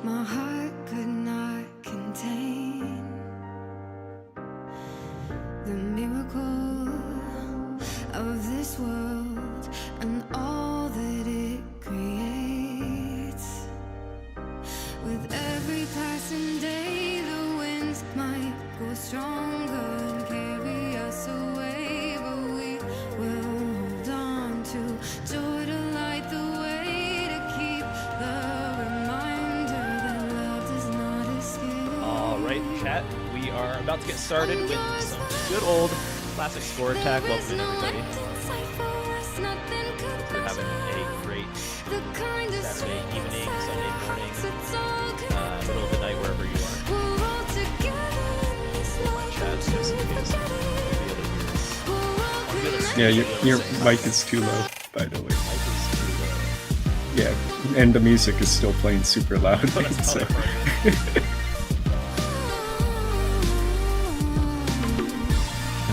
my heart could not contain the miracle of this world and all that it creates. With every passing day, the winds might go stronger and carry us away, but we will hold on to joy to light the way, to keep the reminder that love does not escape. All right, chat, we are about to get started with some good old classic score attack. Welcome in, everybody. We're having a great Saturday evening, Sunday morning, middle of the night, wherever you are. My chat's just in case Yeah, your mic is too low, by the way. Mic is too low. Yeah, and the music is still playing super loud. Oh, that's so.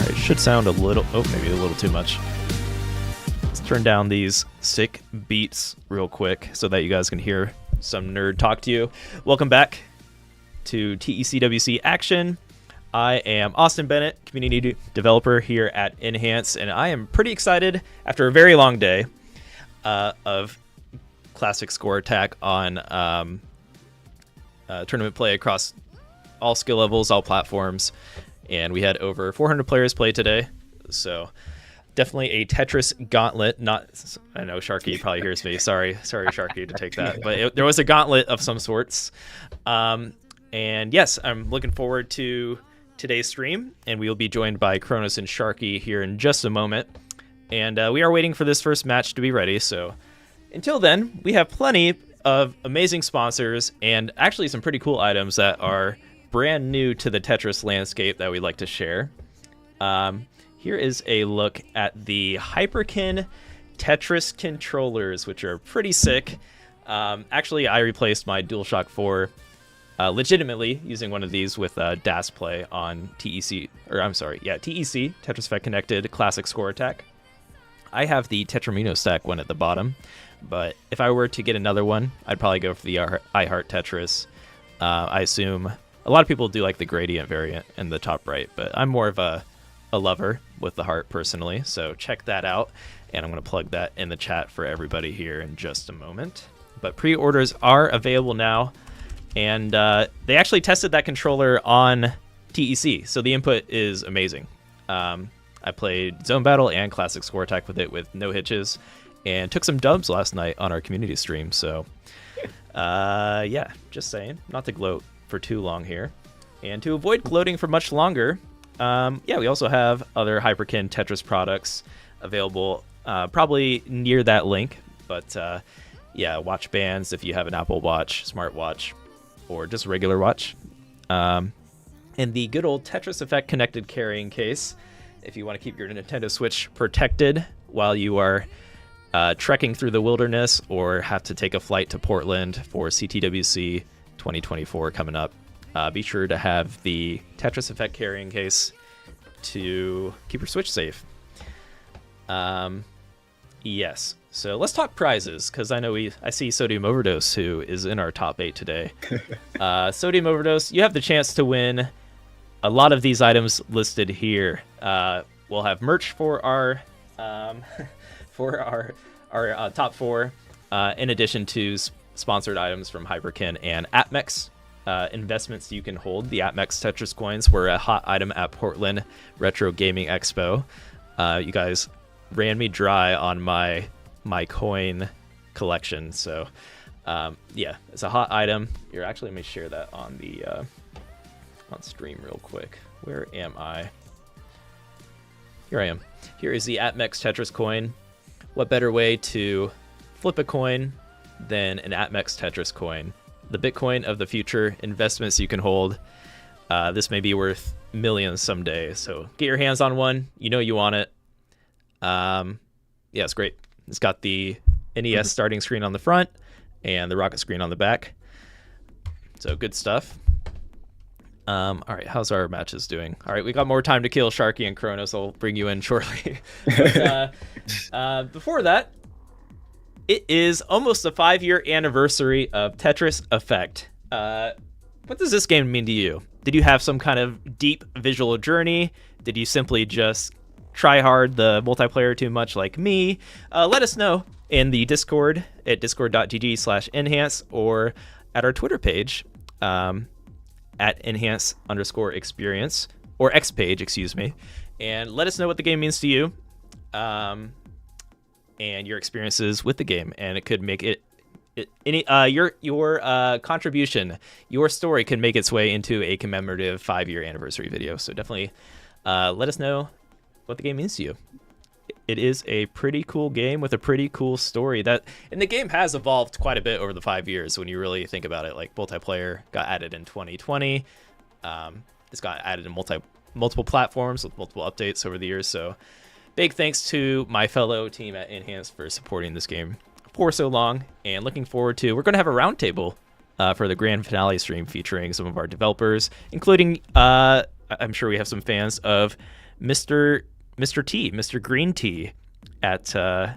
Alright, should sound a little, maybe a little too much. Let's turn down these sick beats real quick so that you guys can hear some nerd talk to you. Welcome back to TECWC Action. I am Austin Bennett, community developer here at Enhance, and I am pretty excited after a very long day of classic score attack on tournament play across all skill levels, all platforms, and we had over 400 players play today, so definitely a Tetris gauntlet. Not, I know Sharky probably hears me. Sorry, Sharky, to take that, but there was a gauntlet of some sorts. And yes, I'm looking forward to today's stream, and we will be joined by Kronos and Sharky here in just a moment. And we are waiting for this first match to be ready. So until then, we have plenty of amazing sponsors and actually some pretty cool items that are brand new to the Tetris landscape that we'd like to share. Here is a look at the Hyperkin Tetris controllers, which are pretty sick. Actually, I replaced my DualShock 4 legitimately using one of these with DAS Play on TEC, Tetris Effect Connected Classic Score Attack. I have the Tetramino Stack one at the bottom, but if I were to get another one, I'd probably go for the I Heart Tetris. I assume a lot of people do like the gradient variant in the top right, but I'm more of a lover with the heart personally, so check that out, and I'm going to plug that in the chat for everybody here in just a moment. But pre-orders are available now, and they actually tested that controller on TEC, so the input is amazing. I played Zone Battle and Classic Score Attack with it with no hitches, and took some dubs last night on our community stream, so yeah, just saying, not to gloat for too long here. And to avoid gloating for much longer, yeah, we also have other Hyperkin Tetris products available probably near that link, but yeah, watch bands if you have an Apple Watch, smartwatch, or just regular watch. And the good old Tetris Effect connected carrying case if you want to keep your Nintendo Switch protected while you are trekking through the wilderness or have to take a flight to Portland for CTWC 2024 coming up. Be sure to have the Tetris Effect carrying case to keep your Switch safe. Yes, so let's talk prizes, because I know I see Sodium Overdose, who is in our top 8 today. Sodium Overdose, you have the chance to win a lot of these items listed here. We'll have merch for our top 4, in addition to sponsored items from Hyperkin and AppMex. Investments you can hold. The AppMex Tetris coins were a hot item at Portland Retro Gaming Expo. You guys ran me dry on my coin collection, so yeah, it's a hot item. Here, actually, let me share that on the on stream real quick. Where am I? Here I am. Here is the AppMex Tetris coin. What better way to flip a coin than an AppMex Tetris coin? The Bitcoin of the future, investments you can hold. This may be worth millions someday, so get your hands on one. You know you want it. Yeah, it's great. It's got the NES starting screen on the front and the rocket screen on the back. So good stuff. All right, how's our matches doing? All right, we got more time to kill. Sharky and Kronos, I'll bring you in shortly. But, before that, It is almost the 5-year anniversary of Tetris Effect. What does this game mean to you? Did you have some kind of deep visual journey? Did you simply just try hard the multiplayer too much like me? Let us know in the Discord at discord.gg/enhance or at our Twitter page at enhance_experience or X page, excuse me. And let us know what the game means to you. And your experiences with the game, and it could make your contribution, your story could make its way into a commemorative 5-year anniversary video. So definitely let us know what the game means to you. It is a pretty cool game with a pretty cool story and the game has evolved quite a bit over the 5 years when you really think about it. Like multiplayer got added in 2020. It's got added in multiple platforms with multiple updates over the years. So big thanks to my fellow team at Enhance for supporting this game for so long, and looking forward to, we're going to have a roundtable for the grand finale stream featuring some of our developers, including, I'm sure we have some fans of Mr. Green Tea at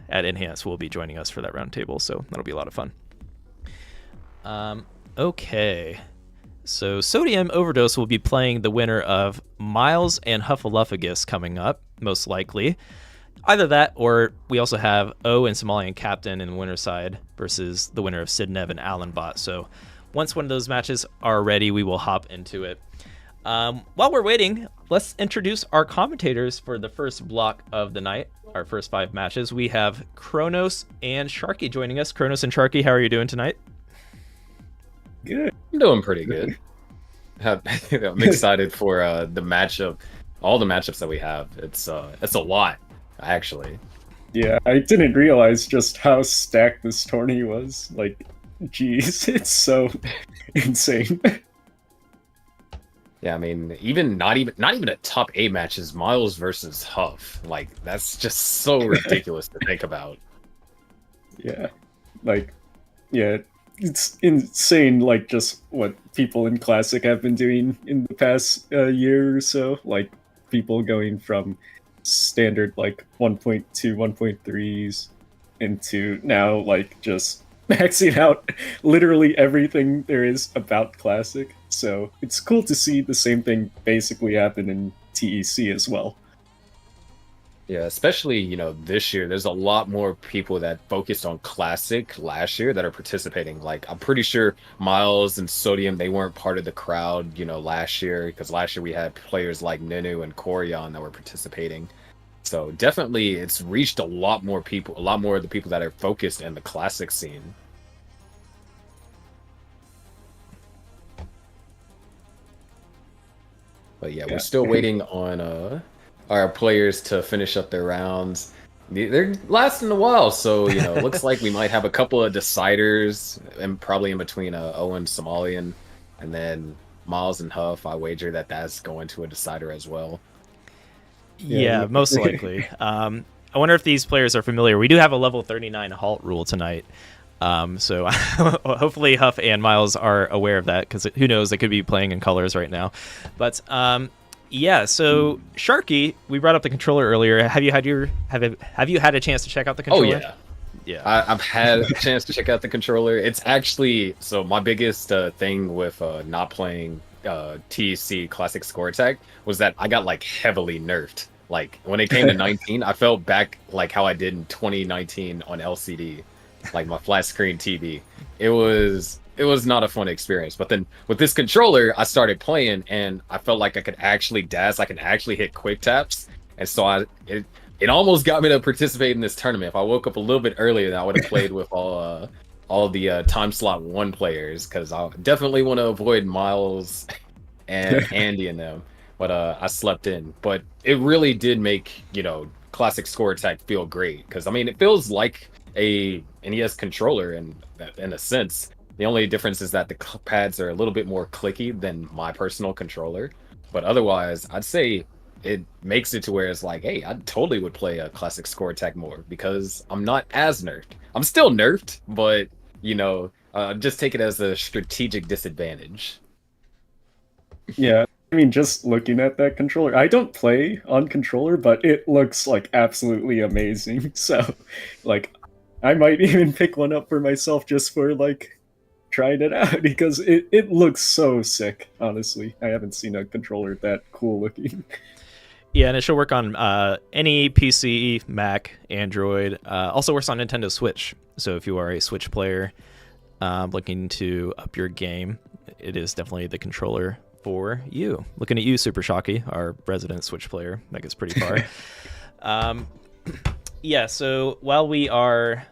Enhance will be joining us for that roundtable, so that'll be a lot of fun. Okay. So Sodium Overdose will be playing the winner of Miles and Huffaluffagus coming up, most likely. Either that, or we also have O and Somalian Captain in the winner's side versus the winner of Sidnev and Allenbot. So once one of those matches are ready, we will hop into it. While we're waiting, let's introduce our commentators for the first block of the night, our first 5 matches. We have Kronos and Sharky joining us. Kronos and Sharky, how are you doing tonight? Good. I'm doing pretty good. I'm excited for all the matchups that we have. It's a lot, actually. Yeah, I didn't realize just how stacked this tourney was. Like, geez, it's so insane. Yeah, I mean, not even a top 8 match is Miles versus Huff. Like, that's just so ridiculous to think about. Yeah, it's insane, like, just what people in Classic have been doing in the past year or so. Like, people going from standard, like, 1.2, 1.3s into now, like, just maxing out literally everything there is about Classic. So it's cool to see the same thing basically happen in TEC as well. Yeah, especially, this year, there's a lot more people that focused on Classic last year that are participating. Like, I'm pretty sure Miles and Sodium, they weren't part of the crowd, last year, because last year we had players like Ninu and Corion that were participating. So definitely it's reached a lot more of the people that are focused in the Classic scene. But yeah, we're still waiting on our players to finish up their rounds. They're lasting a while, so looks like we might have a couple of deciders, and probably in between Owen, Somalian, and then Miles and Huff. I wager that's going to a decider as well. Yeah, most likely. I wonder if these players are familiar. We do have a level 39 halt rule tonight. So hopefully Huff and Miles are aware of that, because who knows, they could be playing in colors right now. But yeah, so Sharky, we brought up the controller earlier. Have you had a chance to check out the controller? Oh yeah. I've had a chance to check out the controller. It's actually, so my biggest thing with not playing TEC Classic Score Attack was that I got like heavily nerfed. Like when it came to 19, I felt back like how I did in 2019 on LCD, like my flat screen TV. It was not a fun experience. But then with this controller, I started playing and I felt like I could actually dash, I could actually hit quick taps. And so it almost got me to participate in this tournament. If I woke up a little bit earlier, then I would have played with all the time slot 1 players, because I definitely want to avoid Miles and Andy and them. But I slept in. But it really did make, Classic Score Attack feel great, because I mean it feels like a NES controller in a sense. The only difference is that the pads are a little bit more clicky than my personal controller. But otherwise, I'd say it makes it to where it's like, hey, I totally would play a Classic Score Attack more, because I'm not as nerfed. I'm still nerfed, but just take it as a strategic disadvantage. Yeah, I mean, just looking at that controller, I don't play on controller, but it looks like absolutely amazing. So, like, I might even pick one up for myself just for like trying it out because it looks so sick. Honestly, I haven't seen a controller that cool looking. Yeah, and it should work on any PC, Mac, Android. Also works on Nintendo Switch. So if you are a Switch player looking to up your game, it is definitely the controller for you. Looking at you, Super Shocky, our resident Switch player. That gets pretty far. Yeah, so while we are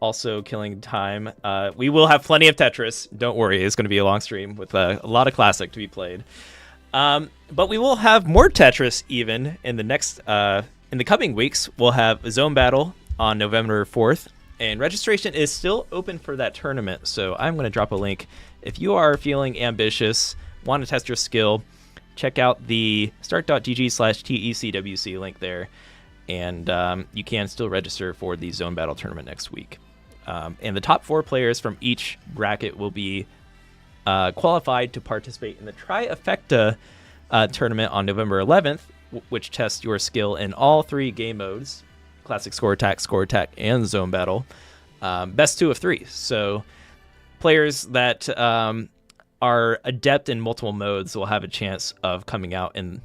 also killing time, we will have plenty of Tetris. Don't worry, it's going to be a long stream with a lot of classic to be played. But we will have more Tetris even in the next in the coming weeks. We'll have a Zone Battle on November 4th, and registration is still open for that tournament. So I'm going to drop a link. If you are feeling ambitious, want to test your skill, check out the start.gg/TECWC link there, and you can still register for the Zone Battle tournament next week. And the top 4 players from each bracket will be qualified to participate in the Trifecta tournament on November 11th, which tests your skill in all 3 game modes: Classic, Score Attack, and Zone Battle. Best 2 of 3. So players that are adept in multiple modes will have a chance of coming out in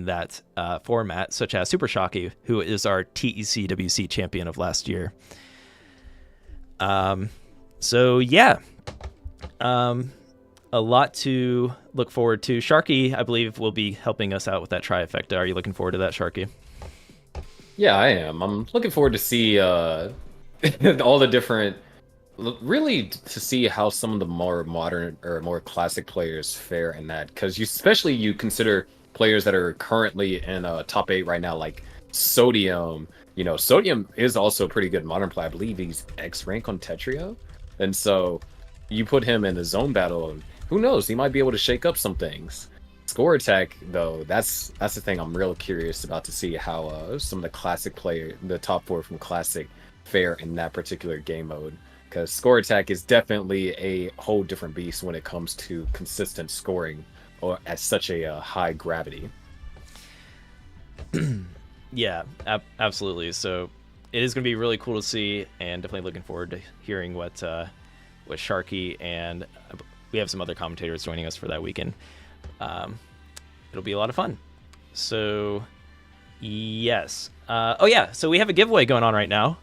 that format, such as Super Shocky, who is our TECWC champion of last year. So yeah. A lot to look forward to. Sharky, I believe, will be helping us out with that Trifecta. Are you looking forward to that, Sharky? Yeah, I am. I'm looking forward to see all the different, really to see how some of the more modern or more classic players fare in that, because especially you consider players that are currently in top 8 right now, like Sodium. You know, Sodium is also a pretty good modern player. I believe he's X rank on Tetrio, and so you put him in the Zone Battle, and who knows, he might be able to shake up some things. Score Attack, though, that's the thing I'm real curious about, to see how some of the classic the top 4 from classic, fare in that particular game mode. Because Score Attack is definitely a whole different beast when it comes to consistent scoring or at such a high gravity. Yeah, absolutely. So it is going to be really cool to see, and definitely looking forward to hearing what Sharky and we have some other commentators joining us for that weekend. It'll be a lot of fun. So yes. So we have a giveaway going on right now.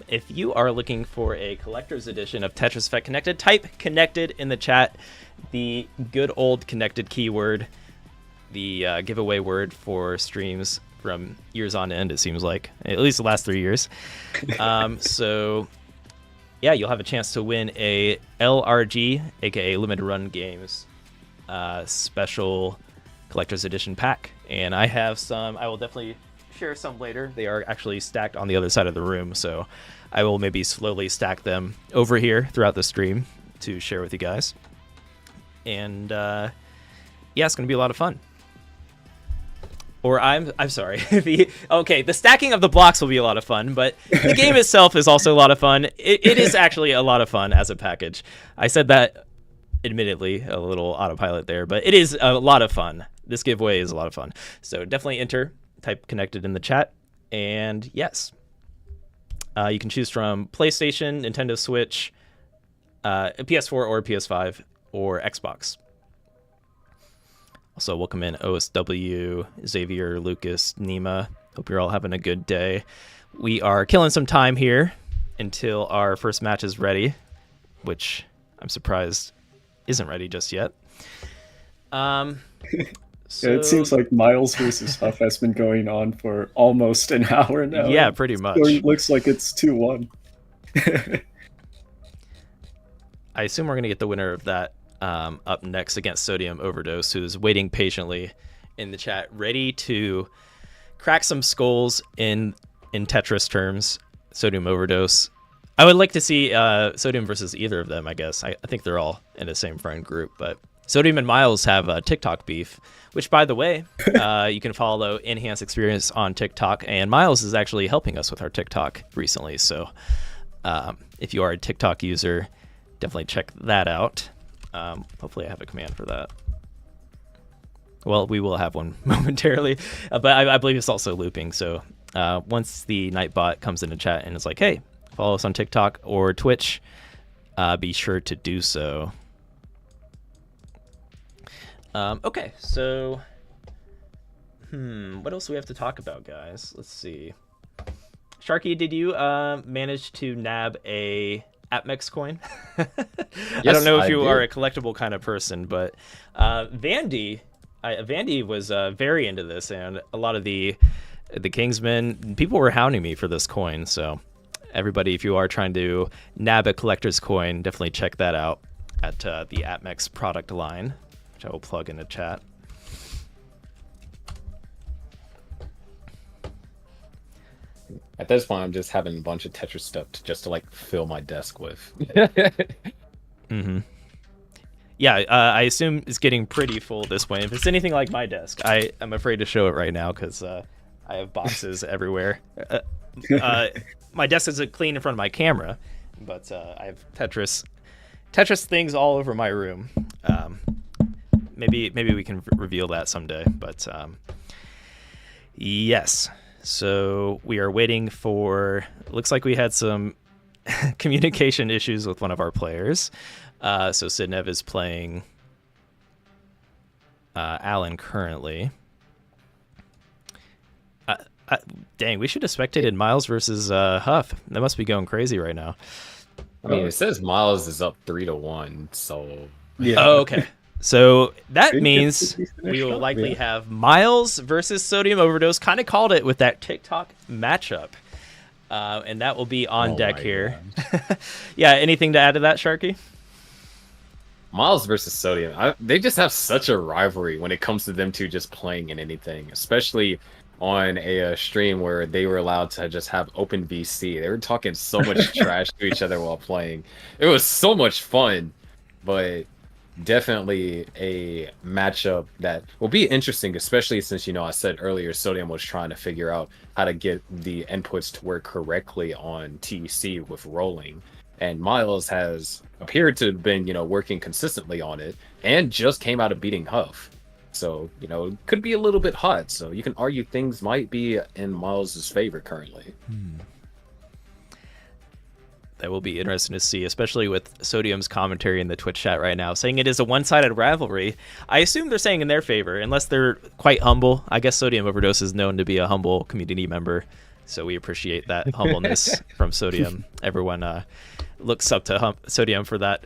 If you are looking for a collector's edition of Tetris Effect Connected, type connected in the chat, the good old connected keyword, the giveaway word for streams from years on end, it seems like, at least the last 3 years. So yeah, you'll have a chance to win a LRG, aka Limited Run Games, special collector's edition pack. And I have some. I will definitely share some later. They are actually stacked on the other side of the room, so I will maybe slowly stack them over here throughout the stream to share with you guys. And yeah, it's going to be a lot of fun. Or I'm sorry. The stacking of the blocks will be a lot of fun, but the game itself is also a lot of fun. It is actually a lot of fun as a package. I said that, admittedly, a little autopilot there, but it is a lot of fun. This giveaway is a lot of fun. So definitely enter, type connected in the chat, and yes. You can choose from PlayStation, Nintendo Switch, PS4 or PS5, or Xbox. Also, welcome in OSW, Xavier, Lucas, Nima. Hope you're all having a good day. We are killing some time here until our first match is ready, which I'm surprised isn't ready just yet. Yeah, it seems like Miles versus Huff has been going on for almost an hour now. Yeah, pretty much. It looks like it's 2-1. I assume we're going to get the winner of that up next against Sodium Overdose, who's waiting patiently in the chat, ready to crack some skulls in Tetris terms. Sodium Overdose. I would like to see Sodium versus either of them, I guess. I think they're all in the same friend group, but Sodium and Miles have a TikTok beef, which, by the way, you can follow Enhanced Experience on TikTok, and Miles is actually helping us with our TikTok recently, so if you are a TikTok user, definitely check that out. Hopefully I have a command for that. Well, we will have one momentarily, but I believe it's also looping, so once the Nightbot comes into chat and is like, hey, follow us on TikTok or Twitch, be sure to do so. Okay, so what else do we have to talk about, guys? Let's see. Sharky, did you manage to nab a AppMex coin? I don't know if you are a collectible kind of person, but Vandy was very into this, and a lot of the Kingsmen, people were hounding me for this coin. So everybody, if you are trying to nab a collector's coin, definitely check that out at the AppMex product line, which I will plug in the chat. At this point, I'm just having a bunch of Tetris stuff just to like fill my desk with. Mm-hmm. Yeah, I assume it's getting pretty full at this point. If it's anything like my desk, I'm afraid to show it right now because I have boxes everywhere. My desk isn't clean in front of my camera, but I have Tetris things all over my room. Maybe we can reveal that someday. But yes. So we are waiting for. Looks like we had some communication issues with one of our players. So Sidnev is playing Alan currently. Dang, we should have spectated Miles versus Huff. That must be going crazy right now. I mean, it says Miles is up 3-1, so Yeah. Oh, okay. So that means we will likely have Miles versus Sodium Overdose. Kind of called it with that TikTok matchup. And that will be on deck here. Yeah, anything to add to that, Sharky? Miles versus Sodium, they just have such a rivalry when it comes to them two just playing in anything, especially on a stream where they were allowed to just have open VC. They were talking so much trash to each other while playing. It was so much fun, but definitely a matchup that will be interesting, especially since, you know, I said earlier Sodium was trying to figure out how to get the inputs to work correctly on TEC with rolling, and Miles has appeared to have been, you know, working consistently on it and just came out of beating Huff. So, you know, it could be a little bit hot, so you can argue things might be in Miles's favor currently. That will be interesting to see, especially with Sodium's commentary in the Twitch chat right now, saying it is a one-sided rivalry. I assume they're saying in their favor, unless they're quite humble. I guess Sodium Overdose is known to be a humble community member, so we appreciate that humbleness from Sodium. Everyone looks up to Sodium for that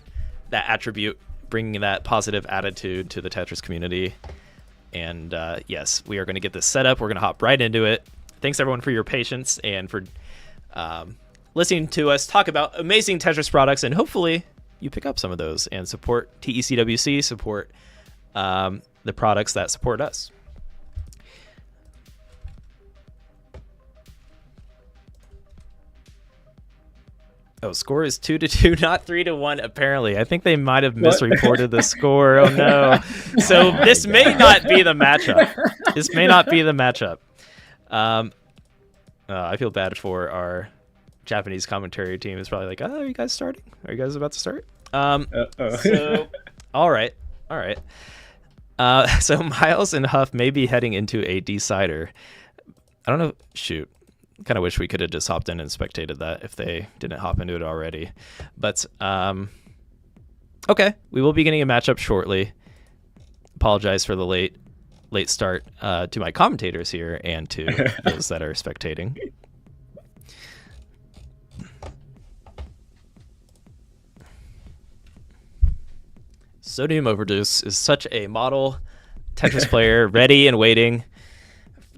attribute, bringing that positive attitude to the Tetris community. And yes, we are going to get this set up. We're going to hop right into it. Thanks, everyone, for your patience and for listening to us talk about amazing Tetris products, and hopefully you pick up some of those and support TECWC, support the products that support us. Oh, score is 2-2, not 3-1. Apparently, I think they might have misreported the score. Oh no! So this may not be the matchup. This may not be the matchup. I feel bad for our Japanese commentary team. Is probably like, oh, are you guys starting? Are you guys about to start? So, all right. So Miles and Huff may be heading into a decider. I don't know. Shoot. Kind of wish we could have just hopped in and spectated that if they didn't hop into it already. But okay, we will be getting a matchup shortly. Apologize for the late start to my commentators here and to those that are spectating. Sodium Overdose is such a model Tetris player, ready and waiting.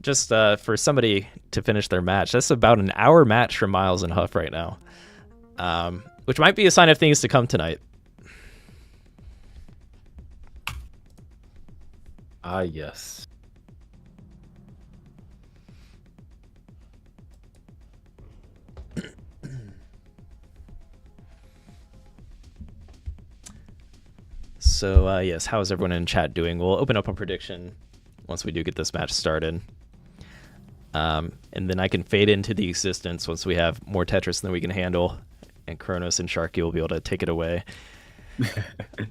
Just for somebody to finish their match. That's about an hour match for Miles and Huff right now, which might be a sign of things to come tonight. Ah, yes. So yes, how is everyone in chat doing? We'll open up a prediction once we do get this match started. And then I can fade into the existence once we have more Tetris than we can handle, and Kronos and Sharky will be able to take it away.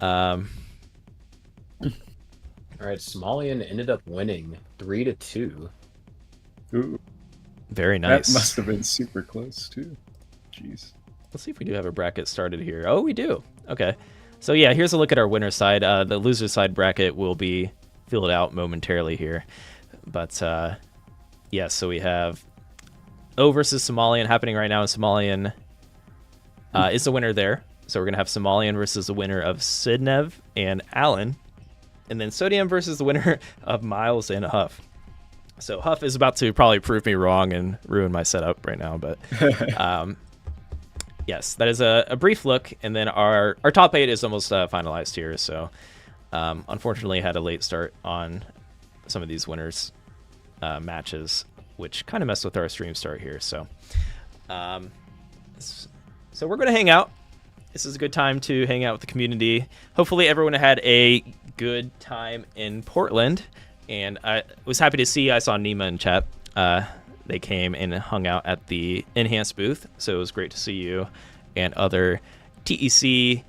All right, Somalian ended up winning 3-2. Ooh, Very nice. that must have been super close too. Jeez. Let's see if we do have a bracket started here. Oh, we do. Okay. So yeah, here's a look at our winner side. The loser side bracket will be filled out momentarily here. But yeah, so we have O versus Somalian happening right now, and Somalian is the winner there. So we're going to have Somalian versus the winner of Sidnev and Alan. And then Sodium versus the winner of Miles and Huff. So Huff is about to probably prove me wrong and ruin my setup right now, but yes, that is a brief look, and then our top 8 is almost finalized here. So unfortunately had a late start on some of these winners matches, which kind of messed with our stream start here. So so we're going to hang out. This is a good time to hang out with the community. Hopefully everyone had a good time in Portland, and I was happy to see, I saw Nima in chat. They came and hung out at the Enhanced booth, so it was great to see you and other TEC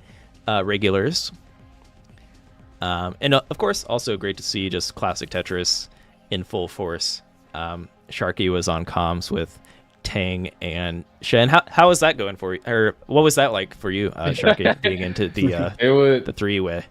regulars. And of course, also great to see just classic Tetris in full force. Sharky was on comms with Tang and Shen. How is that going for you? Or what was that like for you, Sharky, being into the three-way?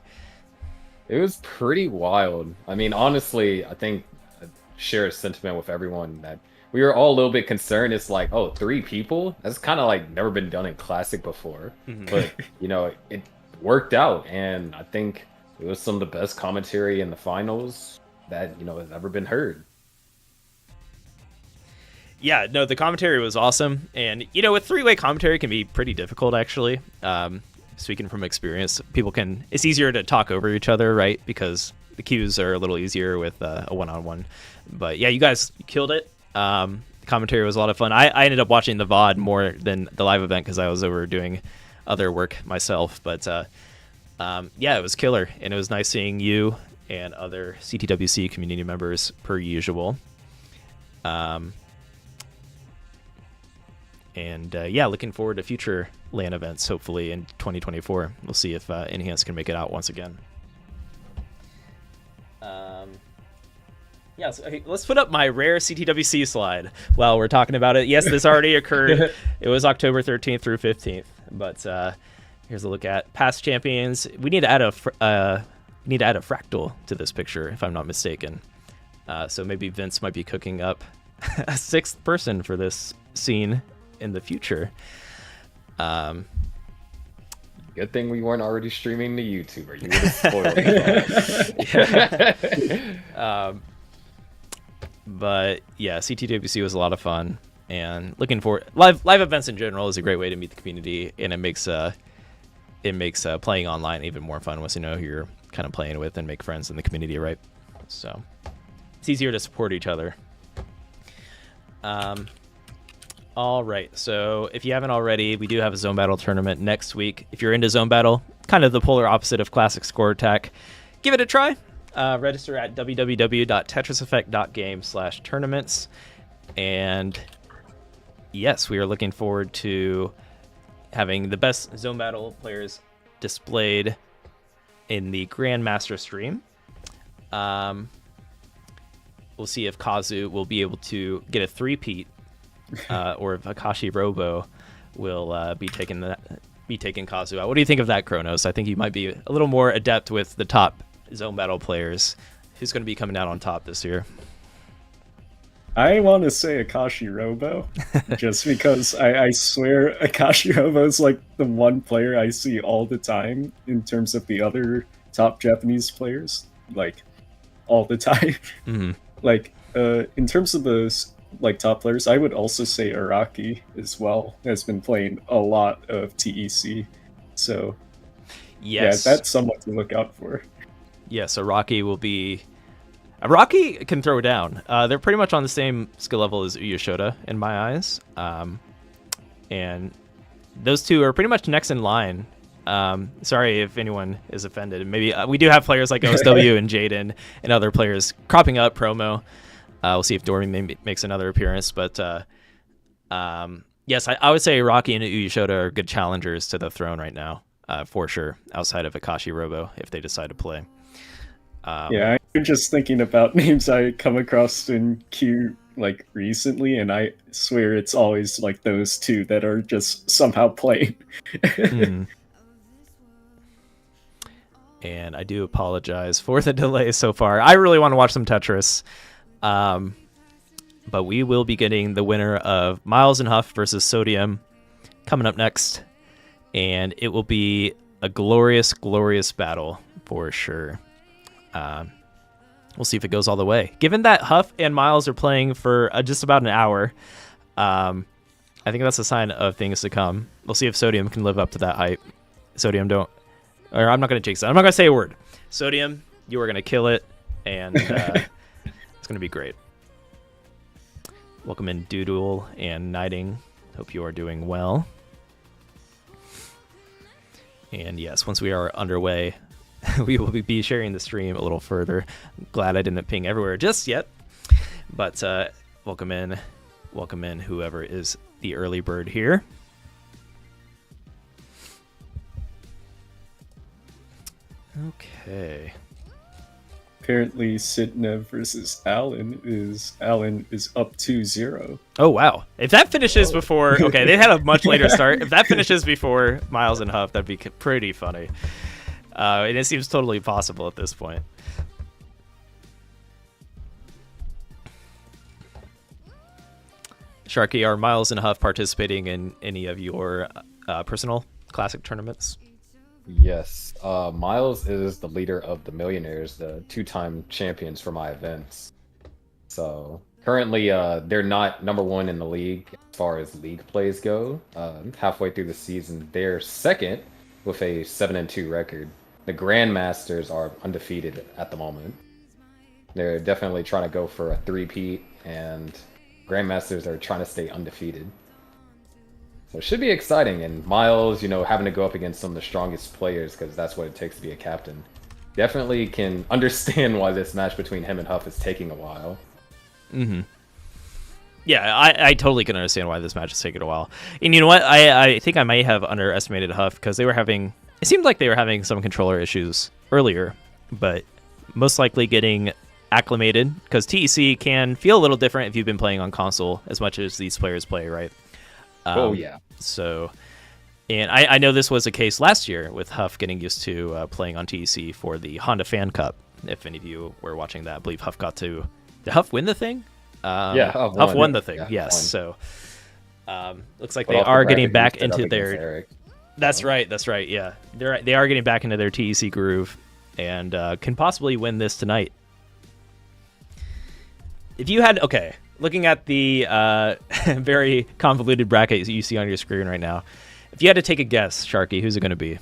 It was pretty wild. I mean, honestly, I think I share a sentiment with everyone that we were all a little bit concerned. It's like, oh, 3 people? That's kind of like never been done in Classic before. Mm-hmm. But, you know, it worked out. And I think it was some of the best commentary in the finals that, you know, has ever been heard. Yeah, no, the commentary was awesome. And, you know, with 3-way commentary can be pretty difficult, actually. Speaking from experience, it's easier to talk over each other, right? Because the cues are a little easier with a one-on-one. But yeah, you guys killed it. The commentary was a lot of fun. I ended up watching the VOD more than the live event because I was over doing other work myself. But yeah, it was killer. And it was nice seeing you and other CTWC community members per usual. And yeah, looking forward to future LAN events, hopefully in 2024. We'll see if Enhance can make it out once again. Yeah, so, okay, let's put up my rare CTWC slide while we're talking about it. Yes, this already occurred. It was October 13th through 15th. But here's a look at past champions. We need to add a fractal to this picture, if I'm not mistaken. So maybe Vince might be cooking up a 6th person for this scene in the future. Good thing we weren't already streaming to YouTube, or you would have spoiled it. But yeah, CTWC was a lot of fun, and looking forward. Live events in general is a great way to meet the community, and it makes playing online even more fun once you know who you're kind of playing with and make friends in the community, right? So it's easier to support each other. All right, so if you haven't already, we do have a Zone Battle tournament next week. If you're into Zone Battle, kind of the polar opposite of Classic Score Attack, give it a try. Register at www.tetriseffect.game/tournaments. And yes, we are looking forward to having the best Zone Battle players displayed in the Grandmaster stream. We'll see if Kazu will be able to get a three-peat. Or if Akashi Robo will be taking Kazu out. What do you think of that, Kronos? I think you might be a little more adept with the top Zone Battle players. Who's going to be coming out on top this year? I want to say Akashi Robo, just because I swear Akashi Robo is like the one player I see all the time in terms of the other top Japanese players, like all the time. Mm-hmm. Like in terms of the top players, I would also say Araki as well has been playing a lot of TEC. So yes, yeah, that's someone to look out for. Yes, Araki can throw down. They're pretty much on the same skill level as Uyashoda in my eyes. And those two are pretty much next in line. Sorry if anyone is offended. Maybe we do have players like OSW and Jaden and other players cropping up promo. We'll see if Dormy makes another appearance. But yes, I would say Araki and Uyashoda are good challengers to the throne right now, for sure, outside of Akashi Robo if they decide to play. Yeah, I'm just thinking about names I come across in queue like recently, and I swear it's always like those two that are just somehow playing. Mm. And I do apologize for the delay so far. I really want to watch some Tetris. But we will be getting the winner of Miles and Huff versus Sodium coming up next. And it will be a glorious, glorious battle for sure. We'll see if it goes all the way. Given that Huff and Miles are playing for just about an hour, I think that's a sign of things to come. We'll see if Sodium can live up to that hype. Sodium, don't... Or I'm not going to jinx it. I'm not going to say a word. Sodium, you are going to kill it, and it's going to be great. Welcome in Doodle and Knighting. Hope you are doing well. And yes, once we are underway, we will be sharing the stream a little further. Glad I didn't ping everywhere just yet. But welcome in, whoever is the early bird here. Okay. Apparently, Sitnev versus Alan is up 2-0. Oh wow! If that finishes before, okay, they had a much later start. If that finishes before Miles and Huff, that'd be pretty funny. And it seems totally possible at this point. Sharky, are Miles and Huff participating in any of your personal classic tournaments? Yes. Miles is the leader of the Millionaires, the 2-time champions for my events. So currently, they're not number one in the league as far as league plays go. Halfway through the season, they're second with a 7-2 record. The Grandmasters are undefeated at the moment. They're definitely trying to go for a 3-peat, and Grandmasters are trying to stay undefeated. So it should be exciting, and Miles, having to go up against some of the strongest players, because that's what it takes to be a captain. Definitely can understand why this match between him and Huff is taking a while. Mm-hmm. Yeah, I totally can understand why this match is taking a while. And you know what? I think I might have underestimated Huff, because it seemed like they were having some controller issues earlier, but most likely getting acclimated, because TEC can feel a little different if you've been playing on console as much as these players play, right? Oh, yeah. So, and I know this was a case last year with Huff getting used to playing on TEC for the Honda Fan Cup. If any of you were watching that, I believe Huff got to... Did Huff win the thing? Yeah, Huff won the thing, yeah, yes. won. So, looks like they are getting back into their... Eric. That's right, yeah. They are getting back into their TEC groove and can possibly win this tonight. If you had... Okay, looking at the very convoluted bracket you see on your screen right now, if you had to take a guess, Sharky, who's it going to be?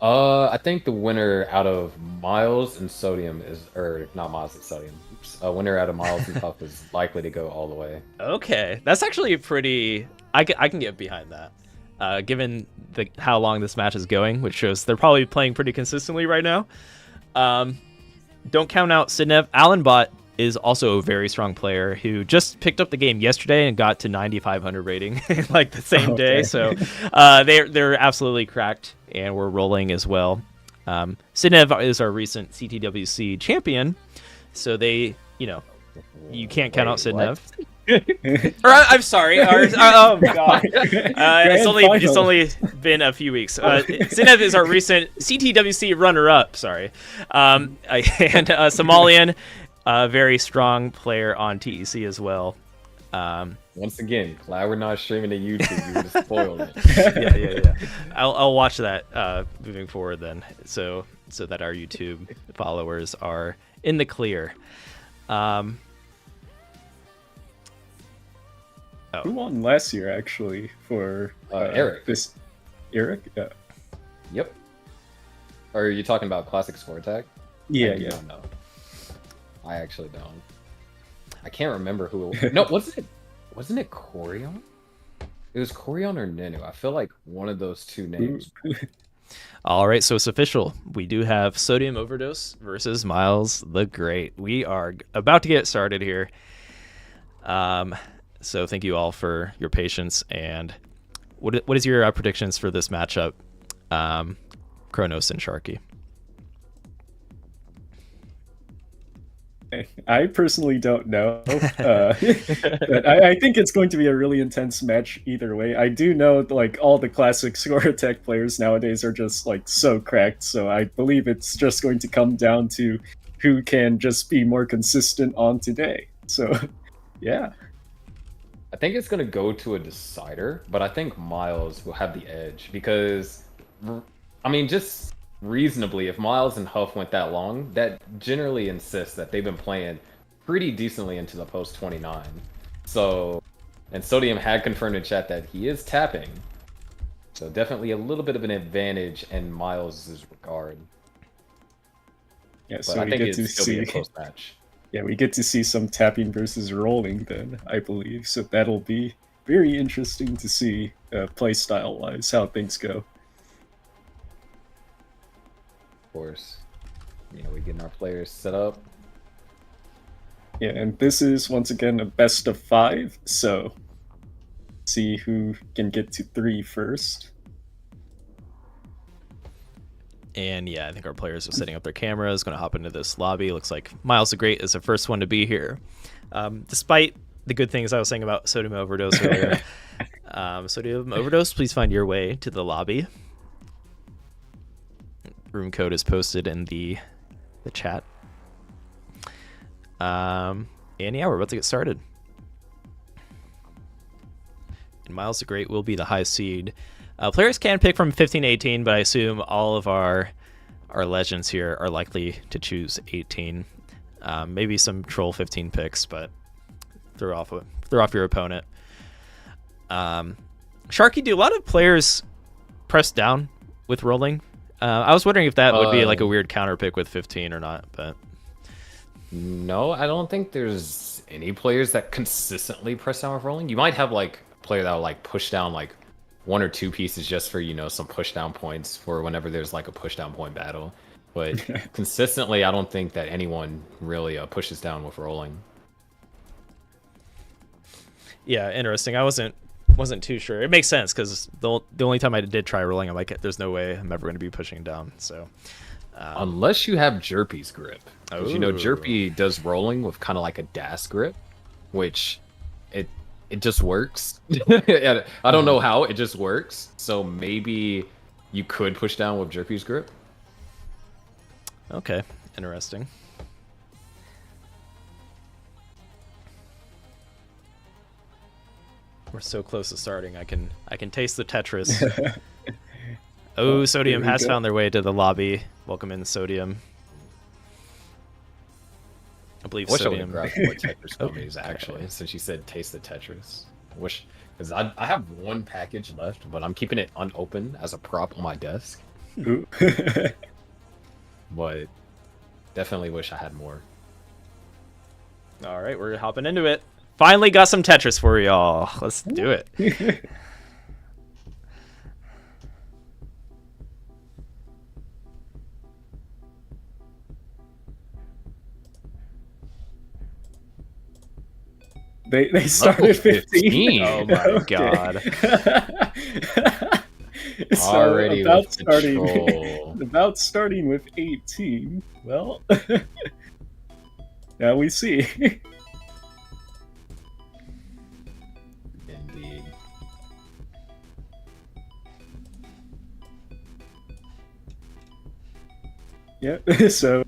I think the winner out of Miles and Sodium is... Or, not Miles and Sodium. Oops. Winner out of Miles and Huff is likely to go all the way. Okay, that's actually pretty... I can get behind that. Given how long this match is going, which shows they're probably playing pretty consistently right now. Don't count out Sidnev. Allenbot is also a very strong player who just picked up the game yesterday and got to 9,500 rating like the same day. So they're absolutely cracked, and we're rolling as well. Sidnev is our recent CTWC champion, so they, you can't count out Sidnev. I'm sorry. Oh my god! It's only been a few weeks. Sidnev is our recent CTWC runner-up. Sorry, and Somalian, a very strong player on TEC as well. Once again, glad we're not streaming to YouTube. You would have spoiled it. Yeah. I'll watch that moving forward then, so that our YouTube followers are in the clear. Who won last year, actually, for Eric? Eric? Yeah. Yep. Or are you talking about Classic Score Attack? Yeah. No. I actually don't. I can't remember who it was. No, wasn't it Corion? It was Corion or Nenu. I feel like one of those two names. All right, so it's official. We do have Sodium Overdose versus Miles the Great. We are about to get started here. So thank you all for your patience. And what is your predictions for this matchup, Kronos and Sharky? I personally don't know. But I think it's going to be a really intense match either way. I do know like all the classic score attack players nowadays are just like so cracked, so I believe it's just going to come down to who can just be more consistent on today. So yeah. I think it's going to go to a decider, but I think Miles will have the edge because, I mean, just reasonably, if Miles and Huff went that long, that generally insists that they've been playing pretty decently into the post 29. So, and Sodium had confirmed in chat that he is tapping. So definitely a little bit of an advantage in Miles' regard. Yeah, But so I we think get to it'd still be a see close match. yeah, we get to see some tapping versus rolling then, I believe. So that'll be very interesting to see play style wise how things go. Of course. You know, we getting our players set up. Yeah, and this is once again a best of 5, so see who can get to 3 first. And yeah, I think our players are setting up their cameras, going to hop into this lobby. Looks like Miles the Great is the first one to be here. Despite the good things I was saying about Sodium Overdose earlier. Sodium Overdose, please find your way to the lobby. Room code is posted in the chat. And yeah, we're about to get started. And Miles the Great will be the high seed. Players can pick from 15 to 18, but I assume all of our legends here are likely to choose 18. Maybe some troll 15 picks, but throw off your opponent. Sharky, do a lot of players press down with rolling? I was wondering if that would be like a weird counter pick with 15 or not, but no, I don't think there's any players that consistently press down with rolling. You might have like a player that will like push down like 1 or 2 pieces just for, you know, some push down points for whenever there's like a push down point battle. But consistently, I don't think that anyone really pushes down with rolling. Yeah, interesting. I wasn't too sure. It makes sense because the only time I did try rolling, I'm like, there's no way I'm ever going to be pushing down. So unless you have Jerpy's grip, because you know Ooh. Jerpy does rolling with kind of like a DAS grip, which it just works. I don't know how, it just works. So maybe you could push down with Jerpy's grip. Okay, interesting. We're so close to starting. I can taste the Tetris. Oh, Sodium has found their way to the lobby. Welcome in, Sodium. I believe I wish Sodium. I would have grabbed more Tetris gummies, actually, since you said taste the Tetris. Because I have one package left, but I'm keeping it unopened as a prop on my desk. Ooh. But definitely wish I had more. All right, we're hopping into it. Finally got some Tetris for y'all. Let's do it. They started 15. Oh my god. So Already with control. about starting with 18. Well, now we see. Indeed. Yep. So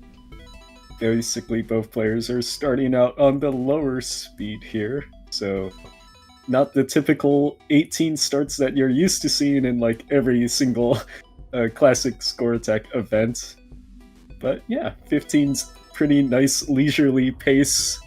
basically both players are starting out on the lower speed here. So not the typical 18 starts that you're used to seeing in like every single classic score attack event. But yeah, 15's pretty nice leisurely pace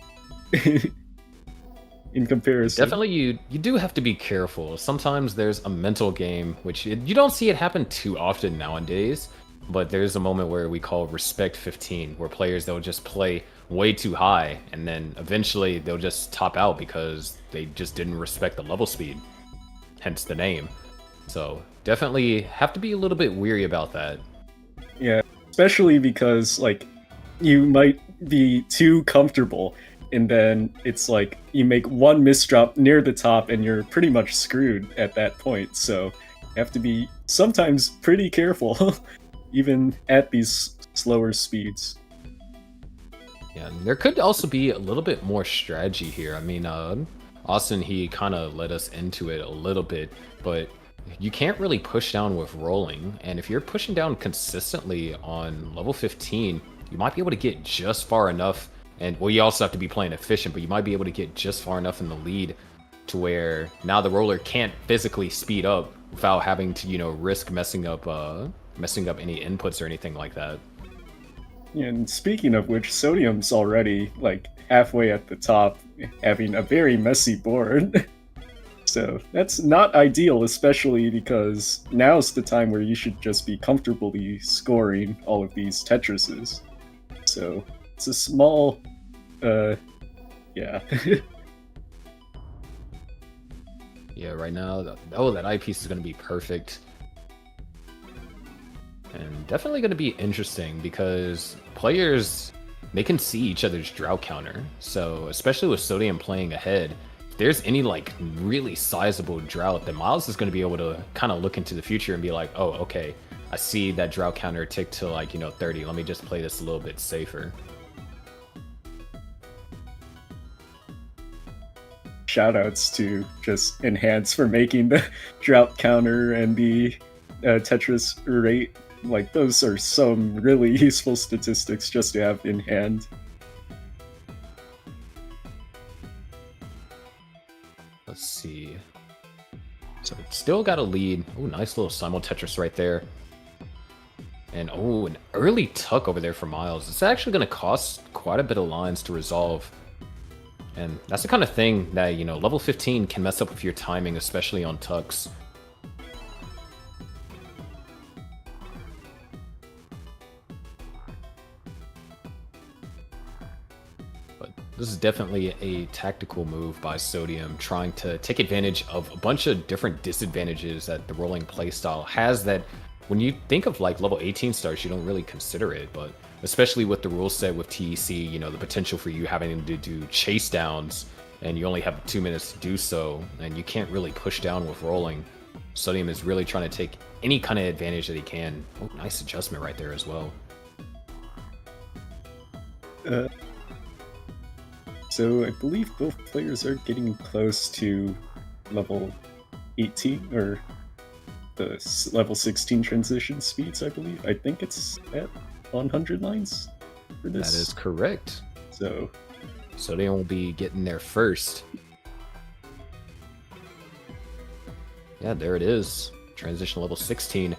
in comparison. Definitely, you do have to be careful. Sometimes there's a mental game, which you don't see it happen too often nowadays, but there's a moment where we call respect 15, where players, they'll just play way too high, and then eventually they'll just top out because they just didn't respect the level speed, hence the name. So definitely have to be a little bit weary about that. Yeah, especially because like you might be too comfortable, and then it's like you make one misdrop near the top and you're pretty much screwed at that point. So you have to be sometimes pretty careful even at these slower speeds. Yeah, and there could also be a little bit more strategy here. I mean, Austin, he kind of led us into it a little bit, but you can't really push down with rolling. And if you're pushing down consistently on level 15, you might be able to get just far enough. And well, you also have to be playing efficient, but you might be able to get just far enough in the lead to where now the roller can't physically speed up without having to, you know, risk messing up any inputs or anything like that. And speaking of which, Sodium's already like halfway at the top, having a very messy board. So that's not ideal, especially because now's the time where you should just be comfortably scoring all of these Tetrises. So it's a small, yeah. Yeah, right now, that eyepiece is going to be perfect. And definitely going to be interesting because players, they can see each other's drought counter. So especially with Sodium playing ahead, if there's any like really sizable drought, then Miles is going to be able to kind of look into the future and be like, oh, okay, I see that drought counter tick to like, 30. Let me just play this a little bit safer. Shoutouts to just Enhance for making the drought counter and the Tetris rate. Like, those are some really useful statistics just to have in hand. Let's see. So still got a lead. Oh, nice little simul Tetris right there. And oh, an early tuck over there for Miles. It's actually going to cost quite a bit of lines to resolve. And that's the kind of thing that, level 15 can mess up with your timing, especially on tucks. But this is definitely a tactical move by Sodium, trying to take advantage of a bunch of different disadvantages that the rolling playstyle has that when you think of like level 18 stars, you don't really consider it, but especially with the rule set with TEC, the potential for you having to do chase downs and you only have 2 minutes to do so, and you can't really push down with rolling. Sodium is really trying to take any kind of advantage that he can. Oh, nice adjustment right there as well. So I believe both players are getting close to level 18, or the level 16 transition speeds, I believe. I think it's at 100 lines for this. That is correct. So Sodium will be getting there first. Yeah, there it is. Transition level 16.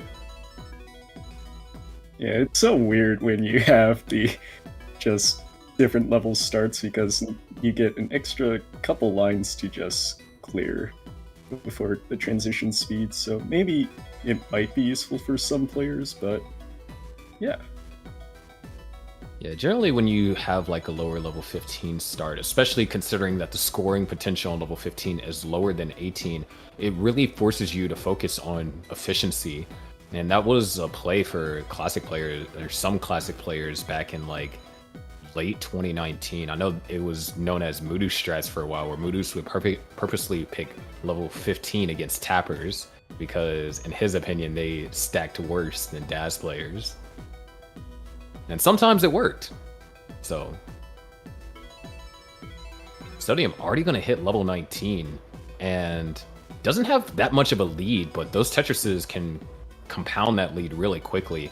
yeah, it's so weird when you have the just different level starts because you get an extra couple lines to just clear before the transition speed. So maybe it might be useful for some players, but yeah. Yeah, generally when you have like a lower level 15 start, especially considering that the scoring potential on level 15 is lower than 18, it really forces you to focus on efficiency. And that was a play for classic players, or some classic players back in like late 2019. I know it was known as Moodoo strats for a while, where Moodoos would purposely pick level 15 against tappers because in his opinion they stacked worse than Daz players. And sometimes it worked. So Sodium already going to hit level 19 and doesn't have that much of a lead, but those Tetrises can compound that lead really quickly.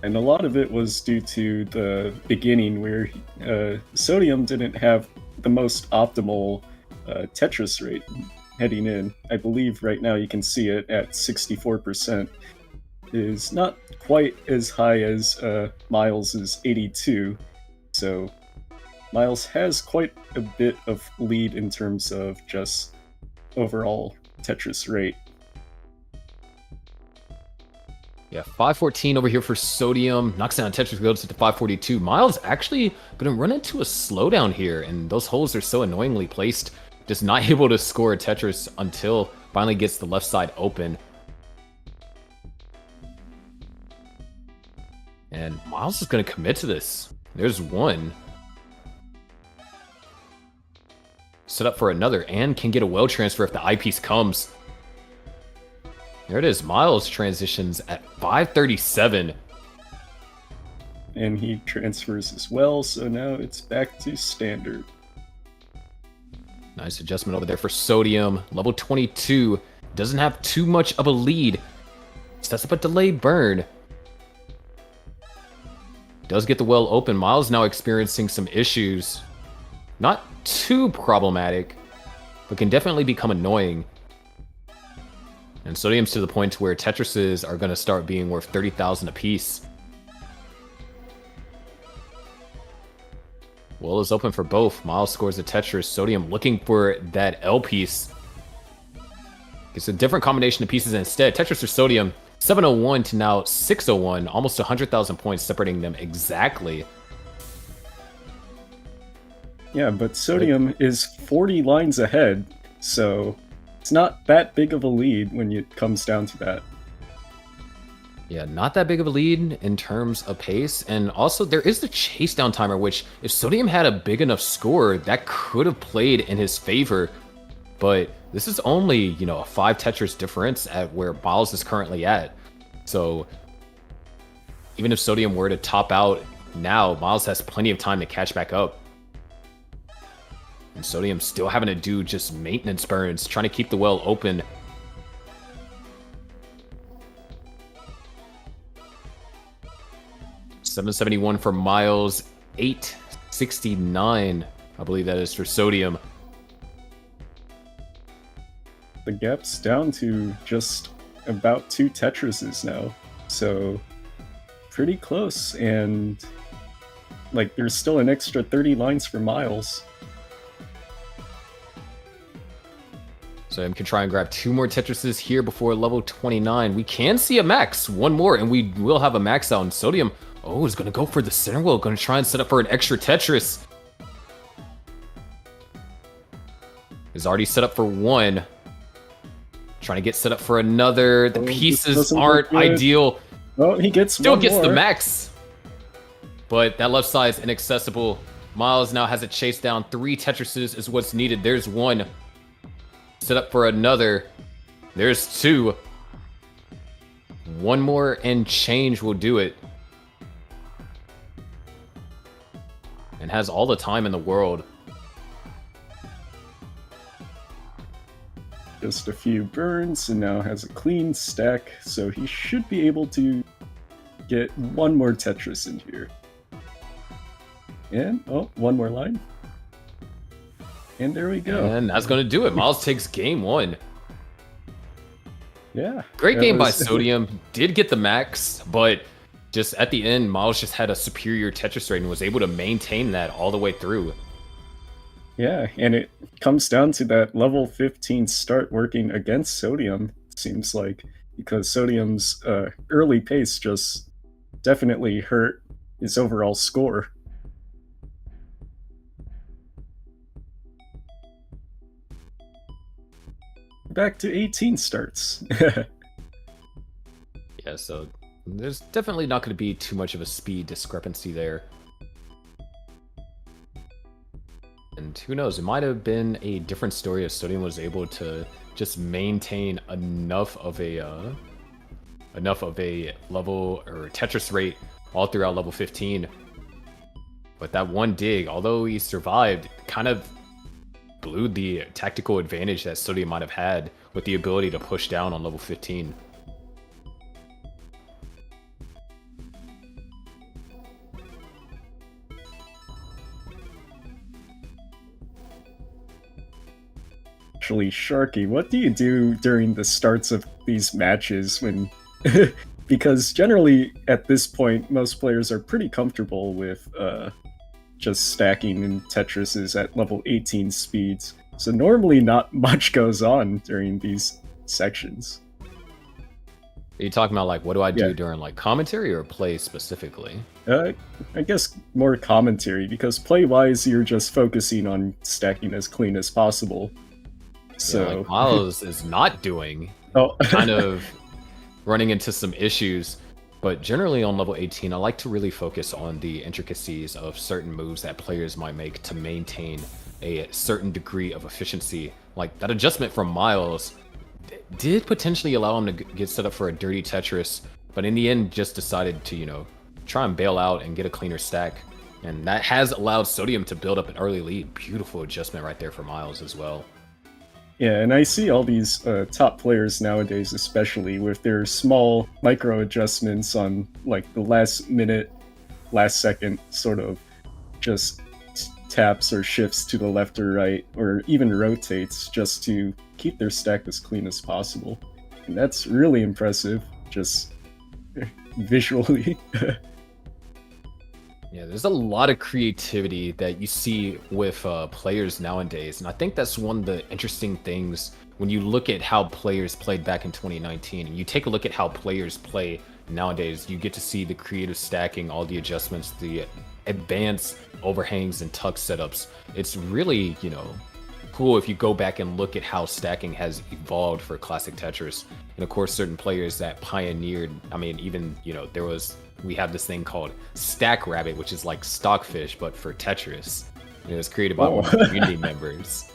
And a lot of it was due to the beginning where Sodium didn't have the most optimal Tetris rate heading in. I believe right now you can see it at 64%. Is not quite as high as Miles' 82, so Miles has quite a bit of lead in terms of just overall Tetris rate. Yeah, 514 over here for Sodium. Knocks down Tetris, goes to 542. Miles actually going to run into a slowdown here, and those holes are so annoyingly placed. Just not able to score a Tetris until finally gets the left side open. And Miles is going to commit to this. There's one. Set up for another, and can get a well transfer if the eyepiece comes. There it is. Miles transitions at 537. and he transfers as well, so now it's back to standard. Nice adjustment over there for Sodium. Level 22. Doesn't have too much of a lead. Sets up a delayed burn. Does get the well open. Miles now experiencing some issues. Not too problematic, but can definitely become annoying. And Sodium's to the point where Tetrises are going to start being worth 30,000 apiece. Well is open for both. Miles scores a Tetris. Sodium looking for that L piece. It's a different combination of pieces instead. Tetris or Sodium, 701 to now 601. Almost 100,000 points separating them exactly. Yeah, but Sodium is 40 lines ahead, so it's not that big of a lead when it comes down to that. Yeah, not that big of a lead in terms of pace. And also, there is the chase down timer, which if Sodium had a big enough score, that could have played in his favor. But this is only, you know, a 5 Tetris difference at where Miles is currently at. So even if Sodium were to top out now, Miles has plenty of time to catch back up. And Sodium still having to do just maintenance burns, trying to keep the well open. $771 for Miles, $869, I believe that is for Sodium. The gap's down to just about 2 Tetrises now, so pretty close, and like there's still an extra 30 lines for Miles. Sodium can try and grab 2 more Tetrises here before level 29. We can see a max, 1 more, and we will have a max out. And Sodium, oh, is going to go for the center well, going to try and set up for an extra Tetris. Is already set up for 1. Trying to get set up for another. The pieces aren't ideal. Oh, he gets Still one gets more. the max. But that left side is inaccessible. Miles now has it chased down. 3 Tetrises is what's needed. There's 1. Set up for another. There's 2. 1 more and change will do it. And has all the time in the world. Just a few burns, and now has a clean stack, so he should be able to get 1 more Tetris in here. And, oh, 1 more line. And there we go. And that's going to do it. Miles takes game 1. Yeah. Great that game by was- Sodium. Did get the max, but just at the end, Miles just had a superior Tetris rate and was able to maintain that all the way through. Yeah, and it comes down to that level 15 start working against Sodium, seems like, because Sodium's early pace just definitely hurt his overall score. Back to 18 starts. Yeah, so there's definitely not going to be too much of a speed discrepancy there. And who knows, it might have been a different story if Sodium was able to just maintain enough of a level or Tetris rate all throughout level 15. But that one dig, although he survived, kind of blew the tactical advantage that Sodium might have had with the ability to push down on level 15. Actually, Sharky, what do you do during the starts of these matches when... because generally, at this point, most players are pretty comfortable with just stacking in Tetrises at level 18 speeds. So normally not much goes on during these sections. Are you talking about, like, what do I do Yeah. during, like, commentary or play specifically? I guess more commentary, because play-wise, you're just focusing on stacking as clean as possible. So, Yeah, like Miles is not doing, oh, kind of running into some issues. But generally on level 18, I like to really focus on the intricacies of certain moves that players might make to maintain a certain degree of efficiency. Like that adjustment from Miles did potentially allow him to get set up for a dirty Tetris, but in the end just decided to, you know, try and bail out and get a cleaner stack. And that has allowed Sodium to build up an early lead. Beautiful adjustment right there for Miles as well. Yeah, and I see all these top players nowadays, especially with their small micro adjustments on like the last minute, last second sort of just taps or shifts to the left or right, or even rotates just to keep their stack as clean as possible. And that's really impressive, just visually. Yeah, there's a lot of creativity that you see with players nowadays, and I think that's one of the interesting things when you look at how players played back in 2019, and you take a look at how players play nowadays. You get to see the creative stacking, all the adjustments, the advanced overhangs and tuck setups. It's really, cool if you go back and look at how stacking has evolved for classic Tetris. And of course, certain players that pioneered, we have this thing called Stack Rabbit, which is like Stockfish, but for Tetris. It was created by one of the community members.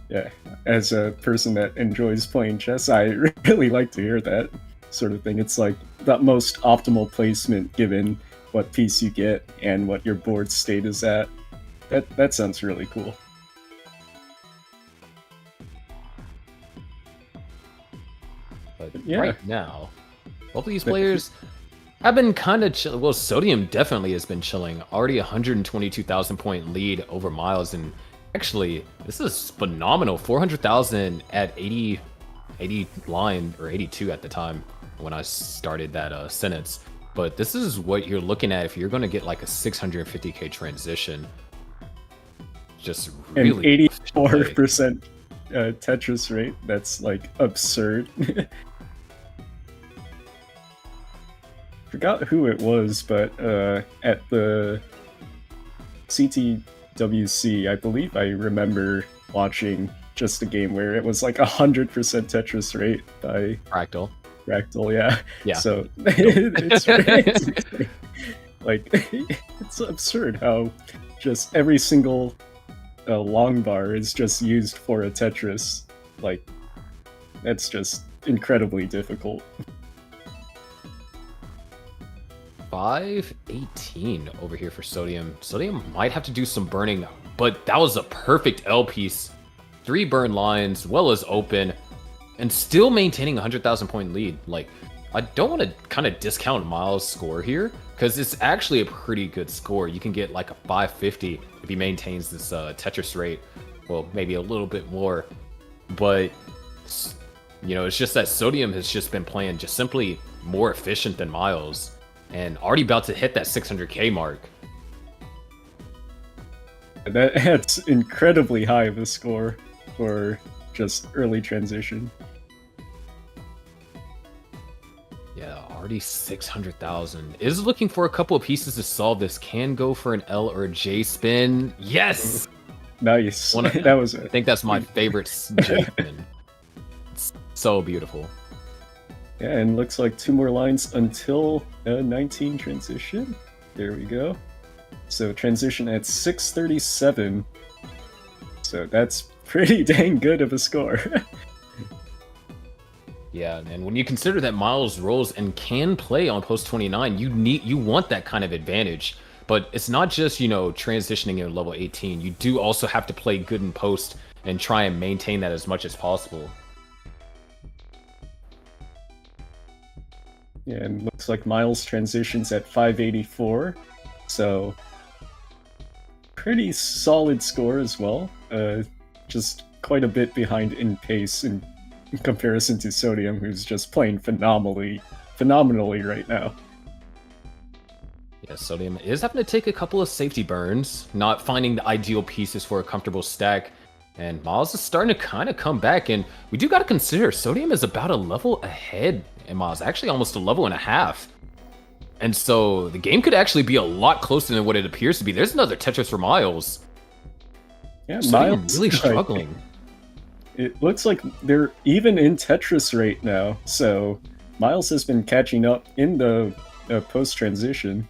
Yeah, as a person that enjoys playing chess, I really like to hear that sort of thing. It's like the most optimal placement given what piece you get and what your board state is at. That sounds really cool. But right now, both of these players have been kind of chill. Well, Sodium definitely has been chilling. Already 122,000 point lead over Miles, and actually, this is phenomenal. 400,000 at 80 line, or 82 at the time when I started that sentence. But this is what you're looking at if you're going to get like a 650k transition. Just really, and 84% Tetris rate. That's like absurd. Forgot who it was, but at the TECWC, I believe I remember watching just a game where it was like 100% Tetris rate by Fractal. Yeah. So it's like it's absurd how just every single long bar is just used for a Tetris. Like that's just incredibly difficult. 518 over here for Sodium. Sodium might have to do some burning, but that was a perfect L piece. 3 burn lines, well as open, and still maintaining a 100,000 point lead. Like, I don't want to kind of discount Miles' score here, because it's actually a pretty good score. You can get like a 550 if he maintains this Tetris rate. Well, maybe a little bit more, but it's just that Sodium has just been playing just simply more efficient than Miles. And already about to hit that 600k mark. That's incredibly high of a score for just early transition. Yeah, already 600,000. Is looking for a couple of pieces to solve this. Can go for an L or a J spin. Yes! Nice. I think that's my favorite J spin. It's so beautiful. Yeah, and looks like 2 more lines until 19 transition. There we go. So transition at 637. So that's pretty dang good of a score. Yeah, and when you consider that Miles rolls and can play on post 29, you want that kind of advantage. But it's not just, transitioning in level 18. You do also have to play good in post and try and maintain that as much as possible. Yeah, and looks like Miles transitions at 584, so pretty solid score as well. Just quite a bit behind in pace in comparison to Sodium, who's just playing phenomenally right now. Yeah, Sodium is having to take a couple of safety burns, not finding the ideal pieces for a comfortable stack. And Miles is starting to kind of come back, and we do got to consider Sodium is about a level ahead in Miles, actually almost a level and a half. And so the game could actually be a lot closer than what it appears to be. There's another Tetris for Miles. Yeah, Sodium Miles really struggling. It looks like they're even in Tetris right now, so Miles has been catching up in the post-transition.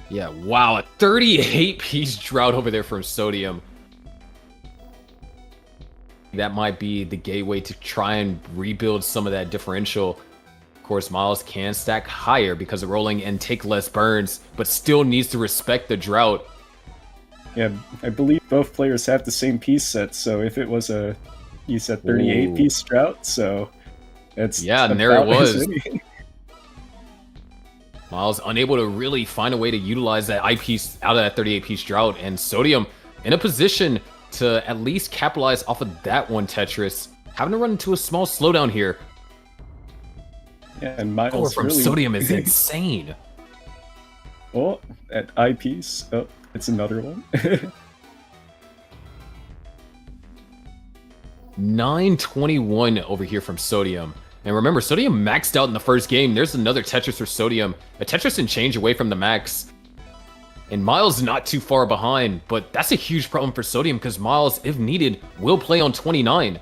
Yeah, wow, a 38-piece drought over there from Sodium. That might be the gateway to try and rebuild some of that differential. Of course, Miles can stack higher because of rolling and take less burns, but still needs to respect the drought. Yeah, I believe both players have the same piece set, so if it was a, you said 38-piece drought, so it's yeah, and there it about as was. many. Miles unable to really find a way to utilize that eyepiece out of that 38-piece drought, and Sodium in a position to at least capitalize off of that one Tetris, having to run into a small slowdown here. Yeah, and Miles Score from really... Sodium is insane. Oh, that eyepiece. Oh, it's another one. 921 over here from Sodium. And remember, Sodium maxed out in the first game. There's another Tetris for Sodium. A Tetris and change away from the max. And Miles not too far behind, but that's a huge problem for Sodium because Miles, if needed, will play on 29.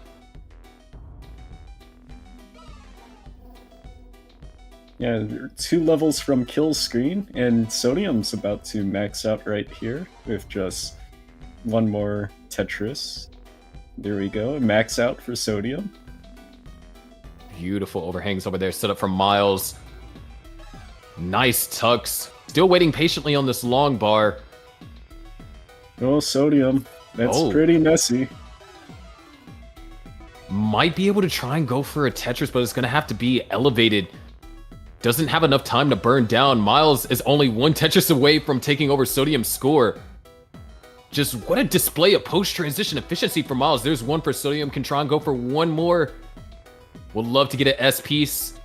Yeah, they're 2 levels from kill screen, and Sodium's about to max out right here with just one more Tetris. There we go, max out for Sodium. Beautiful overhangs over there set up from Miles. Nice tucks. Still waiting patiently on this long bar. Oh, Sodium. That's pretty messy. Might be able to try and go for a Tetris, but it's going to have to be elevated. Doesn't have enough time to burn down. Miles is only 1 Tetris away from taking over Sodium's score. Just what a display of post-transition efficiency for Miles. There's one for Sodium. Can try and go for one more. Would love to get an S piece.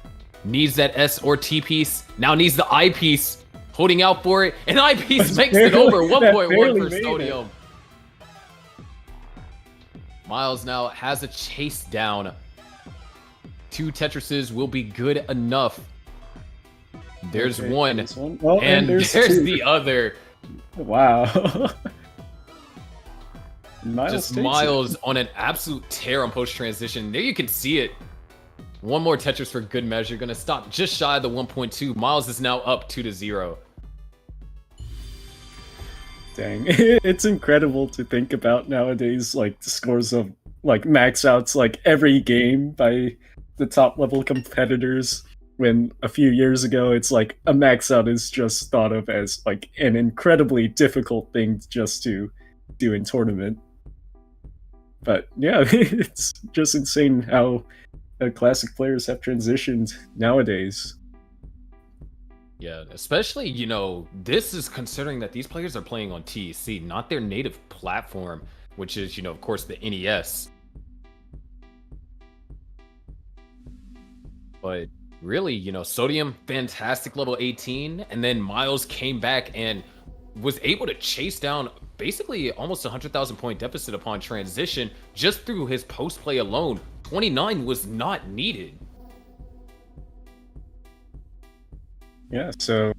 Needs that S or T piece. Now needs the I piece. Holding out for it. And I piece makes it over. 1.1 for Sodium. Miles now has a chase down. 2 Tetrises will be good enough. There's one. There's one. Oh, and there's 2. the other. Wow. Miles on an absolute tear on post-transition. There you can see it. One more Tetris for good measure. Gonna stop just shy of the 1.2. Miles is now up 2-0. Dang. It's incredible to think about nowadays, like, the scores of, like, max outs, like, every game by the top level competitors, when a few years ago it's like a max out is just thought of as, like, an incredibly difficult thing just to do in tournament. But yeah, it's just insane how classic players have transitioned nowadays. Yeah, especially, you know, this is considering that these players are playing on TEC, not their native platform, which is, you know, of course, the NES. But really, you know, Sodium, fantastic level 18, and then Miles came back and was able to chase down basically almost 100,000 point deficit upon transition just through his post play alone. 29 was not needed. Yeah, so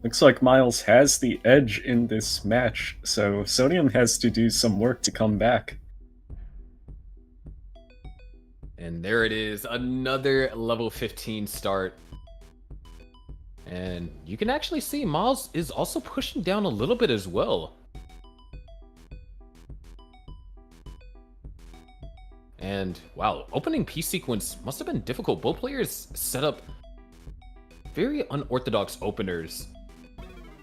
looks like Miles has the edge in this match, so Sodium has to do some work to come back. And there it is, another level 15 start. And you can actually see Miles is also pushing down a little bit as well. And wow, opening piece sequence must have been difficult. Both players set up very unorthodox openers.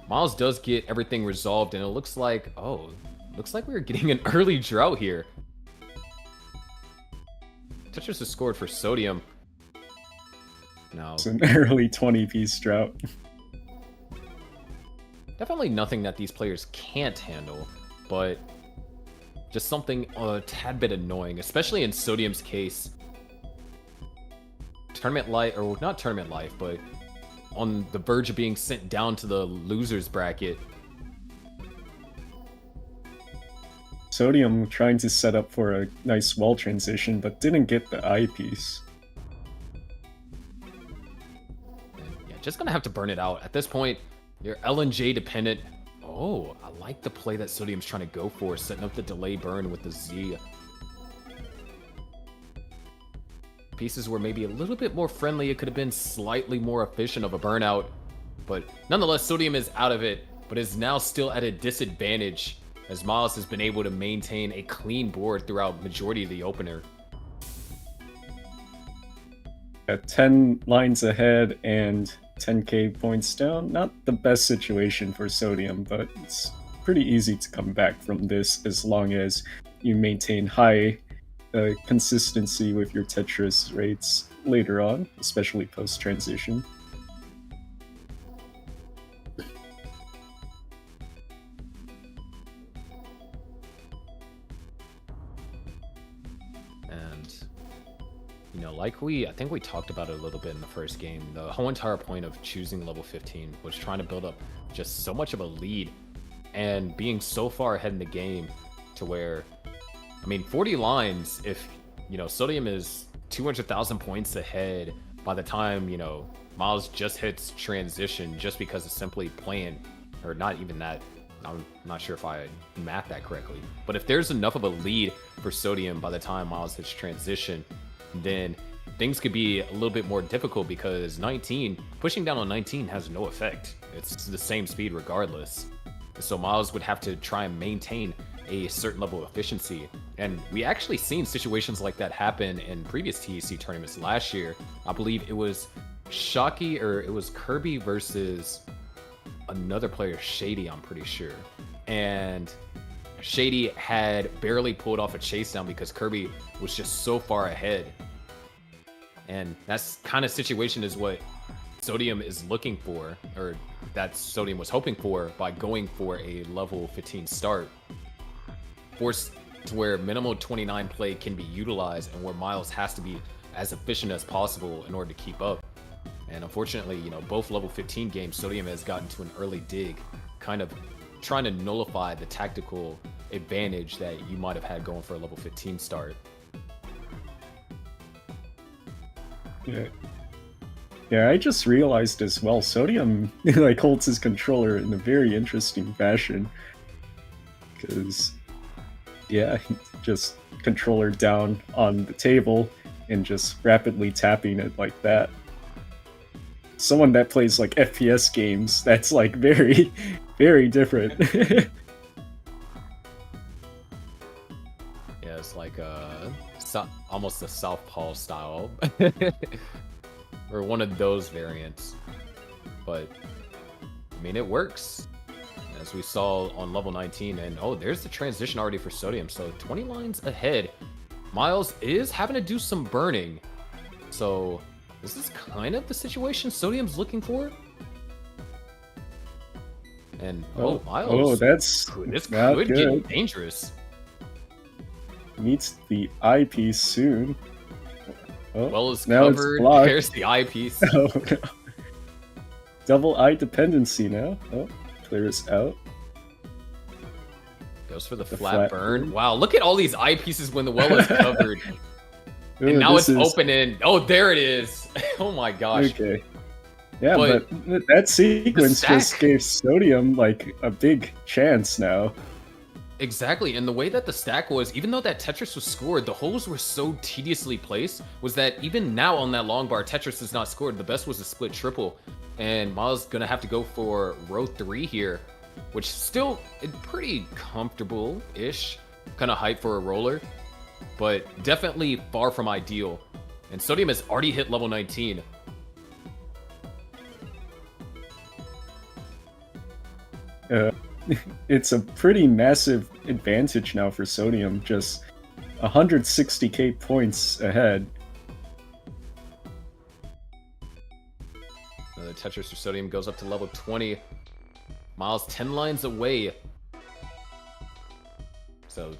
Miles does get everything resolved, and it looks like, looks like we're getting an early drought here. Tetris has scored for Sodium. Now, It's an early 20-piece drought. definitely nothing that these players can't handle, but just something a tad bit annoying, especially in Sodium's case. Tournament life, or not tournament life, but on the verge of being sent down to the losers bracket. Sodium trying to set up for a nice wall transition, but didn't get the eyepiece. Yeah, just gonna have to burn it out. At this point, you're LNJ dependent. Oh, I like the play that Sodium's trying to go for, setting up the delay burn with the Z. Pieces were maybe a little bit more friendly. It could have been slightly more efficient of a burnout. But nonetheless, Sodium is out of it, but is now still at a disadvantage, as Miles has been able to maintain a clean board throughout majority of the opener. At 10 lines ahead and 10k points down. Not the best situation for Sodium, but it's pretty easy to come back from this as long as you maintain high consistency with your Tetris rates later on, especially post-transition. Like I think we talked about it a little bit in the first game, the whole entire point of choosing level 15 was trying to build up just so much of a lead and being so far ahead in the game to where, 40 lines, if, Sodium is 200,000 points ahead by the time, Miles just hits transition just because it's simply playing, or not even that, I'm not sure if I mapped that correctly, but if there's enough of a lead for Sodium by the time Miles hits transition, then things could be a little bit more difficult because pushing down on 19 has no effect. It's the same speed regardless. So Miles would have to try and maintain a certain level of efficiency. And we actually seen situations like that happen in previous TEC tournaments last year. I believe it was Shocky, or it was Kirby versus another player, Shady, I'm pretty sure. And Shady had barely pulled off a chase down because Kirby was just so far ahead. And that's kind of situation is what Sodium is looking for, or that Sodium was hoping for by going for a level 15 start. Forced to where minimal 29 play can be utilized and where Miles has to be as efficient as possible in order to keep up. And unfortunately, both level 15 games, Sodium has gotten to an early dig, kind of trying to nullify the tactical advantage that you might have had going for a level 15 start. Yeah, I just realized as well, Sodium holds his controller in a very interesting fashion. Because, yeah, just controller down on the table and just rapidly tapping it like that. Someone that plays FPS games, that's very, very different. Yeah, it's almost a southpaw style, or one of those variants. But it works, as we saw on level 19. And there's the transition already for Sodium. So 20 lines ahead. Miles is having to do some burning. So this is kind of the situation Sodium's looking for. And Miles, this could get dangerous. Needs the eyepiece soon. Well, it's now covered. It's There's the eyepiece. Oh, no. Double eye dependency now. Clears out. Goes for the flat burn. Wow, look at all these eyepieces when the well is covered. Ooh, and now it's open in. Oh, there it is. Oh my gosh. Okay. Yeah, but that sequence just gave Sodium a big chance now. Exactly, and the way that the stack was, even though that Tetris was scored, the holes were so tediously placed, was that even now on that long bar, Tetris is not scored. The best was a split triple, and Miles gonna have to go for row 3 here, which still pretty comfortable-ish kind of height for a roller, but definitely far from ideal. And Sodium has already hit level 19. It's a pretty massive advantage now for Sodium, just 160k points ahead. The Tetris for Sodium goes up to level 20. Miles 10 lines away. So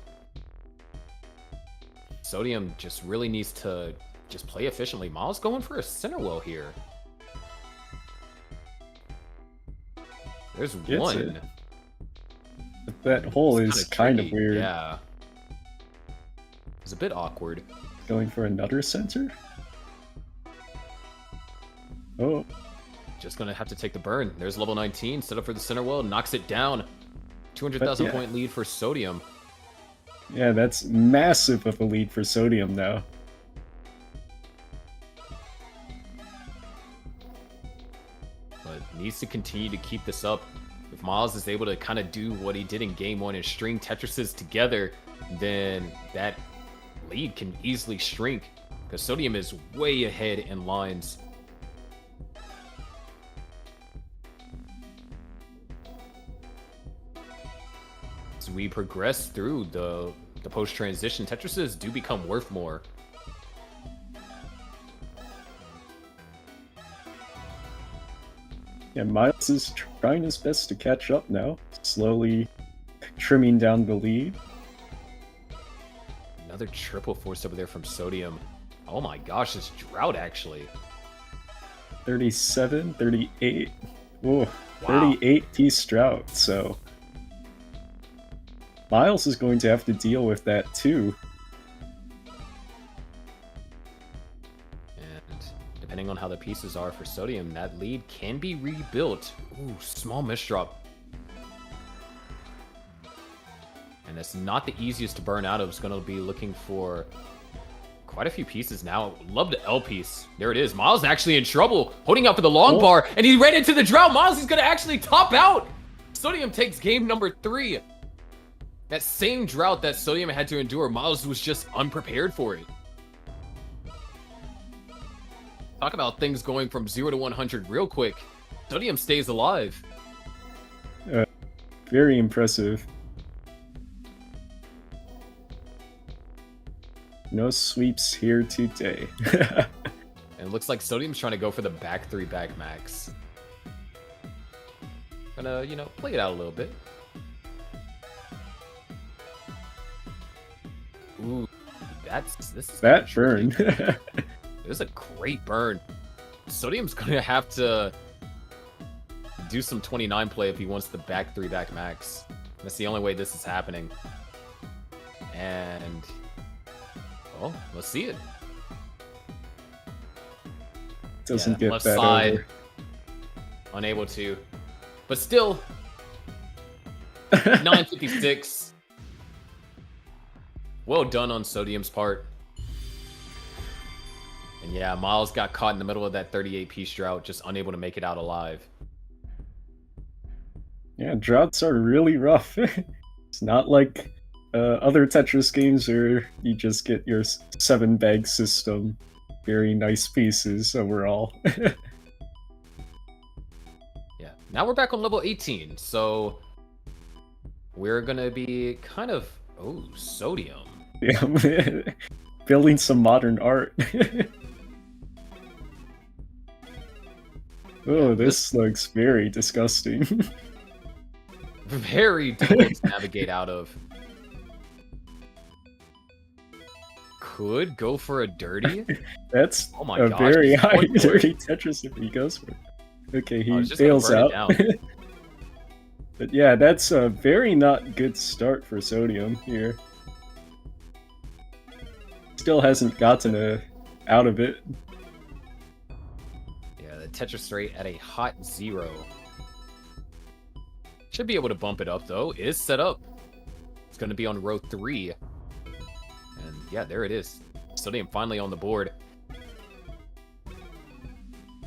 Sodium just really needs to just play efficiently. Miles going for a center well here. There's one. That hole is kind of weird. Yeah. It's a bit awkward. Going for another center? Oh. Just gonna have to take the burn. There's level 19, set up for the center well, knocks it down. 200,000 point lead for Sodium. Yeah, that's massive of a lead for Sodium now. But needs to continue to keep this up. If Miles is able to kind of do what he did in game 1 and string Tetrises together, then that lead can easily shrink because Sodium is way ahead in lines. As we progress through the post-transition, Tetrises do become worth more. Yeah, Miles is trying his best to catch up now, slowly trimming down the lead. Another triple force over there from Sodium. Oh my gosh, this drought actually. 37, 38. Whoa, Wow. 38 piece drought, so Miles is going to have to deal with that too. And depending on how the pieces are for Sodium, that lead can be rebuilt. Ooh, small misdrop. And that's not the easiest to burn out of. It's going to be looking for quite a few pieces now. Love the L piece. There it is. Miles actually in trouble, holding out for the long bar, and he ran into the drought. Miles is going to actually top out. Sodium takes game number 3. That same drought that Sodium had to endure, Miles was just unprepared for it. Talk about things going from 0 to 100 real quick. Sodium stays alive. Very impressive. No sweeps here today. And it looks like Sodium's trying to go for the back 3 back max. Gonna, you know, play it out a little bit. Ooh, this is That burn. This is a great burn. Sodium's gonna have to do some 29 play if he wants the back 3 back max. That's the only way this is happening. And well, let's see it. Doesn't get left that side. over. Unable to. But still, 956. Well done on Sodium's part. And yeah, Miles got caught in the middle of that 38-piece drought, just unable to make it out alive. Yeah, droughts are really rough. It's not like other Tetris games where you just get your 7-bag system. Very nice pieces overall. Yeah, now we're back on level 18, so we're gonna be kind of... Oh, Sodium. Yeah, building some modern art. Oh, this looks very disgusting. Very difficult to navigate out of. Could go for a dirty. That's Oh my a gosh, very he's high going for it. dirty Tetris if he goes for it. Okay, he He's just gonna bails burn it out. down. But yeah, that's a very not good start for Sodium here. Still hasn't gotten out of it. Yeah, the Tetris rate at a hot 0. Should be able to bump it up though. Is set up. It's going to be on row 3. And yeah, there it is. Sodium finally on the board.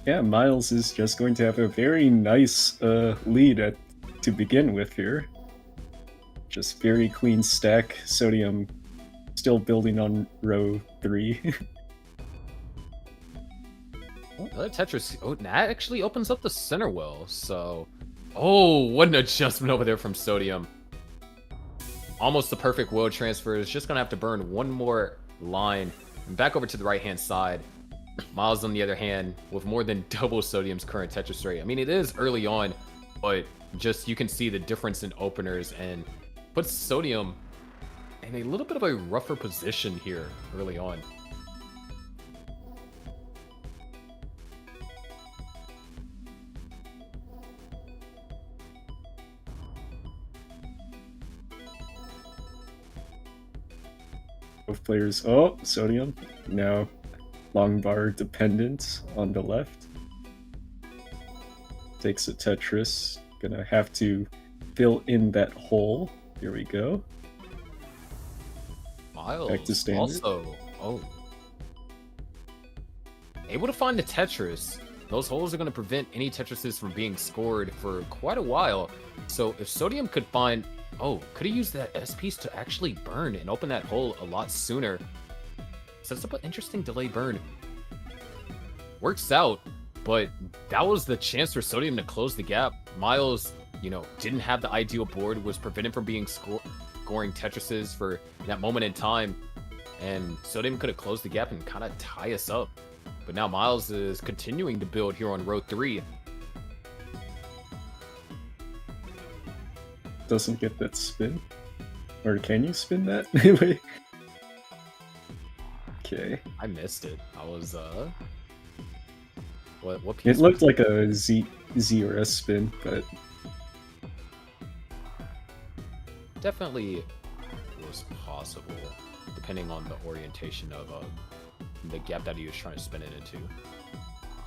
Yeah, Miles is just going to have a very nice lead to begin with here. Just very clean stack. Sodium still building on row 3. Another Tetris. Oh, that actually opens up the center well. So, oh, what an adjustment over there from Sodium. Almost the perfect world transfer. Is just going to have to burn one more line. And back over to the right-hand side. Miles, on the other hand, with more than double Sodium's current Tetris rate. I mean, it is early on, but just you can see the difference in openers and puts Sodium in a little bit of a rougher position here early on. Both players. Oh, Sodium. Now long bar dependent on the left. Takes a Tetris. Gonna have to fill in that hole. Here we go. Miles Back to standard. also, able to find the Tetris. Those holes are going to prevent any Tetrises from being scored for quite a while. So if Sodium could find, could he use that S piece to actually burn and open that hole a lot sooner? sets up an interesting delayed burn. Works out, but that was the chance for Sodium to close the gap. Miles, didn't have the ideal board, was prevented from being scoring Tetrises for that moment in time, and Sodium could have closed the gap and kind of tie us up. But now Miles is continuing to build here on row 3. Doesn't get that spin. Or can you spin that? Anyway. Okay. I missed it. I was what piece? It looked like a Z or S spin, but definitely was possible, depending on the orientation of the gap that he was trying to spin it into.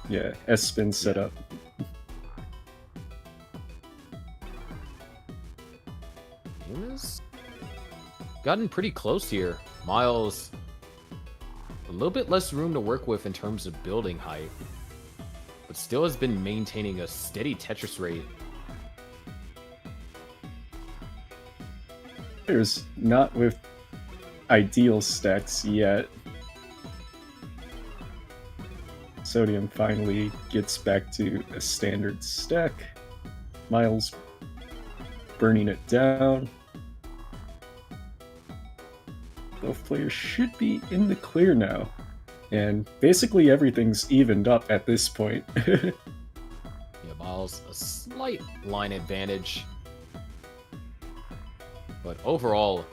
yeah, S spin setup. Has gotten pretty close here. Miles, a little bit less room to work with in terms of building height, but still has been maintaining a steady Tetris rate. There's not with ideal stacks yet. Sodium finally gets back to a standard stack. Miles burning it down. Both players should be in the clear now. And basically everything's evened up at this point. Yeah, Miles, a slight line advantage. But overall,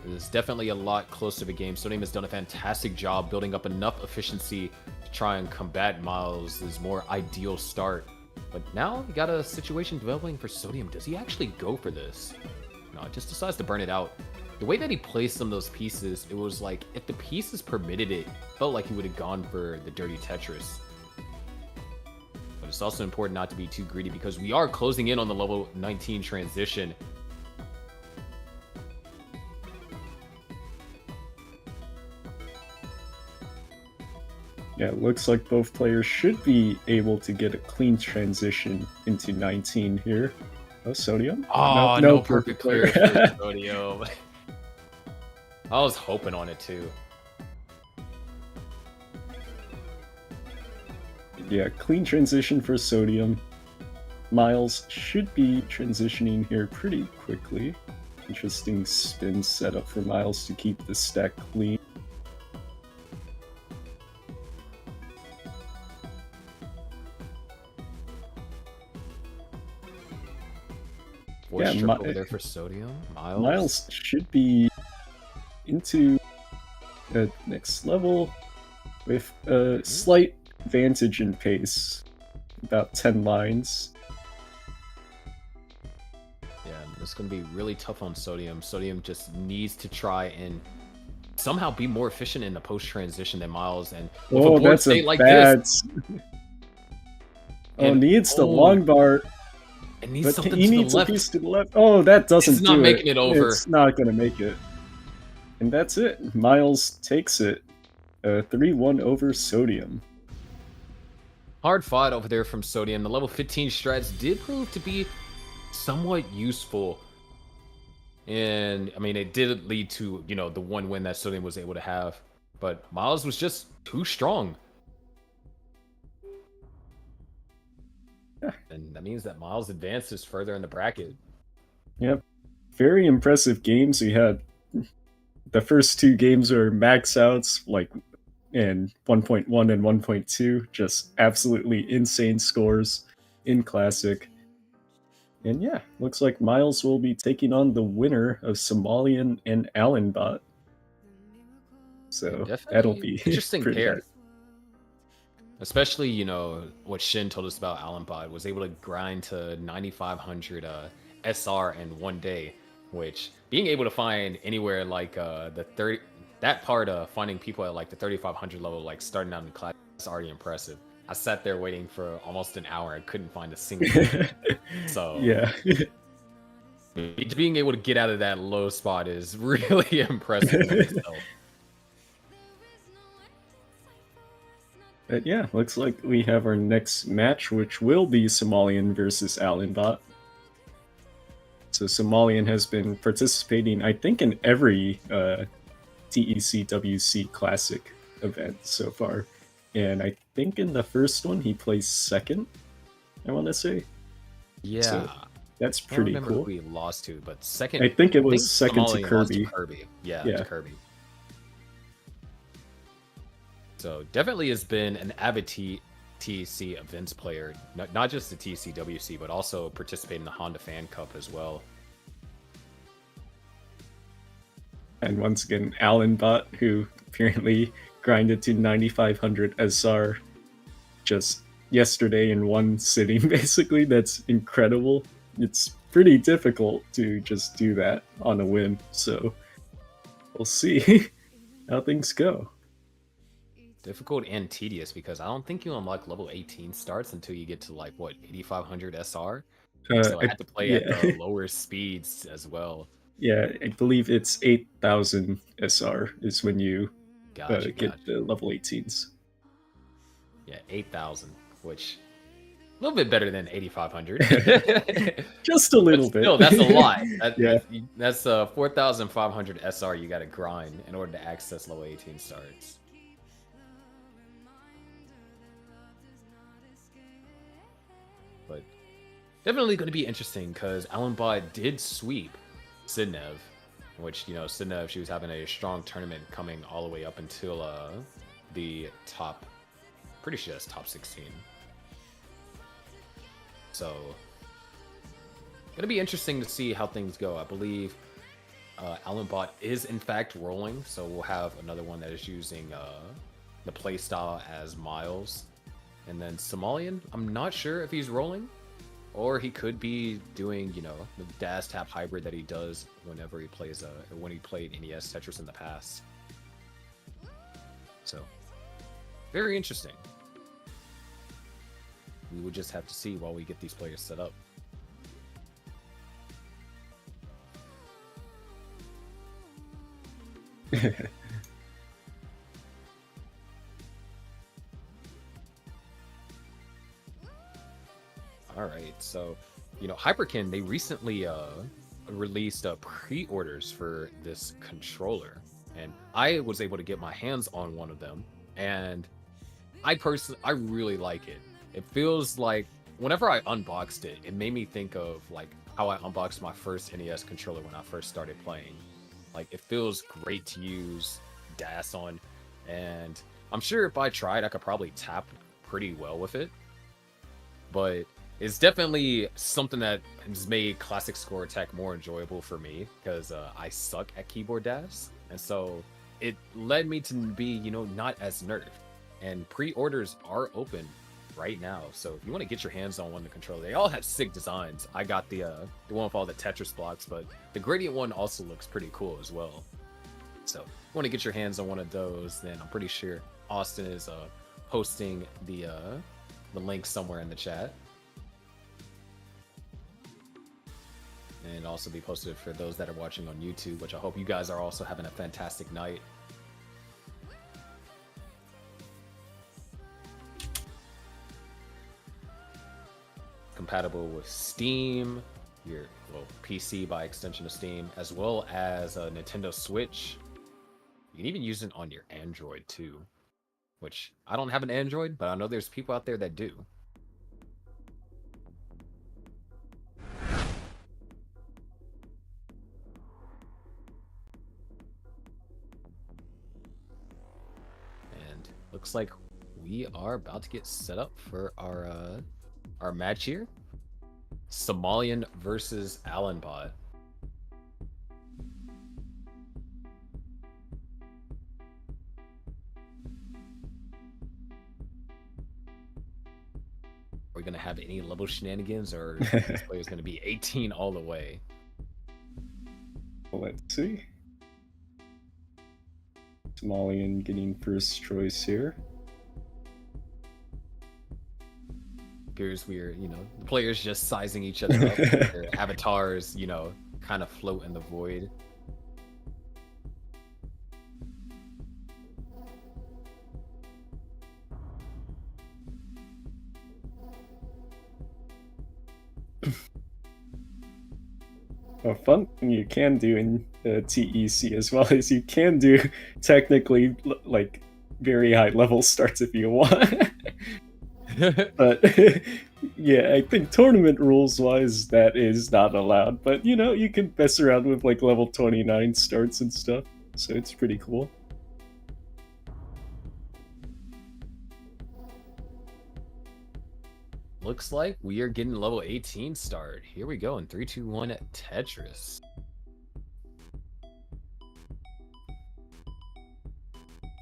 it is definitely a lot closer of a game. Sodium has done a fantastic job building up enough efficiency to try and combat Miles' more ideal start. But now we got a situation developing for Sodium. Does he actually go for this? No, just decides to burn it out. The way that he placed some of those pieces, it was like, if the pieces permitted it, felt like he would have gone for the dirty Tetris. But it's also important not to be too greedy because we are closing in on the level 19 transition. Yeah, it looks like both players should be able to get a clean transition into 19 here. Oh, Sodium? Oh, no perfect clear for Sodium. I was hoping on it too. Yeah, clean transition for Sodium. Miles should be transitioning here pretty quickly. Interesting spin setup for Miles to keep the stack clean. Yeah, over there for Sodium. Miles should be into the next level with a slight advantage in pace, about 10 lines. Yeah, this is going to be really tough on Sodium. Sodium just needs to try and somehow be more efficient in the post-transition than Miles. And with a board that's state a like bad... this... needs the long bar. It needs but something he to needs the a left. piece to the left. Oh, that doesn't It's not do making it over. It's not going to make it. And that's it. Miles takes it. 3-1 over Sodium. Hard fought over there from Sodium. The level 15 strats did prove to be somewhat useful. And, I mean, it did lead to, the one win that Sodium was able to have. But Miles was just too strong. And that means that Miles advances further in the bracket. Yep. Very impressive games. We had the first two games were max outs, and 1.1 and 1.2. Just absolutely insane scores in Classic. And yeah, looks like Miles will be taking on the winner of Somalian and Allenbot. So that'll be interesting pair. Nice. Especially, what Shin told us about Allenbot, was able to grind to 9,500 SR in one day, which being able to find anywhere like that part of finding people at like the 3,500 level, like starting out in class, is already impressive. I sat there waiting for almost an hour and couldn't find a single one. So yeah. Being able to get out of that low spot is really impressive in itself. But yeah, looks like we have our next match, which will be Somalian versus Allenbot. So Somalian has been participating, I think, in every TECWC Classic event so far. And I think in the first one he placed second, I want to say. Yeah. So that's I don't pretty remember cool. who he lost to, but second. I think it was second to Somalian lost Kirby. Kirby. Yeah, Yeah. to Kirby. So definitely has been an avid TEC events player, not just the TECWC, but also participate in the Honda Fan Cup as well. And once again, Alan Bot, who apparently grinded to 9500 SR just yesterday in one sitting, basically. That's incredible. It's pretty difficult to just do that on a whim, so we'll see how things go. Difficult and tedious because I don't think you unlock level 18 starts until you get to like what 8500 SR. So I had to play at the lower speeds as well. Yeah, I believe it's 8000 SR is when you get the level 18s. Yeah, 8000, which a little bit better than 8500. Just a little bit. Still, that's a lot. Yeah. That's 4500 SR you got to grind in order to access level 18 starts. But definitely going to be interesting because Alan Bot did sweep Sidnev, which, you know, Sidnev, she was having a strong tournament coming all the way up until the top, pretty sure that's top 16. So, gonna be interesting to see how things go. I believe Alan Bot is in fact rolling, so we'll have another one that is using the playstyle as Miles. And then Somalian, I'm not sure if he's rolling, or he could be doing, you know, the dash tap hybrid that he does whenever he plays when he played NES Tetris in the past. So, very interesting. We would just have to see while we get these players set up. All right, so, you know, Hyperkin, they recently released pre-orders for this controller, and I was able to get my hands on one of them, and I really like it. It feels like whenever I unboxed it, it made me think of like how I unboxed my first NES controller when I first started playing. Like, it feels great to use DAS on, and I'm sure if I tried, I could probably tap pretty well with it. But it's definitely something that has made Classic Score Attack more enjoyable for me because I suck at keyboard DAS, and so it led me to be, you know, not as nerfed. And pre-orders are open right now, so if you want to get your hands on one of the controllers, they all have sick designs. I got the one with all the Tetris blocks, but the gradient one also looks pretty cool as well. So if you want to get your hands on one of those, then I'm pretty sure Austin is posting the link somewhere in the chat, and also be posted for those that are watching on YouTube, which I hope you guys are also having a fantastic night. Compatible with Steam, your PC by extension of Steam, as well as a Nintendo Switch. You can even use it on your Android too, which I don't have an Android, but I know there's people out there that do. And looks like we are about to get set up for our match here. Somalian versus Alan Bot. Are we gonna have any level shenanigans, or this player's gonna be 18 all the way? Let's see. Somalian getting first choice here. Appears we're, you know, the players just sizing each other up. Their avatars, you know, kind of float in the void. A fun thing you can do in TEC as well as you can do technically like very high level starts if you want. But yeah, I think tournament rules wise that is not allowed. But you know, you can mess around with like level 29 starts and stuff. So it's pretty cool. Looks like we are getting level 18 start. Here we go in 3, 2, 1 Tetris.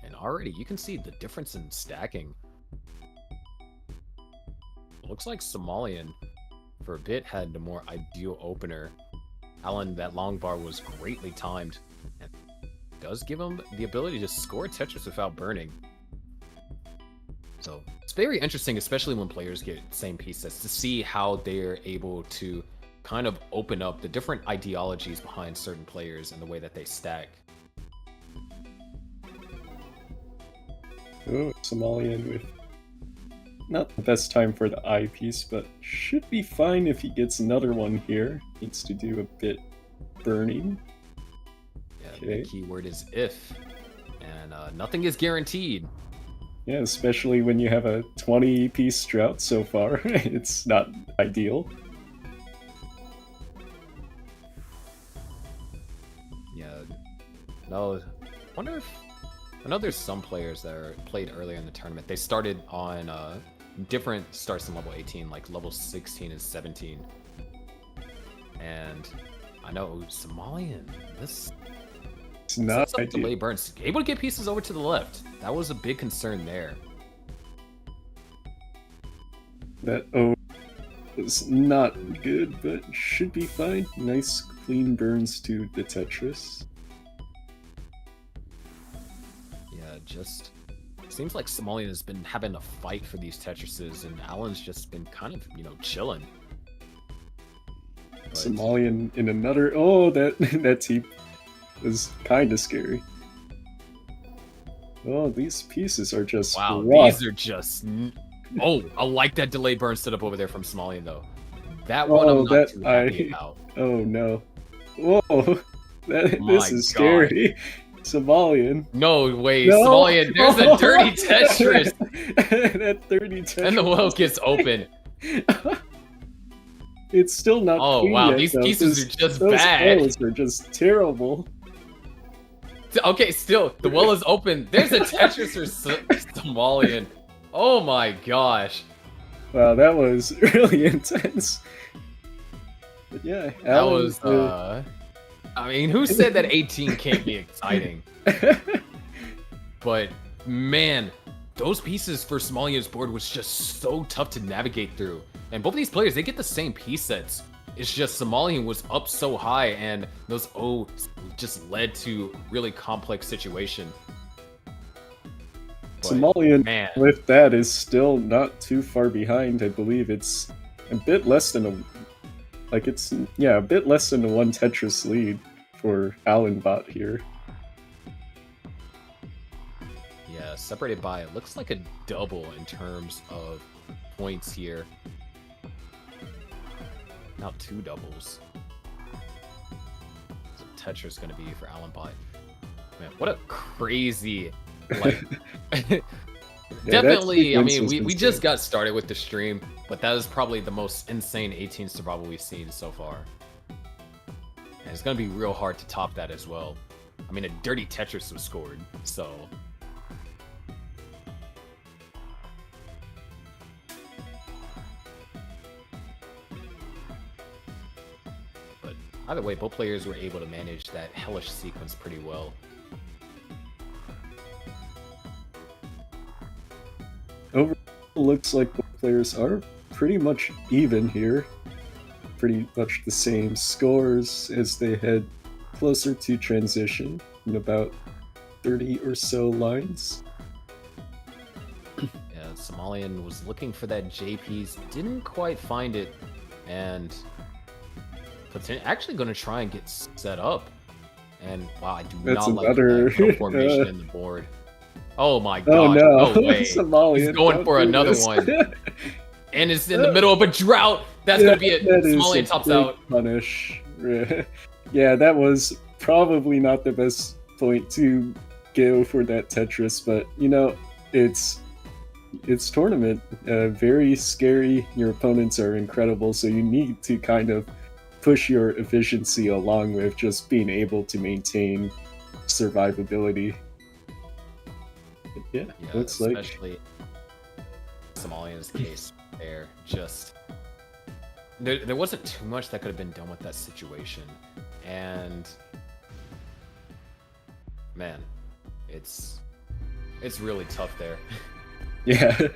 And already you can see the difference in stacking. Looks like Somalian for a bit had the more ideal opener. Alan, that long bar was greatly timed. And does give him the ability to score Tetris without burning. So it's very interesting, especially when players get same piece sets, to see how they're able to kind of open up the different ideologies behind certain players and the way that they stack. Oh, Somalian with not the best time for the eye piece, but should be fine if he gets another one here. Needs to do a bit burning. Yeah, Okay. the keyword is if, and nothing is guaranteed. Yeah, especially when you have a 20-piece drought so far. It's not ideal. Yeah, no, I know there's some players that are played earlier in the tournament. They started on different starts in level 18, like level 16 and 17. And I know Somalian, this It's not delay ideal. burns. Able to get pieces over to the left. That was a big concern there. That was not good, but should be fine. Nice clean burns to the Tetris. Yeah, just seems like Somalian has been having a fight for these Tetrises, and Alan's just been kind of, chilling. But Somalian in another. Oh, that team was kind of scary. Oh, these pieces are just wow, rough. these are just. Oh, I like that delay burn setup over there from Somalian though. That one I'm not too happy about. Oh no! Whoa, this My is scary. Somalian. No way, No. Somalian. There's a dirty Tetris, That 30 Tetris. and the well gets open. It's still not. Oh clean wow, yet, these though. pieces are just Those bad. wells are just terrible. Okay, still, the well is open. There's a Tetris for Somalian. Oh my gosh. Wow, that was really intense. But yeah, That Alan, was, I mean, who said that 18 can't be exciting? But, man, those pieces for Somalian's board was just so tough to navigate through. And both of these players, they get the same piece sets. It's just Somalian was up so high, and those O's just led to really complex situation. But, Somalian man, with that is still not too far behind. I believe it's a bit less than a bit less than a one Tetris lead for Alan Bot here. yeah, separated by, it looks like a double in terms of points here. Now 2 doubles. So Tetris going to be for Alan Bot. Man, what a crazy, like, definitely, I mean, we just got started with the stream, but that is probably the most insane 18 survival we've seen so far. And it's going to be real hard to top that as well. I mean, a dirty Tetris was scored, so... But either way, both players were able to manage that hellish sequence pretty well. Overall, looks like both players are pretty much even here. Pretty much the same scores as they head closer to transition in about 30 or so lines. Yeah, Somalian was looking for that J piece, didn't quite find it, and actually going to try and get set up. And wow, I do That's not like another, that middle formation in the board. Oh my Oh god, no, no way. Somalian, He's going don't for do another this. one. And it's in the middle of a drought. That's going to be it. That is Somalian a tops big out. Punish. Yeah, that was probably not the best point to go for that Tetris, but you know, it's tournament. Very scary. Your opponents are incredible, so you need to kind of push your efficiency along with just being able to maintain survivability. But yeah, looks like especially Somalian's case there. Just there wasn't too much that could have been done with that situation, and man, it's really tough there. yeah.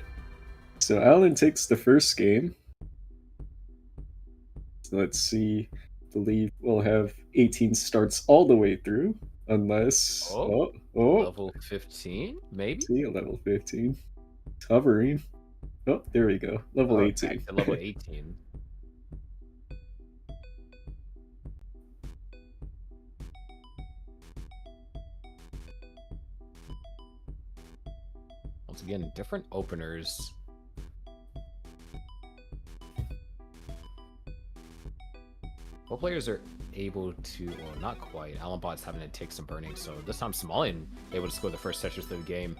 So Alan takes the first game. So let's see. I believe we'll have 18 starts all the way through, unless Level 15, maybe. see a level 15. It's hovering. Oh, there we go. Level 18. Back to level 18. Once again, different openers. Both players are able to, well, not quite. Allenbot's having to take some burning, so this time Somalian able to score the first Tetris of the game.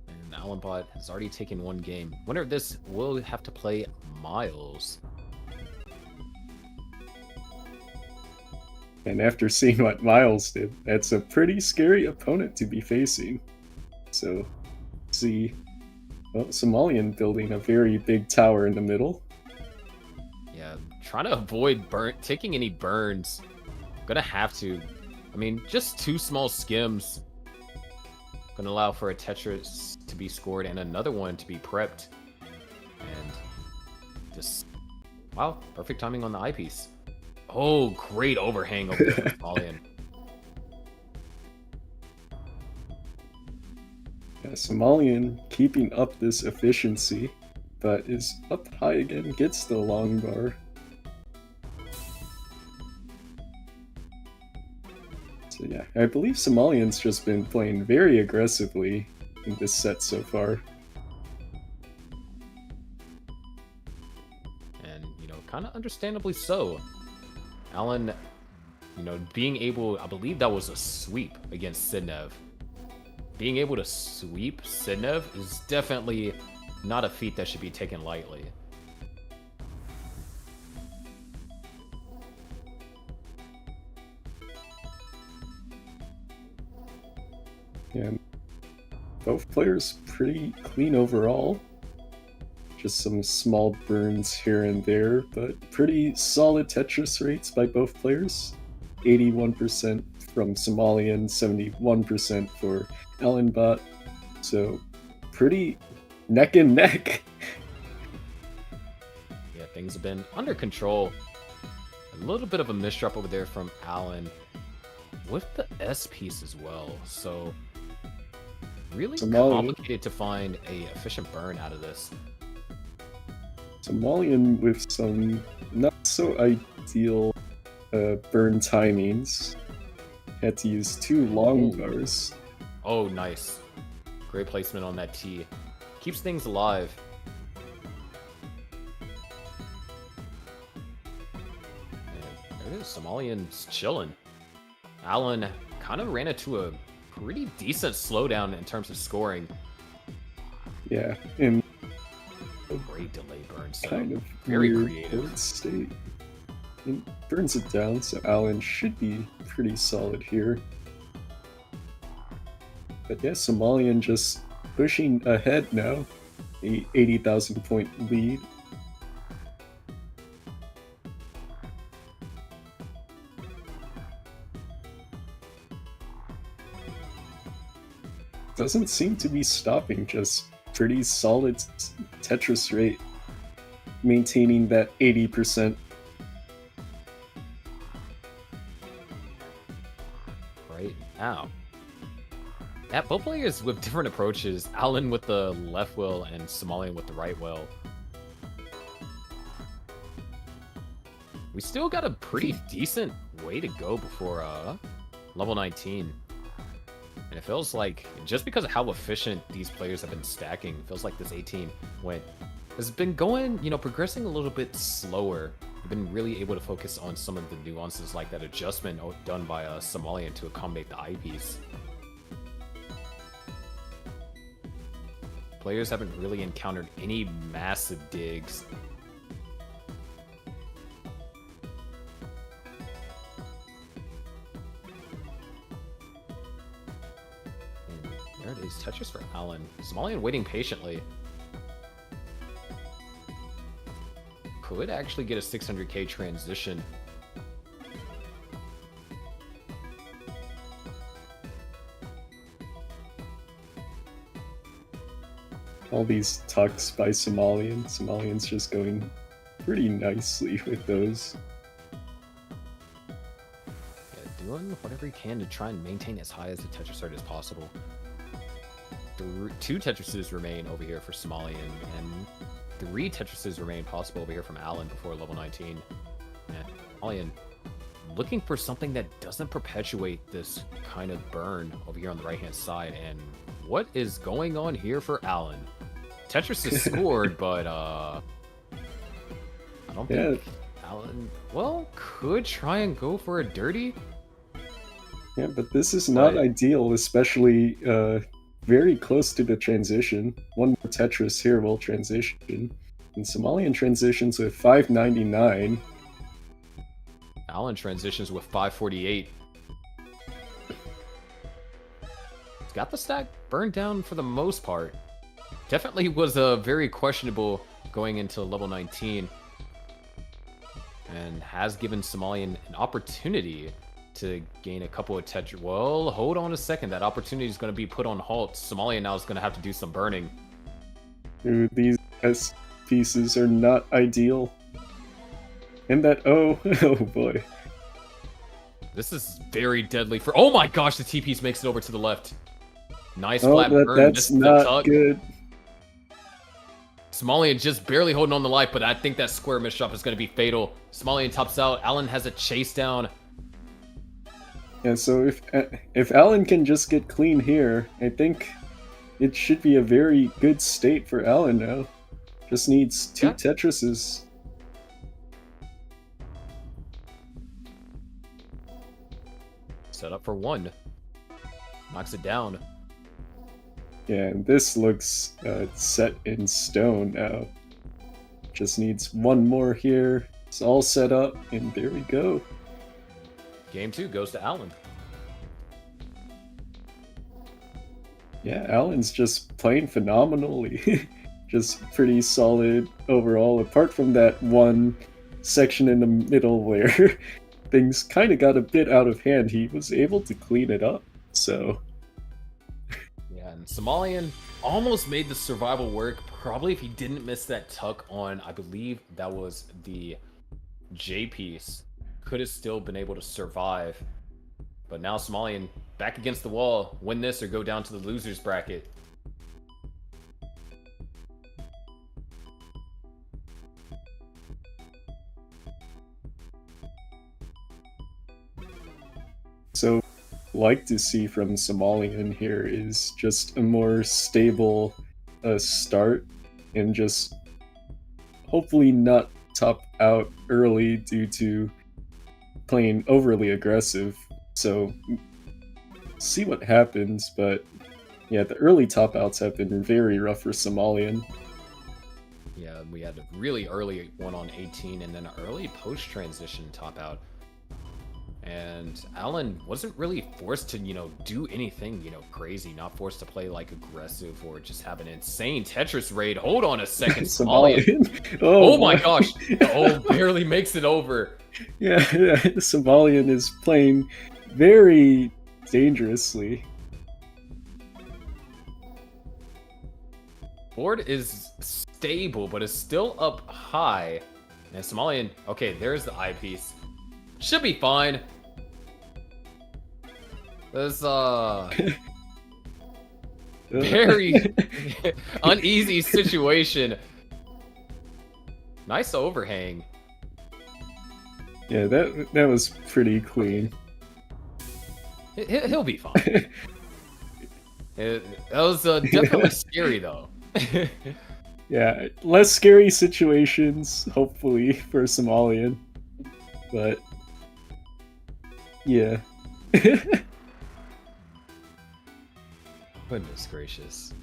And Allenbot has already taken one game. Winner of this will have to play Miles. And after seeing what Miles did, that's a pretty scary opponent to be facing. So, see, well, Somalian building a very big tower in the middle. Yeah, trying to avoid taking any burns. Gonna have to. I mean, just two small skims. Gonna allow for a Tetris to be scored and another one to be prepped. And just, wow, perfect timing on the eyepiece. Oh, great overhang over there from Somalian. Yeah, Somalian keeping up this efficiency, but is up high again, gets the long bar. So yeah, I believe Somalian's just been playing very aggressively in this set so far. And, you know, kind of understandably so. Alan, you know, being able, I believe that was a sweep against Sidnev. Being able to sweep Sidnev is definitely not a feat that should be taken lightly. And both players pretty clean overall. Just some small burns here and there, but pretty solid Tetris rates by both players. 81% from Somalian, 71% for Allenbot. So pretty neck and neck. Yeah, things have been under control. A little bit of a misdrop over there from Alan with the S piece as well. So really complicated to find a efficient burn out of this. Somalian with some not so ideal burn timings. Had to use two long bars. Oh, nice. Great placement on that T. Keeps things alive. And there it is. Somalian's chilling. Alan kind of ran into a pretty decent slowdown in terms of scoring. Yeah, and Great delay burn. So kind of very weird creative. board state. It burns it down, so Alan should be pretty solid here. But yeah, Somalian just pushing ahead now. A 80,000 point lead. Doesn't seem to be stopping, just pretty solid Tetris rate, maintaining that 80%. Right now. Yeah, both players with different approaches. Alan with the left wheel and Somalian with the right wheel. We still got a pretty decent way to go before level 19. And it feels like, just because of how efficient these players have been stacking, it feels like this 18 has been going, progressing a little bit slower. We've been really able to focus on some of the nuances, like that adjustment done by Somalian to accommodate the eyepiece. Players haven't really encountered any massive digs. And there it is, Tetris for Alan. Somalian waiting patiently. Could actually get a 600k transition. All these tucks by Somalian. Somalian's just going pretty nicely with those. Yeah, doing whatever he can to try and maintain as high as the Tetris rate as possible. Two Tetrises remain over here for Somalian, and 3 Tetrises remain possible over here from Alan before level 19. And Somalian looking for something that doesn't perpetuate this kind of burn over here on the right-hand side. And what is going on here for Alan? Tetris is scored, but I don't think Alan, could try and go for a dirty. Yeah, but this is not ideal, especially very close to the transition. One more Tetris here will transition. And Somalian transitions with 599. Alan transitions with 548. He's got the stack burned down for the most part. Definitely was very questionable going into level 19. And has given Somalian an opportunity to gain a couple of Tetris. Well, hold on a second. That opportunity is going to be put on halt. Somalian now is going to have to do some burning. Dude, these S pieces are not ideal. And that, oh boy. This is very deadly for... Oh my gosh, the T-piece makes it over to the left. Nice flat burn. That's not good. Somalian just barely holding on to life, but I think that square misdrop is going to be fatal. Somalian tops out. Alan has a chase down. Yeah, so if Alan can just get clean here, I think it should be a very good state for Alan now. Just needs 2 Tetrises. Set up for 1. Knocks it down. Yeah, and this looks set in stone now. Just needs 1 more here. It's all set up, and there we go. Game 2 goes to Alan. Yeah, Alan's just playing phenomenally. Just pretty solid overall, apart from that one section in the middle where things kind of got a bit out of hand. He was able to clean it up, so... Yeah, and Somalian almost made the survival work, probably if he didn't miss that tuck on, I believe that was the J piece. Could have still been able to survive. But now Somalian back against the wall. Win this or go down to the losers bracket. So, like to see from Somalian here is just a more stable start, and just hopefully not top out early due to playing overly aggressive. So see what happens, but yeah, the early top outs have been very rough for Somalian. Yeah, we had a really early one on 18 and then an early post transition top out. And Alan wasn't really forced to, do anything, crazy. Not forced to play, aggressive or just have an insane Tetris raid. Hold on a second, Somalian. Oh my gosh. Oh, barely makes it over. Yeah, Somalian is playing very dangerously. Board is stable, but is still up high. And Somalian, okay, there's the eyepiece. Should be fine. This very uneasy situation. Nice overhang. Yeah, that was pretty clean. He'll be fine. That was definitely scary though. Yeah, less scary situations, hopefully, for Somalian. But yeah. Goodness gracious.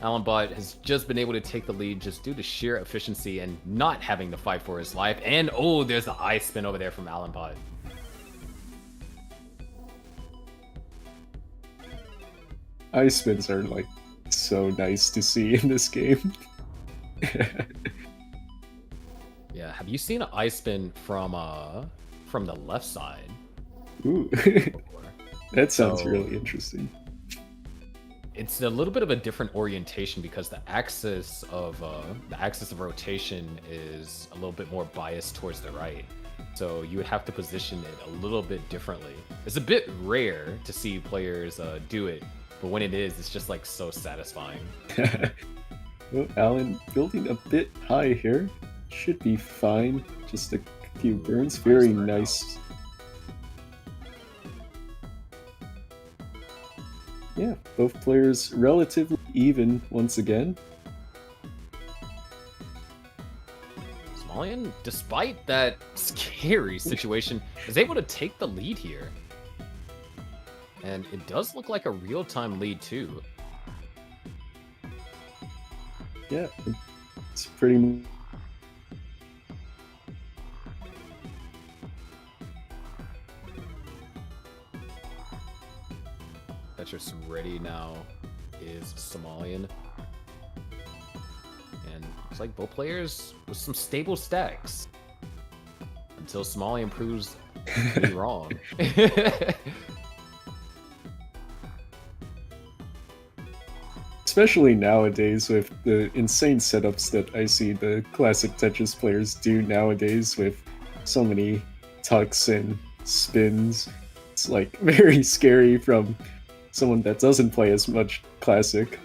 Allenbot has just been able to take the lead just due to sheer efficiency and not having to fight for his life. And oh, there's the eye spin over there from Allenbot. Eye spins are like so nice to see in this game. Yeah, have you seen an eye spin from the left side? Ooh. That sounds So- really interesting. It's a little bit of a different orientation because the axis of rotation is a little bit more biased towards the right. So you would have to position it a little bit differently. It's a bit rare to see players do it, but when it is, it's just like so satisfying. Well, Alan building a bit high here. Should be fine. Just a few burns. Very nice. Yeah, both players relatively even once again. Somalian, despite that scary situation, is able to take the lead here. And it does look like a real-time lead too. Yeah, it's pretty. Tetris ready now is Somalian. And looks like both players with some stable stacks. Until Somalian proves to be wrong. Especially nowadays with the insane setups that I see the classic Tetris players do nowadays with so many tucks and spins. It's like very scary from someone that doesn't play as much classic.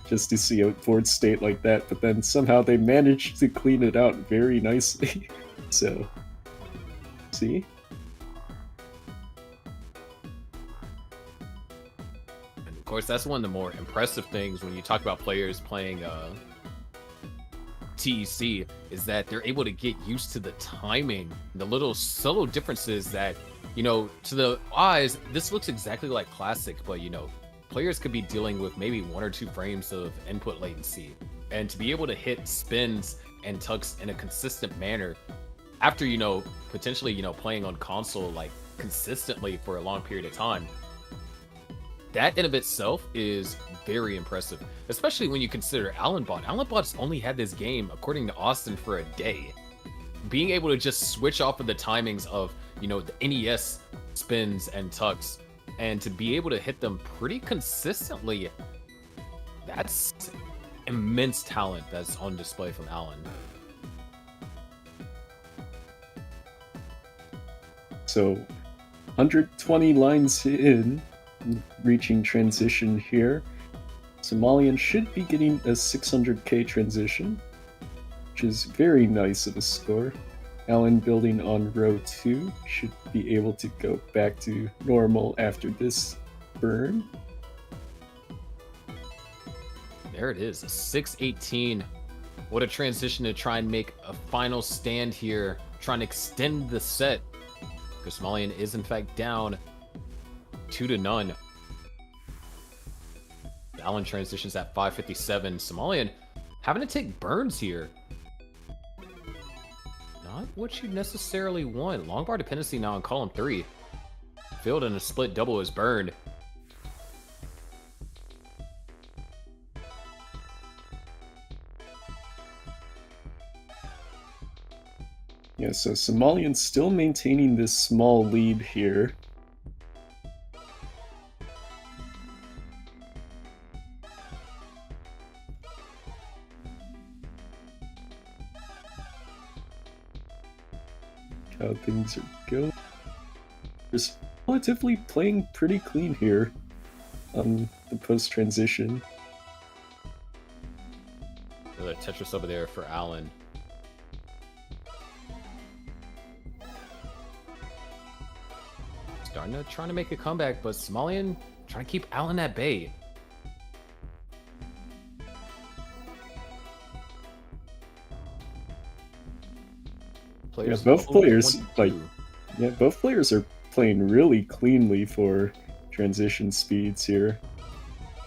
Just to see a board state like that, but then somehow they manage to clean it out very nicely. So, see? And of course, that's one of the more impressive things when you talk about players playing TEC, is that they're able to get used to the timing, the little subtle differences that, you know, to the eyes, this looks exactly like classic, but you know, players could be dealing with maybe 1 or 2 frames of input latency. And to be able to hit spins and tucks in a consistent manner after, you know, potentially, you know, playing on console like consistently for a long period of time, that in of itself is very impressive, especially when you consider Allenbot. Allenbot's only had this game, according to Austin, for a day. Being able to just switch off of the timings of, you know, the NES spins and tucks, and to be able to hit them pretty consistently, that's immense talent that's on display from Allen. So, 120 lines in, reaching transition here. Somalian should be getting a 600k transition, which is very nice of a score. Allen building on row 2 should be able to go back to normal after this burn. There it is, a 618. What a transition to try and make a final stand here, trying to extend the set. Because Somalian is in fact down 2-0. Allen transitions at 557. Somalian having to take burns here. Not what you necessarily want. Long bar dependency now on column 3. Field and a split double is burned. Yeah, so Somalian's still maintaining this small lead here. How things are going. Just relatively playing pretty clean here on the post-transition. Another Tetris over there for Allen. trying to make a comeback, but Somalian trying to keep Allen at bay. Yeah, both players both players are playing really cleanly for transition speeds here.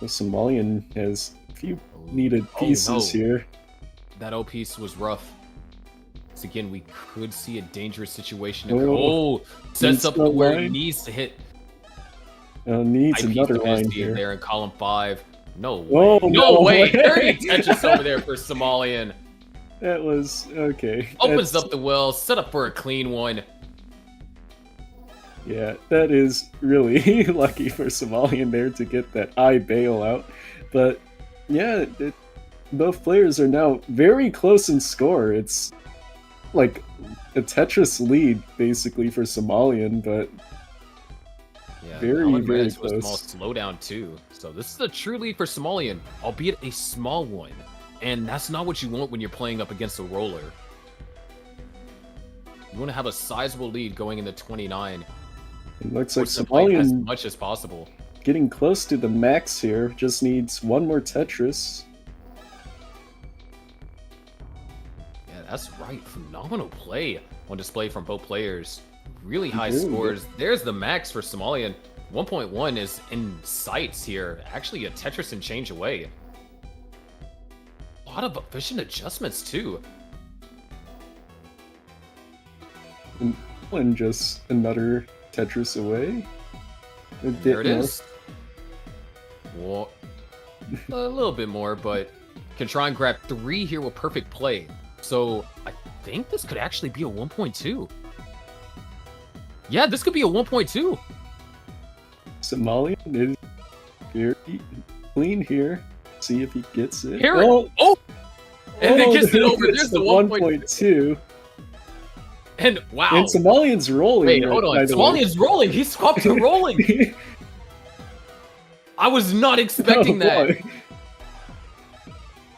The Somalian has a few needed pieces here. That O piece was rough. So again, we could see a dangerous situation. Sets up where it needs to hit. Needs another line here. There in column 5. No way. No way. Dirty Tetris over there for Somalian. That was okay. Opens up the well, set up for a clean one. Yeah, that is really lucky for Somalian there to get that eye bailout. But yeah, both players are now very close in score. It's like a Tetris lead basically for Somalian, but yeah, very close. Was a small slowdown too. So this is a true lead for Somalian, albeit a small one. And that's not what you want when you're playing up against a roller. You want to have a sizable lead going into 29. It looks like Somalian as much as possible. Getting close to the max here. Just needs one more Tetris. Yeah, that's right. Phenomenal play on display from both players. Really high scores. There's the max for Somalian. 1.1 is in sights here. Actually, a Tetris and change away. A lot of efficient adjustments too. And just another Tetris away. There it is. Well, a little bit more, but can try and grab 3 here with perfect play. So I think this could actually be a 1.2. Yeah, this could be a 1.2. Somalian is very clean here. See if he gets it. Here and then gets it over. There's the 1.2. And wow. And Somalian's rolling. Wait, hold on. Somalian's rolling. He swapped to rolling. I was not expecting that. Boy.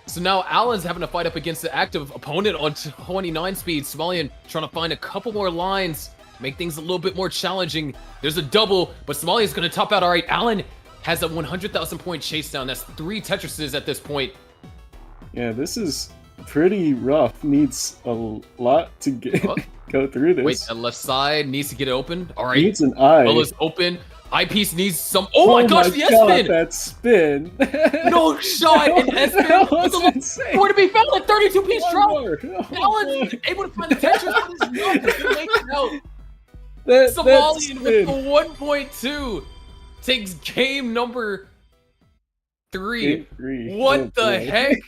So now Allen's having to fight up against the active opponent on 29 speed. Somalian trying to find a couple more lines, make things a little bit more challenging. There's a double, but Somalian's going to top out. All right, Allen has a 100,000 point chase down. That's 3 Tetrises at this point. Yeah, this is pretty rough. Needs a lot to get go through this. Wait, the left side needs to get it open. All right, needs an eye. Well, it's open. Eyepiece needs some. Oh my gosh, the S-spin! That spin! No shot in S-spin. That was insane. Where to be found? Like 32-piece drop. Allen's able to find the Tetris on his nose to make it out. Somalian with the 1.2 takes game number 3. What the heck?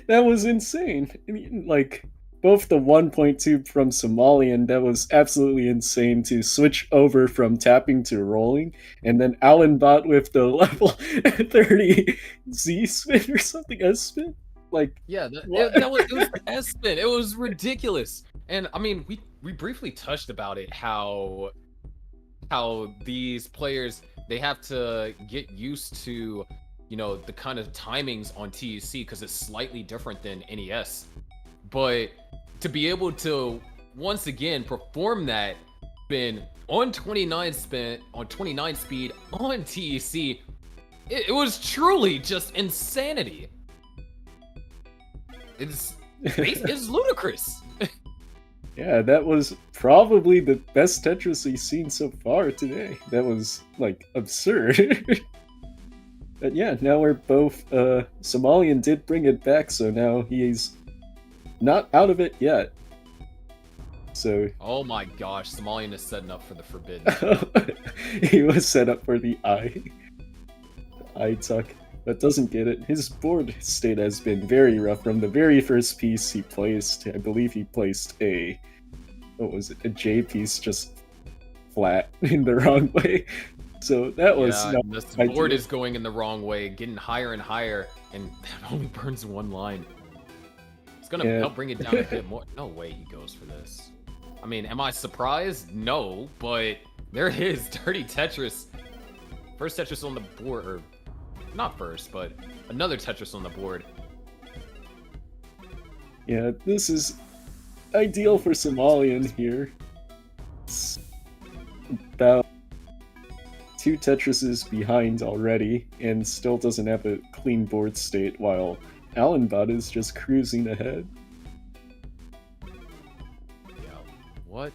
That was insane. I mean, like, both the 1.2 from Somalian, that was absolutely insane to switch over from tapping to rolling, and then Allen bot with the level 30 Z spin or something, S spin? Like, yeah, it was the S spin. It was ridiculous. And I mean, we briefly touched about it, how these players, they have to get used to, you know, the kind of timings on TEC because it's slightly different than NES. But to be able to once again perform that spin on 29 speed on TEC, it was truly just insanity. It's ludicrous. Yeah, that was probably the best Tetris we've seen so far today. That was, like, absurd. But yeah, now we're both, Somalian did bring it back, so now he's not out of it yet. So. Oh my gosh, Somalian is setting up for the forbidden. He was set up for the eye tuck, but doesn't get it. His board state has been very rough from the very first piece he placed. I believe he placed a J piece just flat in the wrong way. So that was the board is going in the wrong way, getting higher and higher, and that only burns 1 line. It's gonna help bring it down a bit more. No way he goes for this. I mean, am I surprised? No, but there it is. Dirty Tetris. First Tetris on the board, or not first, but another Tetris on the board. Yeah, this is ideal for Somalian here. It's about 2 Tetrises behind already and still doesn't have a clean board state, while Allenbot is just cruising ahead. Yeah, what?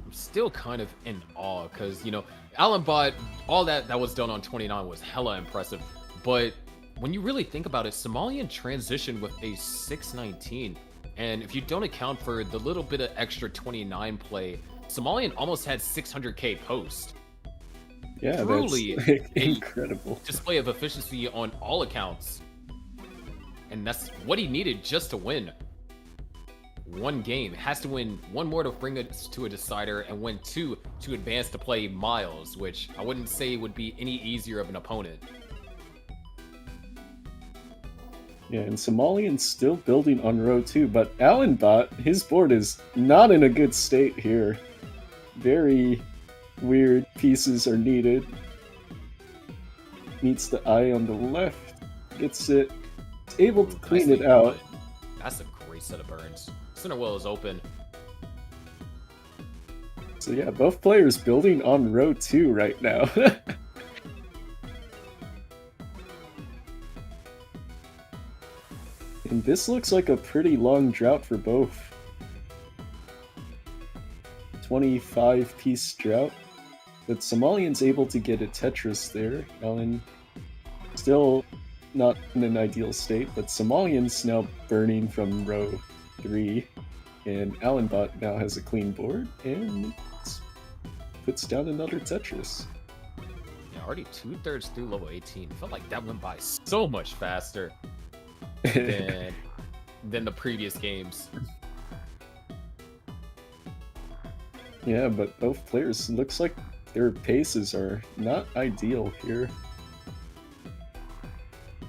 I'm still kind of in awe because, you know, Allenbot, all that was done on 29 was hella impressive. But when you really think about it, Somalian transitioned with a 619. And if you don't account for the little bit of extra 29 play, Somalian almost had 600k post. Yeah, Truly that's incredible. Display of efficiency on all accounts. And that's what he needed just to win one game. Has to win one more to bring it to a decider, and win 2 to advance to play Miles, which I wouldn't say would be any easier of an opponent. Yeah, and Somalian's still building on row 2, but Allenbot, his board is not in a good state here. Very weird pieces are needed. Meets the eye on the left, gets it, able to clean it out. That's a great set of burns. Center well is open. So yeah, both players building on row 2 right now. And this looks like a pretty long drought for both. 25-piece drought. But Somalian's able to get a Tetris there. Allen still not in an ideal state, but Somalian's now burning from row 3. And Allenbot now has a clean board and puts down another Tetris. Yeah, already 2/3 through level 18. Felt like that went by so much faster than the previous games. Yeah, but both players, looks like their paces are not ideal here.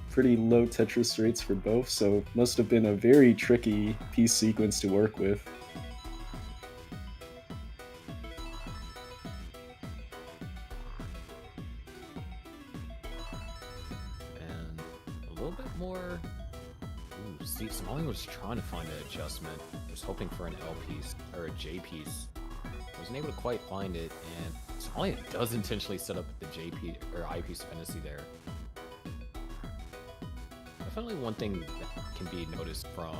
Pretty low Tetris rates for both, so must have been a very tricky piece sequence to work with. And a little bit more. Ooh, see, Somalian was trying to find an adjustment. Was hoping for an L piece or a J piece. Wasn't able to quite find it, and Somalian does intentionally set up the J piece or I piece dependency there. Definitely one thing that can be noticed from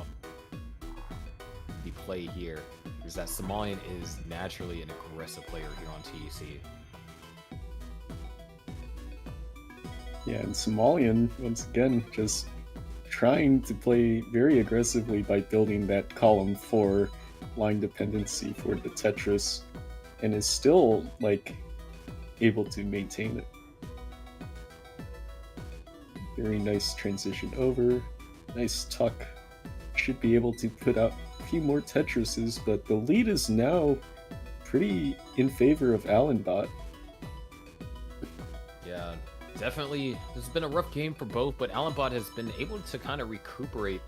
the play here is that Somalian is naturally an aggressive player here on TEC. Yeah, and Somalian, once again, just trying to play very aggressively by building that column 4 line dependency for the Tetris, and is still, like, able to maintain it. Very nice transition over, nice tuck. Should be able to put out a few more Tetrises, but the lead is now pretty in favor of Allenbot. Yeah, definitely. This has been a rough game for both, but Allenbot has been able to kind of recuperate.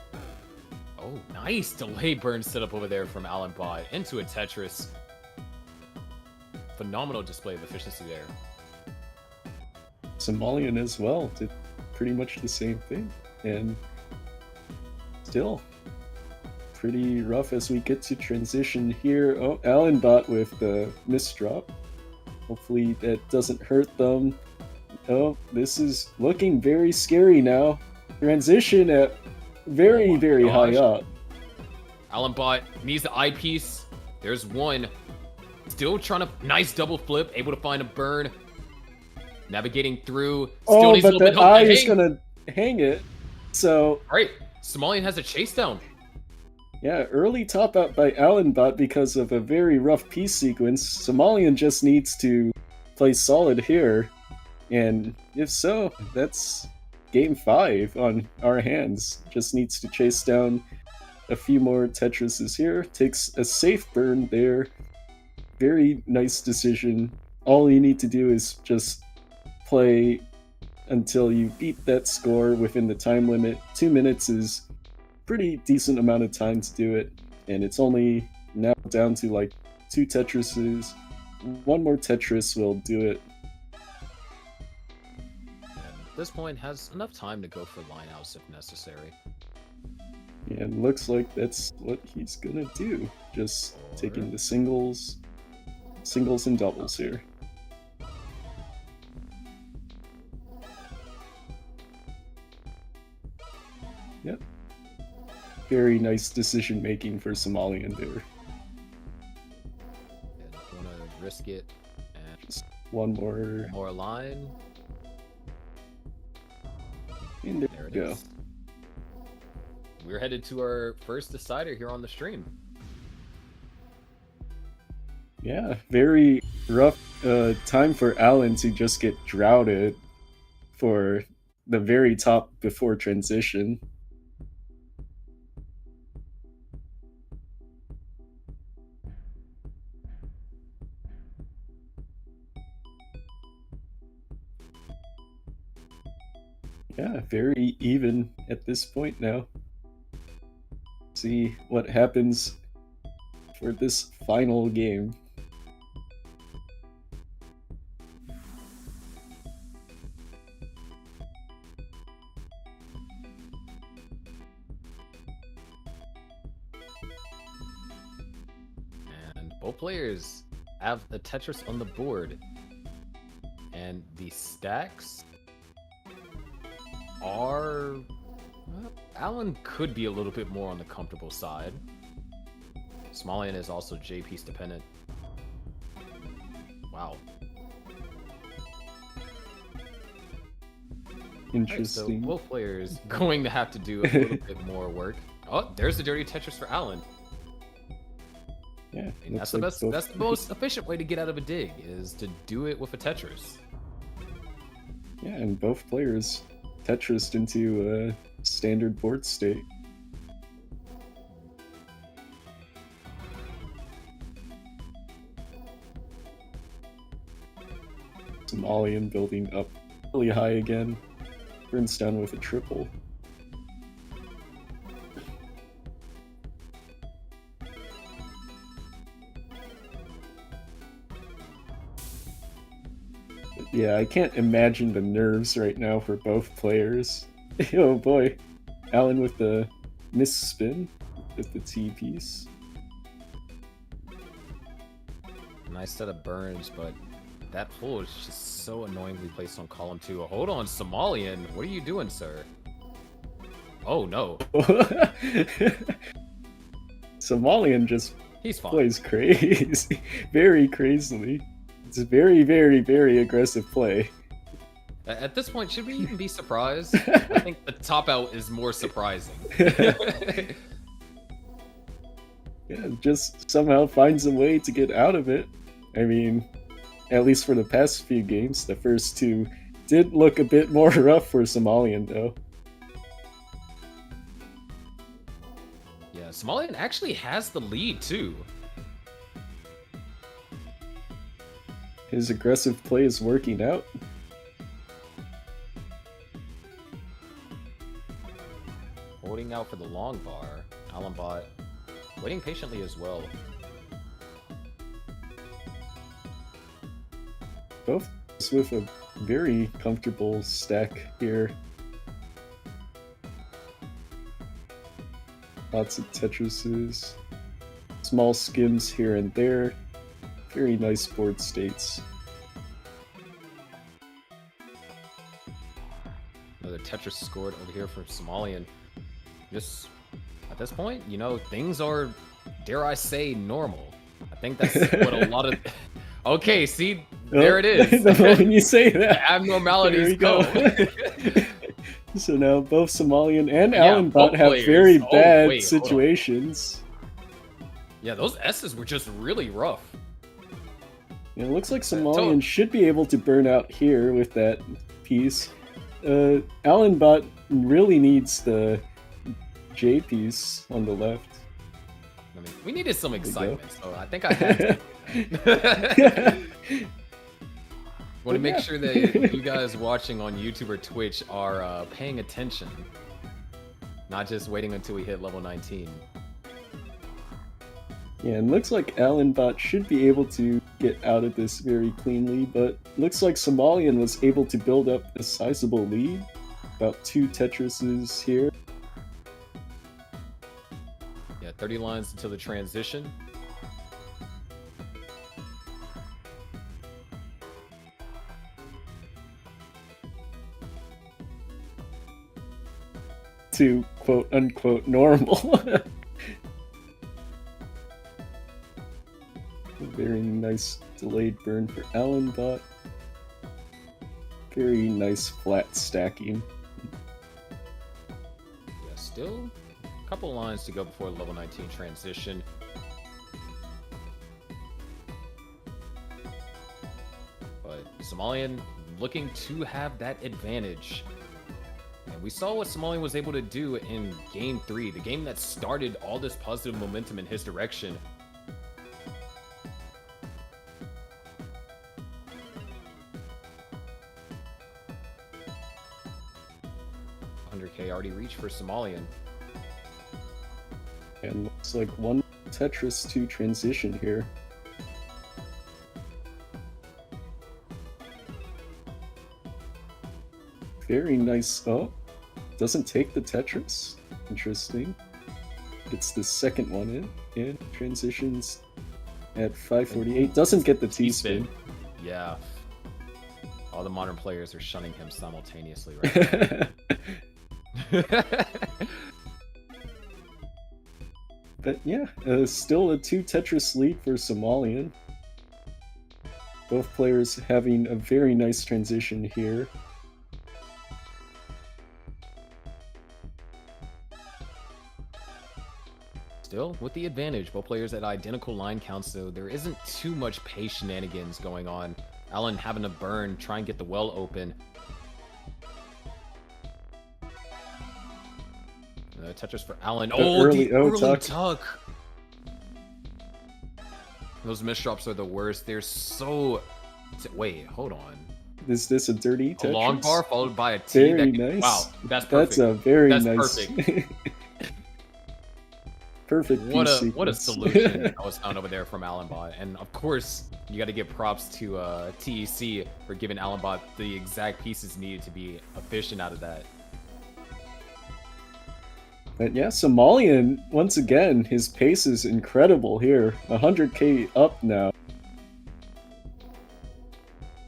Oh, nice delay burn setup over there from Allenbot into a Tetris. Phenomenal display of efficiency there. Somalian as well did pretty much the same thing, and still pretty rough as we get to transition here. Oh, Allenbot with the misdrop. Hopefully that doesn't hurt them. Oh, this is looking very scary now. Transition at very, very high up. Allenbot needs the eyepiece. There's one. Still trying to nice double flip, able to find a burn. Navigating through. Still needs a but little bit the of eye help. is gonna hang it. So Alright, Somalian has a chase down. yeah, early top out by Allenbot because of a very rough piece sequence. Somalian just needs to play solid here, and if so, that's game 5 on our hands. Just needs to chase down a few more Tetrises here. Takes a safe burn there. Very nice decision. All you need to do is just play until you beat that score within the time limit. 2 minutes is pretty decent amount of time to do it, and it's only now down to like 2 Tetrises. One more Tetris will do it. And at this point, has enough time to go for lineouts if necessary. And looks like that's what he's gonna do. Just taking the singles and doubles here. Yep. Very nice decision making for Somalian there. And want to risk it. And Just one more. more line. And there There it we go. is. We're headed to our first decider here on the stream. Yeah, very rough time for Alan to just get droughted for the very top before transition. Yeah, very even at this point now. See what happens for this final game. And both players have a Tetris on the board. And the stacks are... well, Alan could be a little bit more on the comfortable side. Somalian is also J-piece dependent. Wow. Interesting. So both players going to have to do a little bit more work. Oh, there's the dirty Tetris for Alan. Yeah, And looks that's the like best. both- That's the most efficient way to get out of a dig is to do it with a Tetris. Yeah, and both players Tetrised into a standard board state. Somalian building up really high again. Burns down with a triple. Yeah, I can't imagine the nerves right now for both players. Oh boy. Alan with the miss spin with the T piece. Nice set of burns, but that pull is just so annoyingly placed on column 2. Hold on, Somalian. What are you doing, sir? Oh no, Somalian just he's fine. plays crazy. Very crazily. It's a very, very, very aggressive play. At this point, should we even be surprised? I think the top out is more surprising. Yeah, just somehow finds a way to get out of it. I mean, at least for the past few games, the first two did look a bit more rough for Somalian, though. Yeah, Somalian actually has the lead too. His aggressive play is working out. Holding out for the long bar. Alan bot waiting patiently as well. Both with a very comfortable stack here. Lots of Tetrises. Small skims here and there. Very nice board states. Another Tetris scored over here from Somalian. Just at this point, you know, things are, dare I say, normal. I think that's what a lot of. Okay, see, there it is. The moment you say that, Abnormalities there we go. So now both Somalian and Yeah, Alan Bot both have players. very Oh, bad wait, hold on. situations. Yeah, those S's were just really rough. And it looks like Totally. Somalian should be able to burn out here with that piece. Alan Bot really needs the J piece on the left. I mean, we needed some you go. excitement, so I think I had to. Want to make sure that you guys watching on YouTube or Twitch are paying attention, not just waiting until we hit level 19. Yeah, and looks like Alan Bot should be able to get out of this very cleanly, but looks like Somalian was able to build up a sizable lead. About 2 Tetrises here. Yeah, 30 lines until the transition. to quote unquote normal. Very nice delayed burn for Allenbot. Very nice flat stacking. Yeah, still a couple lines to go before level 19 transition. But Somalian looking to have that advantage. And we saw what Somalian was able to do in Game 3, the game that started all this positive momentum in his direction. 100K already reached for Somalian. And looks like one Tetris 2 transition here. Very nice. Oh, doesn't take the Tetris. Interesting. It's the second one in. And transitions at 548. Doesn't get the T-spin. Yeah. All the modern players are shunning him simultaneously right now. But yeah, still a 2 Tetris lead for Somalian. Both players having a very nice transition here. Still, with the advantage, both players at identical line counts, so there isn't too much pace shenanigans going on. Alan having to burn, try and get the well open. Tetris for Alan. The early tuck. Those misdrops are the worst. They're so... Wait, hold on. Is this a dirty Tetris? A long bar followed by a T. Very nice. Wow, that's perfect. That's a very that's nice... perfect. Perfect. What a solution that was found over there from Allenbot. And of course, you got to give props to TEC for giving Allenbot the exact pieces needed to be efficient out of that. But yeah, Somalian, once again, his pace is incredible here. 100k up now.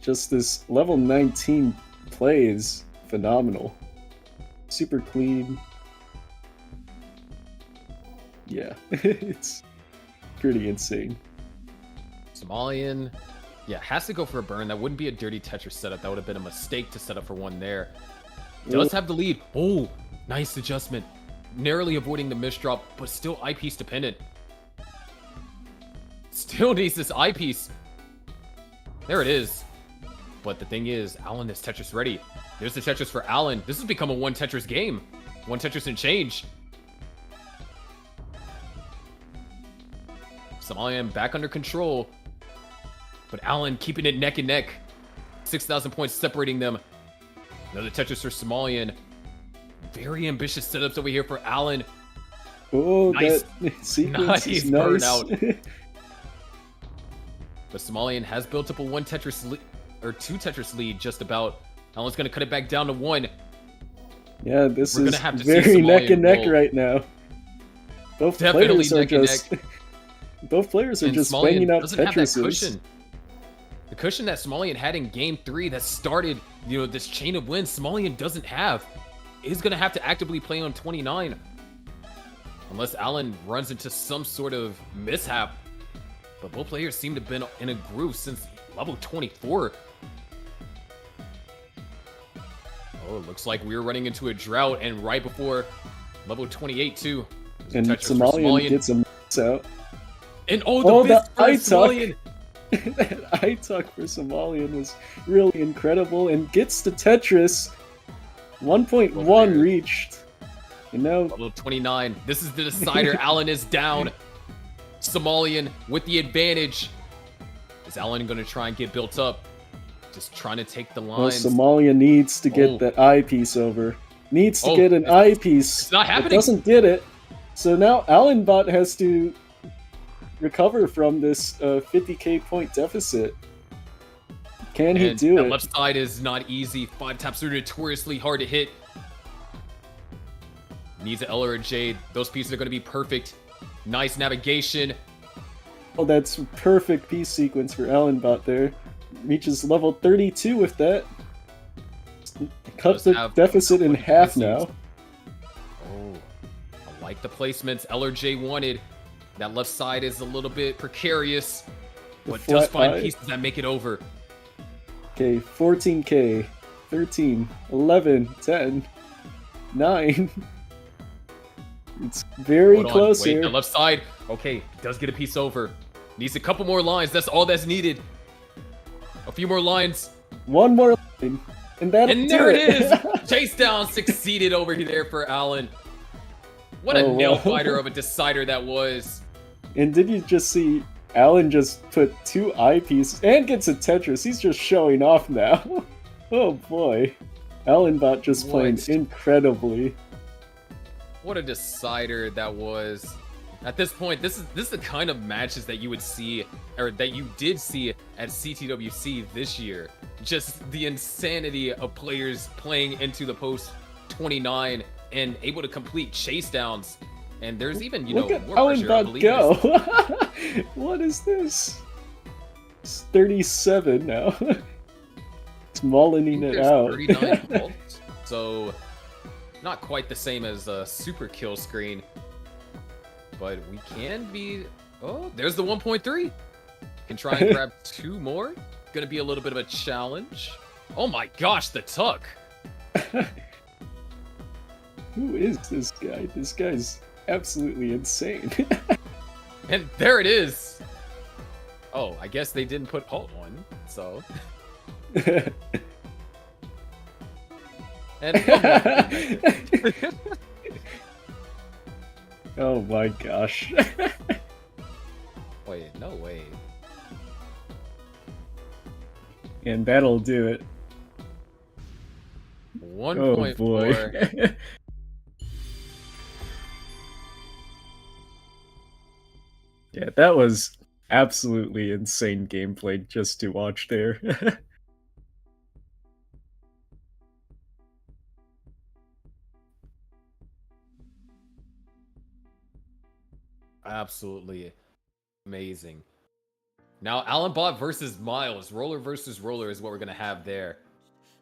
Just this level 19 play is phenomenal. Super clean. Yeah, it's pretty insane. Somalian, yeah, has to go for a burn. That wouldn't be a dirty Tetris setup. That would have been a mistake to set up for one there. Does have the lead. Oh, nice adjustment. Narrowly avoiding the misdrop, but still eyepiece dependent. Still needs this eyepiece. There it is. But the thing is, Alan is Tetris ready. There's the Tetris for Alan. This has become a one Tetris game. One Tetris and change. Somalian back under control. But Alan keeping it neck and neck. 6,000 points separating them. Another Tetris for Somalian. Very ambitious setups over here for Alan. Oh, nice. That sequence is nice. Burnout. But Somalian has built up a one Tetris or two Tetris lead just about. Alan's going to cut it back down to one. Yeah, this is very neck and neck right now. Both Definitely players are just both players are just banging out Tetrises. The cushion that Somalian had in Game 3 that started, this chain of wins, Somalian doesn't have. He's going to have to actively play on 29. Unless Alan runs into some sort of mishap. But both players seem to have been in a groove since level 24. Oh, it looks like we're running into a drought, and right before level 28 too. And Somalian gets a mix out. And the eye Somalian. That eye tuck for Somalian was really incredible, and gets the Tetris. 1.1 reached. And now level 29. This is the decider. Alan is down. Somalian with the advantage. Is Alan going to try and get built up? Just trying to take the lines. Well, Somalia needs to get that eyepiece over. Needs to get an eyepiece. It's not happening. Doesn't get it. So now Allenbot has to recover from this 50k point deficit. Can he do it? The left side is not easy. 5 taps are notoriously hard to hit. Needs an L or a J. Those pieces are going to be perfect. Nice navigation. Oh, that's perfect piece sequence for Allenbot there. Reaches level 32 with that. Cut the deficit in half now. like the placements LRJ wanted. That left side is a little bit precarious, but does find pieces that make it over. Okay, 14k, 13, 11, 10, 9. It's very close Wait, here. the left side. Okay, does get a piece over. Needs a couple more lines. That's all that's needed. A few more lines. One more line. And there it is! Chase down succeeded over there for Alan. What a nail fighter of a decider that was. And did you just see Alan just put 2 eyepieces and gets a Tetris? He's just showing off now. Oh boy. Alan Bot just playing incredibly. What a decider that was. At this point, this is the kind of matches that you would see, or that you did see at CTWC this year. Just the insanity of players playing into the post 29 and able to complete chase downs. And there's even, you know, more Alan pressure, I Bot believe. go. What is this? It's 37 now. It's mullining it out. 39 volts, so not quite the same as a super kill screen. But we can be... Oh, there's the 1.3. Can try and grab 2 more. Gonna be a little bit of a challenge. Oh my gosh, the tuck. Who is this guy? This guy's absolutely insane. And there it is. Oh, I guess they didn't put halt one, so... And one more. Oh my gosh. Wait, no way. And that'll do it. 1.4. Oh boy. Yeah, that was absolutely insane gameplay just to watch there. Absolutely amazing. Now, Alan Bot versus Miles. Roller versus roller is what we're going to have there.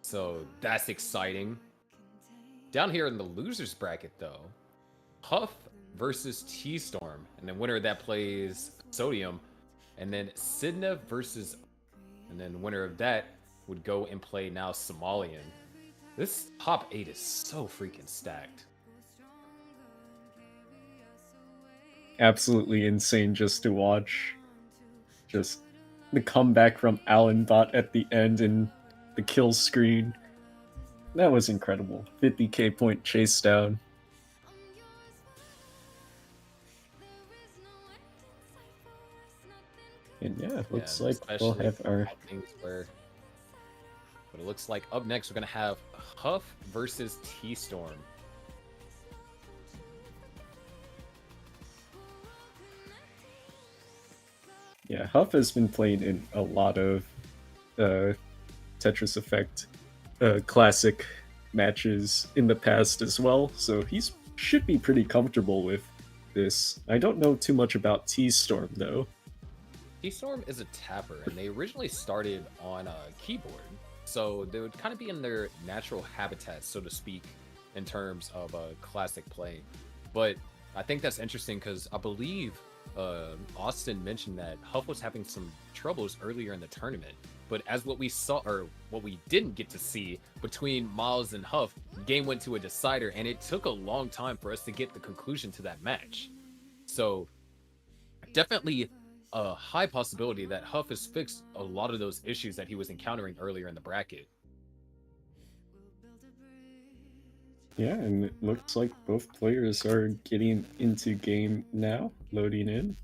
So, that's exciting. Down here in the losers bracket, though, Huff versus T-Storm. And then winner of that plays Sodium. And then Sidna versus... And then winner of that would go and play now Somalian. This top 8 is so freaking stacked. Absolutely insane just to watch. Just the comeback from Alan Bot at the end and the kill screen. That was incredible. 50k point chase down. And yeah, looks like we'll have our... But it looks like up next we're going to have Huff versus T-Storm. Yeah, Huff has been playing in a lot of Tetris Effect classic matches in the past as well, so he's should be pretty comfortable with this. I don't know too much about T-Storm though. T-Storm is a tapper, and they originally started on a keyboard, so they would kind of be in their natural habitat, so to speak, in terms of classic play. But I think that's interesting because I believe Austin mentioned that Huff was having some troubles earlier in the tournament, but as what we saw, or what we didn't get to see between Miles and Huff, the game went to a decider, and it took a long time for us to get the conclusion to that match. So definitely a high possibility that Huff has fixed a lot of those issues that he was encountering earlier in the bracket. Yeah, and it looks like both players are getting into game now, loading in.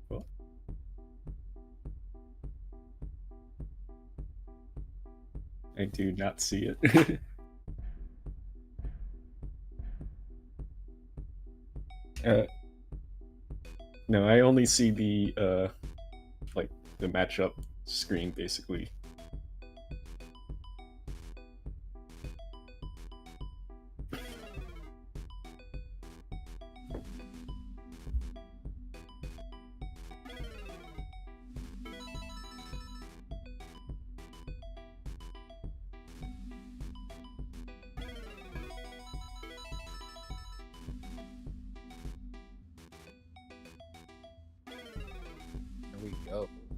Cool. I do not see it. No, I only see the like the matchup screen basically.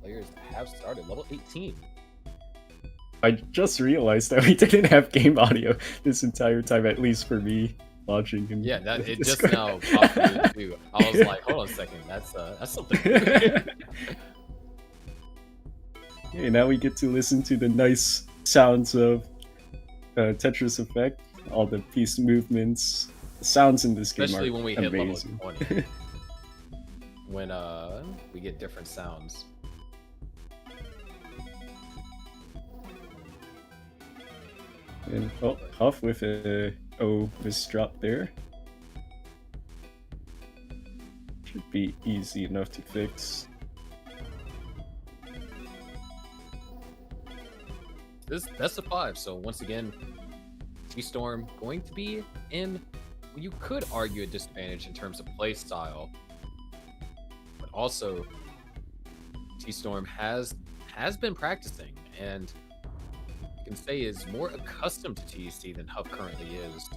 players have started. Level 18. I just realized that we didn't have game audio this entire time, at least for me watching. In Yeah, that it just Discord. now popped me too. I was like, hold on a second, that's something. Okay, now we get to listen to the nice sounds of Tetris Effect, all the piece movements. The sounds in this game Especially are when we hit amazing. level 20. When we get different sounds. And oh, Huff with a misdrop there. Should be easy enough to fix. This is best of 5, so once again, T-Storm going to be in, well, you could argue, a disadvantage in terms of play style, but also T-Storm has been practicing, and you can say is more accustomed to TEC than Huff currently is.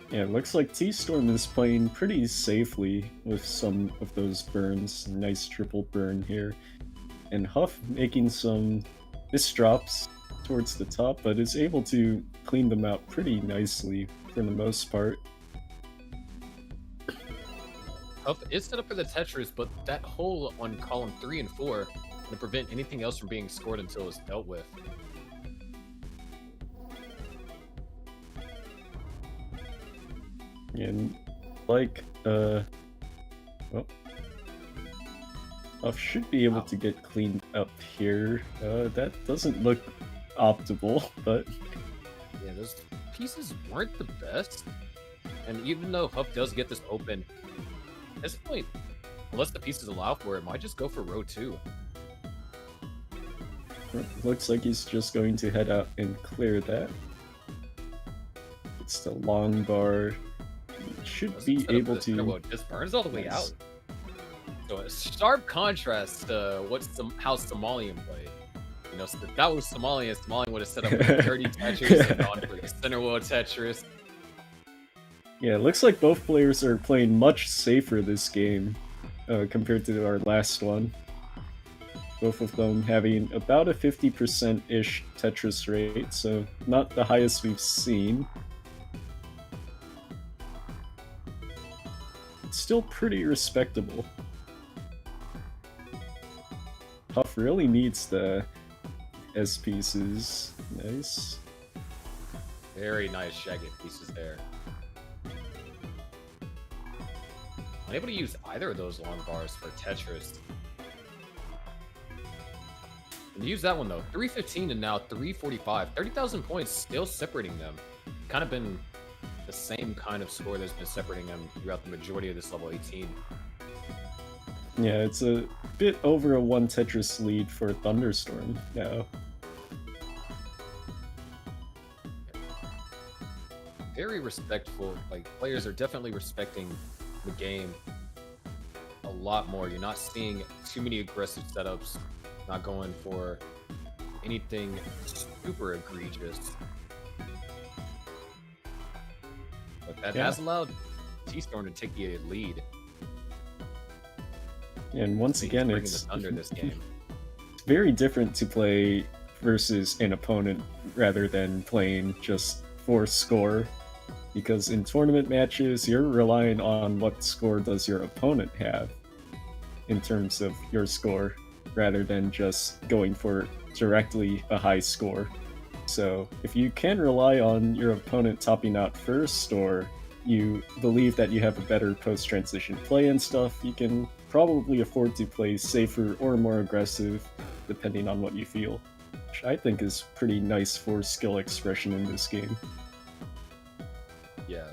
Yeah, it looks like T-Storm is playing pretty safely with some of those burns. Nice triple burn here. And Huff making some misdrops towards the top, but is able to clean them out pretty nicely for the most part. Huff is set up for the Tetris, but that hole on column 3 and 4 to prevent anything else from being scored until it's dealt with. And like, well, Huff should be able to get cleaned up here. That doesn't look optimal, but Yeah, those pieces weren't the best. And even though Huff does get this open, at this point, unless the pieces allow for it, might just go for row 2. looks like he's just going to head out and clear that. It's the long bar. Should Doesn't be set up able the center, well, to. it just burns all the way Nice. out. So a sharp contrast to how Somalian played. You know, so if that was Somalian would have set up a dirty Tetris and gone for the center wheel Tetris. Yeah, it looks like both players are playing much safer this game compared to our last one. Both of them having about a 50%-ish Tetris rate, so not the highest we've seen. It's still pretty respectable. Huff really needs the S pieces. Nice. Very nice Shaggy pieces there. Unable to use either of those long bars for Tetris. And use that one though. 315 and now 345. 30,000 points still separating them. Kind of been the same kind of score that's been separating them throughout the majority of this level 18. Yeah, it's a bit over a 1 Tetris lead for Thunderstorm now. Very respectful. Like, players are definitely respecting the game a lot more. You're not seeing too many aggressive setups, not going for anything super egregious. But that has allowed T-Storm to take the lead. And once again, Bringing it's the Thunder this game. very different to play versus an opponent rather than playing just for score. Because in tournament matches, you're relying on what score does your opponent have in terms of your score, rather than just going for directly a high score. So if you can rely on your opponent topping out first, or you believe that you have a better post-transition play and stuff, you can probably afford to play safer or more aggressive, depending on what you feel. Which I think is pretty nice for skill expression in this game. Yeah.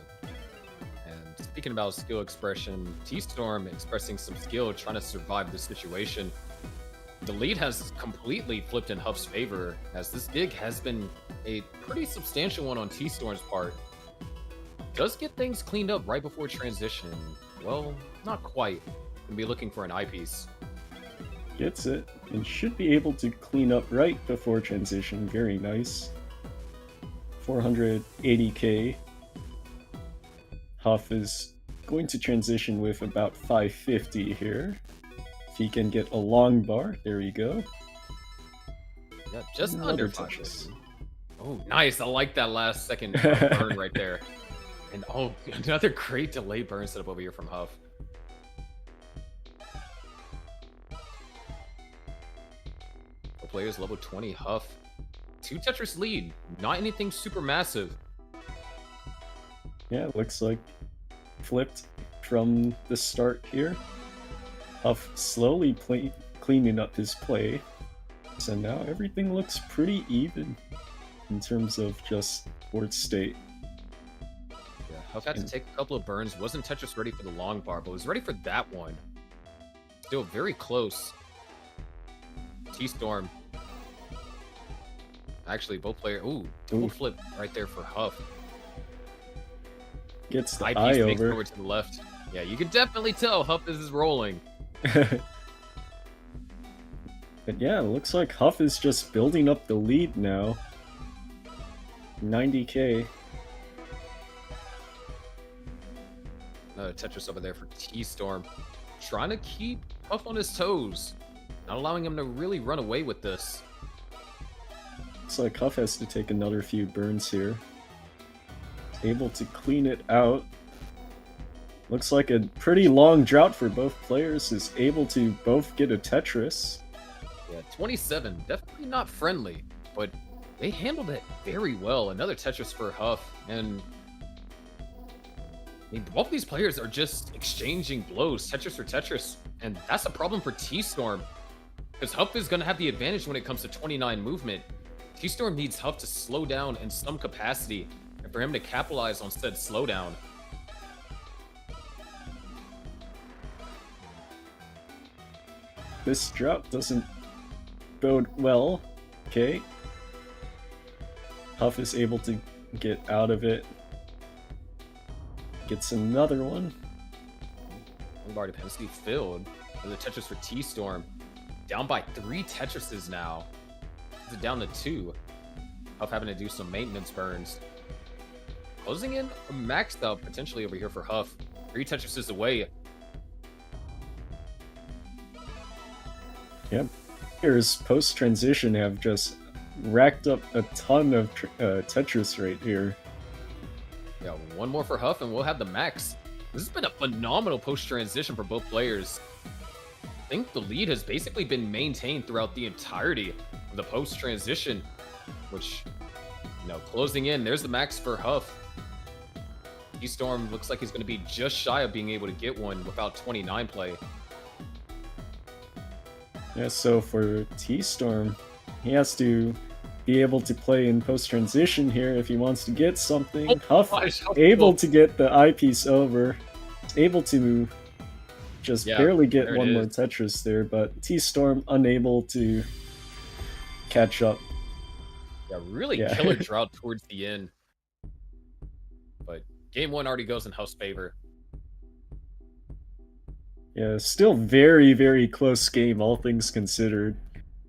And speaking about skill expression, T-Storm expressing some skill, trying to survive this situation. The lead has completely flipped in Huff's favor, as this dig has been a pretty substantial one on T-Storm's part. Does get things cleaned up right before transition. Well, not quite. Gonna be looking for an eyepiece. Gets it, and should be able to clean up right before transition. Very nice. 480k. Huff is going to transition with about 550 here. If he can get a long bar, there we go. Yeah, just Another under Tetris. 550. Oh, nice. I like that last second burn right there. And oh, another great delay burn setup over here from Huff. Players level 20, Huff. 2 Tetris lead. Not anything super massive. Yeah, it looks like flipped from the start here. Huff slowly cleaning up his play. So now everything looks pretty even in terms of just board state. Yeah, Huff had to take a couple of burns. Wasn't Tetris ready for the long bar, but was ready for that one. Still very close. T-Storm. Actually, both players. Ooh, double flip right there for Huff. Gets the Eyepiece eye makes over. over to the left. Yeah, you can definitely tell Huff is rolling. But yeah, it looks like Huff is just building up the lead now. 90k. Another Tetris over there for T-Storm. Trying to keep Huff on his toes. Not allowing him to really run away with this. Looks like Huff has to take another few burns here. Able to clean it out. Looks like a pretty long drought for both players. Is able to both get a Tetris. Yeah, 27. Definitely not friendly, but they handled it very well. Another Tetris for Huff. And I mean, both of these players are just exchanging blows, Tetris for Tetris. And that's a problem for T-Storm. Because Huff is going to have the advantage when it comes to 29 movement. T-Storm needs Huff to slow down in some capacity, and for him to capitalize on said slowdown. This drought doesn't bode well. Okay. Huff is able to get out of it. Gets another one. Bar dependency filled. The Tetris for T-Storm. Down by 3 Tetrises now. Is it down to 2? Huff having to do some maintenance burns. Closing in a maxed out potentially over here for Huff. 3 Tetrises away. Yep. Players post-transition have just racked up a ton of Tetris right here. Yeah, one more for Huff and we'll have the max. This has been a phenomenal post-transition for both players. I think the lead has basically been maintained throughout the entirety of the post-transition, which, you know, closing in, there's the max for Huff. T-Storm looks like he's going to be just shy of being able to get one without 29 play. Yeah, so for T-Storm, he has to be able to play in post-transition here if he wants to get something. Huff able to get the eyepiece over, able to just barely get one more Tetris there, but T-Storm unable to catch up. Yeah, really killer drought towards the end. But game 1 already goes in Huff's favor. Yeah, still very, very close game, all things considered.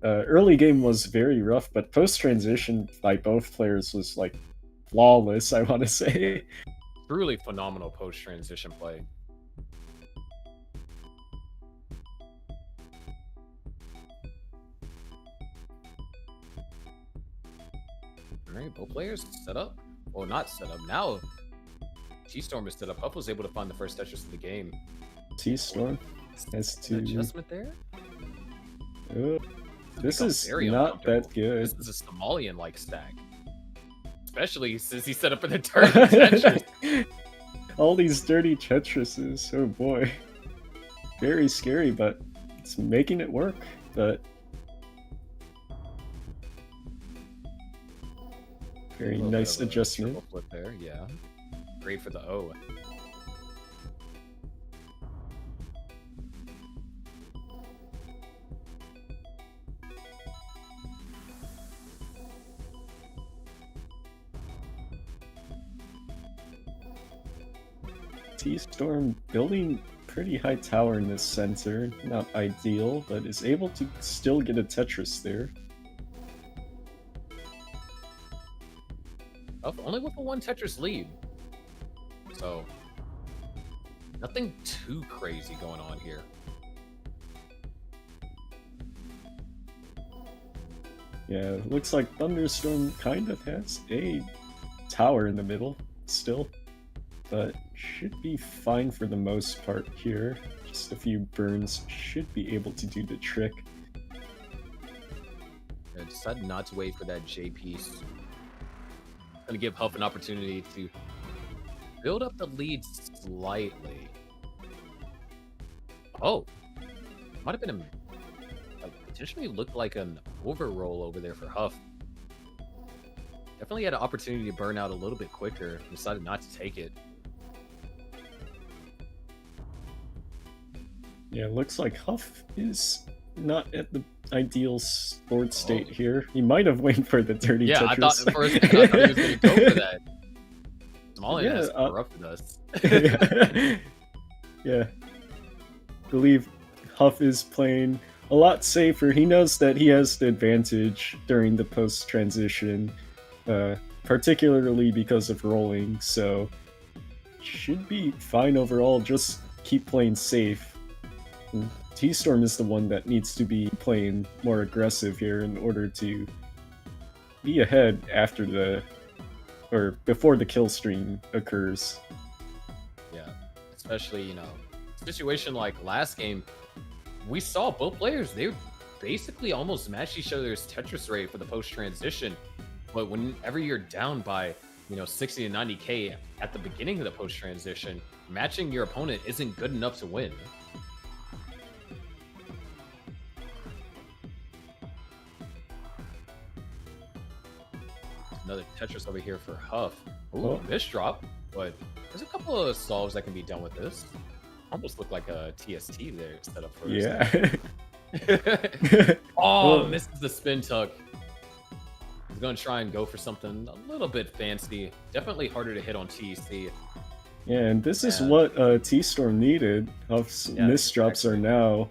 Early game was very rough, but post-transition by both players was, like, flawless, I want to say. Truly phenomenal post-transition play. Alright, both players set up. Well, not set up. Now, T-Storm is set up. Huff was able to find the first Tetris of the game. T-Storm has to... Adjustment there? This is not that good. This is a Somalian-like stack. Especially since he set up for the dirty Tetris. All these dirty Tetrises, oh boy. Very scary, but it's making it work. But very nice adjustment. Flip there, yeah. Great for the O. T-Storm building pretty high tower in this center. Not ideal, but is able to still get a Tetris there. Only with a 1 Tetris lead. So, Nothing too crazy going on here. Yeah, looks like Thunderstorm kind of has a tower in the middle still, but should be fine for the most part here. Just a few burns should be able to do the trick. I decided not to wait for that J piece. Gonna give Huff an opportunity to build up the lead slightly. Oh, might have been potentially looked like an overroll over there for Huff. Definitely had an opportunity to burn out a little bit quicker. Decided not to take it. Yeah, looks like Huff is not at the ideal board state here. He might have waited for the dirty Yeah, Tetris. I thought at first I thought he was going to go for that. Somalian Yeah, has corrupted us. Yeah. Believe Huff is playing a lot safer. He knows that he has the advantage during the post transition, particularly because of rolling, so should be fine overall. Just keep playing safe. T-Storm is the one that needs to be playing more aggressive here in order to be ahead after the or before the kill stream occurs. Yeah, especially, you know, situation like last game, we saw both players, they basically almost matched each other's Tetris rate for the post transition. But whenever you're down by, you know, 60 to 90k at the beginning of the post transition, matching your opponent isn't good enough to win. Another Tetris over here for Huff. Ooh, miss drop, but there's a couple of solves that can be done with this. Almost look like a TST there set up first. Yeah. Oh, misses the spin tuck. He's going to try and go for something a little bit fancy. Definitely harder to hit on TEC. Yeah, and this is what T-Storm needed. Huff's misdrops are now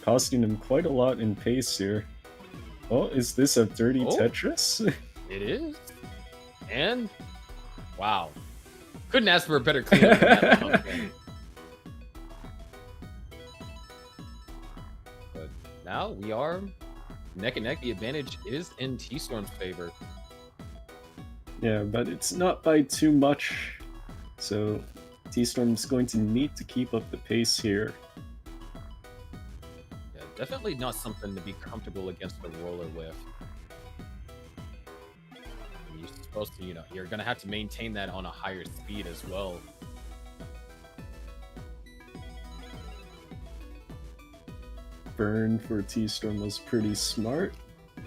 costing him quite a lot in pace here. Oh, is this a dirty Tetris? It is. And, wow. Couldn't ask for a better cleanup than that one, man. But now we are neck and neck. The advantage is in T-Storm's favor. Yeah, but it's not by too much. So T-Storm's going to need to keep up the pace here. Yeah, definitely not something to be comfortable against the roller with. You're supposed to, you know, you're going to have to maintain that on a higher speed as well. Burn for T-Storm was pretty smart.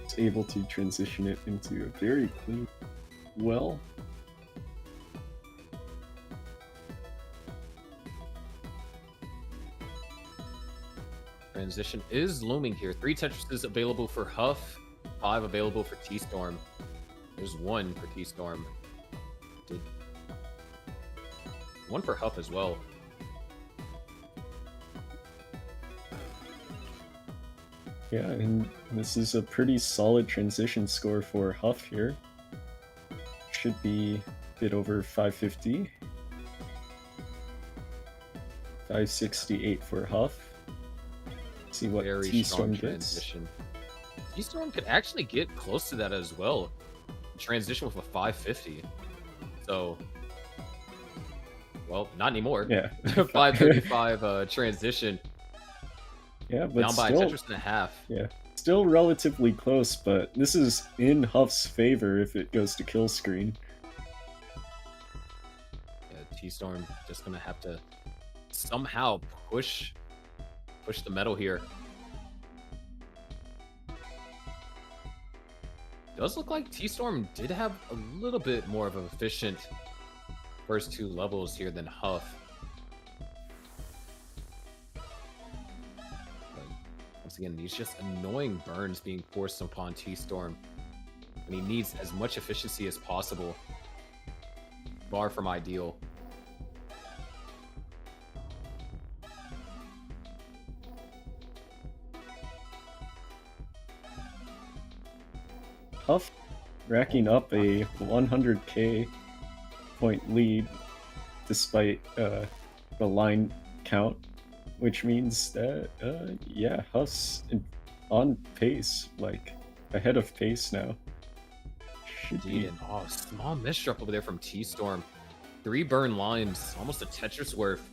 It's able to transition it into a very clean well. Transition is looming here. 3 Tetrises available for Huff, 5 available for T-Storm. There's 1 for T-Storm. 1 for Huff as well. Yeah, and this is a pretty solid transition score for Huff here. Should be a bit over 550. 568 for Huff. See what Very T-Storm strong gets. transition. T-Storm could actually get close to that as well. Transition with a 550. So, well, not anymore. Yeah. 535 transition. Yeah, but Down by still, a Tetris and a half. yeah, still relatively close, but this is in Huff's favor if it goes to kill screen. Yeah, T-Storm just gonna have to somehow push the metal here. Does look like T-Storm did have a little bit more of an efficient first 2 levels here than Huff. Once again, these just annoying burns being forced upon T-Storm. And he needs as much efficiency as possible. Far from ideal. Huff racking up a 100k point lead despite the line count, which means that yeah, Huff's on pace, like ahead of pace now. Should Indeed, be. and small misdrop over there from T-Storm. 3 burn lines, almost a Tetris worth.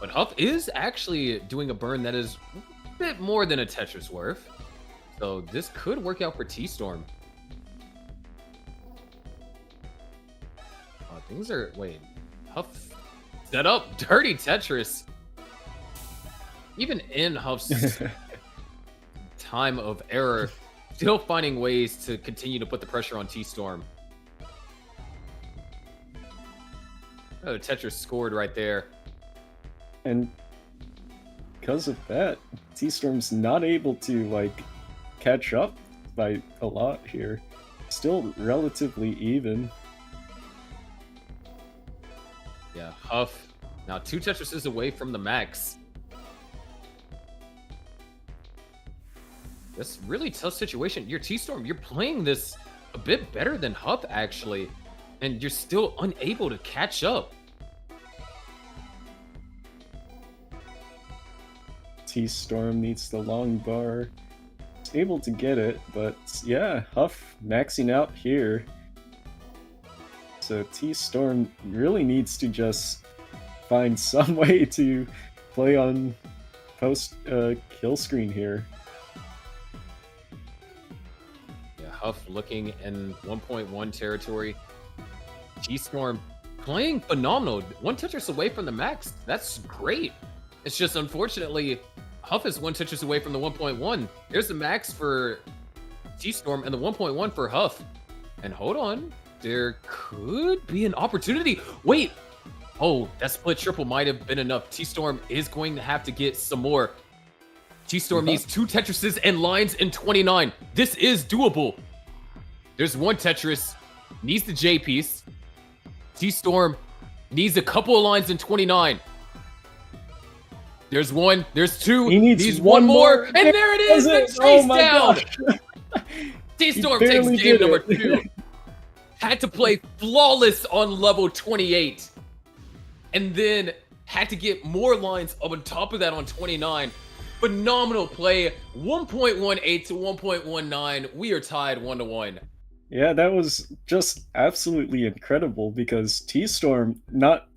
But Huff is actually doing a burn that is a bit more than a Tetris worth. So this could work out for T-Storm. Things are... Wait. Huff set up dirty Tetris. Even in Huff's time of error, still finding ways to continue to put the pressure on T-Storm. Another Tetris scored right there. And because of that, T-Storm's not able to like catch up by a lot here. Still relatively even. Yeah, Huff now 2 Tetrises away from the max. That's really tough situation. Your T-Storm, you're playing this a bit better than Huff actually, and you're still unable to catch up. T-Storm needs the long bar. He's able to get it, but yeah, Huff maxing out here. So T-Storm really needs to just find some way to play on post kill screen here. Yeah, Huff looking in 1.1 territory. T-Storm playing phenomenal. 1 Tetris away from the max. That's great. It's just unfortunately Huff is 1 Tetris away from the 1.1. There's the max for T-Storm and the 1.1 for Huff. And hold on, there could be an opportunity. Wait. Oh, that split triple might have been enough. T-Storm is going to have to get some more. T-Storm needs 2 Tetrises and lines in 29. This is doable. There's 1 Tetris. Needs the J piece. T-Storm needs a couple of lines in 29. There's 1. There's 2. He needs one more. more. And there it is. The chase Oh my down. gosh. T-Storm He takes barely game did number it. 2. Had to play flawless on level 28. And then had to get more lines up on top of that on 29. Phenomenal play. 1.18 to 1.19. We are tied 1-1. Yeah, that was just absolutely incredible because T-Storm not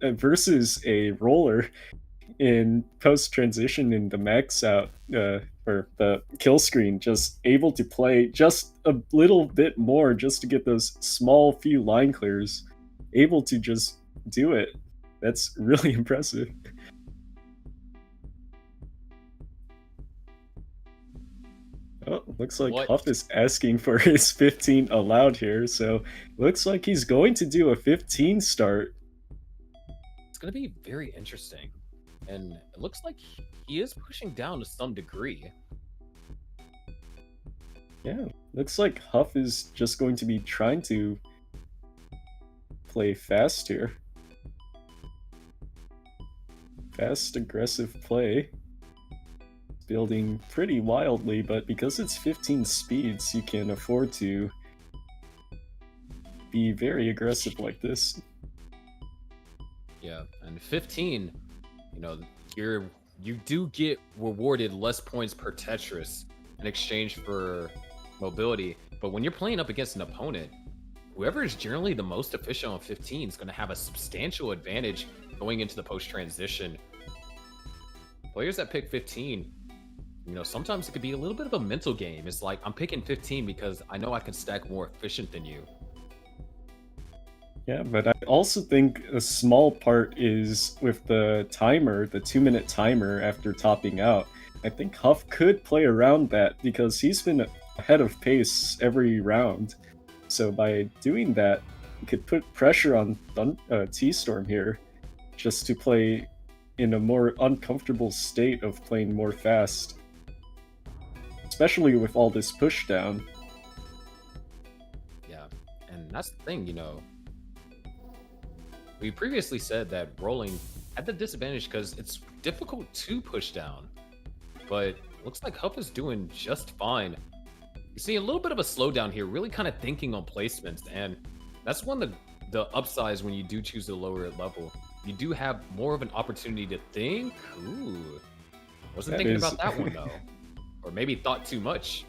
versus a roller in post transition in the max out or the kill screen, just able to play just a little bit more just to get those small few line clears, able to just do it. That's really impressive. Oh, looks like What? Huff is asking for his 15 allowed here, so looks like he's going to do a 15 start. It's going to be very interesting. And it looks like he is pushing down to some degree. Yeah, looks like Huff is just going to be trying to play fast here. Fast, aggressive play. Building pretty wildly, but because it's 15 speeds, you can afford to be very aggressive like this. Yeah, and 15, you know, you do get rewarded less points per Tetris in exchange for mobility. But when you're playing up against an opponent, whoever is generally the most efficient on 15 is going to have a substantial advantage going into the post transition. Players that pick 15, you know, sometimes it could be a little bit of a mental game. It's like, I'm picking 15 because I know I can stack more efficient than you. Yeah, but I also think a small part is with the timer, the 2-minute timer after topping out. I think Huff could play around that because he's been ahead of pace every round. So by doing that, you could put pressure on T-Storm here just to play in a more uncomfortable state of playing more fast. Especially with all this push down. Yeah, and that's the thing, you know. We previously said that rolling had the disadvantage because it's difficult to push down. But looks like Huff is doing just fine. You see a little bit of a slowdown here, really kind of thinking on placements, and that's one of the the upsides when you do choose the lower level. You do have more of an opportunity to think. Ooh. Wasn't That thinking is- about that one though. Or maybe thought too much.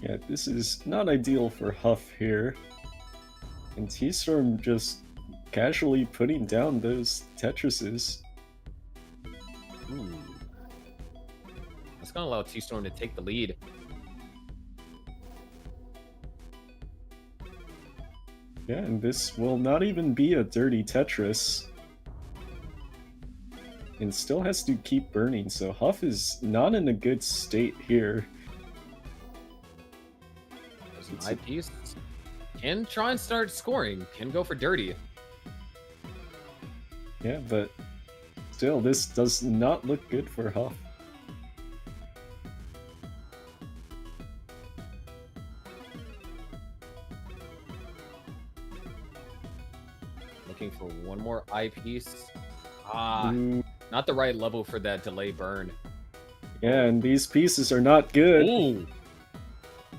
Yeah, this is not ideal for Huff here. And T-Storm just casually putting down those Tetrises. Ooh. That's gonna allow T-Storm to take the lead. Yeah, and this will not even be a dirty Tetris. And still has to keep burning, so Huff is not in a good state here. There's an eyepiece. Can try and start scoring. Can go for dirty. Yeah, but still, this does not look good for Huff. Looking for one more eyepiece. Ah, Ooh, not the right level for that delay burn. yeah, and these pieces are not good. Ooh.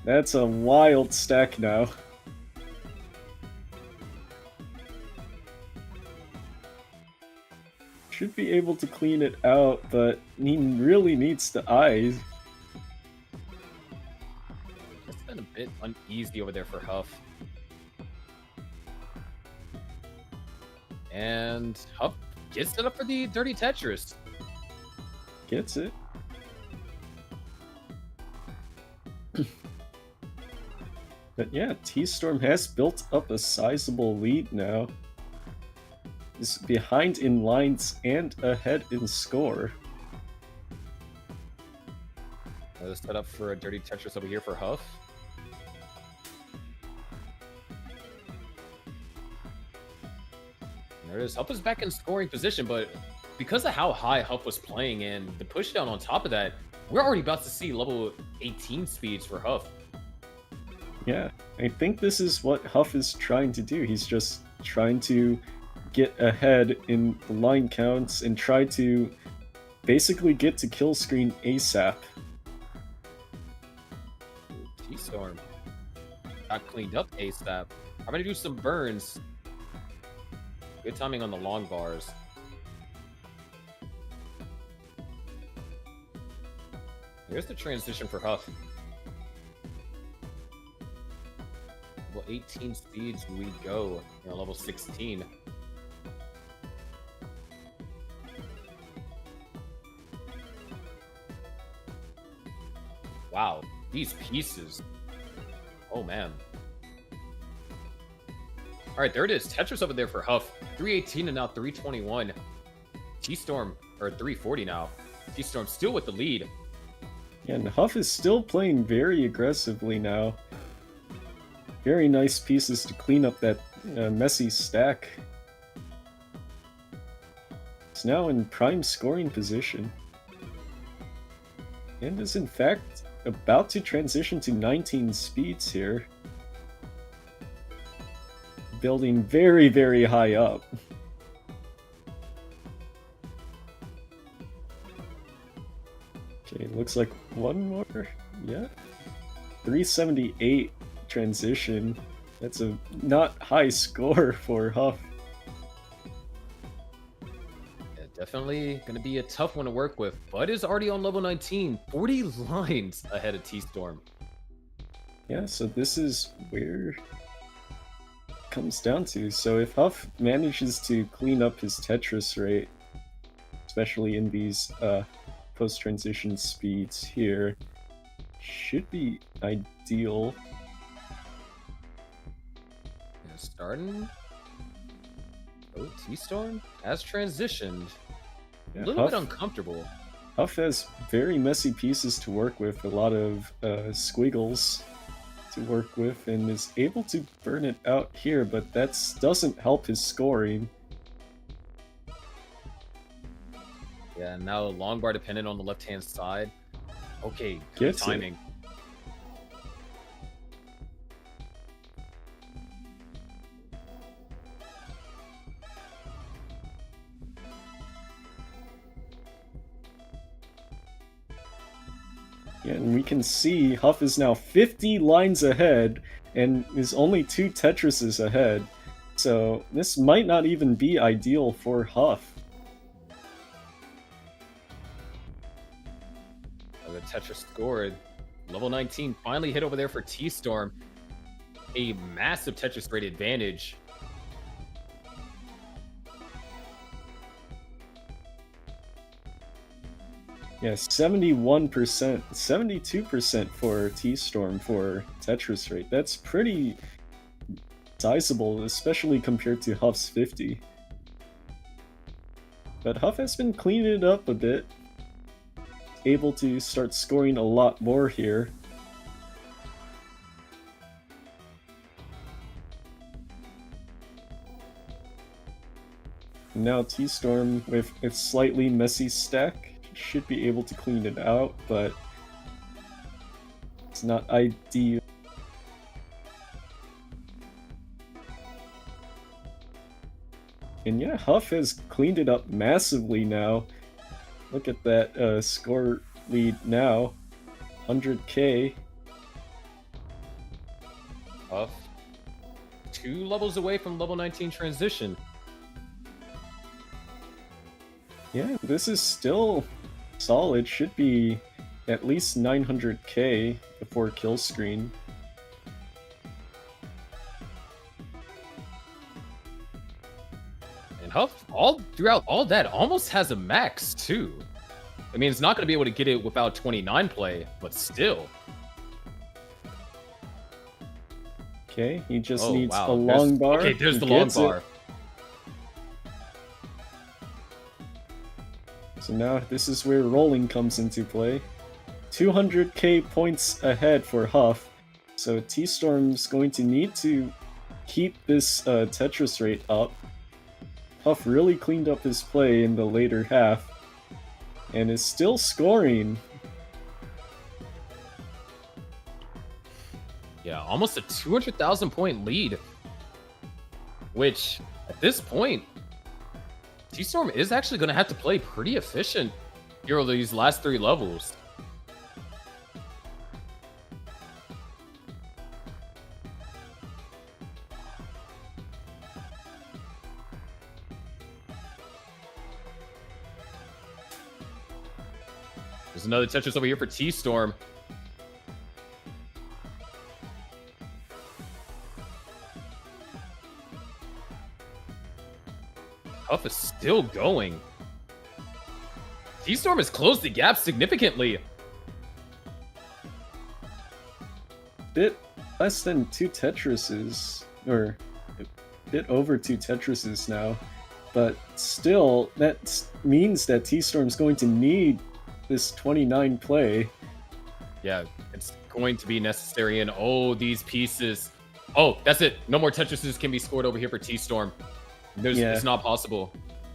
That's a wild stack now. Should be able to clean it out, but he really needs the eyes. It's been a bit uneasy over there for Huff. And Huff gets it up for the dirty Tetris. Gets it. But yeah, T-Storm has built up a sizable lead now. Is behind in lines and ahead in score. Another setup for a dirty Tetris over here for Huff. And there it is. Huff is back in scoring position, but because of how high Huff was playing and the pushdown on top of that, we're already about to see level 18 speeds for Huff. Yeah, I think this is what Huff is trying to do. He's just trying to get ahead in the line counts and try to basically get to kill screen ASAP. T-Storm got cleaned up ASAP. I'm gonna do some burns. Good timing on the long bars. Here's the transition for Huff. Level 18 speeds we go. We're on level 16. Wow, these pieces. Oh man. Alright, there it is. Tetris over there for Huff. 318 and now 321. T-Storm, or 340 now. T-Storm still with the lead. Yeah, and Huff is still playing very aggressively now. Very nice pieces to clean up that messy stack. It's now in prime scoring position. And is in fact about to transition to 19 speeds here. Building very, very high up. Okay, looks like one more. Yeah. 378 transition. That's a not high score for Huff. Yeah, definitely going to be a tough one to work with. Bud is already on level 19. 40 lines ahead of T-Storm. Yeah, so this is where it comes down to. So if Huff manages to clean up his Tetris rate, especially in these post-transition speeds here, should be ideal. Yeah, starting. Oh, T-Storm has transitioned. Yeah, A little bit uncomfortable. Huff has very messy pieces to work with, a lot of squiggles to work with, and is able to burn it out here, but that doesn't help his scoring. Yeah, now long bar dependent on the left-hand side. Okay, good Gets it. timing. Yeah, and we can see Huff is now 50 lines ahead, and is only 2 Tetrises ahead. So this might not even be ideal for Huff. The Tetris scored. Level 19 finally hit over there for T-Storm. A massive Tetris rate advantage. Yeah, 71%, 72% for T-Storm for Tetris rate. That's pretty sizable, especially compared to Huff's 50. But Huff has been cleaning it up a bit. Able to start scoring a lot more here. Now T-Storm with its slightly messy stack should be able to clean it out, but it's not ideal. And yeah, Huff has cleaned it up massively now. Look at that score lead now, 100k. Huff, 2 levels away from level 19 transition. Yeah, this is still solid. Should be at least 900k before kill screen. And Huff, all throughout all that, almost has a max too. I mean, it's not going to be able to get it without 29 play, but still. Okay, he just Oh, needs wow. a long bar. Okay, there's He the long gets it. bar. So now this is where rolling comes into play. 200k points ahead for Huff. So T-Storm's going to need to keep this Tetris rate up. Huff really cleaned up his play in the later half. And is still scoring. Yeah, almost a 200,000 point lead. Which, at this point, T-Storm is actually going to have to play pretty efficient here over these last 3 levels. There's another Tetris over here for T-Storm. Huff is still going. T-Storm has closed the gap significantly. Bit less than 2 Tetrises, or a bit over 2 Tetrises now. But still, that means that T-Storm's going to need this 29 play. Yeah, it's going to be necessary. And oh, these pieces. Oh, that's it. No more Tetrises can be scored over here for T-Storm. It's not possible.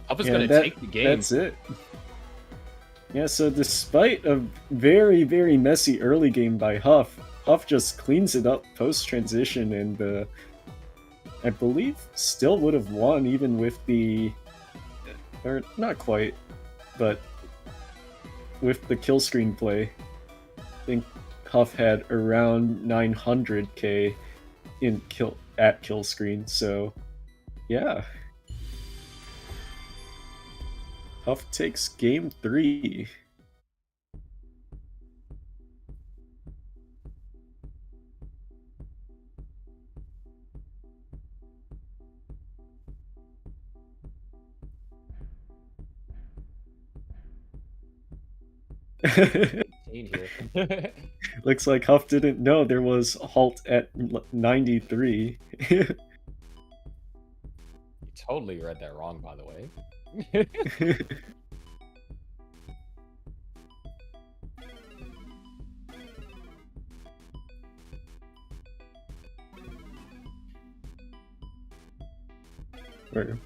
Huff is going to take the game. That's it. Yeah, so despite a very, very messy early game by Huff, Huff just cleans it up post-transition and I believe still would have won even with the... or not quite, but with the kill screen play. I think Huff had around 900k in kill screen, so yeah. Huff takes game 3. Here. Looks like Huff didn't know there was halt at 93. You totally read that wrong, by the way. Or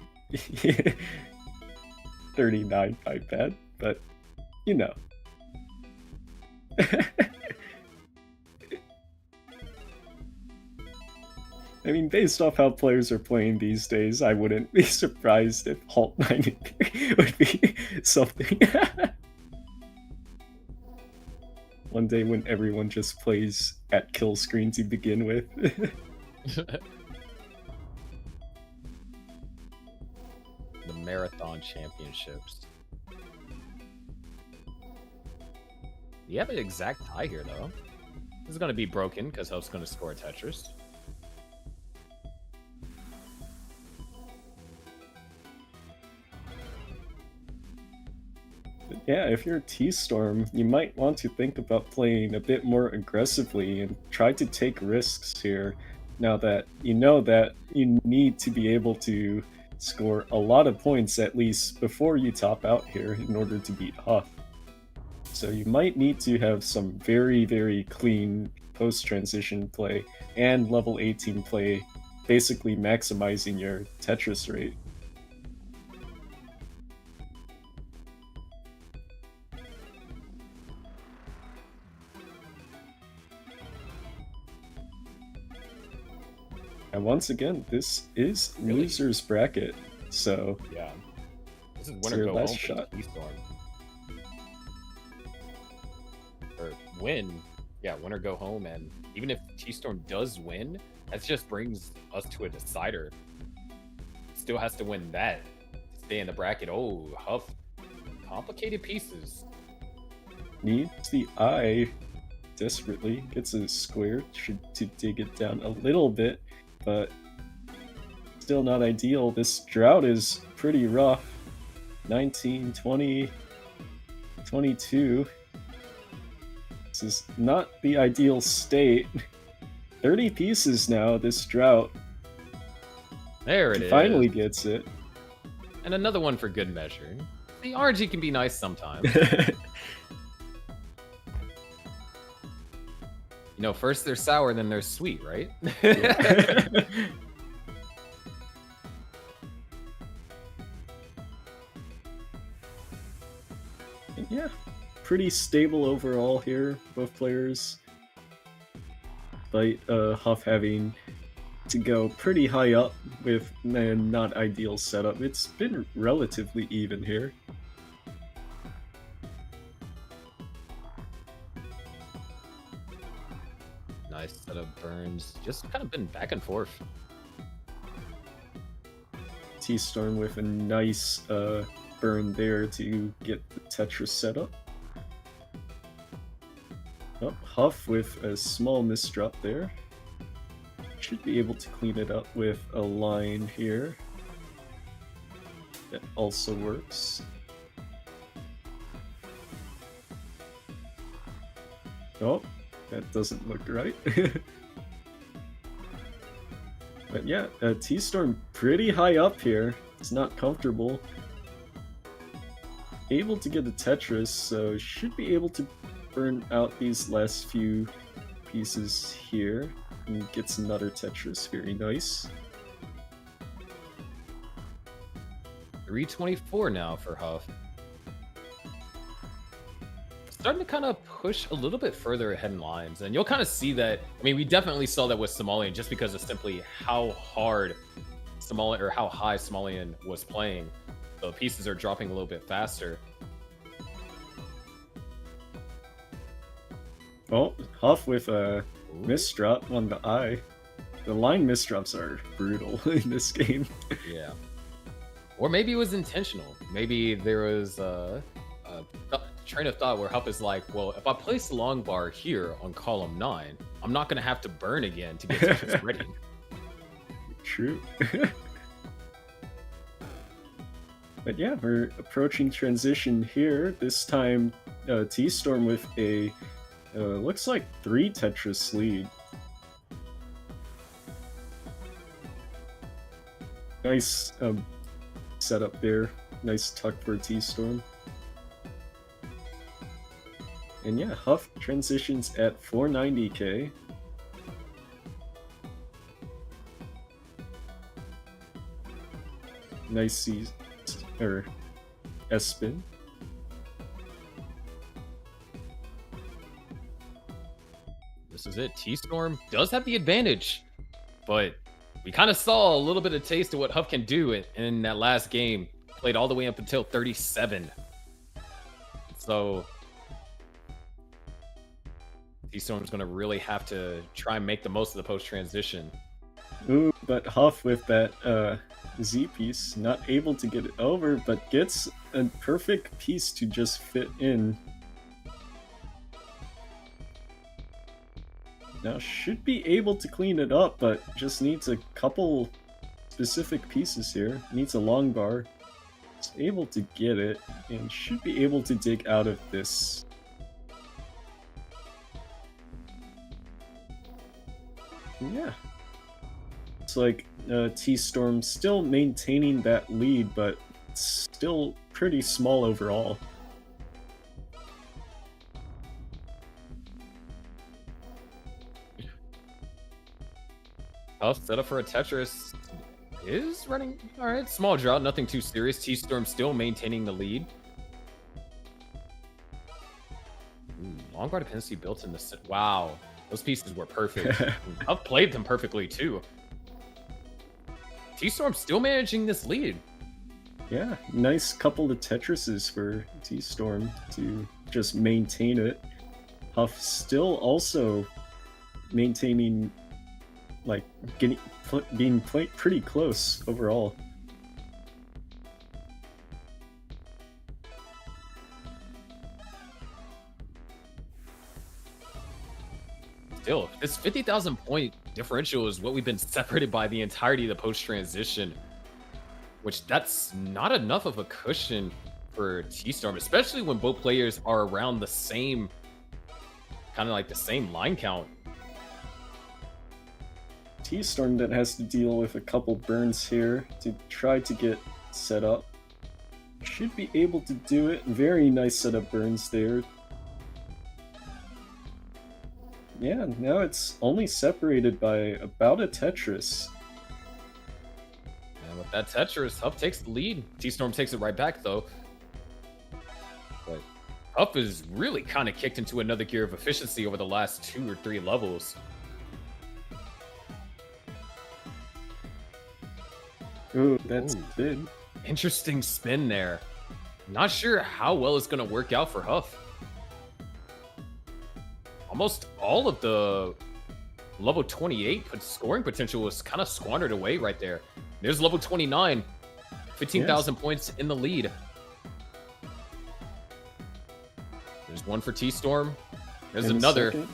39, my bad, but you know. I mean, based off how players are playing these days, I wouldn't be surprised if Halt 93 would be something. One day when everyone just plays at kill screen to begin with. The Marathon Championships. You have an exact tie here, though. This is going to be broken because Huff's going to score a Tetris. Yeah, if you're T-Storm, you might want to think about playing a bit more aggressively and try to take risks here, now that you know that you need to be able to score a lot of points at least before you top out here in order to beat Huff. So you might need to have some very, very clean post-transition play and level 18 play, basically maximizing your Tetris rate. And once again, this is Really? loser's bracket, so Yeah. This is it's winner your go last home shot. for T-Storm. Or win. Yeah, winner go home. And even if T-Storm does win, that just brings us to a decider. Still has to win that to stay in the bracket. Oh, Huff. Complicated pieces. Needs the eye desperately, gets a square to dig it down a little bit, but still not ideal. This drought is pretty rough. 19, 20, 22. This is not the ideal state. 30 pieces now, this drought. There it He is. finally gets it. And another one for good measure. The RNG can be nice sometimes. You know, first they're sour, then they're sweet, right? Yeah, pretty stable overall here, both players. Despite Huff having to go pretty high up with a not ideal setup, it's been relatively even here. Nice set of burns. Just kind of been back and forth. T-Storm with a nice burn there to get the Tetris set up. Oh, Huff with a small misdrop there. Should be able to clean it up with a line here. That also works. Oh, that doesn't look right. But yeah, T-Storm pretty high up here. It's not comfortable. Able to get a Tetris, so should be able to burn out these last few pieces here. And gets another Tetris, very nice. 324 now for Huff. Starting to kind of push a little bit further ahead in lines, and you'll kind of see that. I mean, we definitely saw that with Somalian just because of simply how hard Somalian or how high Somalian was playing. The pieces are dropping a little bit faster. Oh, Huff with a misdrop on the eye. The line misdrops are brutal in this game. Yeah. Or maybe it was intentional. Maybe there was a train of thought where Huff is like, well, if I place the long bar here on column 9, I'm not going to have to burn again to get Tetris ready. True. But yeah, we're approaching transition here. This time, T-Storm with a looks like 3 Tetris lead. Nice setup there. Nice tuck for T-Storm. And yeah, Huff transitions at 490k. Nice C or S spin. This is it. T-Storm does have the advantage, but we kind of saw a little bit of taste of what Huff can do in that last game. Played all the way up until 37. So T-Storm's going to really have to try and make the most of the post-transition. Ooh, but Huff with that Z piece, not able to get it over, but gets a perfect piece to just fit in. Now should be able to clean it up, but just needs a couple specific pieces here. Needs a long bar. Is able to get it, and should be able to dig out of this. Yeah. It's like T-Storm still maintaining that lead, but still pretty small overall. Huff set up for a Tetris. Is running all right. Small drought, nothing too serious. T-Storm still maintaining the lead. Long bar dependency built in the set. Wow, those pieces were perfect. Huff played them perfectly too. T-Storm still managing this lead. Yeah, nice couple of Tetrises for T-Storm to just maintain it. Huff still also maintaining, like, being pretty close overall. Still, this 50,000 point differential is what we've been separated by the entirety of the post-transition, which that's not enough of a cushion for T-Storm, especially when both players are around the same, kind of like the same line count. T-Storm that has to deal with a couple burns here to try to get set up. Should be able to do it. Very nice setup burns there. Yeah, now it's only separated by about a Tetris. And with that Tetris, Huff takes the lead. T-Storm takes it right back, though. But Huff is really kind of kicked into another gear of efficiency over the last 2 or 3 levels. Ooh, that's good. Interesting spin there. Not sure how well it's going to work out for Huff. Almost all of the level 28 scoring potential was kind of squandered away right there. There's level 29, 15,000 points in the lead. There's one for T-Storm. There's And another. second.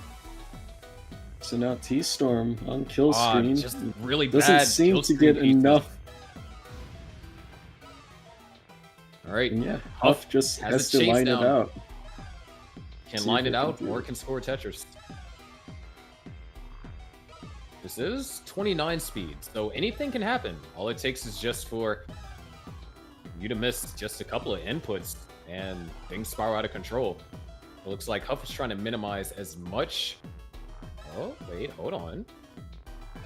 So now T-Storm on kill screen Just really doesn't bad seem kill to screen get pieces. enough. All right, And yeah, Huff just has a to chase line down. it out. Can See line if it it can out do or it. can score Tetris. This is 29 speed, so anything can happen. All it takes is just for you to miss just a couple of inputs and things spiral out of control. It looks like Huff is trying to minimize as much. Oh, wait, hold on.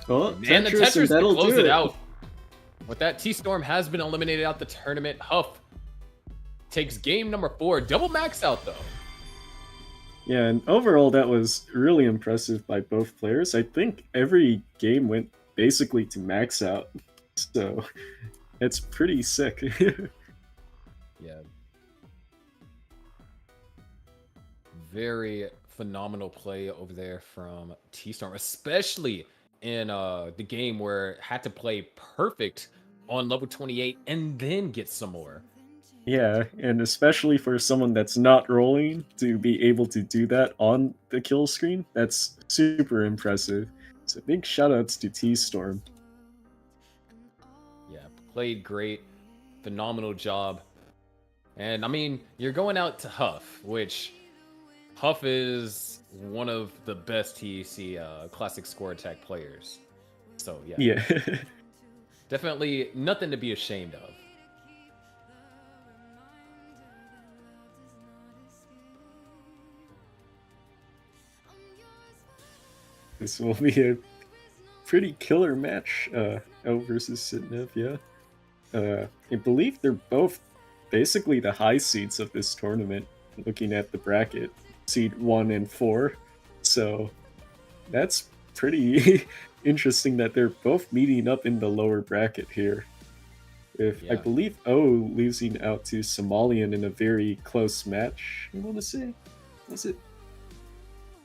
Oh, And the Tetris, Tetris and to that'll close do it it. out. With that, T-Storm has been eliminated out the tournament. Huff takes game number 4. Double max out, though. Yeah, and overall that was really impressive by both players. I think every game went basically to max out, so it's pretty sick. Yeah. Very phenomenal play over there from T-Storm, especially in the game where it had to play perfect on level 28 and then get some more. Yeah, and especially for someone that's not rolling to be able to do that on the kill screen, that's super impressive. So big shoutouts to T-Storm. Yeah, played great. Phenomenal job. And I mean, you're going out to Huff, which Huff is one of the best TEC classic score attack players. So yeah, Yeah. definitely nothing to be ashamed of. This will be a pretty killer match, O versus Sitnev, yeah. I believe they're both basically the high seeds of this tournament, looking at the bracket, seed 1 and 4. So that's pretty interesting that they're both meeting up in the lower bracket here. With, I Yeah. believe, O losing out to Somalian in a very close match, I want to say. Was it?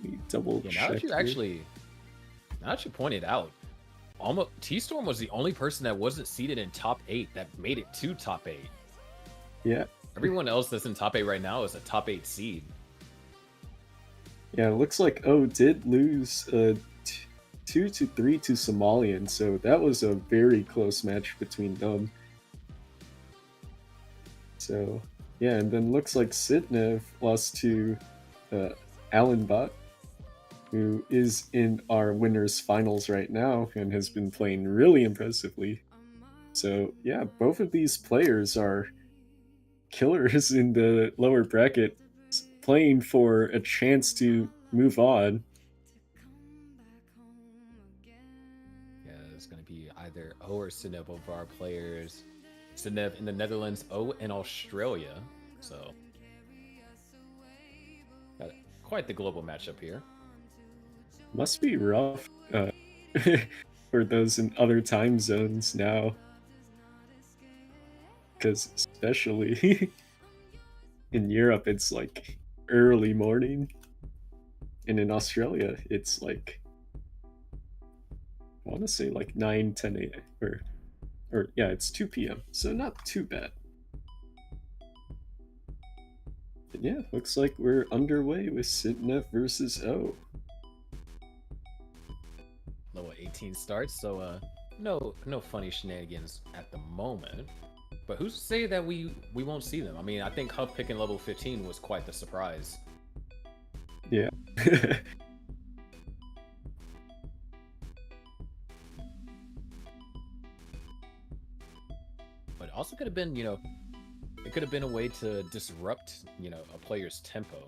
Let me double Yeah, check. now that you pointed out, almost T-Storm was the only person that wasn't seated in top 8 that made it to top 8. Yeah. Everyone else that's in top 8 right now is a top 8 seed. Yeah, it looks like O did lose 2-3 to Somalian, so that was a very close match between them. So yeah, and then looks like Sidnev lost to Alan Bot, who is in our winners finals right now and has been playing really impressively. So yeah, both of these players are killers in the lower bracket, playing for a chance to move on. Yeah, it's going to be either O or Sinev over our players. Sinev in the Netherlands, O in Australia. So, got quite the global matchup here. Must be rough for those in other time zones now. Because especially in Europe, it's like early morning. And in Australia, it's like, I want to say like 9, 10 a.m. Or yeah, it's 2 p.m. So not too bad. But yeah, looks like we're underway with Sidnev versus O. Level 18 starts, so no funny shenanigans at the moment. But who's to say that we won't see them? I mean, I think Huff picking level 15 was quite the surprise. Yeah. But it also could have been, it could have been a way to disrupt, a player's tempo.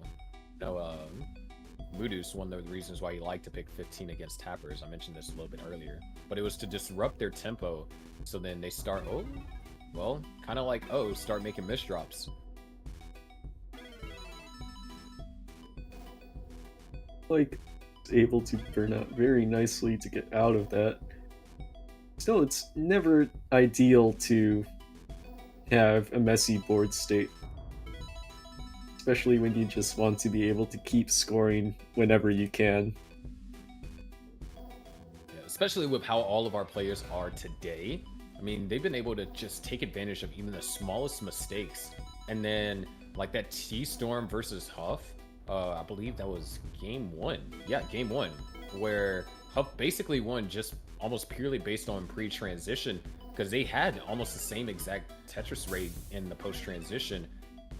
Moodus, one of the reasons why he liked to pick 15 against tappers, I mentioned this a little bit earlier, but it was to disrupt their tempo, so then they start, kind of like, start making misdrops. Like, able to burn out very nicely to get out of that. Still, it's never ideal to have a messy board state, especially when you just want to be able to keep scoring whenever you can. Yeah, especially with how all of our players are today. I mean, they've been able to just take advantage of even the smallest mistakes. And then, like that T-Storm versus Huff, I believe that was game 1. Yeah, game 1, where Huff basically won just almost purely based on pre-transition, because they had almost the same exact Tetris rate in the post-transition.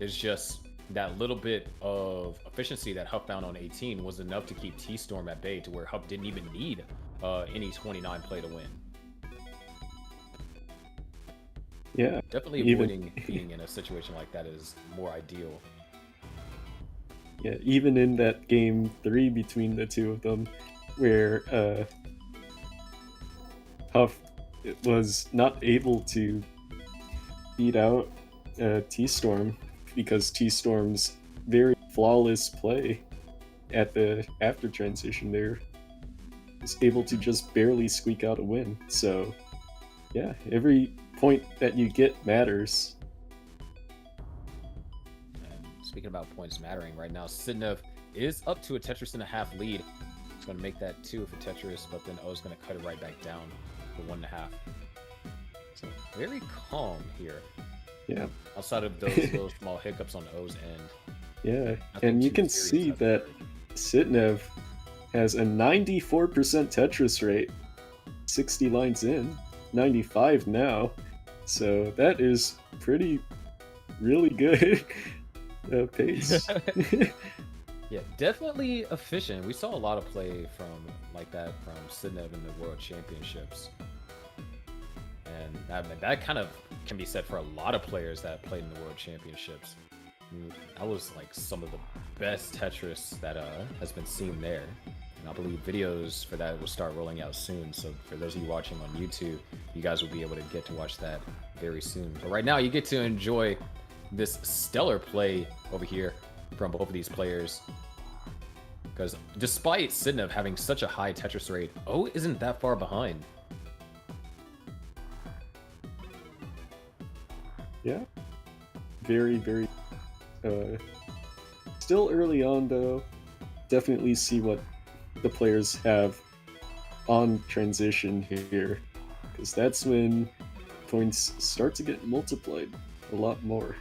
It's just that little bit of efficiency that Huff found on 18 was enough to keep T-Storm at bay, to where Huff didn't even need any 29 play to win. Yeah, Definitely avoiding being in a situation like that is more ideal. Yeah, even in that game 3 between the two of them, where Huff was not able to beat out T-Storm because T-Storm's very flawless play at the after transition there was able to just barely squeak out a win. So yeah, every point that you get matters. And speaking about points mattering, right now Sidnev is up to a Tetris and a half lead. It's going to make that 2 for Tetris, but then O's going to cut it right back down to 1.5. So very calm here. Yeah. Outside of those little small hiccups on O's end. Yeah, Nothing and you too can serious see that Sidnev has a 94% Tetris rate, 60 lines in, 95 now. So that is really good pace. Yeah, definitely efficient. We saw a lot of play from like that from Sidnev in the World Championships. And that kind of can be said for a lot of players that played in the World Championships. That was like some of the best Tetris that has been seen there. And I believe videos for that will start rolling out soon. So for those of you watching on YouTube, you guys will be able to get to watch that very soon. But right now, you get to enjoy this stellar play over here from both of these players. Because despite Sidnev having such a high Tetris rate, O isn't that far behind. Yeah. Very, still early on though. definitely see what the players have on transition here, because that's when points start to get multiplied a lot more.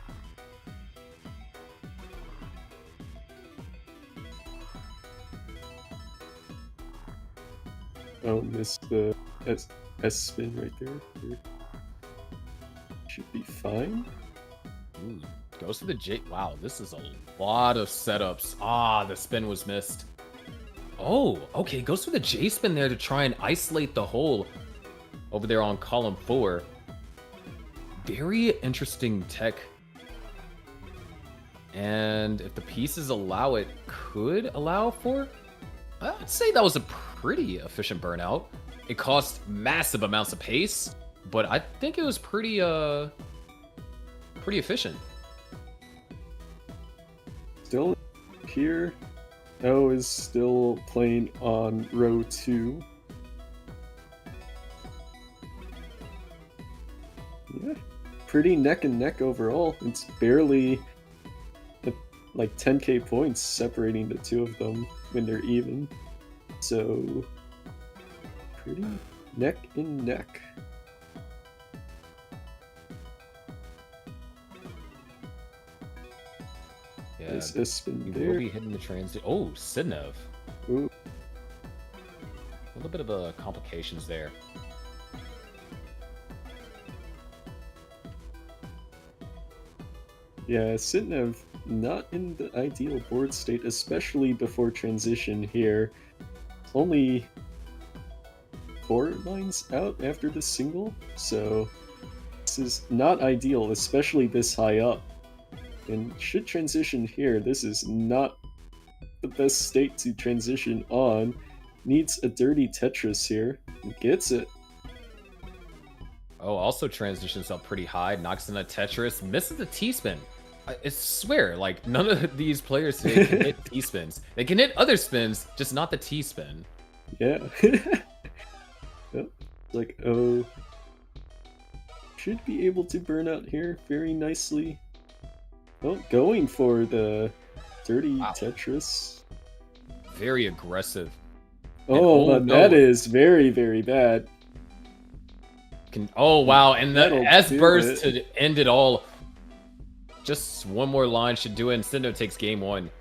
Oh, missed the S spin right there. Should be fine. Ooh, goes to the J. Wow, this is a lot of setups. Ah, the spin was missed. Oh, okay, goes for the J spin there to try and isolate the hole over there on column 4. Very interesting tech. And if the pieces allow it, could allow for... I'd say that was a pretty efficient burnout. It cost massive amounts of pace, but I think it was pretty efficient. Still here. O is still playing on row 2. Yeah, pretty neck and neck overall. It's barely like 10k points separating the two of them when they're even. So pretty neck and neck. Yeah, There's a spin you there. will be hitting the transit. Oh, Sidnev. Ooh. A little bit of complications there. Yeah, Sitnev not in the ideal board state, especially before transition here. Only 4 lines out after the single, so this is not ideal, especially this high up. And should transition here, this is not the best state to transition on. Needs a dirty Tetris here. Gets it. Oh, also transitions up pretty high, knocks in a Tetris, misses the T-spin. I swear, like, none of these players today can hit T-spins. They can hit other spins, just not the T-spin. Yeah. Oh, like, oh. Should be able to burn out here very nicely. Oh, going for the dirty Tetris. Very aggressive. Oh, but no. that is very, very bad. Oh, wow, and the That'll S do burst it. to end it all. Just one more line should do it, and Cindo takes game 1.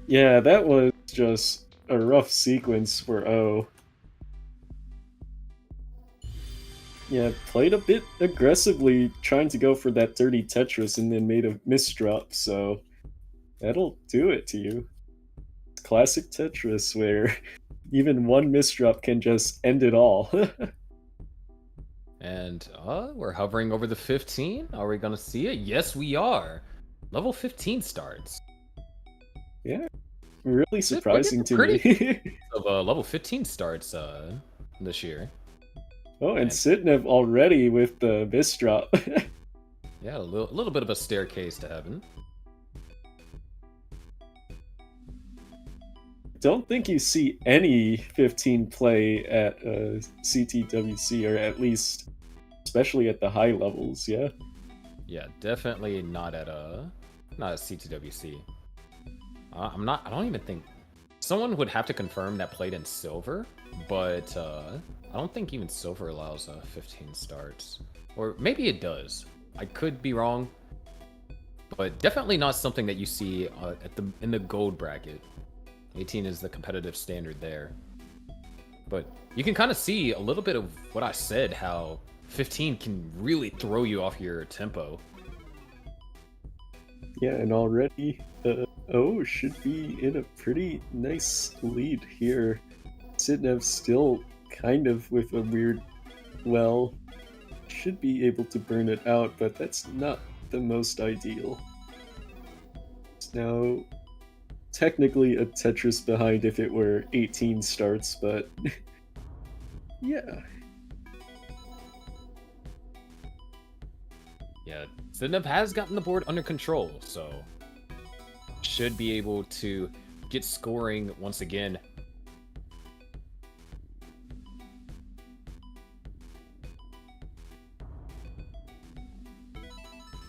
Yeah, that was just a rough sequence for O. Yeah, played a bit aggressively trying to go for that dirty Tetris and then made a misdrop, so that'll do it to you. Classic Tetris where even one misdrop can just end it all. And we're hovering over the 15. Are we gonna see it? Yes, we are. Level 15 starts. Yeah, really surprising to me. Of level 15 starts this year. Oh, and Sitnev already with the misdrop. Yeah, a little bit of a staircase to heaven. Don't think you see any 15 play at CTWC, or at least, especially at the high levels. Yeah. Yeah, definitely not at CTWC. I don't even think someone would have to confirm that played in silver, but I don't think even silver allows 15 starts, or maybe it does. I could be wrong, but definitely not something that you see in the gold bracket. 18 is the competitive standard there. But you can kind of see a little bit of what I said, how 15 can really throw you off your tempo. Yeah, and already O should be in a pretty nice lead here. Sitnev still kind of with a weird well. Should be able to burn it out, but that's not the most ideal. It's now technically a Tetris behind if it were 18 starts, but yeah. Yeah, Sidnev has gotten the board under control, so should be able to get scoring once again.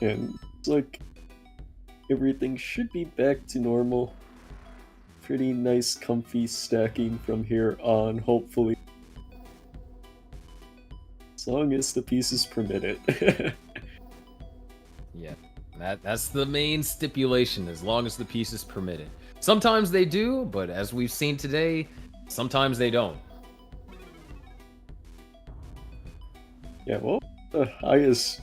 And it's like everything should be back to normal. pretty nice, comfy stacking from here on, hopefully. As long as the pieces permit it. Yeah, that's the main stipulation, as long as the pieces permit it. Sometimes they do, but as we've seen today, sometimes they don't. Yeah, well, the highest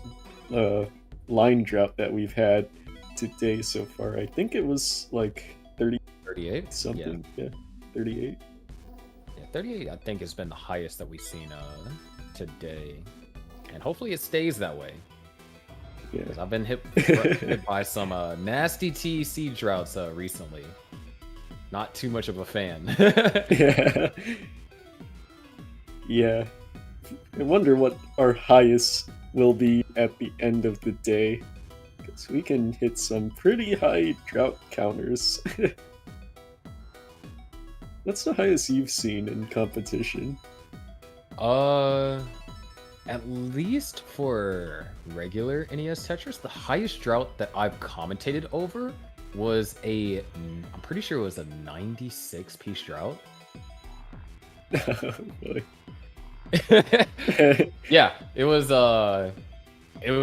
line drop that we've had today so far, I think it was like 38 something. Yeah, 38. Yeah, 38 I think has been the highest that we've seen today, and hopefully it stays that way. Yeah. 'Cause I've been hit by some nasty TEC droughts recently. Not too much of a fan. Yeah. Yeah. I wonder what our highest will be at the end of the day. Because we can hit some pretty high drought counters. What's the highest you've seen in competition? At least for regular NES Tetris, the highest drought that I've commentated over was I'm pretty sure it was a 96 piece drought. Oh, boy. Yeah, it was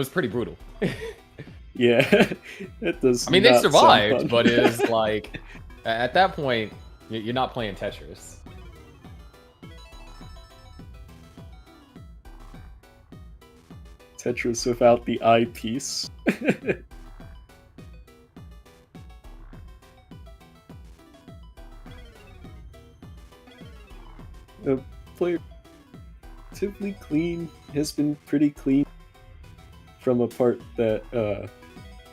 pretty brutal. Yeah, it does. I mean, they not sound survived, fun. but it was like, at that point, you're not playing Tetris. Tetris without the eyepiece. The player relatively clean, has been pretty clean from a part that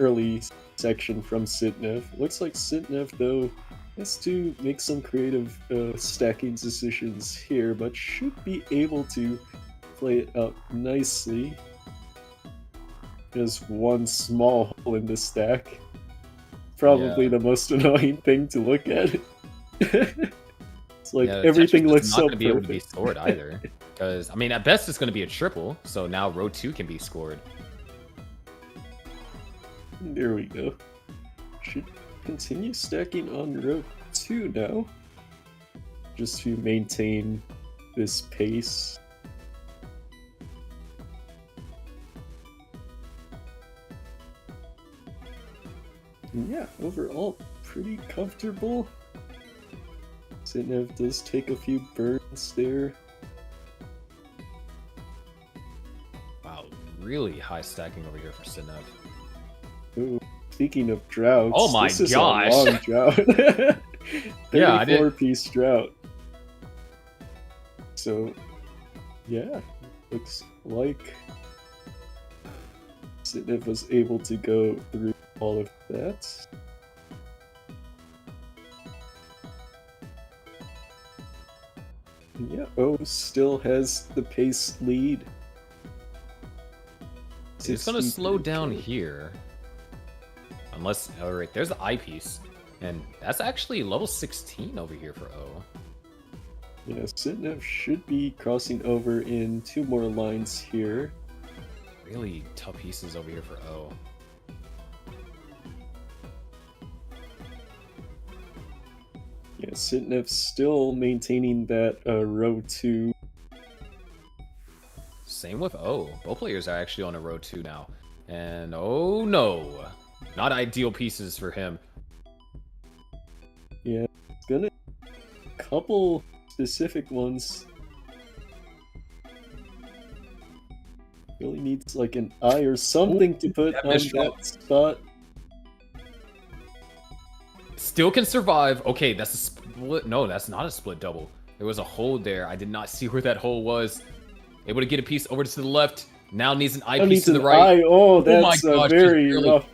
early section from Sitnev. Looks like Sitnev though has to make some creative stacking decisions here, but should be able to play it up nicely. There's one small hole in the stack. Probably Yeah. the most annoying thing to look at. It's like Yeah, everything Tetris is looks not so going to be able to be perfect. scored either. Because, I mean, at best it's going to be a triple, so now row 2 can be scored. There we go. Should continue stacking on row 2 now. Just to maintain this pace. And yeah, overall, pretty comfortable. Sitnev does take a few burns there. Wow, really high stacking over here for Sitnev. Ooh, speaking of droughts, Oh my this is gosh. a long drought. Yeah, I did- 34-piece drought. So, yeah, looks like Sitnev was able to go through all of that. And yeah, O still has the pace lead. It's going to slow 63K. down here. Unless, alright, there's the eyepiece. And that's actually level 16 over here for O. Yeah, Sitnev should be crossing over in 2 more lines here. Really tough pieces over here for O. Yeah, Sitnev still maintaining that row 2. Same with O. Both players are actually on a row 2 now. And oh no! Not ideal pieces for him. Yeah, it's gonna couple specific ones. Really needs like an eye or something to put that on missed shot. that spot. Still can survive. Okay, that's a split. No, that's not a split double. There was a hole there. I did not see where that hole was. Able to get a piece over to the left. Now needs an Oh, eyepiece needs to the an right. eye. Oh, my that's gosh, very just barely- rough.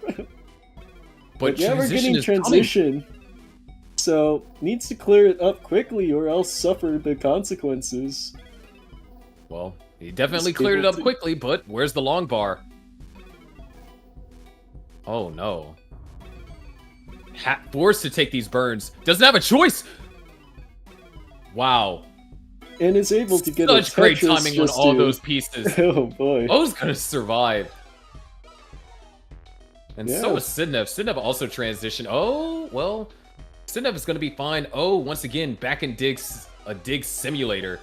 But yeah, we're transition getting is coming. transition. So needs to clear it up quickly, or else suffer the consequences. Well, he definitely He's cleared it able up to- quickly, but where's the long bar? Oh no. Forced to take these burns. Doesn't have a choice! Wow. And is able to get Such a great Tetris timing on just all to- those pieces. Oh boy. O's gonna survive. And so Yeah. is Sitnev. Sitnev also transitioned. Oh, well. Cinev is going to be fine. Oh, once again, back in a dig simulator.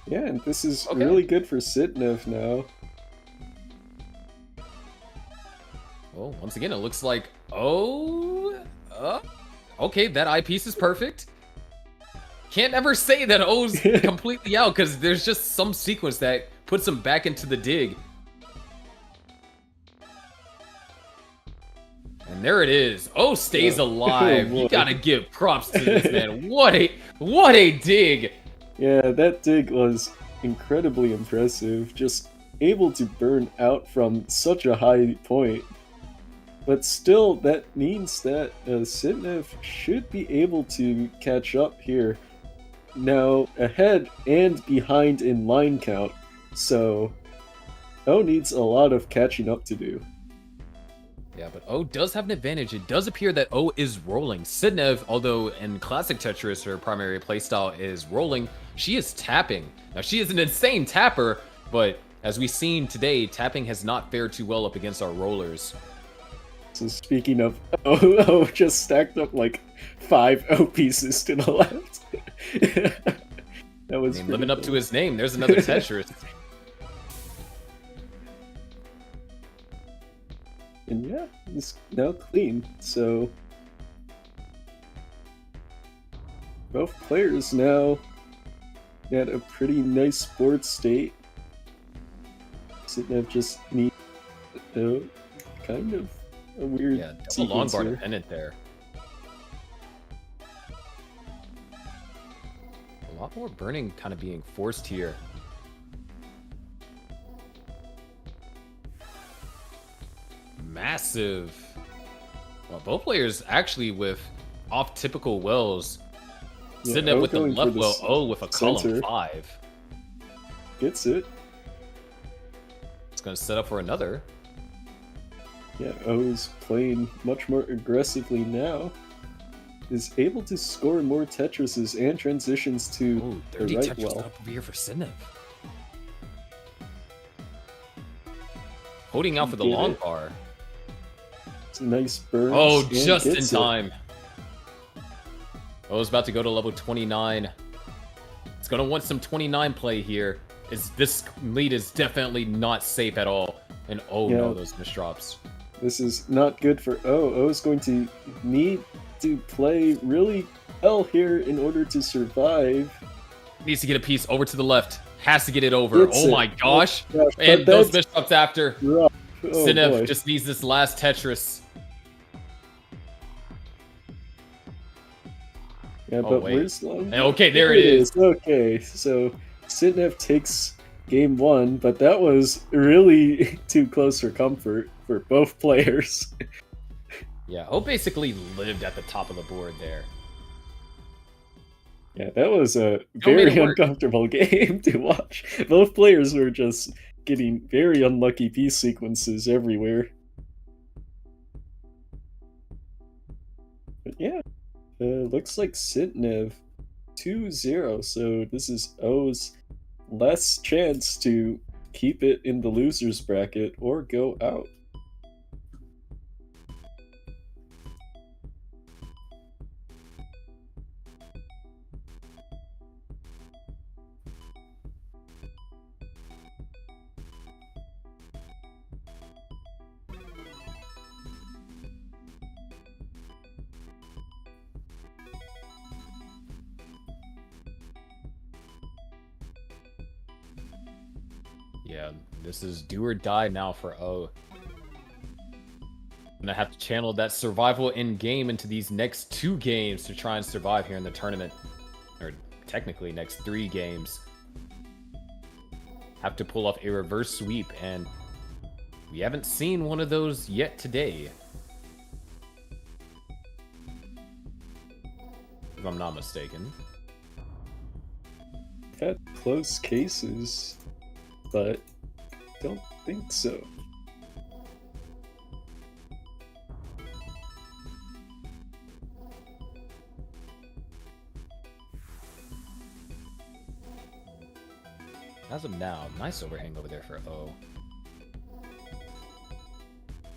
Yeah, and this is Okay. really good for Sitnev now. Oh, once again, it looks like, okay, that eyepiece is perfect. Can't ever say that O's completely out, because there's just some sequence that puts him back into the dig. And there it is. O stays alive. You gotta give props to this man. What a dig. Yeah, that dig was incredibly impressive. Just able to burn out from such a high point. But still, that means that Sitnev should be able to catch up here. Now, ahead and behind in line count, so O needs a lot of catching up to do. Yeah, but O does have an advantage. It does appear that O is rolling. Sitnev, although in classic Tetris her primary playstyle is rolling, she is tapping. Now, she is an insane tapper, but as we've seen today, tapping has not fared too well up against our rollers. So speaking of O just stacked up like 5 O pieces to the left. That was living up to his name. There's another Tetris. And yeah, it's now clean. So both players now at a pretty nice board state. Sitnev just need kind of a weird double long sequence bar here. dependent there. A lot more burning kind of being forced here. Massive. Well, both players actually with off typical wells. Yeah, Sitting up O with the going for left the well, O with a column center. 5. Gets it. It's going to set up for another. Yeah, O's playing much more aggressively now. Is able to score more Tetrises and transitions to Ooh, the 30 right Tetris well. up over here for Sitnev. Holding out for the Get long it. bar. It's a nice burn. Oh, just in time. Oh, it's about to go to level 29. It's going to want some 29 play here. This lead is definitely not safe at all. And oh no, those misdrops. This is not good for O. O's going to need to play really well here in order to survive. Needs to get a piece over to the left. Has to get it over. Gets Oh it. my gosh. Oh, gosh, And but those that's misdrops after. rough. Oh, Sitnev boy. just needs this last Tetris. Yeah, Oh, but wait. where's long? Okay, there it is. Okay, so Sitnev takes game 1, but that was really too close for comfort for both players. Yeah, O basically lived at the top of the board there. Yeah, that was a made very it work. uncomfortable game to watch. Both players were just getting very unlucky piece sequences everywhere. But yeah, looks like Sitnev 2-0, so this is O's less chance to keep it in the loser's bracket or go out. Yeah, this is do or die now for O. I'm gonna have to channel that survival in game into these next 2 games to try and survive here in the tournament. Or technically next 3 games. Have to pull off a reverse sweep, and we haven't seen one of those yet today. If I'm not mistaken. Had close cases, but don't think so. As of now, nice overhang over there for O.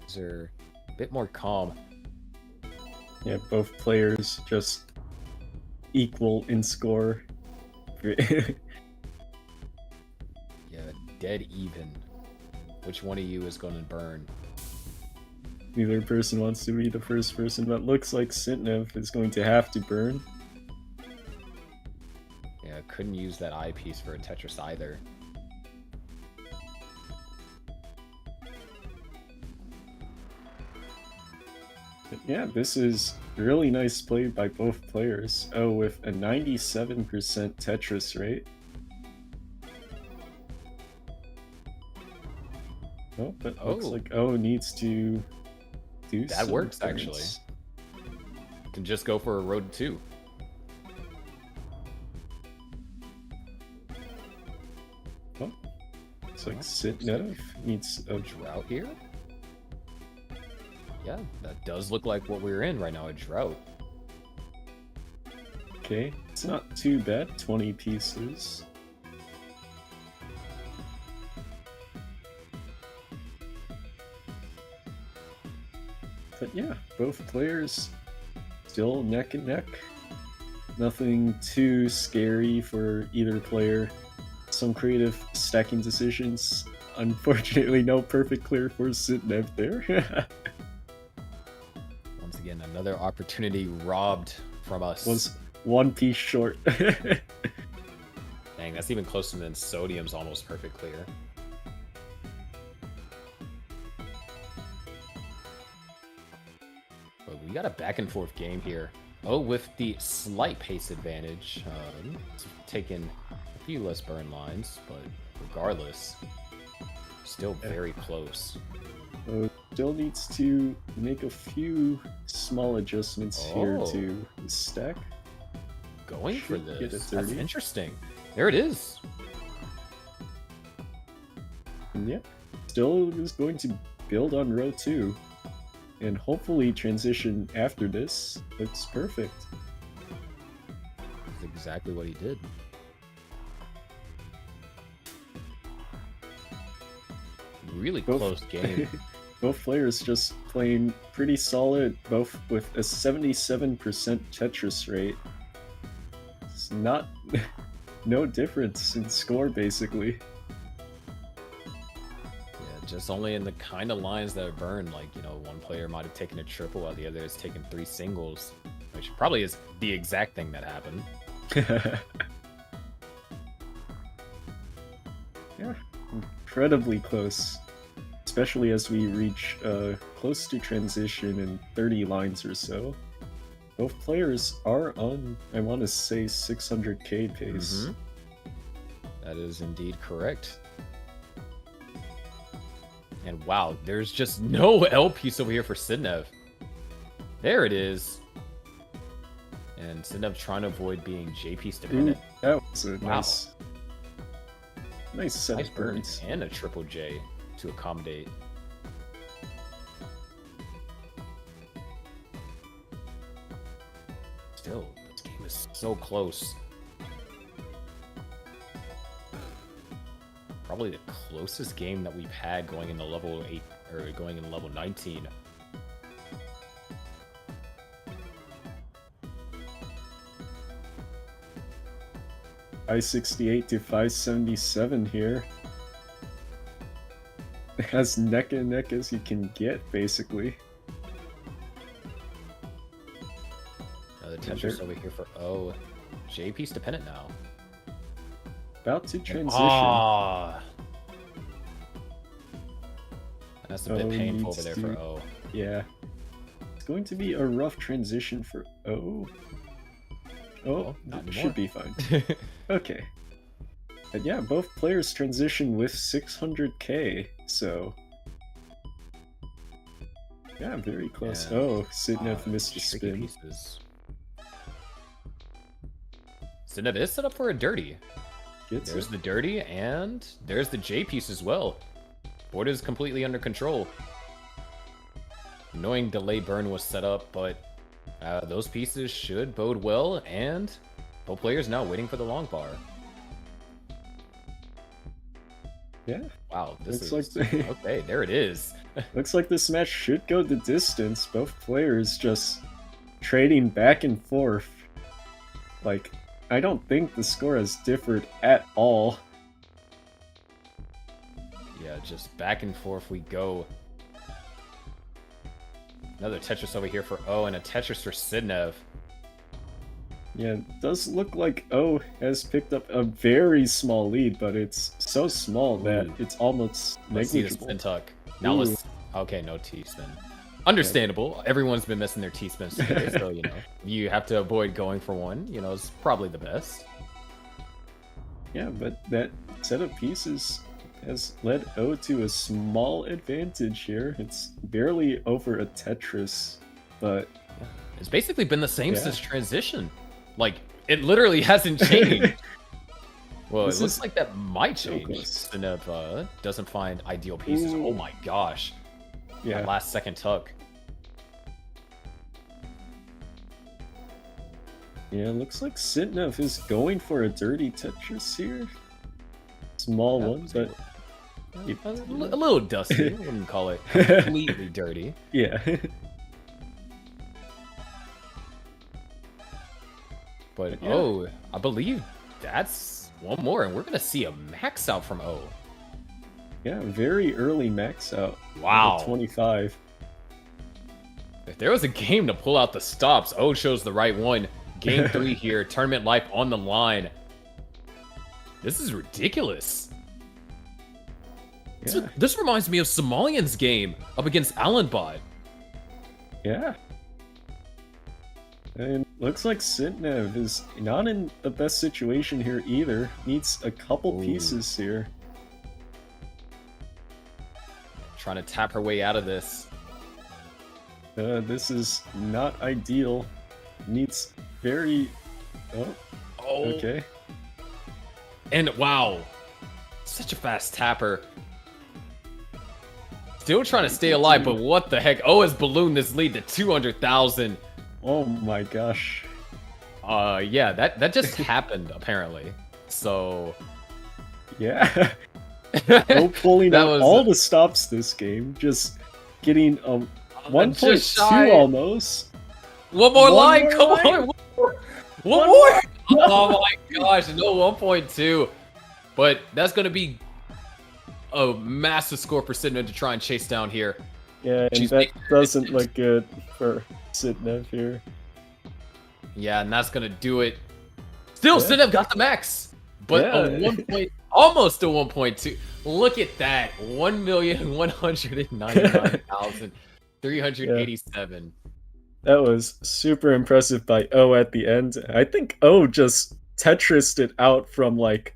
These are a bit more calm. Yeah, both players just equal in score. Yeah, dead even. Which one of you is going to burn? Neither person wants to be the first person, but looks like Sitnev is going to have to burn. Yeah, couldn't use that eyepiece for a Tetris either. But yeah, this is really nice play by both players. Oh, with a 97% Tetris rate. Oh, but looks like O needs to do That some works, burns. actually. Can just go for a road 2. Oh, looks like Sitnev needs a Drought here? Yeah, that does look like what we're in right now, a drought. Okay, it's not too bad, 20 pieces. But yeah, both players still neck and neck. Nothing too scary for either player. Some creative stacking decisions. Unfortunately, no perfect clear for Sitnev there. Once again, another opportunity robbed from us. Was one piece short. Dang, that's even closer than Sodium's almost perfect clear. But we got a back and forth game here. Oh, with the slight pace advantage. It's taken a few less burn lines, but regardless, still very close. Still needs to make a few small adjustments here to his stack. Going for Should get a this. That's 30. interesting. There it is. And yeah, still is going to build on row 2. And hopefully transition after this looks perfect. That's exactly what he did. Really close game. Both players just playing pretty solid, both with a 77% Tetris rate. It's not... no difference in score, basically. Yeah, just only in the kind of lines that are burned. Like, you know, one player might have taken a triple while the other has taken 3 singles. Which probably is the exact thing that happened. Yeah, incredibly close. Especially as we reach close to transition in 30 lines or so. Both players are on, I want to say, 600k pace. That is indeed correct. And wow, there's just no L piece over here for Sitnev. There it is. And Sitnev trying to avoid being J piece dependent. That was a Wow. nice set Nice of burn burns. and a triple J to accommodate. Still, this game is so close. Probably the closest game that we've had going into level 8 or going into level 19. I-68 to 577 here. As neck and neck as you can get, basically. The Tetris over here for J piece dependent now. About to transition. Ah, that's a bit O painful needs over there to- for O. Yeah. It's going to be a rough transition for O. Oh, not it anymore. should be fine. Okay. But yeah, both players transition with 600k, so... Yeah, very close. And, Oh, Sitnev missed a tricky spin. pieces. Sitnev is set up for a dirty. Gets There's it. the dirty, and there's the J piece as well. Board is completely under control. Annoying delay burn was set up, but those pieces should bode well, and both players now waiting for the long bar. Yeah, Wow, this Looks is... like they- Okay, there it is. looks like this match should go the distance. Both players just trading back and forth. Like, I don't think the score has differed at all. Yeah, just back and forth we go. Another Tetris over here for O, and a Tetris for Sidnev. Yeah, it does look like O has picked up a very small lead, but it's so small that it's almost Let's see this negligible. spin tuck. Now Ooh. let's... Okay, no T-spin. Understandable. Everyone's been missing their T-spins today, so, you know, you have to avoid going for one. You know, it's probably the best. Yeah, but that set of pieces has led O to a small advantage here. It's barely over a Tetris, but... It's basically been the same Yeah. since transition. Like, it literally hasn't changed. Well, This it looks is like that might so change. close. Sidnev doesn't find ideal pieces. Ooh. Oh my gosh. Yeah, That last second tuck. yeah, it looks like Sitnev is going for a dirty Tetris here. Small Yeah, one, but A little dusty. I wouldn't call it completely dirty. yeah. But Yeah. oh, I believe that's one more, and we're gonna see a max out from O. Yeah, very early max out. Wow. Level 25. If there was a game to pull out the stops, O chose the right one. Game 3 here, tournament life on the line. This is ridiculous. Yeah, This reminds me of Somalian's game up against Allenbot. yeah. And looks like Sitnev is not in the best situation here either. Needs a couple Ooh. pieces here. Trying to tap her way out of this. This is not ideal. Needs very... Oh, Oh, okay. and wow. Such a fast tapper. Still trying to stay alive, but what the heck? O has ballooned this lead to 200,000. Oh my gosh. Yeah, that just happened apparently. So Yeah. Oh, pulling That out was- all the stops this game. Just getting a just 1.2 shy. almost. one more One line, more come line. on, one more. Oh my gosh, no 1.2. But that's gonna be a massive score for Sidney to try and chase down here. Yeah, and She's that making- doesn't look good for Sitnev here. Yeah, and that's gonna do it. Still, Yeah. Sidney got the max, but a Yeah. 1 point, almost a 1.2. Look at that, 1,199,387. That was super impressive by O at the end. I think O just Tetrised it out from like,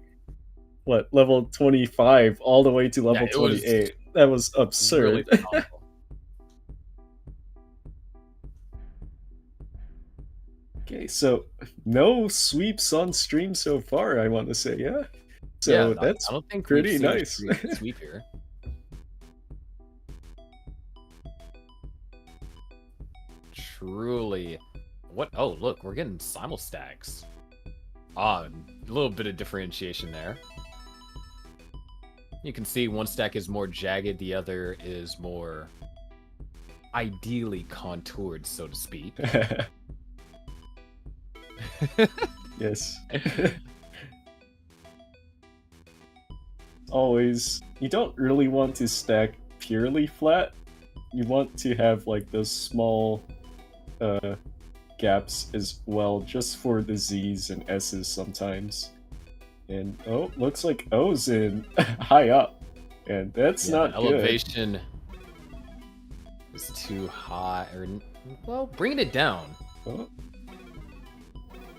what, level 25 all the way to level it was 28. That was absurd. Really phenomenal. Okay, so no sweeps on stream so far, I want to say, yeah? So Yeah, that's I don't think pretty we've seen a nice. sweep here. Truly. What? Oh, look, we're getting simul stacks. Ah, a little bit of differentiation there. You can see one stack is more jagged, the other is more ideally contoured, so to speak. Yes. Always, you don't really want to stack purely flat. You want to have like those small gaps as well, just for the Z's and S's sometimes. And oh, looks like O's in high up, and that's Yeah, not the elevation is too high, or well, bringing it down. good.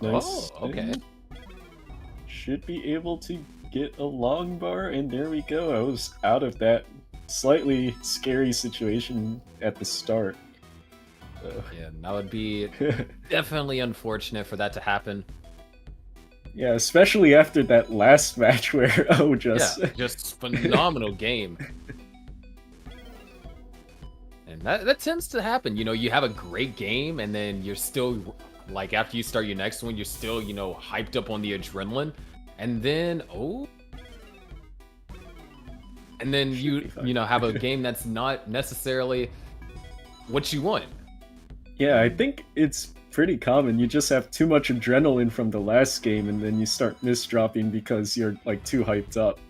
Oh, nice. Oh, okay. thing. Should be able to get a long bar, and there we go. I was out of that slightly scary situation at the start. Yeah, that would be definitely unfortunate for that to happen. Yeah, especially after that last match where just Yeah, just phenomenal game. And that tends to happen. You know, you have a great game, and then you're still, like, after you start your next one, you're still, you know, hyped up on the adrenaline. And then, and then be fine. you know, have a game that's not necessarily what you want. Yeah, I think it's pretty common. You just have too much adrenaline from the last game, and then you start misdropping because you're like too hyped up.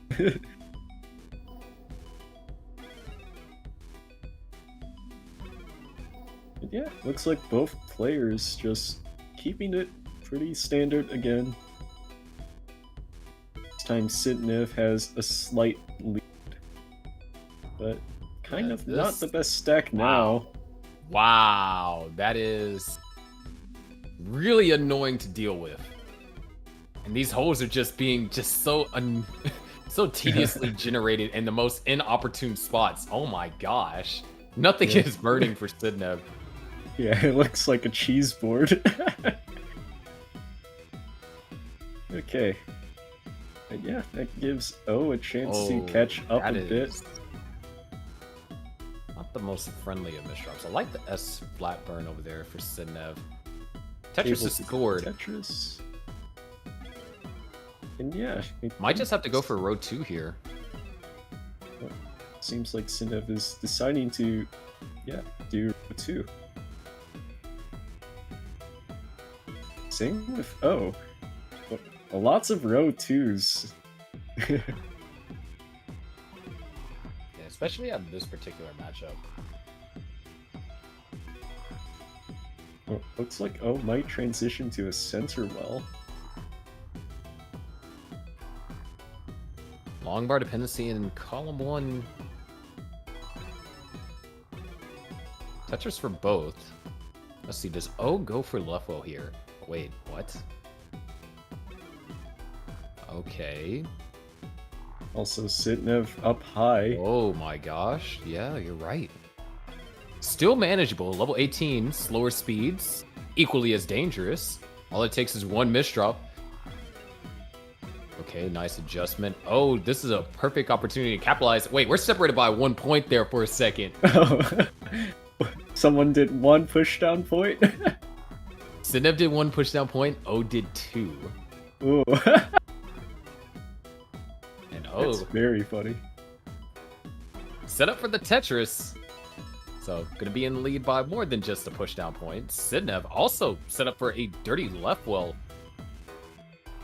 But yeah, looks like both players just keeping it pretty standard again. This time Sitnev has a slight lead, but kind of not the best stack now. Wow, that is really annoying to deal with. And these holes are just being so so tediously generated in the most inopportune spots. Oh my gosh. Nothing is burning for Sitnev. Yeah, it looks like a cheese board. Okay. And yeah, that gives O a chance to catch up a bit. Not the most friendly of misdrops. I like the S flat burn over there for Sitnev. Tetris has scored. Tetris. And yeah. Might just have to go for row 2 here. Seems like Sitnev is deciding to, do row 2. Same with O. Lots of row 2s. Yeah, especially on this particular matchup. Oh, looks like O might transition to a center well. Long bar dependency in column 1. Tetris for both. Let's see, does O go for left well here? Wait, what? Okay. Also, Sitnev up high. Oh my gosh. Yeah, you're right. Still manageable. Level 18, slower speeds. Equally as dangerous. All it takes is one misdrop. Okay, nice adjustment. Oh, this is a perfect opportunity to capitalize. Wait, we're separated by 1 point there for a second. Someone did one pushdown point? Sitnev did one pushdown point. O did 2. Ooh. And That's very funny. Set up for the Tetris. So, gonna be in the lead by more than just a pushdown point. Sitnev also set up for a dirty left well.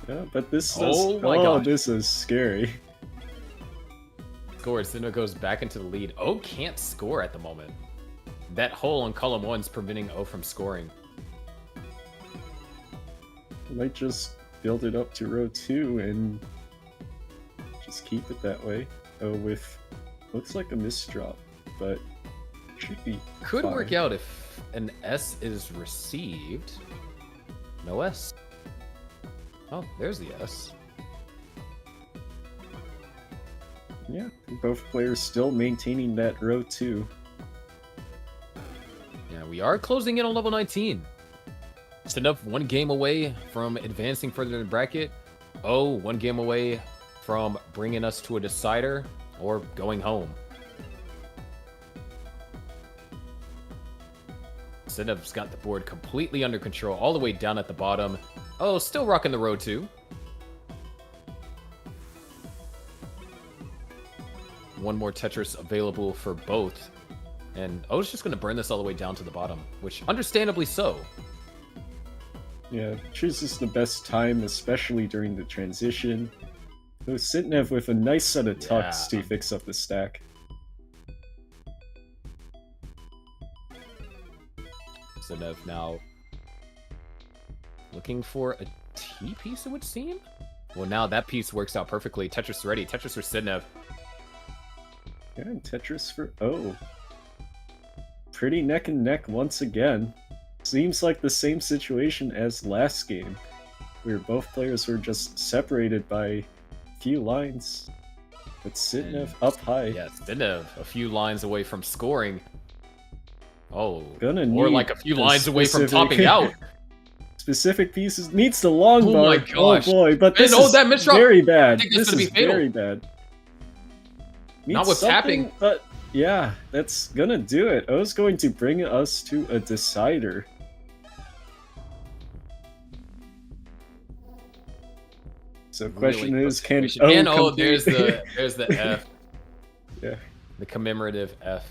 Yeah, but this is... Oh my gosh. This is scary. Score. Sitnev goes back into the lead. O can't score at the moment. That hole on column 1 is preventing O from scoring. Might just build it up to row 2 and just keep it that way. Oh, with looks like a misdrop, but should be Could fine. work out if an S is received. No S. Oh, there's the S. Yeah, both players still maintaining that row 2. Yeah, we are closing in on level 19. Sitnev 1 game away from advancing further in the bracket. O 1 game away from bringing us to a decider or going home. Sitnev's got the board completely under control, all the way down at the bottom. Oh, still rocking the row 2. One more Tetris available for both. And O's just going to burn this all the way down to the bottom, which understandably so. Yeah, chooses the best time, especially during the transition. So Sitnev with a nice set of tucks to fix up the stack. Sitnev now looking for a T piece, it would seem? Well, now that piece works out perfectly. Tetris ready. Tetris for Sitnev. Yeah, and Tetris for O. Pretty neck and neck once again. Seems like the same situation as last game, where both players were just separated by a few lines. But Sitnev up high. Yeah, Sitnev a few lines away from scoring. Oh, Gonna or need like a few the lines away from specific- topping out. Specific pieces needs the long Oh bar. my gosh. Oh boy, but this And, is that misdrop. very bad. I think that's This gonna is be fatal. very bad. Not Needs with something, tapping. but yeah, that's gonna do it. O's going to bring us to a decider. So question Really is, close can situation. O And complete- there's the F. Yeah. The commemorative F.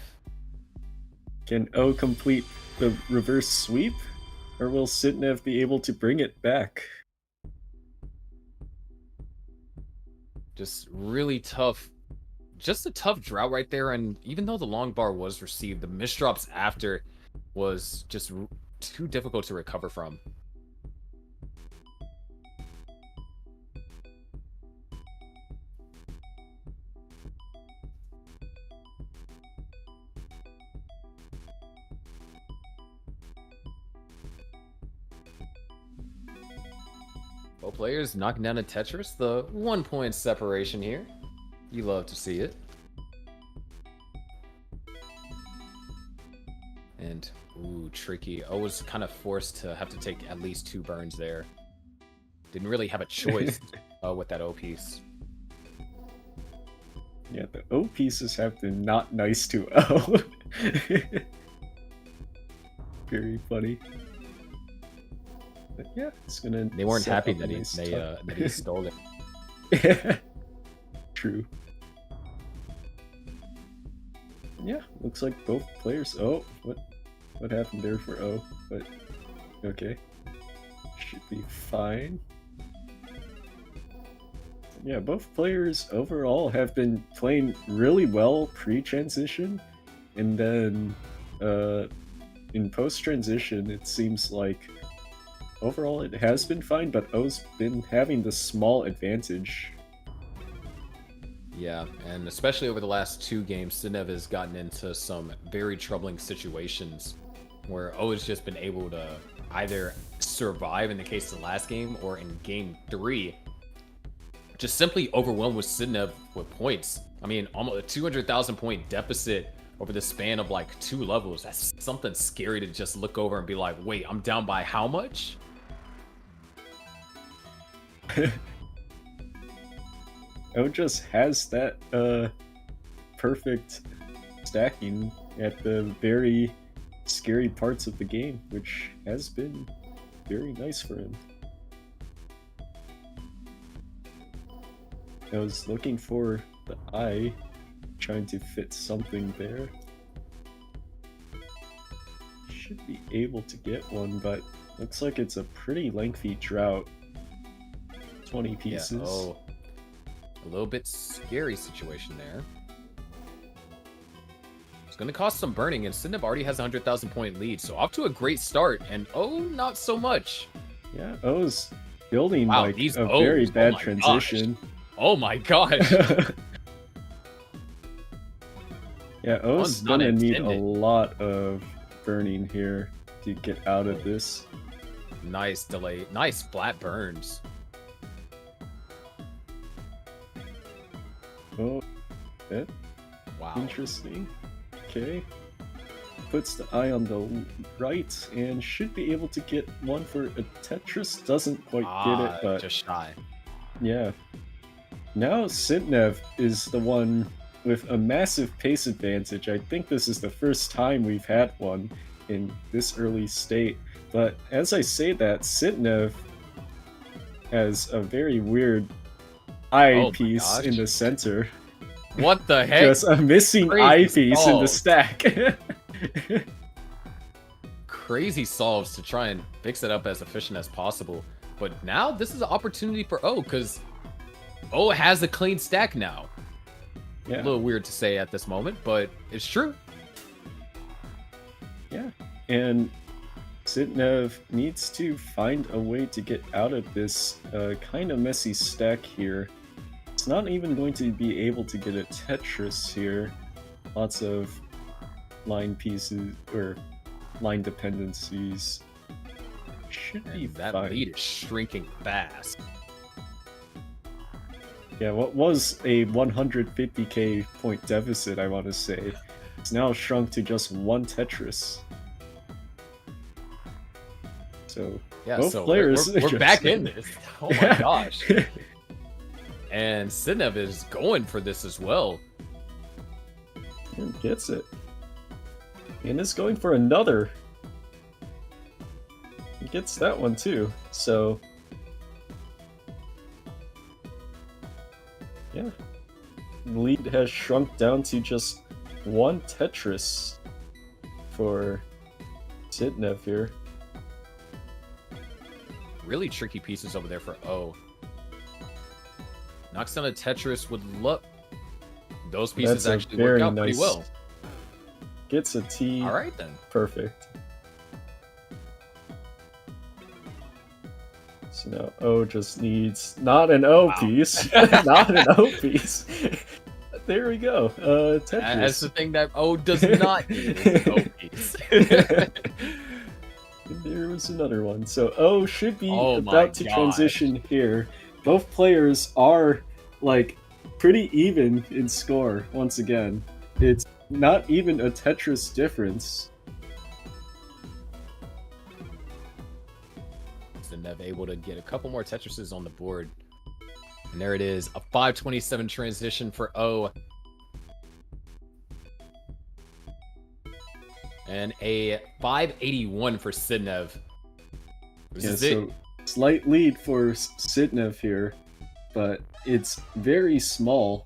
Can O complete the reverse sweep? Or will Sitnev be able to bring it back? Just really tough. Just a tough drought right there. And even though the long bar was received, the misdrops after was just too difficult to recover from. Both players knocking down a Tetris, the 1 point separation here. You love to see it. And, ooh, tricky. I was kind of forced to have to take at least 2 burns there. Didn't really have a choice with that O piece. Yeah, the O pieces have been not nice to O. Very funny. But yeah, it's gonna. They weren't set happy up a that nice that he stole it. Yeah, true. Yeah, looks like both players. Oh, what happened there for O? But okay, should be fine. Yeah, both players overall have been playing really well pre-transition, and then in post-transition, it seems like overall it has been fine, but O's been having the small advantage. Yeah, and especially over the last 2 games, Sinev has gotten into some very troubling situations where O has just been able to either survive in the case of the last game, or in game 3, just simply overwhelmed with Sinev with points. I mean, almost a 200,000 point deficit over the span of like 2 levels. That's something scary to just look over and be like, wait, I'm down by how much? O just has that perfect stacking at the very scary parts of the game, which has been very nice for him. I was looking for the eye, trying to fit something there. Should be able to get one, but looks like it's a pretty lengthy drought. 20 pieces. Yeah, oh, a little bit scary situation there. It's going to cost some burning, and Sinev already has a 100,000 point lead, so off to a great start, and oh, not so much. Yeah, O's building Wow, like these a O's, very oh bad my transition. Oh my gosh. Yeah, O's One's not gonna need a intended. lot of burning here to get out of this. Nice delay. Nice flat burns. Oh, that Wow. interesting. Okay. Puts the eye on the right and should be able to get one for a Tetris. Doesn't quite get it, but just shy. yeah. Now Sitnev is the one with a massive pace advantage. I think this is the first time we've had one in this early state. But as I say that, Sitnev has a very weird eye Oh my piece gosh. in the center. What the heck? Just a missing Crazy eye piece in the solves. stack. Crazy solves to try and fix it up as efficient as possible. But now this is an opportunity for O, because O has a clean stack now. A Yeah, little weird to say at this moment, but it's true. yeah. And Sitnev needs to find a way to get out of this kind of messy stack here. It's not even going to be able to get a Tetris here. Lots of line pieces or line dependencies. Should be And that fine. lead is shrinking fast. Yeah, what was a 150k point deficit, I want to say, it's now shrunk to just 1 Tetris. So Yeah, both so players we're just- back in this. Oh my Yeah. gosh. And Sinev is going for this as well. And gets it. And is going for another. He gets that one too. So yeah. The lead has shrunk down to just 1 Tetris for Sitnev here. really tricky pieces over there for O. Knocks down a Tetris with luck. Those pieces That's a actually work very out pretty nice- well. Gets a T. All right, then. Perfect. So now O just needs not an O piece. Not an O piece. There we go. Tetris. That's the thing that O does not need is an O piece. There was another one. So O should be Oh my about to gosh. transition here. Both players are like pretty even in score once again. It's not even a Tetris difference. Nev able to get a couple more Tetrises on the board. And there it is, a 527 transition for O. And a 581 for Sidnev. This is it. Slight lead for Sidnev here, but it's very small.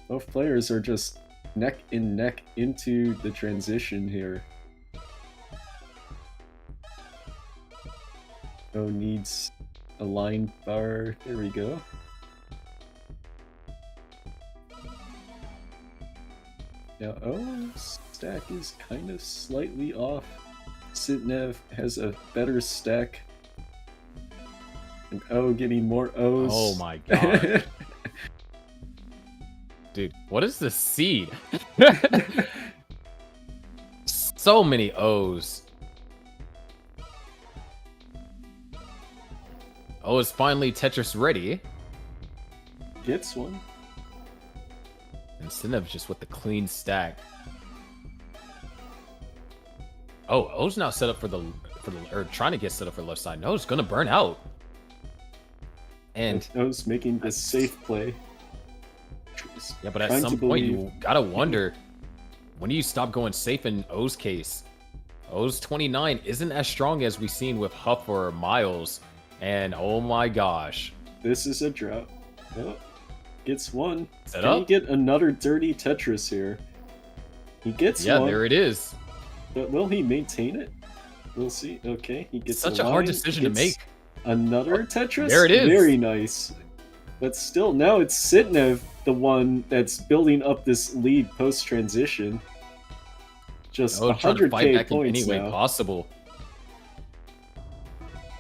Both players are just neck and neck into the transition here. O needs a line bar. There we go. Now O's stack is kind of slightly off. Sidnev has a better stack. And O getting more O's. Oh my god. Dude, what is the seed? So many O's. O is finally Tetris ready. Gets one. And Sidnev just with the clean stack. Oh, O's now set up for the or trying to get set up for the left side. No, it's gonna burn out. And O's making the safe play. yeah, but at Trying some to point believe- you gotta wonder, when do you stop going safe in O's case? O's 29 isn't as strong as we've seen with Huff or Miles. And oh my gosh. This is a drought. Oh, gets one. Set Can he up? get another dirty Tetris here? He gets Yeah, one. there it is. But will he maintain it? We'll see. Okay, he gets Such a a hard line, decision to gets make. Another Tetris? there it is. Very nice. But still, now it's Sidnev, the one that's building up this lead post-transition. Just Oh, trying to fight 100k back in points any way now. possible.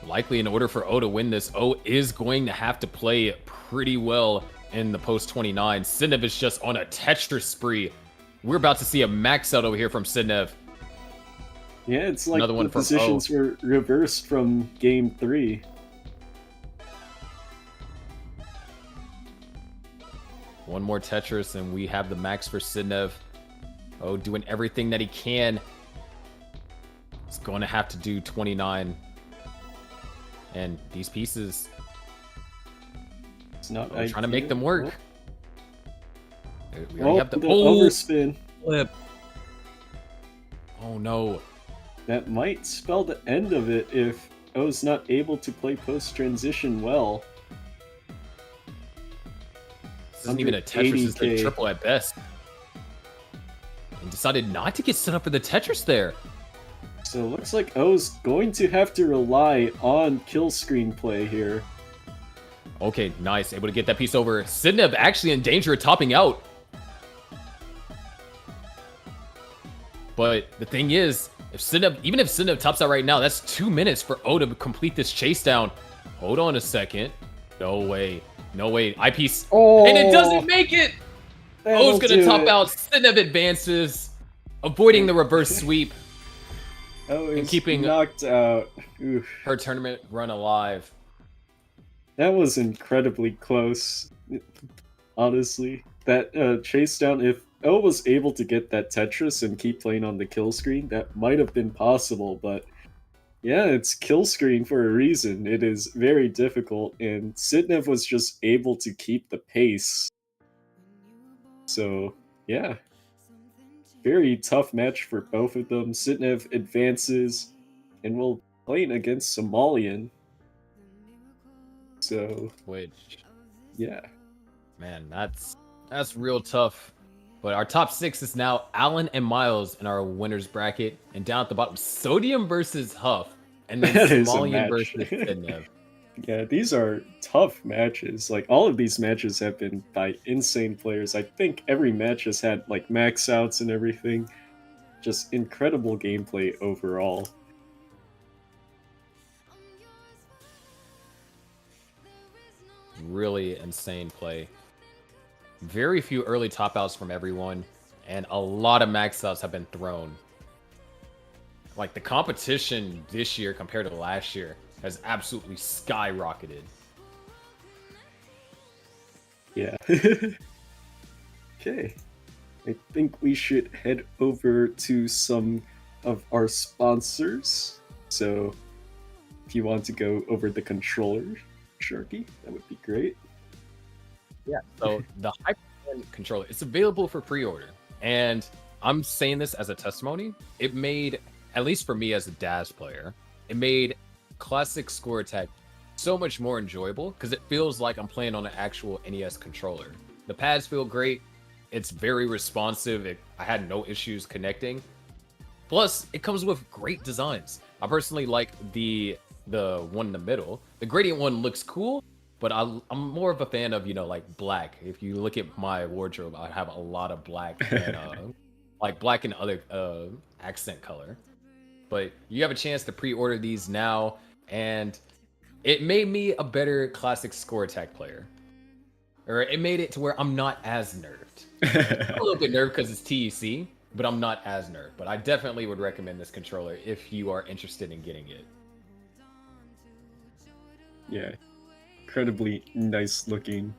Likely, in order for O to win this, O is going to have to play pretty well in the post 29. Sidnev is just on a Tetris spree. We're about to see a max out over here from Sidnev. Yeah, it's like Another one the from positions were reversed from game 3. One more Tetris, and we have the max for Sidnev. O doing everything that he can. He's going to have to do 29. And these pieces, It's not trying to make ideal. them work. We Oh, already have the overspin. flip. Oh no. That might spell the end of it if O's not able to play post-transition well. This isn't even a Tetris, it's a 180K. triple at best. And decided not to get set up for the Tetris there. So it looks like O's going to have to rely on kill screen play here. Okay, nice. Able to get that piece over. Sidnev actually in danger of topping out. But the thing is, if Sidnev, even if Sidnev tops out right now, that's 2 minutes for O to complete this chase down. Hold on a second. No way. No way. Eyepiece. Oh, And it doesn't make it! O's gonna do top it. out. Sidnev advances, avoiding the reverse sweep. O is keeping- knocked out. Oof. Her tournament run alive. That was incredibly close, honestly. That chase down, if O was able to get that Tetris and keep playing on the kill screen, that might have been possible, but yeah, it's kill screen for a reason. It is very difficult, and Sidnev was just able to keep the pace. So, yeah. Very tough match for both of them. Sidnev advances and will playing against Somalian. So, Which, yeah. man, that's real tough. But our top 6 is now Alan and Miles in our winners bracket. And down at the bottom, Sodium versus Huff. and then That is a Somalian match. versus Sidnev. Yeah, these are tough matches. Like all of these matches have been by insane players. I think every match has had like max outs and everything. Just incredible gameplay overall. Really insane play. Very few early top outs from everyone, and a lot of max outs have been thrown. Like the competition this year compared to last year has absolutely skyrocketed. Yeah. Okay. I think we should head over to some of our sponsors. So if you want to go over the controller, Sharky, that would be great. Yeah. So the Hyper controller, it's available for pre-order, and I'm saying this as a testimony. It made, at least for me as a DAS player, it made classic score attack so much more enjoyable because it feels like I'm playing on an actual NES controller. The pads feel great. It's very responsive. I had no issues connecting. Plus, it comes with great designs. I personally like the one in the middle. The gradient one looks cool, but I'm more of a fan of, like black. If you look at my wardrobe, I have a lot of black and like black and other accent color. But you have a chance to pre-order these now, and it made me a better classic score attack player. Or it made it to where I'm not as nerfed. I'm a little bit nerfed because it's TEC, but I'm not as nerfed. But I definitely would recommend this controller if you are interested in getting it. Yeah. Incredibly nice looking.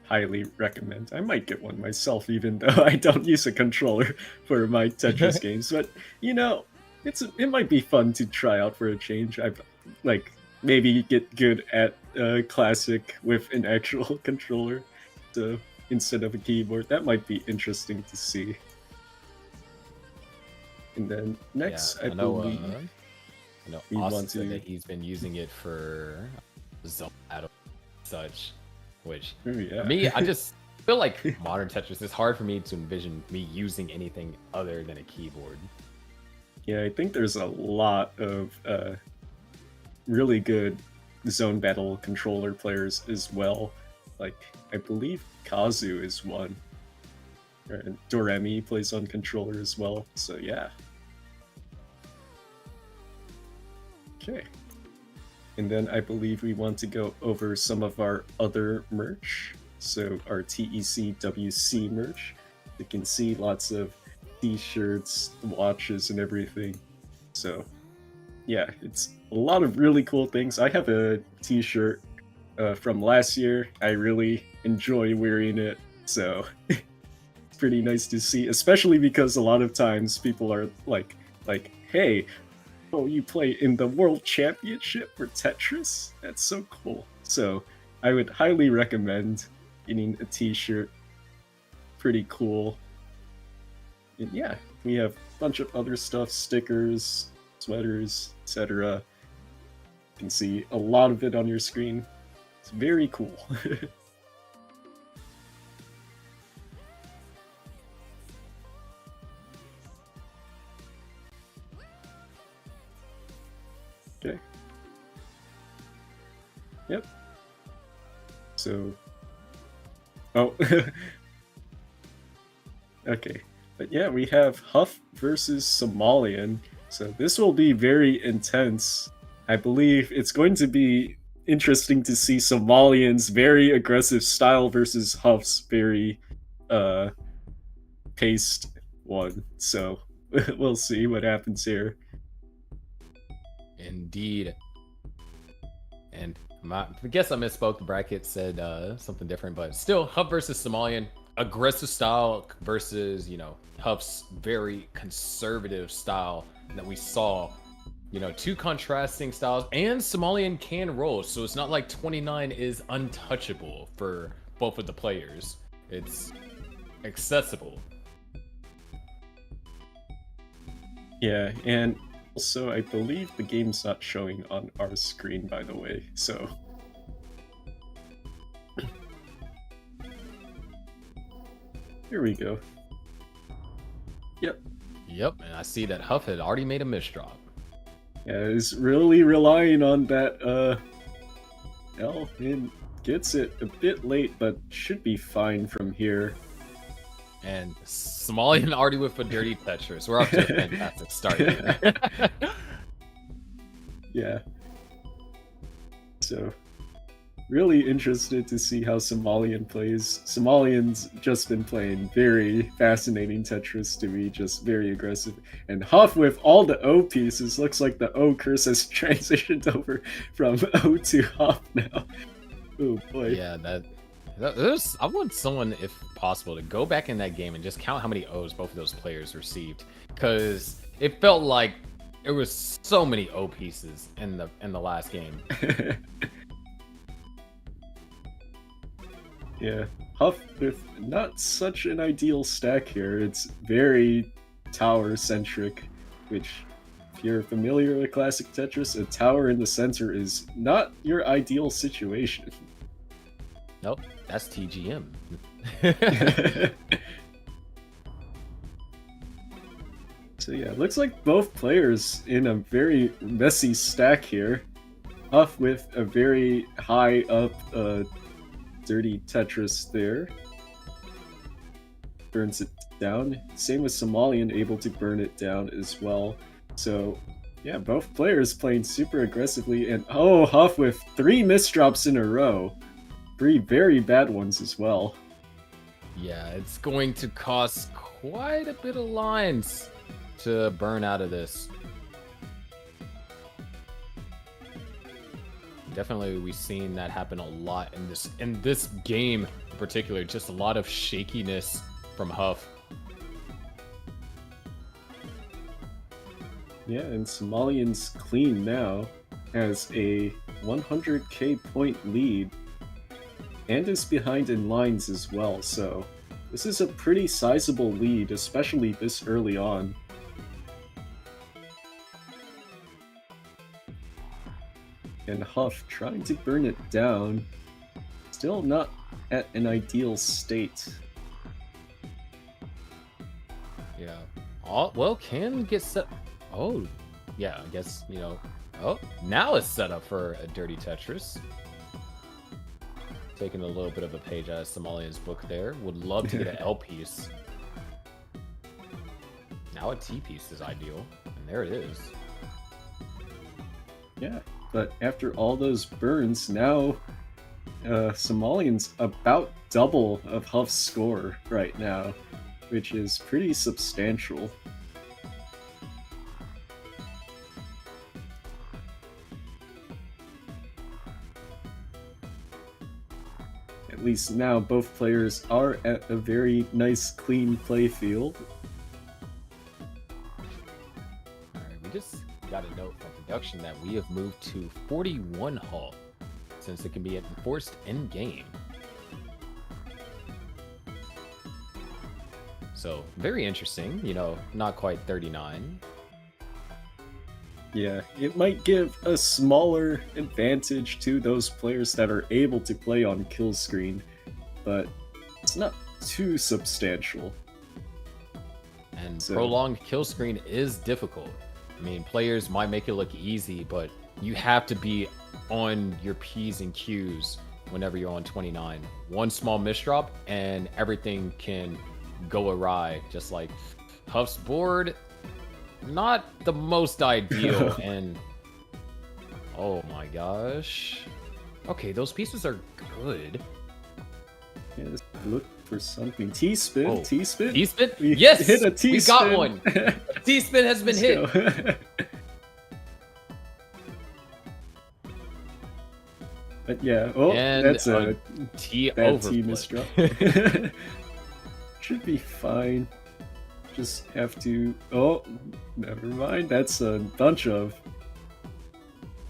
Highly recommend. I might get one myself, even though I don't use a controller for my Tetris games. But it might be fun to try out for a change. I've maybe get good at classic with an actual controller, so instead of a keyboard. That might be interesting to see. And then next, I believe we Austin want said to. that he's been using it for Zelda and such, which Oh, yeah. for me, I just feel like modern Tetris, it's hard for me to envision me using anything other than a keyboard. Yeah, I think there's a lot of really good zone battle controller players as well. Like, I believe Kazu is one. And Doremi plays on controller as well, so yeah. Okay. And then I believe we want to go over some of our other merch. So our TECWC merch. You can see lots of t-shirts, watches, and everything. So yeah, it's a lot of really cool things. I have a t-shirt from last year. I really enjoy wearing it, so it's pretty nice to see, especially because a lot of times people are like, hey, oh, you play in the World Championship for Tetris? That's so cool. So I would highly recommend getting a t-shirt. Pretty cool. And yeah, we have a bunch of other stuff, stickers, sweaters, etc. You can see a lot of it on your screen. It's very cool. Okay. Yep. So. Oh. Okay. But yeah, we have Huff versus Somalian. So this will be very intense. I believe it's going to be interesting to see Somalian's very aggressive style versus Huff's very paced one. So we'll see what happens here. Indeed. And I guess I misspoke. The bracket said something different, but still, Huff versus Somalian. Aggressive style versus, Huff's very conservative style that we saw. Two contrasting styles, and Somalian can roll, so it's not like 29 is untouchable for both of the players. It's accessible. Yeah, and also I believe the game's not showing on our screen, by the way, so... Here we go. Yep. Yep, and I see that Huff had already made a misdrop. Yeah, is really relying on that L and gets it a bit late, but should be fine from here. And Somalian already with a dirty Tetris. We're off to a fantastic start here. Yeah. So, really interested to see how Somalian plays. Somalian's just been playing very fascinating Tetris to me, just very aggressive. And Huff with all the O pieces, looks like the O curse has transitioned over from O to Huff now. Oh boy. Yeah, I want someone, if possible, to go back in that game and just count how many O's both of those players received, because it felt like there was so many O pieces in the last game. Yeah, Huff with not such an ideal stack here. It's very tower-centric, which, if you're familiar with classic Tetris, a tower in the center is not your ideal situation. Nope, that's TGM. So yeah, looks like both players in a very messy stack here. Huff with a very high up dirty Tetris there. Burns it down. Same with Somalian, able to burn it down as well. So yeah, both players playing super aggressively, and oh, Huff with 3 misdrops in a row. 3 very bad ones as well. Yeah, it's going to cost quite a bit of lines to burn out of this. Definitely, we've seen that happen a lot in this game in particular. Just a lot of shakiness from Huff. Yeah, and Somalian's clean now has a 100k point lead and is behind in lines as well, so this is a pretty sizable lead, especially this early on. And Huff trying to burn it down, still not at an ideal state. Yeah. Oh, well, can get set. Oh, yeah, I guess, you know. Oh, now it's set up for a dirty Tetris. Taking a little bit of a page out of Somalian's book there. Would love to get an L piece. Now a T piece is ideal. And there it is. Yeah, but after all those burns, now Somalian's about double of Huff's score right now, which is pretty substantial. At least now both players are at a very nice, clean play field. Alright, we just got a note from production that we have moved to 41 Hull, since it can be enforced in-game. So, very interesting, you know, not quite 39. Yeah, it might give a smaller advantage to those players that are able to play on kill screen, but it's not too substantial. And So- prolonged kill screen is difficult. I mean, players might make it look easy, but you have to be on your P's and Q's whenever you're on 29. One small misdrop and everything can go awry, just like Huff's board. Not the most ideal, and oh my gosh. Okay, those pieces are good. Yeah, just look for something. T-spin, Oh, T-spin. T-spin? We Yes! hit a We T-spin. got one! A T-spin has been hit! Let's go. But yeah, oh, And that's a T bad T overflip. misdrop. Should be fine. Just have to. Oh, never mind. That's a bunch of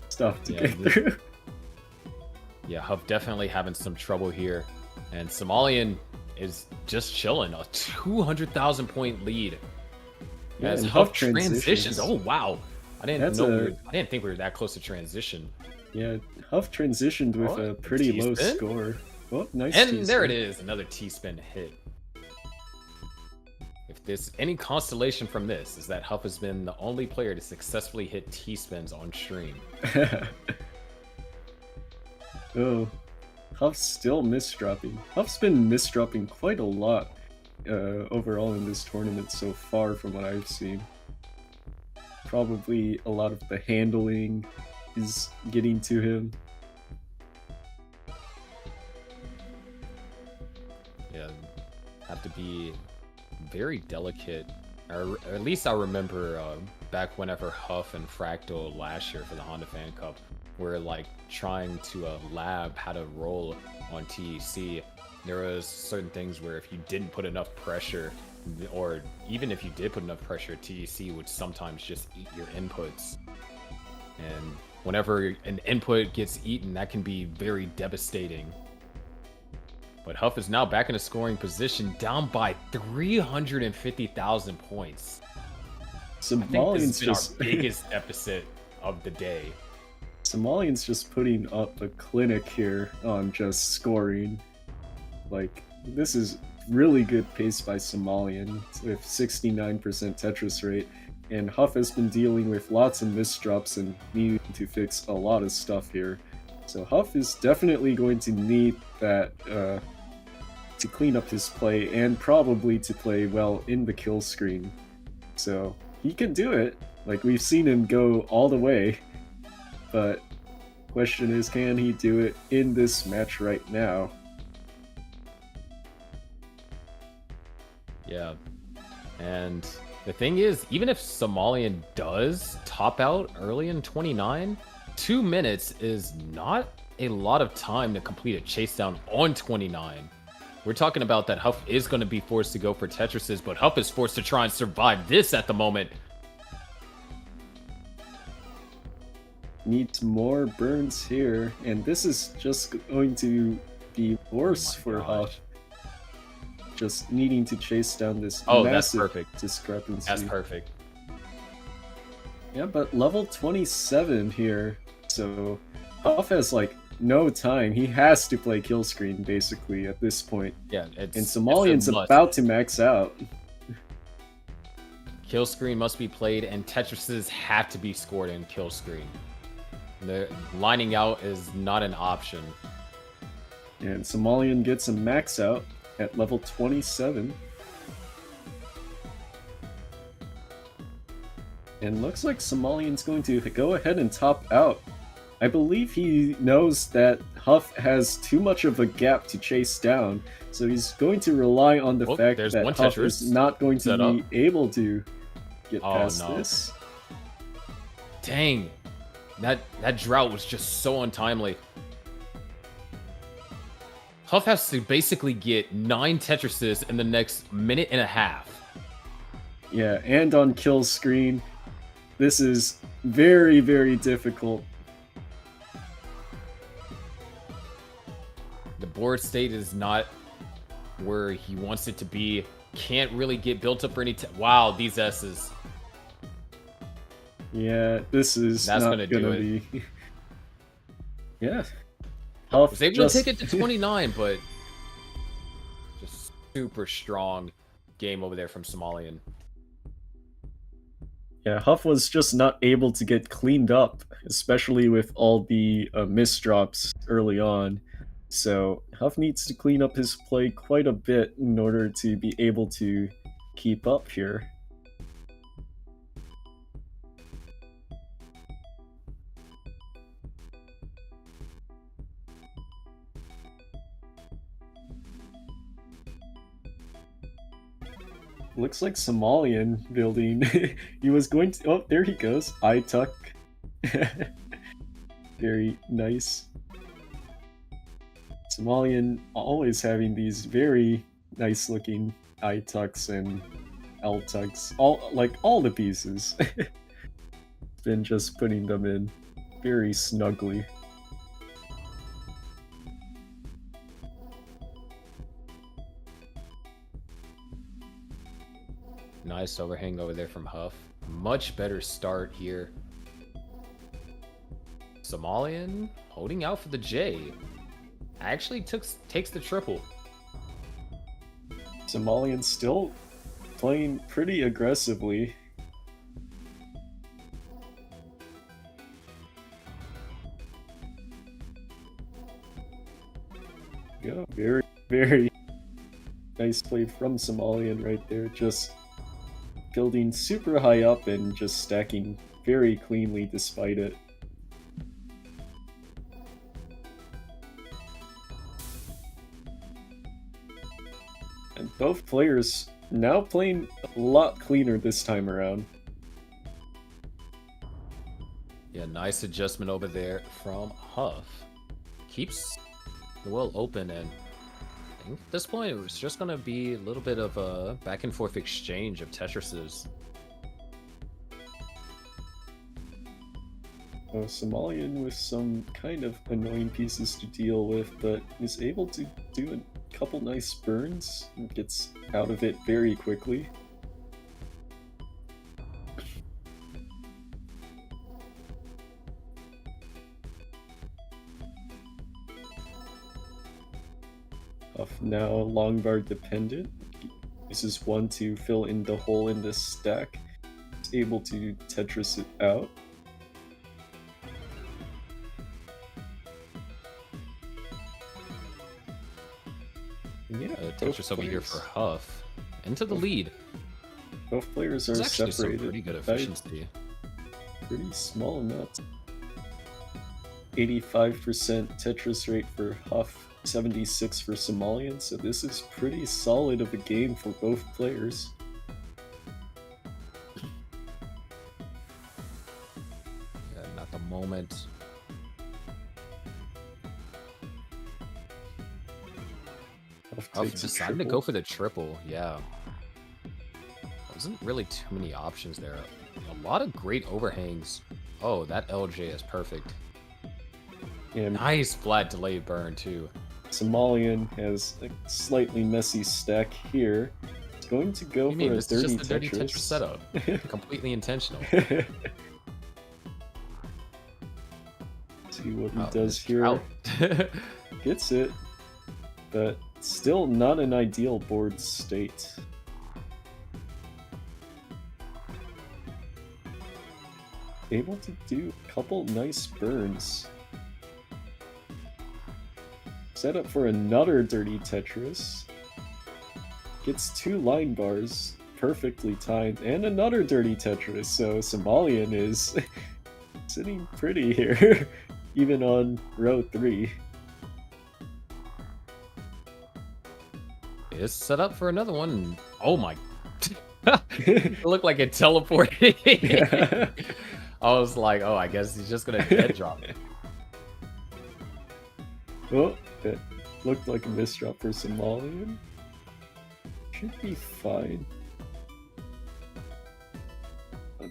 stuff to Yeah, get this- through. Yeah, Huff definitely having some trouble here. And Somalian is just chilling. A 200,000 point lead. Yeah, As and Huff Huff transitions. transitions. Oh wow. I didn't That's know I didn't think we were that close to transition. Yeah, Huff transitioned with Oh, a pretty low T-spin? score. Oh, nice. And there T-spin. it is, another T-spin hit. If this any constellation from this is that Huff has been the only player to successfully hit T-spins on stream. Oh, Huff's still misdropping. Huff's been misdropping quite a lot overall in this tournament so far from what I've seen. Probably a lot of the handling is getting to him. Yeah, have to be very delicate. Or at least I remember back whenever Huff and Fractal last year for the Honda Fan Cup were like trying to lab how to roll on TEC. There was certain things where if you didn't put enough pressure, or even if you did put enough pressure, TEC would sometimes just eat your inputs. And whenever an input gets eaten, that can be very devastating. But Huff is now back in a scoring position, down by 350,000 points. I think this has been our biggest deficit of the day. Somalian's just putting up a clinic here on just scoring. Like, this is really good pace by Somalian with 69% Tetris rate, and Huff has been dealing with lots of misdrops and needing to fix a lot of stuff here. So Huff is definitely going to need that to clean up his play, and probably to play well in the kill screen. So he can do it. Like, we've seen him go all the way, but question is, can he do it in this match right now? Yeah, and the thing is, even if Somalian does top out early in 29, 2 minutes is not a lot of time to complete a chase down on 29. We're talking about that Huff is going to be forced to go for Tetrises, but Huff is forced to try and survive this at the moment. Needs more burns here, and this is just going to be worse for Huff. Just needing to chase down this massive discrepancy. That's perfect. Yeah, but level 27 here, so Huff has like no time. He has to play kill screen basically at this point. Yeah, and Somalian's about to max out. Kill screen must be played, and Tetrises have to be scored in kill screen. The lining out is not an option. And Somalian gets a max out at level 27. And looks like Somalian's going to go ahead and top out. I believe he knows that Huff has too much of a gap to chase down, so he's going to rely on the fact that Huff is not going to be able to get past this. Dang. That drought was just so untimely. Huff has to basically get 9 Tetrises in the next minute and a half. Yeah, and on kill screen, this is very, very difficult. The board state is not where he wants it to be. Can't really get built up for any wow, these S's. Yeah, this is That's not gonna be. Yeah. Huff was able to take it to 29, but just super strong game over there from Somalian. Yeah, Huff was just not able to get cleaned up, especially with all the misdrops early on. So Huff needs to clean up his play quite a bit in order to be able to keep up here. Looks like Somalian building. He was going to... Oh, there he goes. Eye tuck. Very nice. Somalian always having these very nice looking eye tucks and L tucks. All the pieces. Been just putting them in very snugly. Nice overhang over there from Huff. Much better start here. Somalian holding out for the J. Actually takes the triple. Somalian still playing pretty aggressively. Yeah, very, very nice play from Somalian right there. Just building super high up and just stacking very cleanly despite it. And both players now playing a lot cleaner this time around. Yeah, nice adjustment over there from Huff. Keeps the well open, and I think at this point it was just gonna be a little bit of a back and forth exchange of Tetrises. Somalian with some kind of annoying pieces to deal with, but is able to do a couple nice burns and gets out of it very quickly. Huff now long bar dependent. Uses one to fill in the hole in this stack. Is able to Tetris it out. Yeah, Tetris over here for Huff. Into the lead. Both players are It's actually separated. some pretty good by efficiency. pretty small amounts. 85% Tetris rate for Huff, 76 for Somalian, so this is pretty solid of a game for both players. Yeah, not the moment. Huff Takes a decided to triple. go for the triple, yeah. Wasn't really too many options there. A lot of great overhangs. Oh, that LJ is perfect. And Nice flat delayed burn, too. Somalian has a slightly messy stack here. It's going to go What do you for mean? a This is dirty just a dirty Tetris. Tetris setup. Completely intentional. See what he Oh, does missed here. out. Gets it, but still not an ideal board state. Able to do a couple nice burns. Set up for another dirty Tetris. Gets two line bars perfectly timed, and another dirty Tetris, so Somalian is sitting pretty here, even on row 3. It's set up for another one. Oh my. It looked like it teleported. I was like, oh, I guess he's just gonna dead drop it. Oh, that looked like a misdrop for Somalian. Should be fine.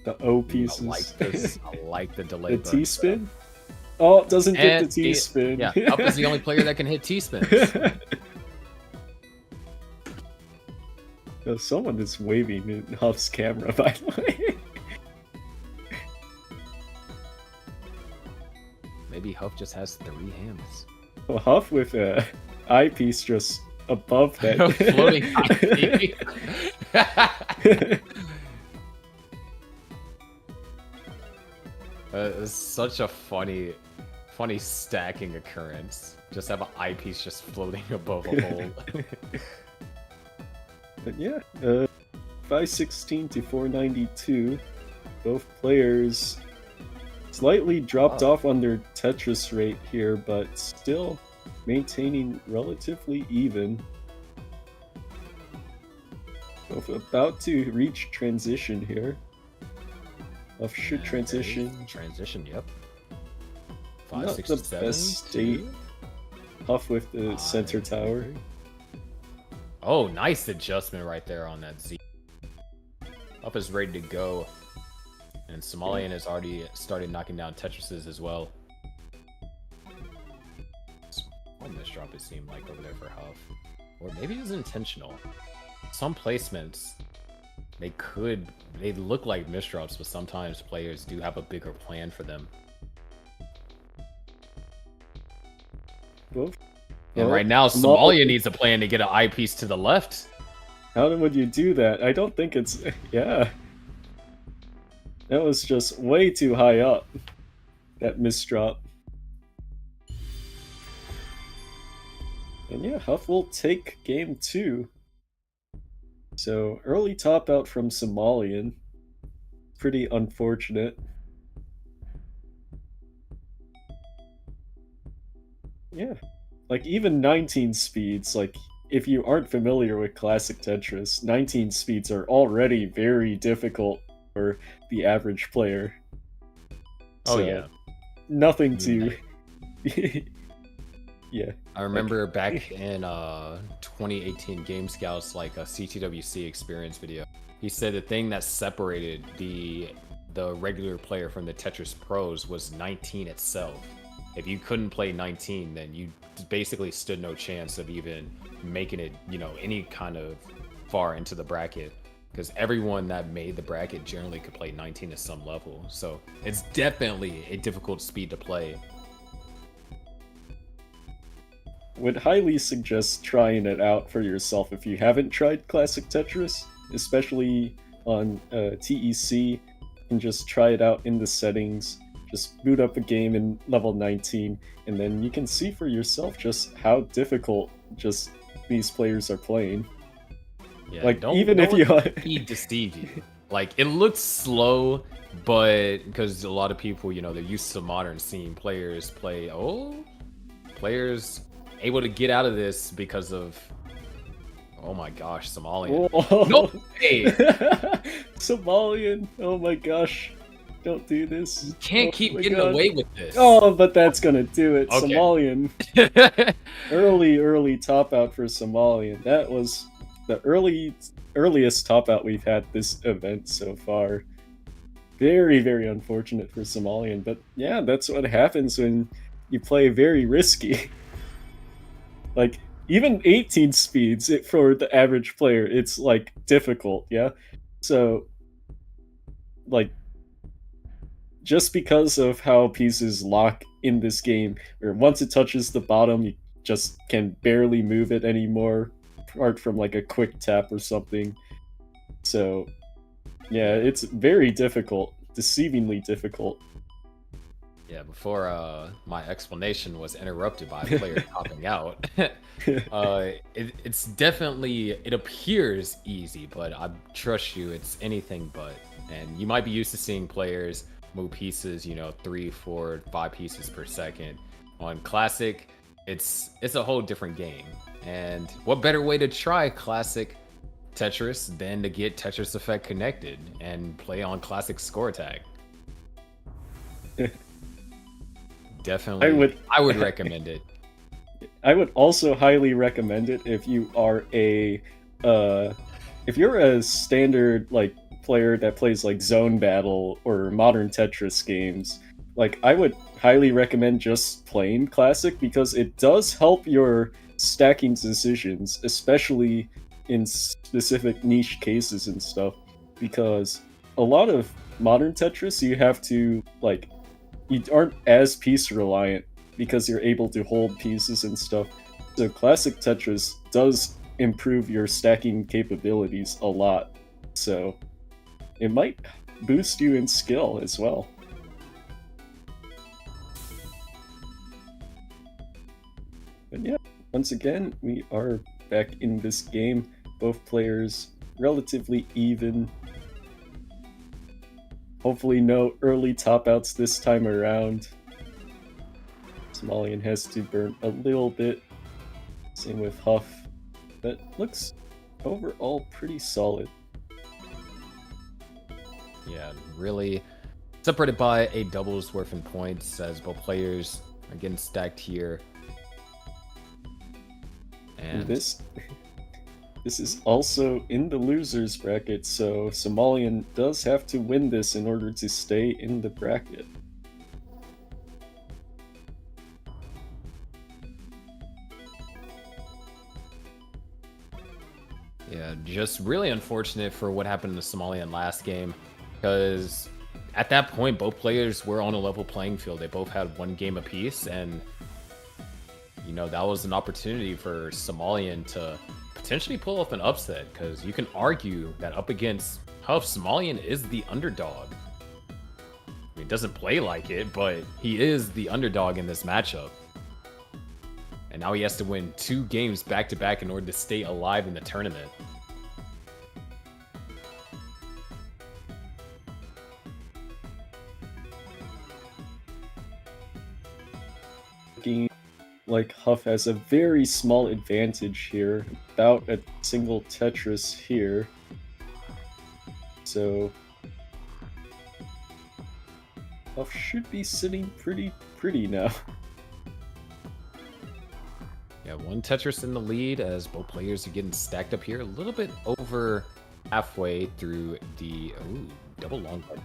The O I pieces. like this. I like the delay. The T-spin? Oh, it doesn't get the And T-spin. Yeah, Up is the only player that can hit T-spins. Oh, someone is waving in Huff's camera, by the way. Maybe Huff just has 3 hands. Well, Huff with a eyepiece just above that. Floating eyepiece. It's such a funny stacking occurrence. Just have an eyepiece just floating above a hole. But yeah, 516 to 492. Both players slightly dropped off on their Tetris rate here, but still maintaining relatively even. Both about to reach transition here. Huff should transition. Transition, yep. Not the 567. best state. Huff with the center tower. Oh, nice adjustment right there on that Z. Up is ready to go. And Somalian has already started knocking down Tetrises as well. One misdrop it seemed like over there for Huff. Or maybe it was intentional. Some placements, they look like misdrops, but sometimes players do have a bigger plan for them. Well, And right now, Somalia needs a plan to get an eyepiece to the left. How would you do that? I don't think it's... Yeah. That was just way too high up. That misdrop. And yeah, Huff will take game 2. So, early top out from Somalian. Pretty unfortunate. Yeah. Like, even 19 speeds, like, if you aren't familiar with classic Tetris, 19 speeds are already very difficult for the average player. Oh So, yeah. nothing to... Yeah. I remember back in 2018 Game Scouts, like a CTWC experience video. He said the thing that separated the regular player from the Tetris pros was 19 itself. If you couldn't play 19, then you basically stood no chance of even making it, you know, any kind of far into the bracket. Because everyone that made the bracket generally could play 19 at some level. So it's definitely a difficult speed to play. Would highly suggest trying it out for yourself if you haven't tried classic Tetris, especially on TEC, and just try it out in the settings. Just boot up a game in level 19, and then you can see for yourself just how difficult just these players are playing. Yeah, like, don't, even don't if let he deceive you. Like, it looks slow, but because a lot of people, you know, they're used to modern scene players play. Players able to get out of this because of, oh my gosh, Somalian. Whoa. No way! Somalian, oh my gosh. Don't do this. You can't keep my getting God. away with this. Oh, but that's gonna do it. Okay. Somalian. Early top out for Somalian. That was the earliest top out we've had this event so far. Very, very unfortunate for Somalian, but yeah, that's what happens when you play very risky. Like, even 18 speeds for the average player, it's like difficult, yeah? So, like, just because of how pieces lock in this game, where once it touches the bottom, you just can barely move it anymore, apart from like a quick tap or something. So, yeah, it's very difficult, deceivingly difficult. Yeah, before my explanation was interrupted by a player popping out, it's definitely, it appears easy, but I trust you, it's anything but. And you might be used to seeing players move pieces, you know, 3, 4, 5 pieces per second. On Classic, it's a whole different game. And what better way to try Classic Tetris than to get Tetris Effect connected and play on Classic Score Tag? Definitely, I would recommend it. I would also highly recommend it if you are if you're a standard like player that plays like Zone Battle or modern Tetris games. Like, I would highly recommend just playing Classic because it does help your stacking decisions, especially in specific niche cases and stuff. Because a lot of modern Tetris, you have to like, you aren't as piece reliant because you're able to hold pieces and stuff. So classic Tetris does improve your stacking capabilities a lot. So it might boost you in skill as well. But yeah, once again, we are back in this game. Both players relatively even. Hopefully no early top outs this time around. Somalian has to burn a little bit. Same with Huff. But looks overall pretty solid. Yeah, really separated by a double's worth in points as both players are getting stacked here. And This is also in the losers bracket, so Somalian does have to win this in order to stay in the bracket. yeah, just really unfortunate for what happened to Somalian last game, because at that point both players were on a level playing field. They both had one game apiece, and you know, that was an opportunity for Somalian to potentially pull off an upset, because you can argue that up against Huff, Somalian is the underdog. I mean, he doesn't play like it, but he is the underdog in this matchup. And now he has to win 2 games back-to-back in order to stay alive in the tournament. Like Huff has a very small advantage here, without a single Tetris here. So Huff should be sitting pretty now. Yeah, 1 Tetris in the lead as both players are getting stacked up here. A little bit over halfway through the double long part.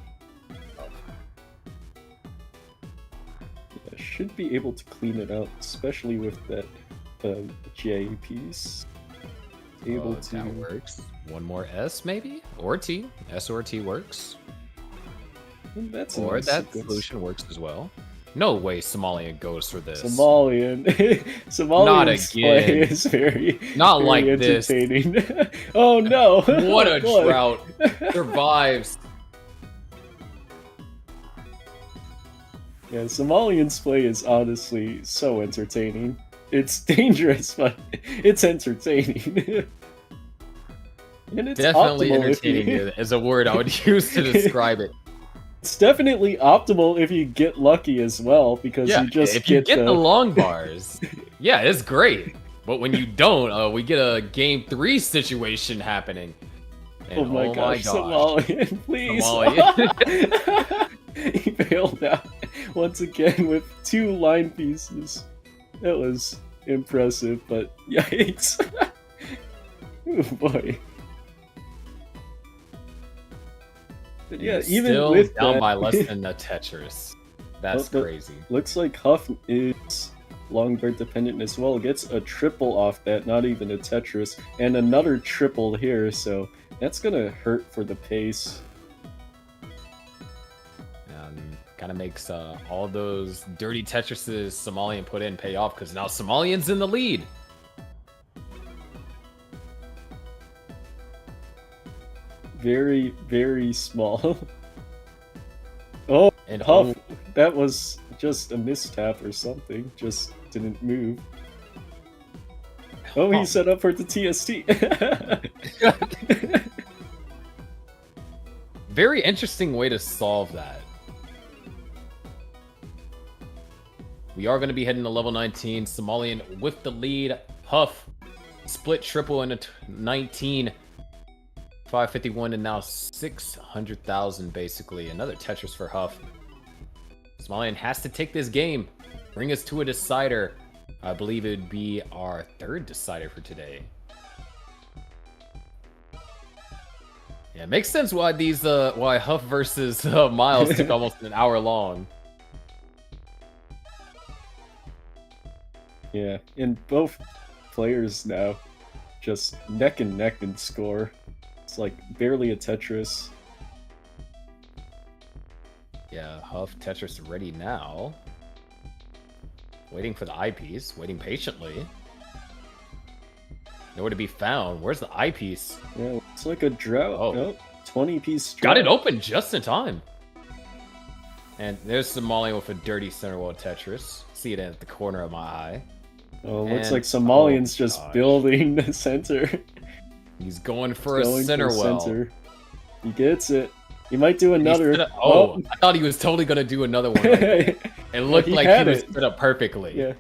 Should be able to clean it out, especially with that J piece. Able to. That works. 1 more S maybe, or T. S or T works. That's or nice that sequence. solution works as well. No way Somalian goes for this. Somalian. Somalian's play is very not very like this. entertaining. Oh no! What a Boy. drought. Survives. Yeah, Somalian's play is honestly so entertaining. It's dangerous, but it's entertaining. And it's Definitely optimal if entertaining you- is a word I would use to describe it. It's definitely optimal if you get lucky as well, because Yeah, you just if you get the the long bars, yeah, it's great. But when you don't, we get a game 3 situation happening. And oh my gosh, gosh. Somalian, please. Somalian. He failed out once again with 2 line pieces. That was impressive, but yikes. Oh boy. But yeah, He's even still with down that, by less than a Tetris. That's Well, crazy. looks like Huff is long bird dependent as well. Gets a triple off that, not even a Tetris, and another triple here, so that's gonna hurt for the pace. Kind of makes all those dirty Tetrises Somalian put in pay off, because now Somalian's in the lead. Very, very small. Oh, And Huff, that was just a mistap or something. Just didn't move. Oh, he set up for the TST. Very interesting way to solve that. We are going to be heading to level 19. Somalian with the lead. Huff split triple in a 19. 551 and now 600,000 basically. Another Tetris for Huff. Somalian has to take this game. Bring us to a decider. I believe it would be our 3rd decider for today. Yeah, it makes sense why these why Huff versus Miles took almost an hour long. Yeah, and both players now just neck and neck in score. It's like barely a Tetris. Yeah, Huff Tetris ready now. Waiting for the eyepiece, waiting patiently. Nowhere to be found. Where's the eyepiece? Yeah, it's like a drought. Oh. Nope, 20-piece drought. Got it open just in time. And there's Somalian with a dirty center wall Tetris. See it at the corner of my eye. Oh, looks And- like Somalian's oh, just gosh. building the center. He's going for He's a going center for well. center. He gets it. He might do And he another. stood up- oh, I thought he was totally gonna do another one. Like, it looked he like had he was it. set up perfectly. Yeah.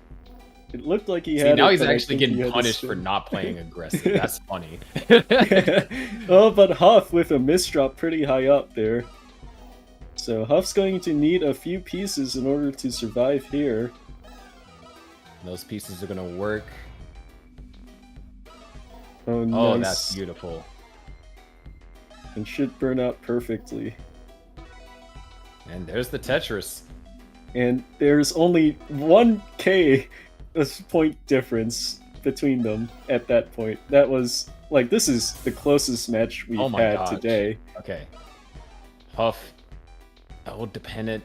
It looked like he See, had now it, he's but I actually think he getting had punished to for spin. not playing aggressive. That's funny. Oh, but Huff with a misdrop pretty high up there. So Huff's going to need a few pieces in order to survive here. Those pieces are gonna work. Oh, nice. Oh, that's beautiful. And should burn out perfectly. And there's the Tetris. And there's only 1k point difference between them at that point. That was, like, this is the closest match we've Oh my had gosh. today. Okay. Huff. Oh, dependent.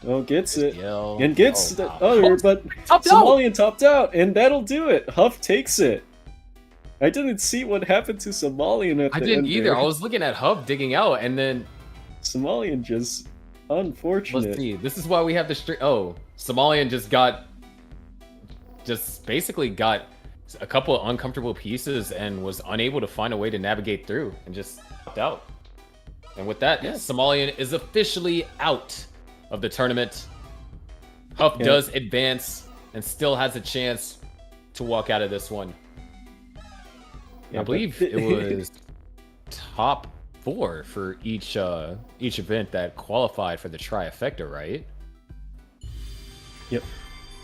Oh, gets it. Yell. And gets Oh, the wow. other, but Topped out! Somalian topped out, and that'll do it. Huff takes it. I didn't see what happened to Somalian at I the didn't end either. there. I was looking at Huff digging out, and then Somalian just unfortunate. let's see. This is why we have the stream. Oh, Somalian just basically got a couple of uncomfortable pieces and was unable to find a way to navigate through and just popped out. And with that, Yeah. Somalian is officially out of the tournament. Huff Yeah. does advance and still has a chance to walk out of this one. Yeah, I believe but- it was top 4 for each event that qualified for the trifecta, right? Yep.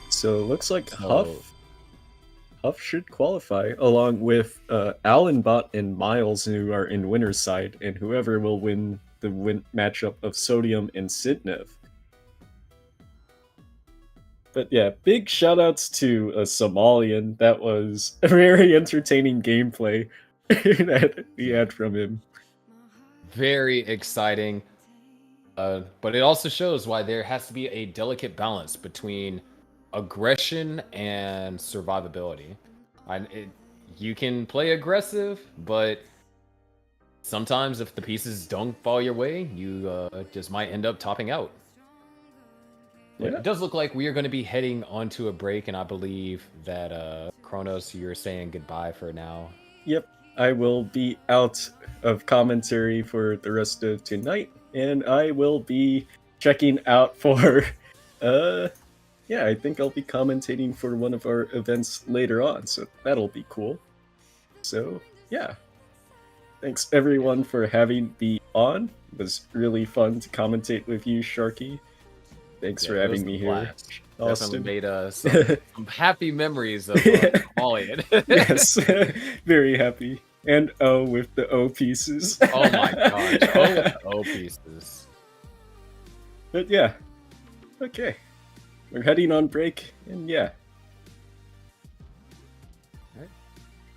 So it looks like So- Huff should qualify along with Allenbot and Miles, who are in winner's side, and whoever will win the matchup of Sodium and Sidnev. But yeah, big shout outs to Somalian. That was a very entertaining gameplay that we had from him. Very exciting. But it also shows why there has to be a delicate balance between aggression and survivability. You can play aggressive, but sometimes if the pieces don't fall your way, you just might end up topping out. But Yeah. it does look like we are going to be heading onto a break, and I believe that Kronos, you're saying goodbye for now. Yep, I will be out of commentary for the rest of tonight, and I will be checking out for, yeah, I think I'll be commentating for one of our events later on, so that'll be cool. So, yeah. Thanks everyone for having me on. It was really fun to commentate with you, Sharky. Thanks for Yeah, it having was me a here, blast. Definitely Austin. made some happy memories of Somalian. Yes, very happy. And O with the O pieces. Oh my gosh. Oh, pieces. But yeah, okay. We're heading on break, and yeah.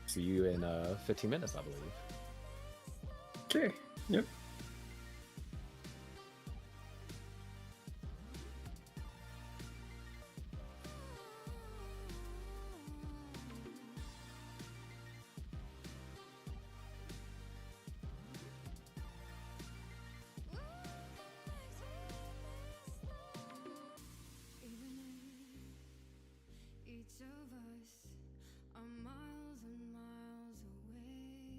See you in 15 minutes, I believe. Okay, yep. Each of us are miles and miles away.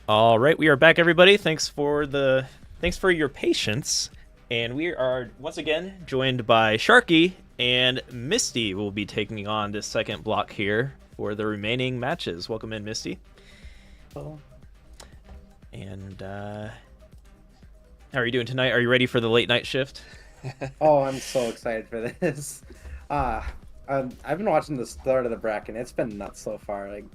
All right, we are back, everybody. Thanks for your patience, and we are once again joined by Sharky and Misty. Will be taking on this second block here for the remaining matches. Welcome in, Misty. Oh. And how are you doing tonight? Are you ready for the late night shift? Oh, I'm so excited for this. I've been watching the start of the bracket. It's been nuts so far. Like,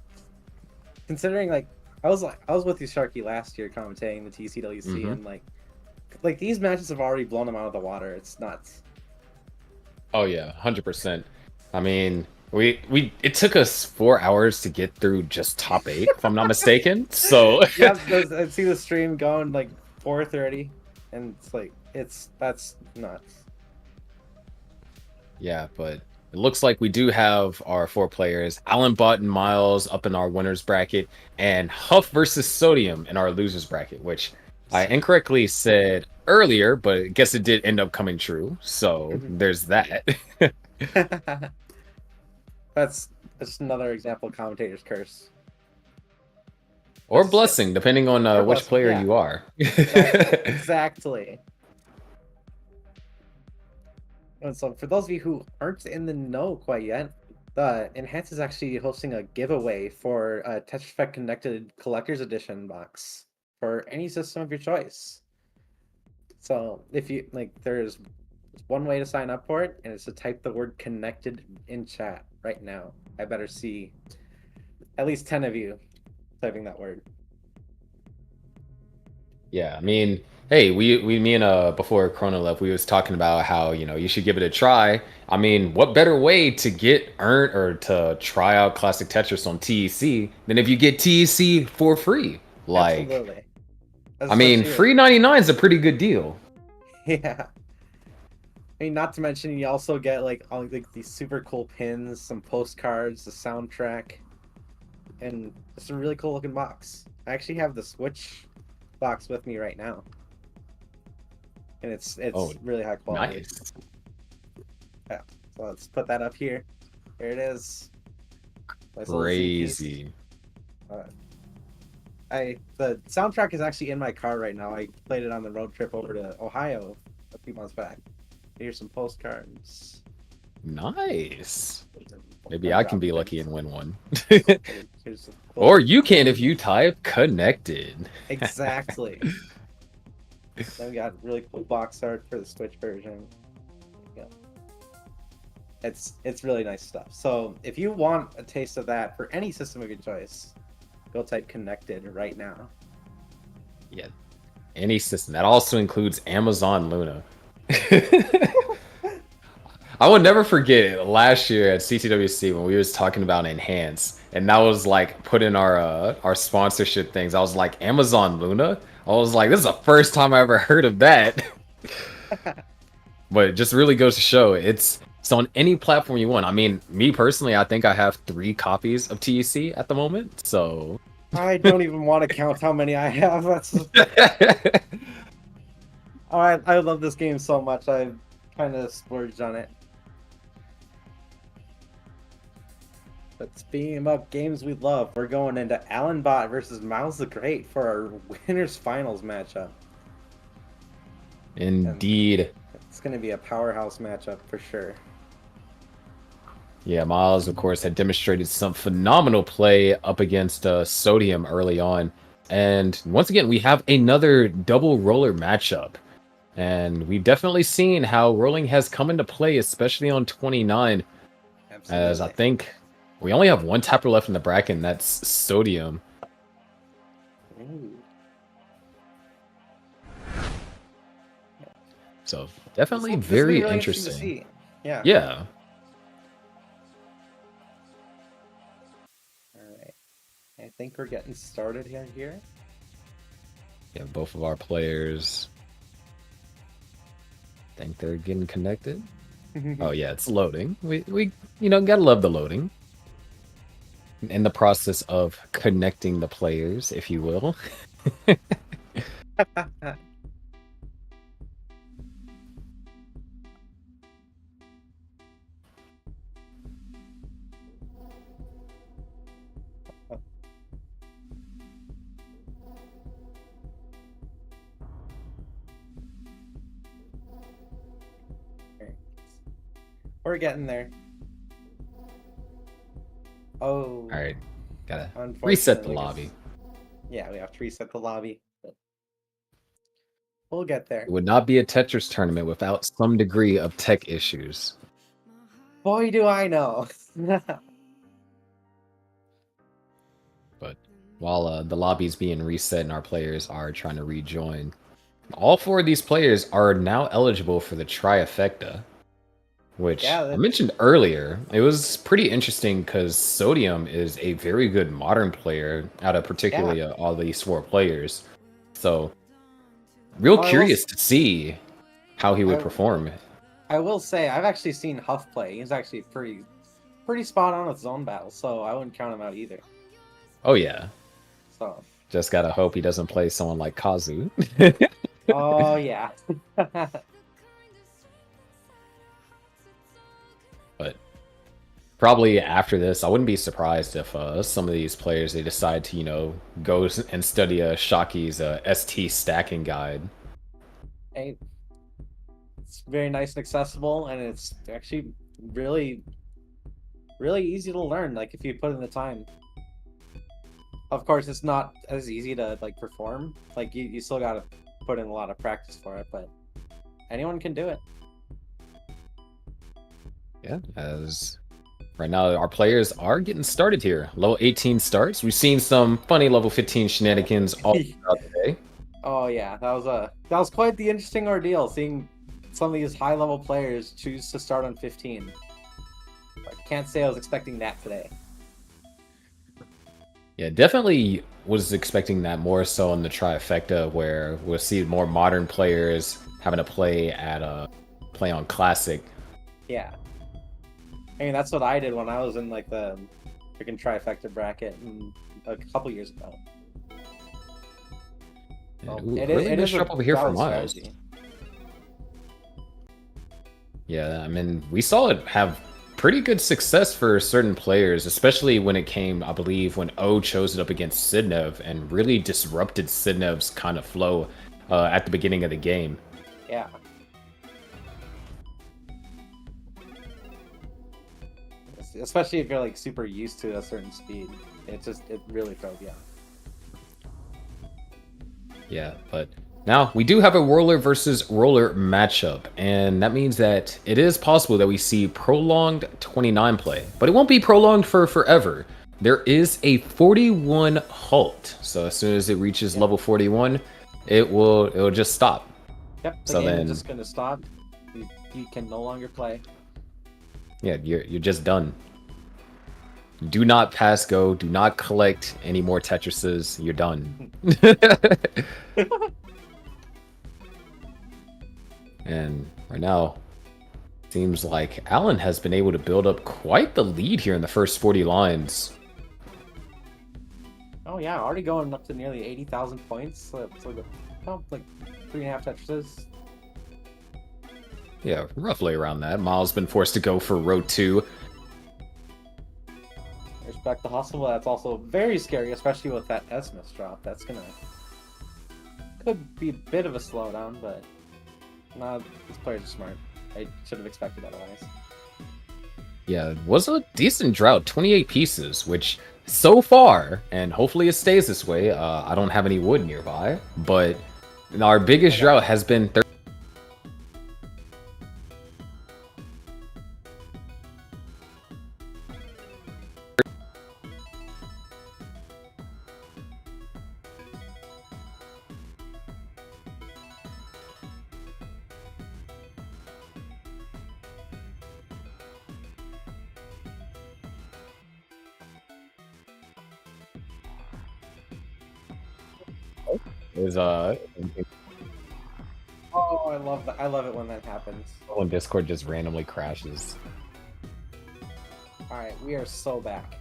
considering I was with you, Sharky, last year commentating the TECWC, and like these matches have already blown them out of the water. It's nuts. Oh yeah, 100%. I mean, it took us 4 hours to get through just top 8, if I'm not mistaken. So Yeah, I see the stream going like 4:30, and it's like that's nuts. yeah, but it looks like we do have our 4 players, Alan Bott and Miles up in our winners bracket, and Huff versus Sodium in our losers bracket, which I incorrectly said earlier, but I guess it did end up coming true. So there's that. That's just another example of commentator's curse. Or blessing, depending on which blessing, player yeah. you are. Exactly. And so, for those of you who aren't in the know quite yet, Enhance is actually hosting a giveaway for a Tetris Effect Connected Collector's Edition box for any system of your choice. So, if you there's one way to sign up for it, and it's to type the word "connected" in chat right now. I better see at least 10 of you typing that word. Yeah, I mean, hey, me and before Chrono left, we was talking about how, you should give it a try. I mean, what better way to get earned or to try out classic Tetris on TEC than if you get TEC for free? Like, Absolutely. I mean, free 99 is a pretty good deal. Yeah. I mean, not to mention you also get all these super cool pins, some postcards, the soundtrack, and it's a really cool looking box. I actually have the Switch box with me right now, and it's really high quality. Nice. Yeah, so let's put that up here. Here it is. Nice little Crazy. The soundtrack is actually in my car right now. I played it on the road trip over to Ohio a few months back. Here's some postcards. Nice. Maybe I can be lucky and win one. Here's some Or you can if you type connected. Exactly. Then we got really cool box art for the Switch version. Yeah. It's really nice stuff. So if you want a taste of that for any system of your choice, go type connected right now. Yeah. Any system. That also includes Amazon Luna. I will never forget last year at CTWC when we was talking about Enhance, and that was like put in our sponsorship things. I was like, Amazon Luna? I was like, this is the first time I ever heard of that. But it just really goes to show it's on any platform you want. I mean, me personally, I think I have 3 copies of TEC at the moment, so I don't even want to count how many I have. That's I love this game so much. I've kind of splurged on it. But speaking about games we love, we're going into Alan Bott versus Miles the Great for our winners finals matchup. Indeed. And it's going to be a powerhouse matchup for sure. Yeah, Miles, of course, had demonstrated some phenomenal play up against Sodium early on. And once again, we have another double roller matchup. And we've definitely seen how rolling has come into play, especially on 29. Absolutely. As I think we only have one tapper left in the bracket, and that's Sodium. Ooh. So definitely This will be very really interesting. to see. Yeah. Yeah. All right. I think we're getting started here. Yeah, both of our players. Think they're getting connected. Oh yeah, it's loading. We gotta love the loading. In the process of connecting the players, if you will. We're getting there. Oh. All right, gotta Unfortunately, reset the it's- lobby. Yeah, we have to reset the lobby. But we'll get there. It would not be a Tetris tournament without some degree of tech issues. Boy, do I know. But while the lobby's being reset and our players are trying to rejoin, all 4 of these players are now eligible for the Trifecta, which Yeah, I mentioned earlier. It was pretty interesting because Sodium is a very good modern player out of particularly all these 4 players. So, real Oh, I will curious to see how he would I- perform. I will say I've actually seen Huff play. He's actually pretty spot on with zone battles, so I wouldn't count him out either. Oh yeah, So, just gotta hope he doesn't play someone like Kazu. oh yeah. But probably after this, I wouldn't be surprised if some of these players they decide to, go and study Shaki's ST stacking guide. Hey, it's very nice and accessible, and it's actually really, really easy to learn. Like if you put in the time. Of course, it's not as easy to like perform. Like you still gotta put in a lot of practice for it, but anyone can do it. Yeah, as right now our players are getting started here. Level 18 starts. We've seen some funny level 15 shenanigans all throughout the day. Oh yeah, that was quite the interesting ordeal. Seeing some of these high level players choose to start on 15. I can't say I was expecting that today. Yeah, definitely was expecting that more so in the Trifecta, where we'll see more modern players having to play on Classic. Yeah. I mean, that's what I did when I was in like the freaking Trifecta bracket a couple years ago. And, Well, really nice drop over here for valid Miles. strategy. Yeah, I mean, we saw it have pretty good success for certain players, especially when it came, I believe, when O chose it up against Sidnev and really disrupted Sidnev's kind of flow at the beginning of the game. Yeah. Especially if you're like super used to a certain speed. It really throws you off. Yeah, but now we do have a roller versus roller matchup, and that means that it is possible that we see prolonged 29 play, but it won't be prolonged for forever. There is a 41 halt, so as soon as it reaches level 41, it'll just stop. Yep. The So game then- is just gonna stop. You can no longer play. Yeah, you're just done. Do not pass go. Do not collect any more Tetrises. You're done. And right now, seems like Alan has been able to build up quite the lead here in the first 40 lines. Oh yeah, already going up to nearly 80,000 points. So it's like, like 3.5 Tetrises. Yeah, roughly around that. Miles been forced to go for row 2. Respect the hustle, but that's also very scary, especially with that Esmus drop. That's could be a bit of a slowdown, but nah, these players are smart. I should have expected otherwise. Yeah, it was a decent drought, 28 pieces, which so far, and hopefully it stays this way, I don't have any wood nearby, but our biggest drought has been 30. Is Oh, I love that. I love it when that happens. when Discord just randomly crashes. All right, we are so back.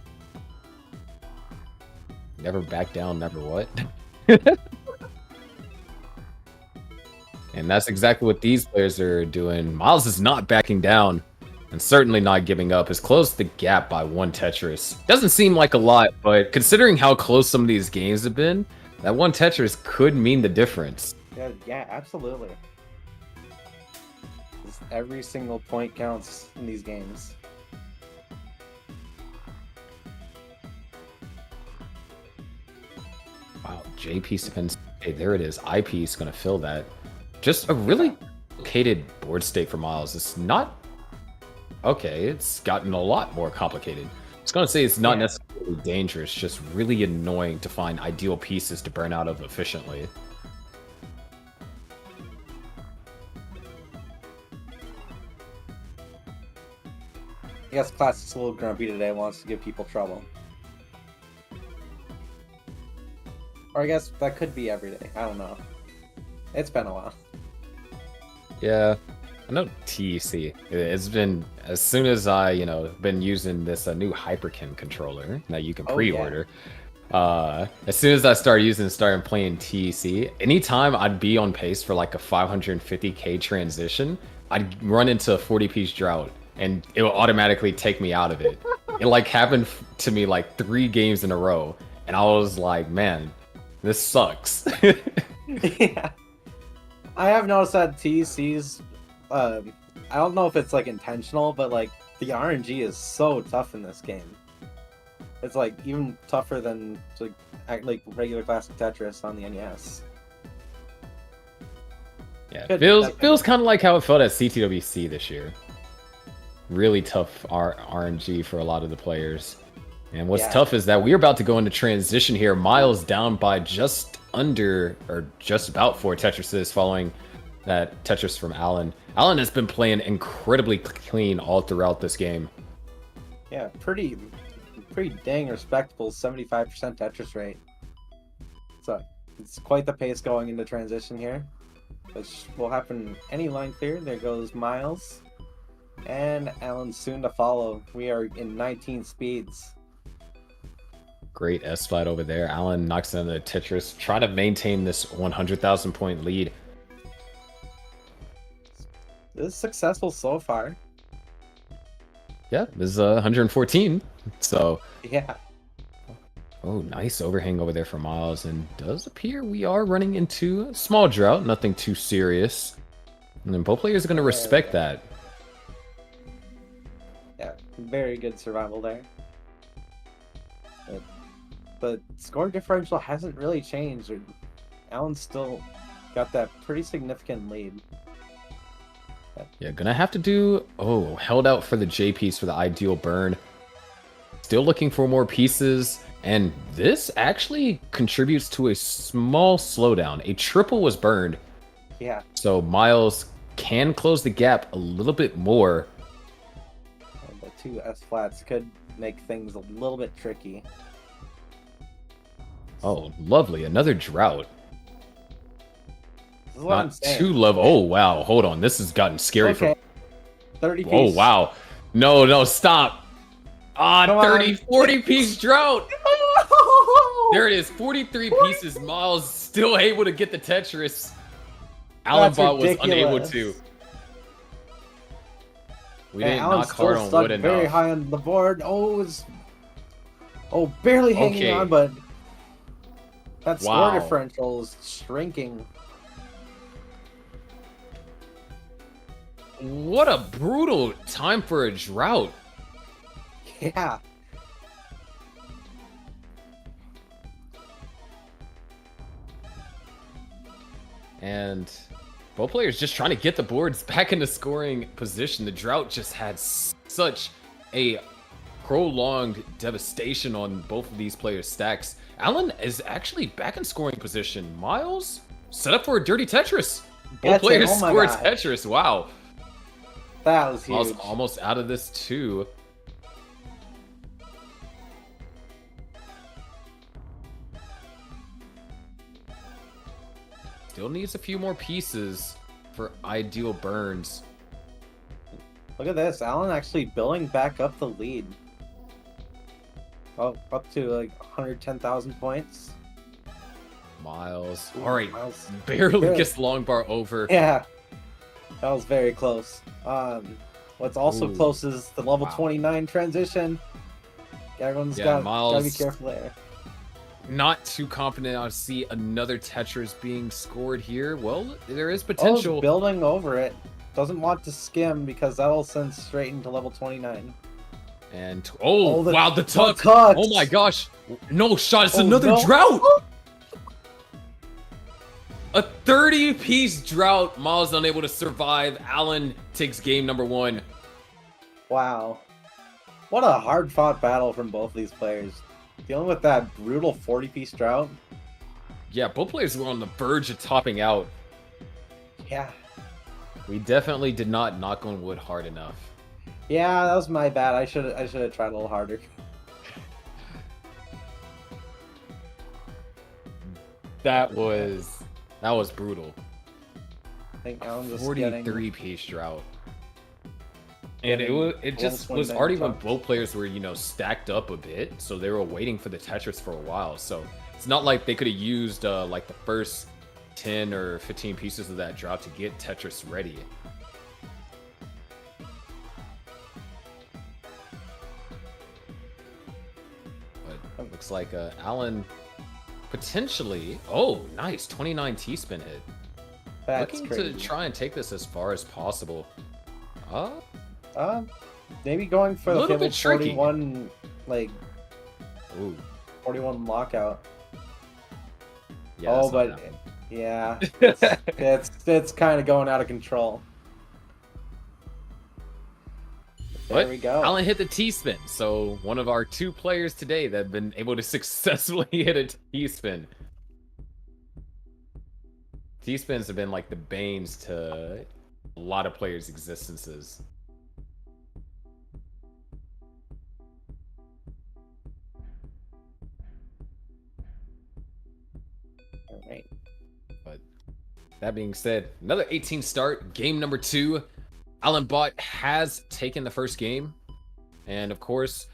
Never back down, never what? And that's exactly what these players are doing. Miles is not backing down and certainly not giving up. Has closed the gap by 1 Tetris. Doesn't seem like a lot, but considering how close some of these games have been, that 1 Tetris could mean the difference. Yeah, absolutely. Every single point counts in these games. Wow, J piece defense. Hey, there it is. I piece gonna fill that. Just a really complicated board state for Miles. It's not okay. It's gotten a lot more complicated. I was gonna say it's not necessarily dangerous, just really annoying to find ideal pieces to burn out of efficiently. I guess Classic's a little grumpy today, wants to give people trouble. Or I guess that could be every day. I don't know. It's been a while. Yeah, I know TEC. It's been as soon as I, been using this new Hyperkin controller that you can pre-order. As soon as I started playing TEC, anytime I'd be on pace for like a 550k transition, I'd run into a 40-piece drought, and it will automatically take me out of it. It like happened to me like 3 games in a row, and I was like, man, this sucks. Yeah. I have noticed that TEC's, I don't know if it's like intentional, but like the RNG is so tough in this game. It's like even tougher than like regular classic Tetris on the NES. Yeah, feels kind of like how it felt at CTWC this year. Really tough RNG for a lot of the players. And what's tough is that we're about to go into transition here. Miles down by just under, or just about 4 Tetrises following that Tetris from Alan. Alan has been playing incredibly clean all throughout this game. Yeah, pretty dang respectable 75% Tetris rate. So it's quite the pace going into transition here, which will happen any line clear. There goes Miles. And Alan soon to follow. We are in 19 speeds. Great S-flat over there. Alan knocks down the Tetris, trying to maintain this 100,000 point lead. This is successful so far. Yeah, this is 114. So yeah. Oh, nice overhang over there for Miles, and does appear we are running into a small drought, nothing too serious. And then both players are going to respect that. Yeah, very good survival there. But score differential hasn't really changed. Alan's still got that pretty significant lead. Yeah, gonna have to do... Oh, held out for the J piece for the ideal burn. Still looking for more pieces. And this actually contributes to a small slowdown. A triple was burned. Yeah. So Miles can close the gap a little bit more. The 2 S-flats could make things a little bit tricky. Oh, lovely. Another drought. This is what I'm Not saying. too love. Oh, wow. Hold on. This has gotten scary Okay. for... 30 piece. Oh, wow. No, stop. Ah, Come 30, on. 40 piece drought. There it is. 43 pieces. Miles still able to get the Tetris. Alanbot was unable to. We didn't Alan's knock hard still on stuck wood very enough. high on the board. Barely hanging on, but that score Wow. differential is shrinking. What a brutal time for a drought. Yeah. And both players just trying to get the boards back into scoring position. The drought just had such a prolonged devastation on both of these players' stacks. Alan is actually back in scoring position. Miles set up for a dirty Tetris. Both That's it. players Oh my scored God. Tetris. Wow. That was huge. Miles almost out of this too. Still needs a few more pieces for ideal burns. Look at this. Alan actually building back up the lead. Oh, up to like 110,000 points. Miles. Ooh, All right. Miles. Barely Good. gets long bar over. Yeah. That was very close. What's also Ooh. close is the level Wow. 29 transition. Everyone's Yeah, gotta be Miles- careful there. Not too confident I see another Tetris being scored here. Well, there is Oh, potential. building over it. doesn't want to skim because that'll send straight into level 29. And Oh, wow, the tuck. tucks. Oh my gosh. No shot. It's Oh, another no. drought. A 30-piece drought. Miles unable to survive. Alan takes game number 1. Wow. What a hard-fought battle from both these players. Dealing with that brutal 40-piece drought. Yeah, both players were on the verge of topping out. Yeah. We definitely did not knock on wood hard enough. Yeah, that was my bad. I should have tried a little harder. That was brutal. I think Alan was 43-piece drought. And it just was swing already down when both players were, stacked up a bit, so they were waiting for the Tetris for a while. So it's not like they could have used like the first 10 or 15 pieces of that drought to get Tetris ready. But it looks like Alan potentially. Oh, nice 29 T-spin hit. That's Looking crazy. to try and take this as far as possible. Maybe going for the Little level bit tricky. 41, like Ooh. 41 lockout. Yeah, Oh, that's not but happening. yeah, it's kind of going out of control. There But we go. Alan hit the T-spin, so one of our 2 players today that have been able to successfully hit a T-spin. T-spins have been like the banes to a lot of players' existences. All right. But that being said, another 18 start, game number 2. Alan Bot has taken the first game. And of course,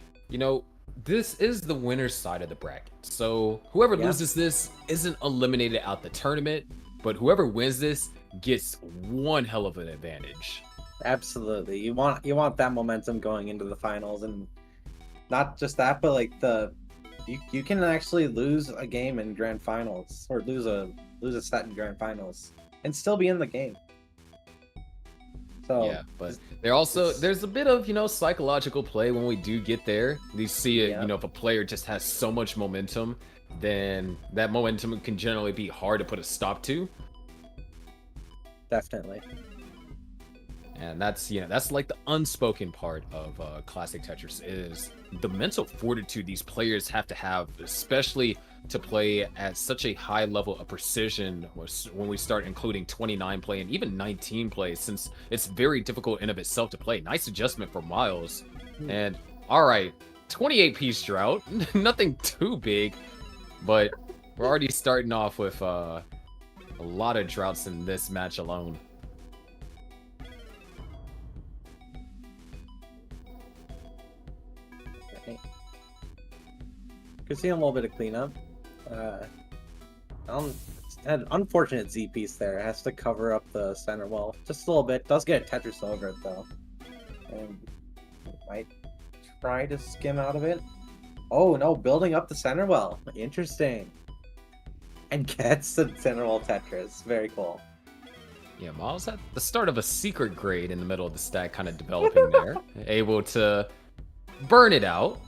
this is the winner's side of the bracket. So whoever loses this isn't eliminated out the tournament, but whoever wins this gets one hell of an advantage. Absolutely. You want that momentum going into the finals, and not just that, but like you can actually lose a game in grand finals, or lose a set in grand finals and still be in the game. So Yeah, but there's a bit of, psychological play when we do get there. You see it, if a player just has so much momentum, then that momentum can generally be hard to put a stop to. definitely. And that's like the unspoken part of classic Tetris is the mental fortitude these players have to have, especially to play at such a high level of precision when we start including 29 play and even 19 play, since it's very difficult in of itself to play. Nice adjustment for Miles. And all right, 28-piece drought, nothing too big, but we're already starting off with a lot of droughts in this match alone. Could see a little bit of cleanup. Had an unfortunate Z piece there. It has to cover up the center wall just a little bit. Does get a Tetris over it though, and might try to skim out of it. Oh no, building up the center well. Interesting. And gets the center wall Tetris. Very cool. Yeah, Miles at the start of a secret grade in the middle of the stack, kind of developing there, able to burn it out.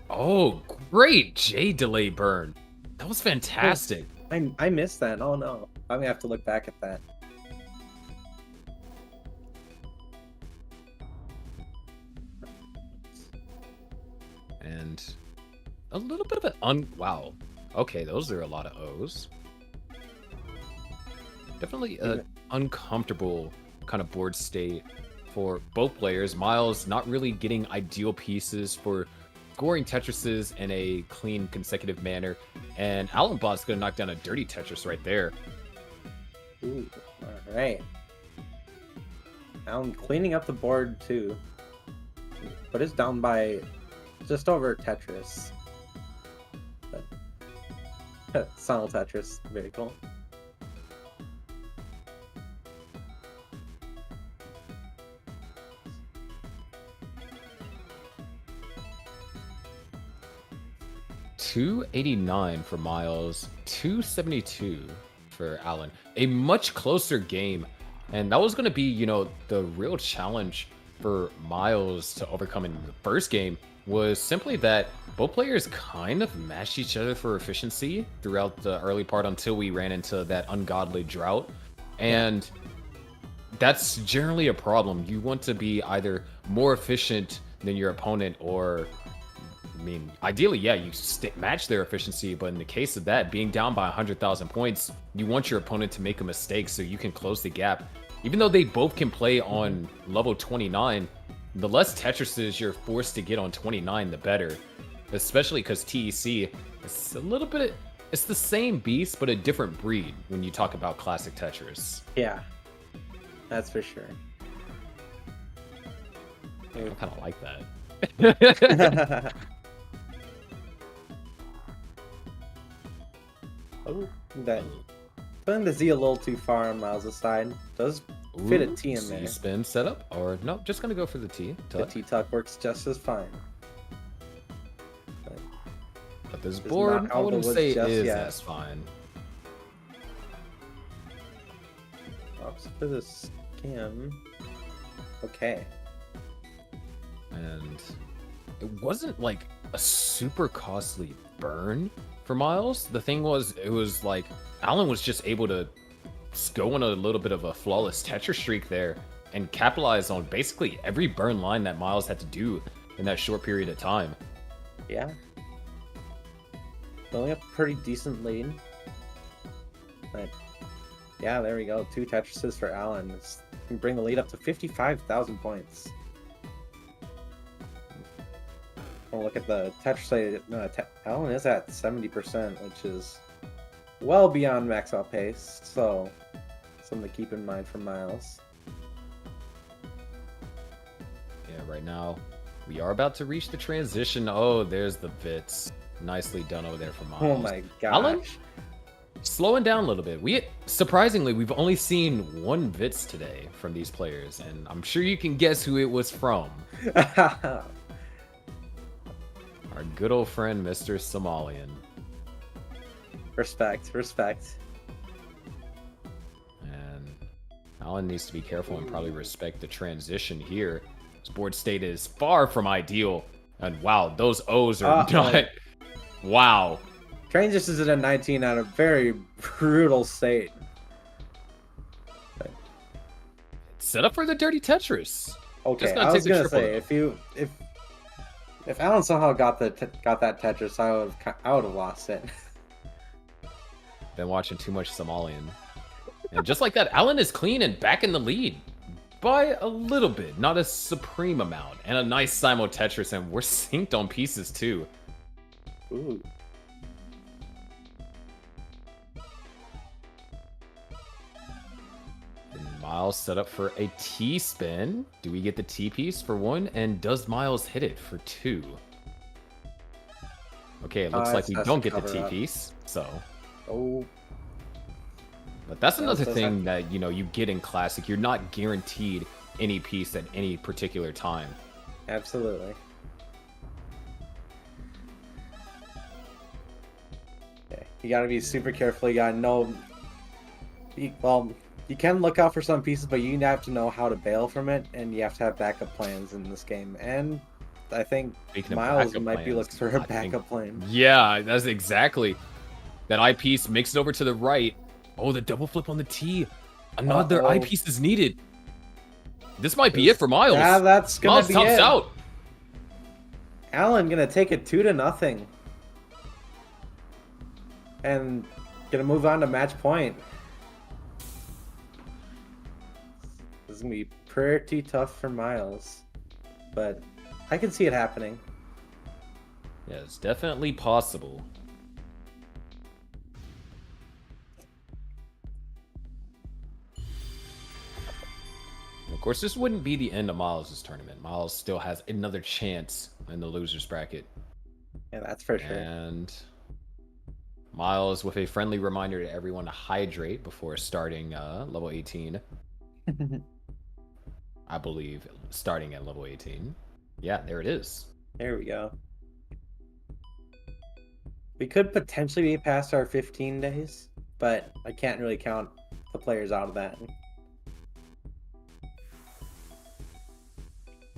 Oh, great J delay burn. That was fantastic. I missed that. Oh no. I'm gonna have to look back at that. And a little bit of an wow. Okay, those are a lot of O's. Definitely an uncomfortable kind of board state for both players. Miles not really getting ideal pieces for scoring Tetrises in a clean, consecutive manner. And Alan Bot's going to knock down a dirty Tetris right there. Ooh, alright. Alan cleaning up the board too. But it's down by just over Tetris. Sonal Tetris, very cool. $289 for Miles, $272 for Alan. A much closer game And that was going to be, you know, the real challenge for Miles to overcome in the first game was simply that both players kind of matched each other for efficiency throughout the early part until we ran into that ungodly drought. And that's generally a problem. You want to be either more efficient than your opponent or, I mean, ideally, yeah, you match their efficiency, but in the case of that, being down by 100,000 points, you want your opponent to make a mistake so you can close the gap. Even though they both can play on level 29, the less Tetrises you're forced to get on 29, the better. Especially because TEC is a little bit, it's the same beast, but a different breed when you talk about classic Tetris. Yeah, that's for sure. I kind of like that. Oh, that putting the Z a little too far on Miles' side. Does fit a T in there. Spin setup, or no, just gonna go for the T. The T-tuck works just as fine. But this It's board, not I out wouldn't the say woods just is yet. as fine. Ops for the skim. Okay. And it wasn't like a super costly burn for Miles. The thing was, it was like Alan was just able to go on a little bit of a flawless Tetris streak there and capitalize on basically every burn line that Miles had to do in that short period of time. Yeah. Only a pretty decent lead. But yeah, there we go. 2 Tetrises for Alan. This can bring the lead up to 55,000 points. We'll look at the Tetris. Alan is at 70%, which is well beyond max out pace. So something to keep in mind for Miles. Yeah, right now we are about to reach the transition. Oh, there's the bits. Nicely done over there for Miles. Oh my gosh. Alan, slowing down a little bit. Surprisingly, we've only seen 1 Vits today from these players, and I'm sure you can guess who it was from. Our good old friend, Mr. Somalian. Respect. And Alan needs to be careful and probably respect the transition here. His board state is far from ideal. And wow, those O's are not... Wow. Transition is at a 19 at a very brutal state. Set up for the dirty Tetris. Okay, Just gonna I take was the gonna triple, say if Alan somehow got that Tetris, I would have lost it. Been watching too much Somalian. And just like that, Alan is clean and back in the lead. By a little bit, not a supreme amount. And a nice Simo Tetris, and we're synced on pieces too. Ooh. And Miles set up for a T spin. Do we get the T piece for 1? And does Miles hit it for 2? Okay, it looks like we don't get the T piece. So, Oh. but that's another does thing that, you know, you get in Classic. You're not guaranteed any piece at any particular time. Absolutely. Okay. You gotta be super careful. You gotta know. Well, you can look out for some pieces, but you have to know how to bail from it, and you have to have backup plans in this game. And I think Speaking of Miles backup might be plans, looking for a I think- backup plan. Yeah, that's exactly. That eyepiece makes it over to the right. Oh, the double flip on the T. Another Uh-oh. eyepiece is needed. This might be it for Miles. Yeah, that's gonna Miles be tops it. out. Alan gonna take it 2-0, and gonna move on to match point. This is gonna be pretty tough for Miles, but I can see it happening. Yeah, it's definitely possible. Of course, this wouldn't be the end of Miles' tournament. Miles still has another chance in the loser's bracket. Yeah, that's for sure. And Miles with a friendly reminder to everyone to hydrate before starting level 18. I believe starting at level 18. Yeah, there it is. There we go. We could potentially be past our 15 days, but I can't really count the players out of that.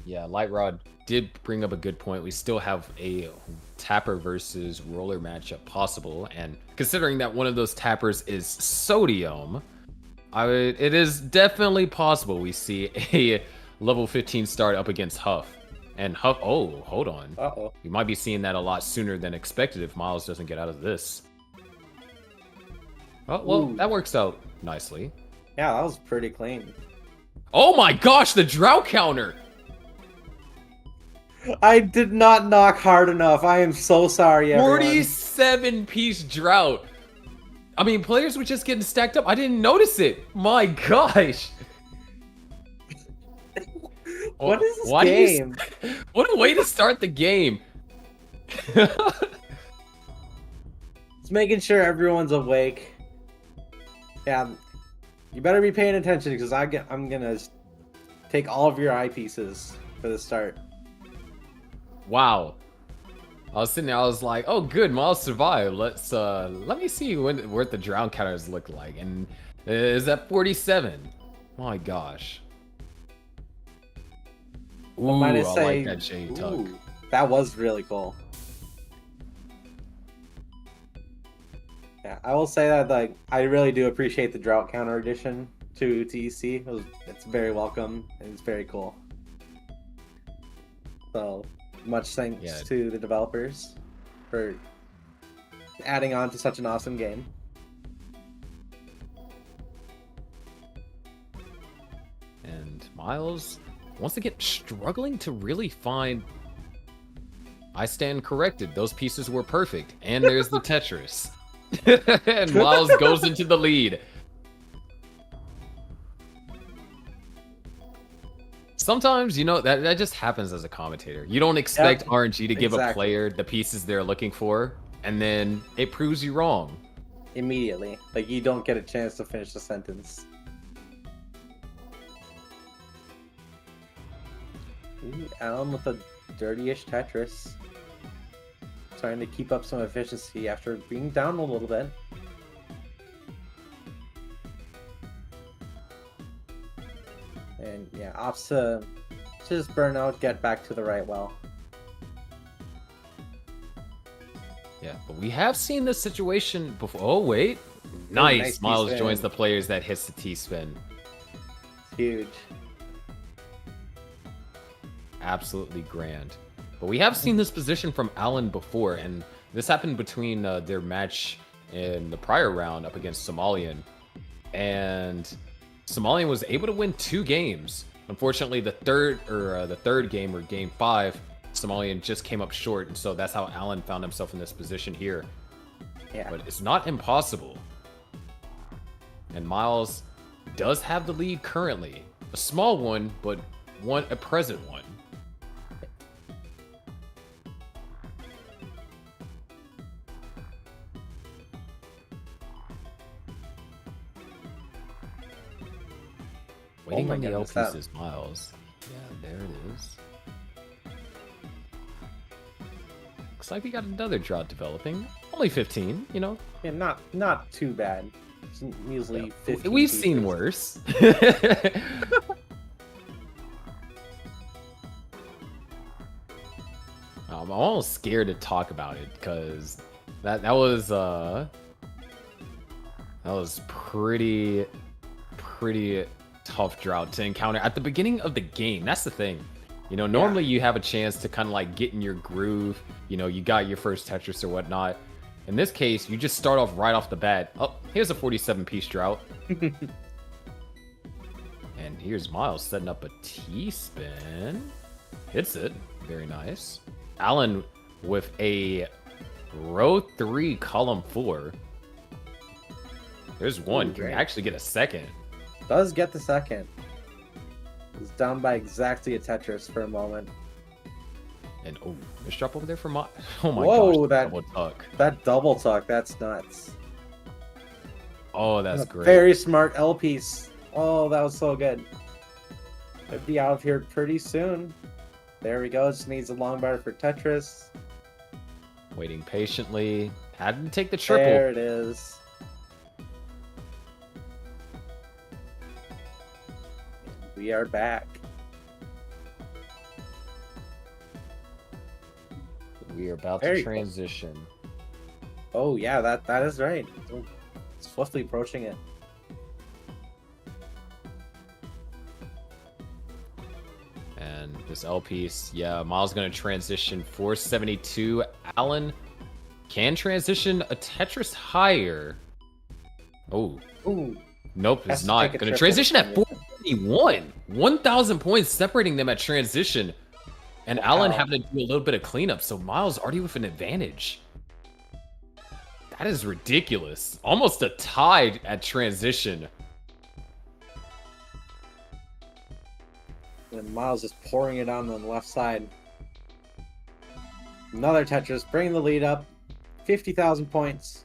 Yeah, Light Rod did bring up a good point. We still have a tapper versus roller matchup possible, and considering that one of those tappers is sodium, it is definitely possible we see a level 15 start up against Huff. And Huff, oh, hold on. Uh-oh. We might be seeing that a lot sooner than expected if Miles doesn't get out of this. Oh, well, Ooh. that works out nicely. Yeah, that was pretty clean. Oh my gosh, the drought counter! I did not knock hard enough. I am so sorry, everyone. 47-piece drought. I mean, players were just getting stacked up. I didn't notice it. My gosh. What is this Why do you- game? What a way to start the game. Just making sure everyone's awake. Yeah, you better be paying attention because I'm gonna take all of your eyepieces for the start. Wow. I was sitting there, I was like, oh good, Miles survived. Let me see what the drown counters look like. And is that 47? My gosh. Ooh, Might I I say, like that J tuck. ooh, that was really cool. Yeah, I will say that like I really do appreciate the drought counter addition to TEC. It's very welcome and it's very cool. So much thanks to the developers for adding on to such an awesome game. And Miles, once again, struggling to really find... I stand corrected. Those pieces were perfect. And there's the Tetris. And Miles goes into the lead. Sometimes, you know, that just happens as a commentator. You don't expect RNG to give a player the pieces they're looking for, and then it proves you wrong. Immediately. Like, you don't get a chance to finish the sentence. Ooh, Alan with a dirty-ish Tetris. Trying to keep up some efficiency after being down a little bit. And yeah, ops to just burn out, get back to the right well. Yeah, but we have seen this situation before. Oh, wait. Nice. Nice Miles T-spin. joins the players that hits the T-spin. It's huge. Absolutely grand. But we have seen this position from Alan before, and this happened between their match in the prior round up against Somalian. And Somalian was able to win 2 games. Unfortunately, the third game, or game 5, Somalian just came up short, and so that's how Alan found himself in this position here. Yeah. But it's not impossible. And Miles does have the lead currently. A small one, but a present one. Waiting my on the L goodness, that- pieces, Miles. Yeah, there it is. Looks like we got another drought developing. Only 15, you know. Yeah, not too bad. It's usually 15 We've pieces. seen worse. I'm almost scared to talk about it because that was pretty tough drought to encounter at the beginning of the game. That's the thing. You know, normally you have a chance to kind of like get in your groove. You know, you got your first Tetris or whatnot. In this case, you just start off right off the bat. Oh, here's a 47-piece drought. And here's Miles setting up a T-spin. Hits it. Very nice. Alan with a row 3, column 4. There's one. Ooh, Can great. actually get a second. Does get the second. He's down by exactly a Tetris for a moment. And oh, there's drop over there for my. Oh my Whoa, gosh, that- double tuck. That double tuck, that's nuts. Oh, that's A great. Very smart L piece. Oh, that was so good. It'd be out of here pretty soon. There we go. Just needs a long bar for Tetris. Waiting patiently. Had to take the triple. There it is. We are back. We are about Very to close. transition. Oh yeah, that is right. Swiftly approaching it. And this L piece, yeah, Miles gonna transition 472. Alan can transition a Tetris higher. Oh, Ooh. nope, Has it's to not. take a Gonna triple transition at transition. 471. 1,000 points separating them at transition. And Alan Wow. having to do a little bit of cleanup, so Miles already with an advantage. That is ridiculous. Almost a tie at transition. And Miles is pouring it on the left side. Another Tetris, bringing the lead up. 50,000 points.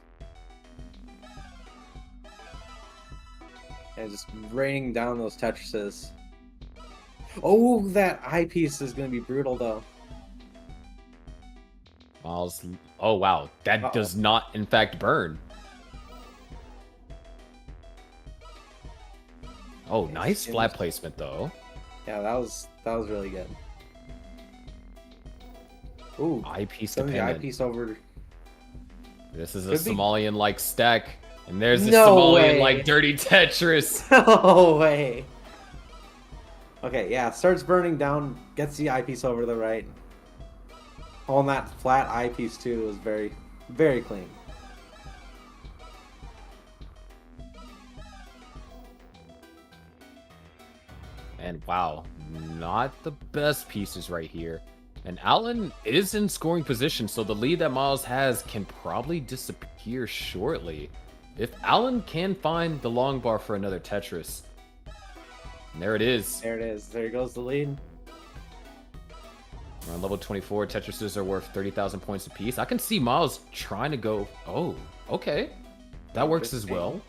And just raining down those Tetrises. Oh, that eyepiece is going to be brutal, though. Miles, oh wow, that does not in fact burn. Oh, nice flat placement though. Yeah, that was really good. Ooh, Eyepiece send the dependent. eyepiece over. This is a Could be. Somalian-like stack, and there's a No Somalian-like way. dirty Tetris. No way. Okay, yeah, starts burning down, gets the eyepiece over to the right. On that flat eyepiece too was very, very clean. And wow, not the best pieces right here. And Alan is in scoring position, so the lead that Miles has can probably disappear shortly. If Alan can find the long bar for another Tetris. And there it is. There it is. There goes the lead. We're on level 24. Tetrises are worth 30,000 points apiece. I can see Miles trying to go. Oh, okay. That works as well.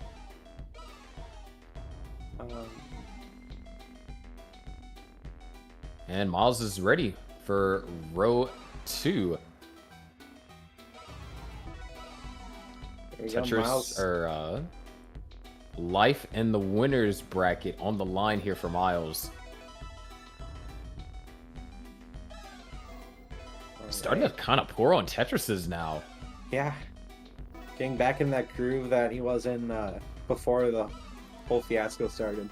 And Miles is ready for row 2. There you go, Tetris Miles. or life in the winners bracket on the line here for Miles. Starting to kind of pour on Tetrises now. Yeah. Getting back in that groove that he was in before the whole fiasco started.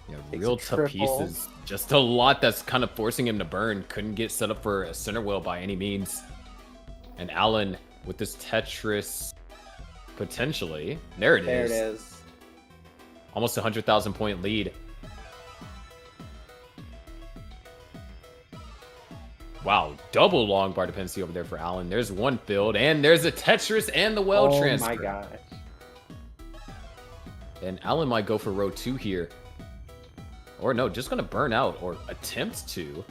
Yeah, Takes real a tough triple. pieces. Just a lot that's kind of forcing him to burn. Couldn't get set up for a center wheel by any means. And Alan with this Tetris potentially. There it There is. it is. Almost 100,000 point lead. Wow, double long bar dependency over there for Alan. There's one filled, and there's a Tetris and the well Oh transfer. my gosh. And Alan might go for row 2 here. Or no, just gonna burn out, or attempt to.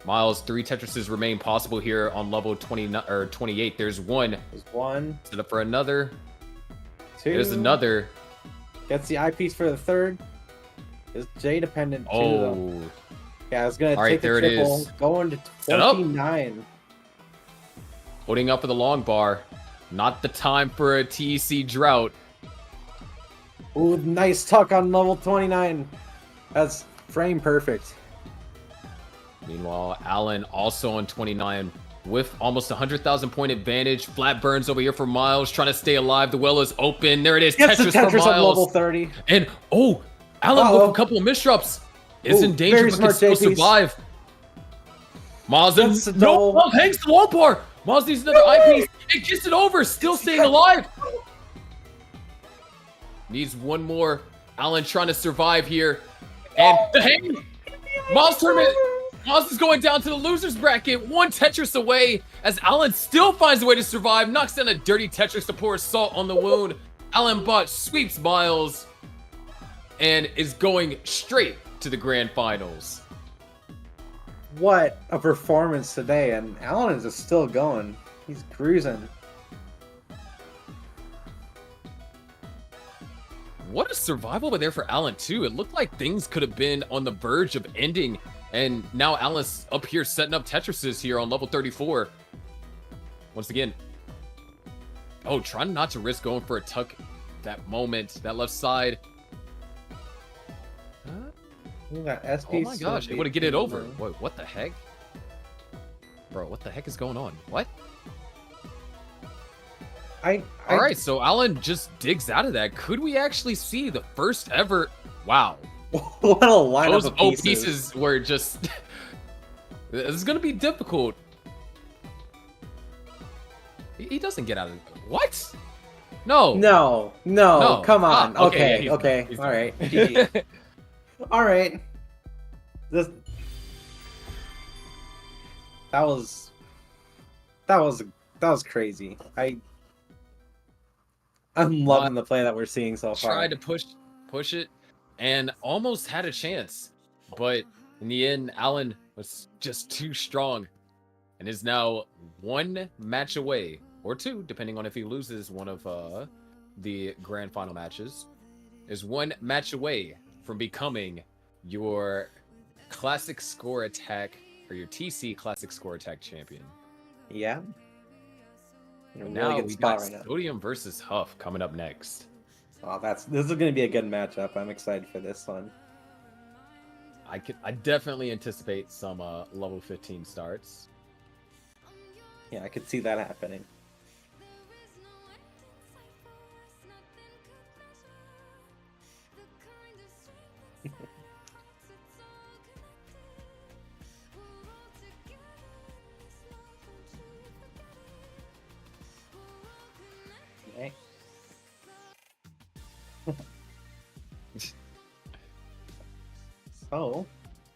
Miles, 3 Tetrises remain possible here on level 29 or 28. There's one. There's one, Set up for another. 2. There's another. Gets the eyepiece for the third. Is J dependent too, though. Oh, Yeah, it's gonna All right, take the there it triple, is. going to Set up. 29. holding up for the long bar. Not the time for a TEC drought. Ooh, nice tuck on level 29. That's frame perfect. Meanwhile, Alan also on 29 with almost 100,000 point advantage. Flat burns over here for Miles, trying to stay alive. The well is open. There it is. Gets the Tetris, Tetris for on level Miles. 30. And oh, Alan Uh-oh. with a couple of misdrops is Ooh, in danger, very but can smart still J-piece. survive. Miles Gets the in. No, double. hangs the wall bar. Miles needs another eyepiece. It gets it over. Still staying alive. Needs one more. Alan trying to survive here. And the hang. Miles tournament. Miles is going down to the losers bracket. One Tetris away as Alan still finds a way to survive. Knocks down a dirty Tetris to pour salt on the wound. Alan Bott sweeps Miles and is going straight to the grand finals. What a performance today, and Alan is just still going. He's cruising. What a survival over there for Alan too. It looked like things could have been on the verge of ending. And now Alan's up here setting up Tetrises here on level 34. Once again. Oh, trying not to risk going for a tuck that moment. That left side. Ooh, that S Oh piece. my gosh, able to get it over. Wait, what the heck? Bro, what the heck is going on? What? I All right, so Alan just digs out of that. Could we actually see the first ever? Wow, what a lineup those of O pieces. pieces were just. This is gonna be difficult. He doesn't get out of what? No. No, come on. Ah, okay, okay, yeah, okay, he's all done. right, GG. All right. This that was crazy. I'm loving the play that we're seeing so far. Tried to push it, and almost had a chance, but in the end, Alan was just too strong, and is now one match away, or two, depending on if he loses one of the grand final matches, is one match away from becoming your classic score attack or your TC classic score attack champion. Yeah. In a But really now good we spot got right now. Sodium versus Huff coming up next. Oh, this is gonna be a good matchup. I'm excited for this one. I definitely anticipate some level 15 starts. Yeah, I could see that happening. Okay. So,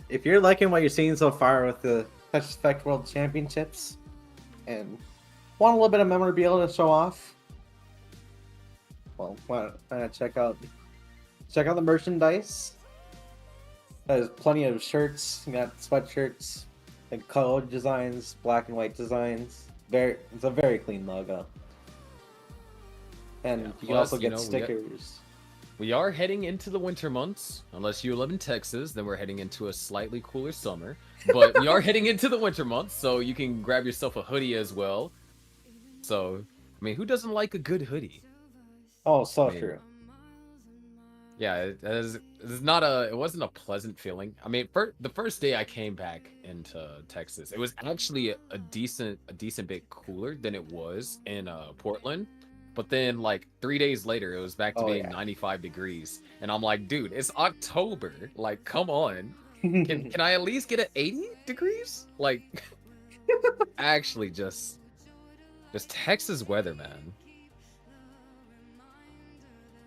if you're liking what you're seeing so far with the Tetris Effect World Championships and want a little bit of memorabilia to show off, well, why not check out the merchandise. There's plenty of shirts. You got sweatshirts, like colored designs, black and white designs. It's a very clean logo. And Yeah, you can plus, also you get know, stickers. We are heading into the winter months. Unless you live in Texas, then we're heading into a slightly cooler summer. But we are heading into the winter months, so you can grab yourself a hoodie as well. So, I mean, who doesn't like a good hoodie? Oh, so I mean, true. Yeah, it wasn't a pleasant feeling. I mean, the first day I came back into Texas, it was actually a decent bit cooler than it was in Portland. But then, like 3 days later, it was back to being 95 degrees, and I'm like, dude, it's October. Like, come on, can I at least get an 80 degrees? Like, actually, just Texas weather, man.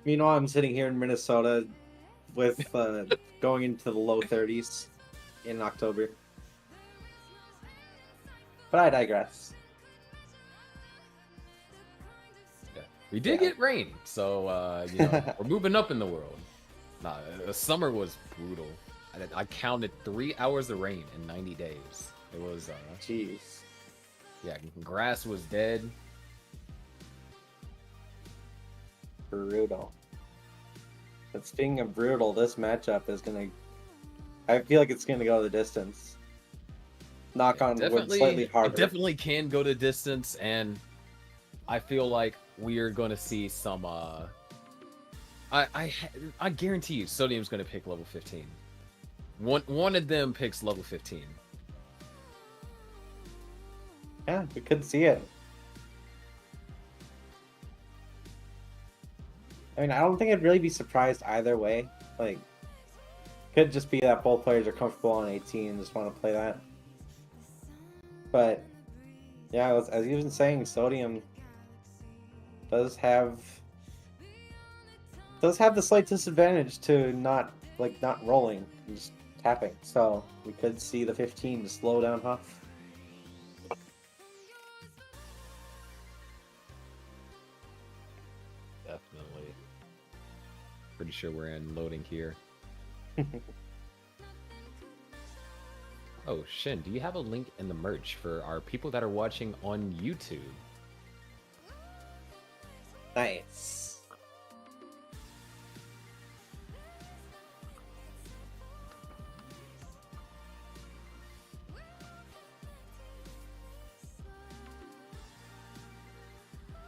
Meanwhile, I'm sitting here in Minnesota with going into the low 30s in October. But I digress. Yeah. We did get rain, so you know, we're moving up in the world. Nah, the summer was brutal. I counted 3 hours of rain in 90 days. It was Jeez. yeah, grass was dead. Brutal. But speaking of brutal, this matchup is gonna. I feel like it's gonna go the distance. Knock on wood, slightly harder. It definitely can go to distance, and I feel like we are going to see some. I guarantee you, Sodium's going to pick level 15. One of them picks level 15. Yeah, we could see it. I mean, I don't think I'd really be surprised either way. Like, could just be that both players are comfortable on 18 and just want to play that. But yeah, as you been saying, Sodium does have the slight disadvantage to not rolling and just tapping. So we could see the 15 to slow down Huff. Definitely. Pretty sure we're in loading here. Oh, Shin, do you have a link in the merch for our people that are watching on YouTube? Nice.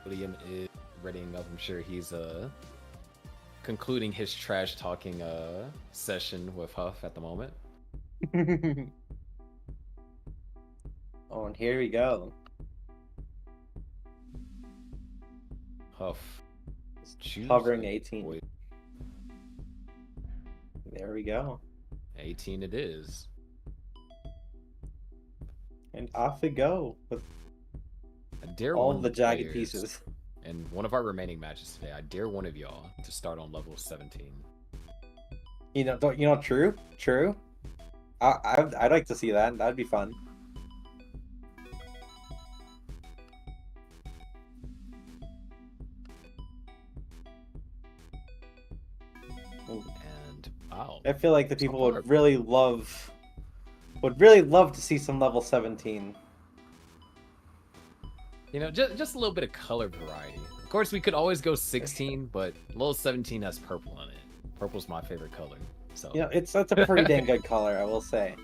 William is readying up. I'm sure he's concluding his trash talking session with Huff at the moment. Oh, and here we go. Huff. Choose Hovering a 18. boy. There we go. 18 it is. And off we go with I dare all one of the jagged players pieces. in one of our remaining matches today. I dare one of y'all to start on level 17. True. I'd like to see that. That'd be fun. And wow. I feel like the people far. would really love to see some level 17. Just a little bit of color variety. Of course, we could always go 16, but level 17 has purple in it. Purple's my favorite color. So That's a pretty dang good color, I will say.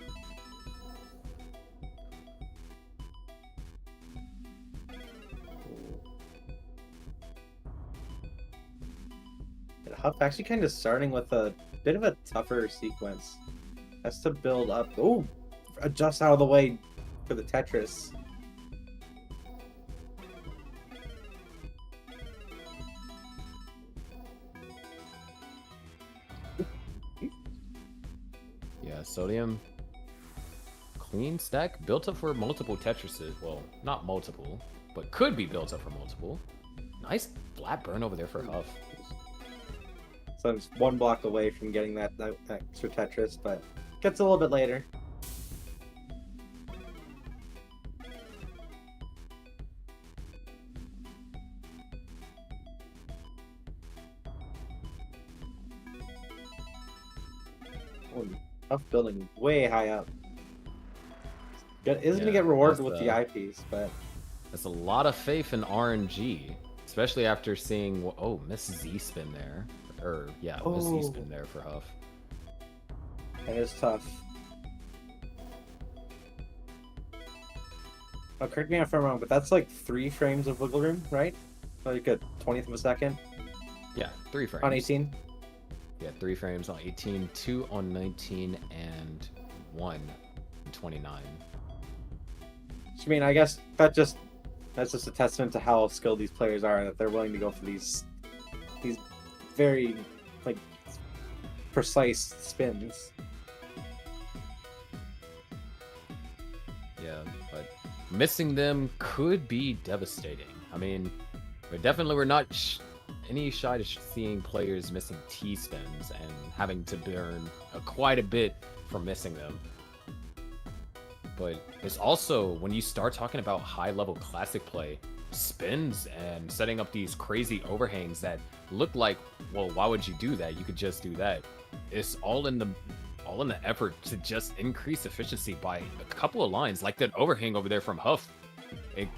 And Huff actually kind of starting with a bit of a tougher sequence. Has to build up. Oh, adjust out of the way for the Tetris. yeah, Sodium. Clean stack built up for multiple Tetrises. Well, not multiple, but could be built up for multiple. Nice flat burn over there for Huff. So I'm just one block away from getting that extra Tetris, but gets a little bit later. Oh, Huff building way high up. Isn't gonna get rewarded with the eyepiece, but That's a lot of faith in RNG, especially after seeing Miss Z spin there, Miss Z spin there for Huff. it is tough. Oh, correct me if I'm wrong, but that's like 3 frames of wiggle room, right? Like a 20th of a second Yeah, 3 frames on 18. Yeah, 3 frames on 18, 2 on 19, and 1 on 29. I mean, I guess that's just a testament to how skilled these players are, that they're willing to go for these very like precise spins. Yeah, but missing them could be devastating. I mean, we're not any shy to seeing players missing T-spins and having to burn quite a bit for missing them. But it's also, when you start talking about high-level classic play, spins and setting up these crazy overhangs that look like, well, why would you do that? You could just do that. It's all in the effort to just increase efficiency by a couple of lines, like that overhang over there from Huff. It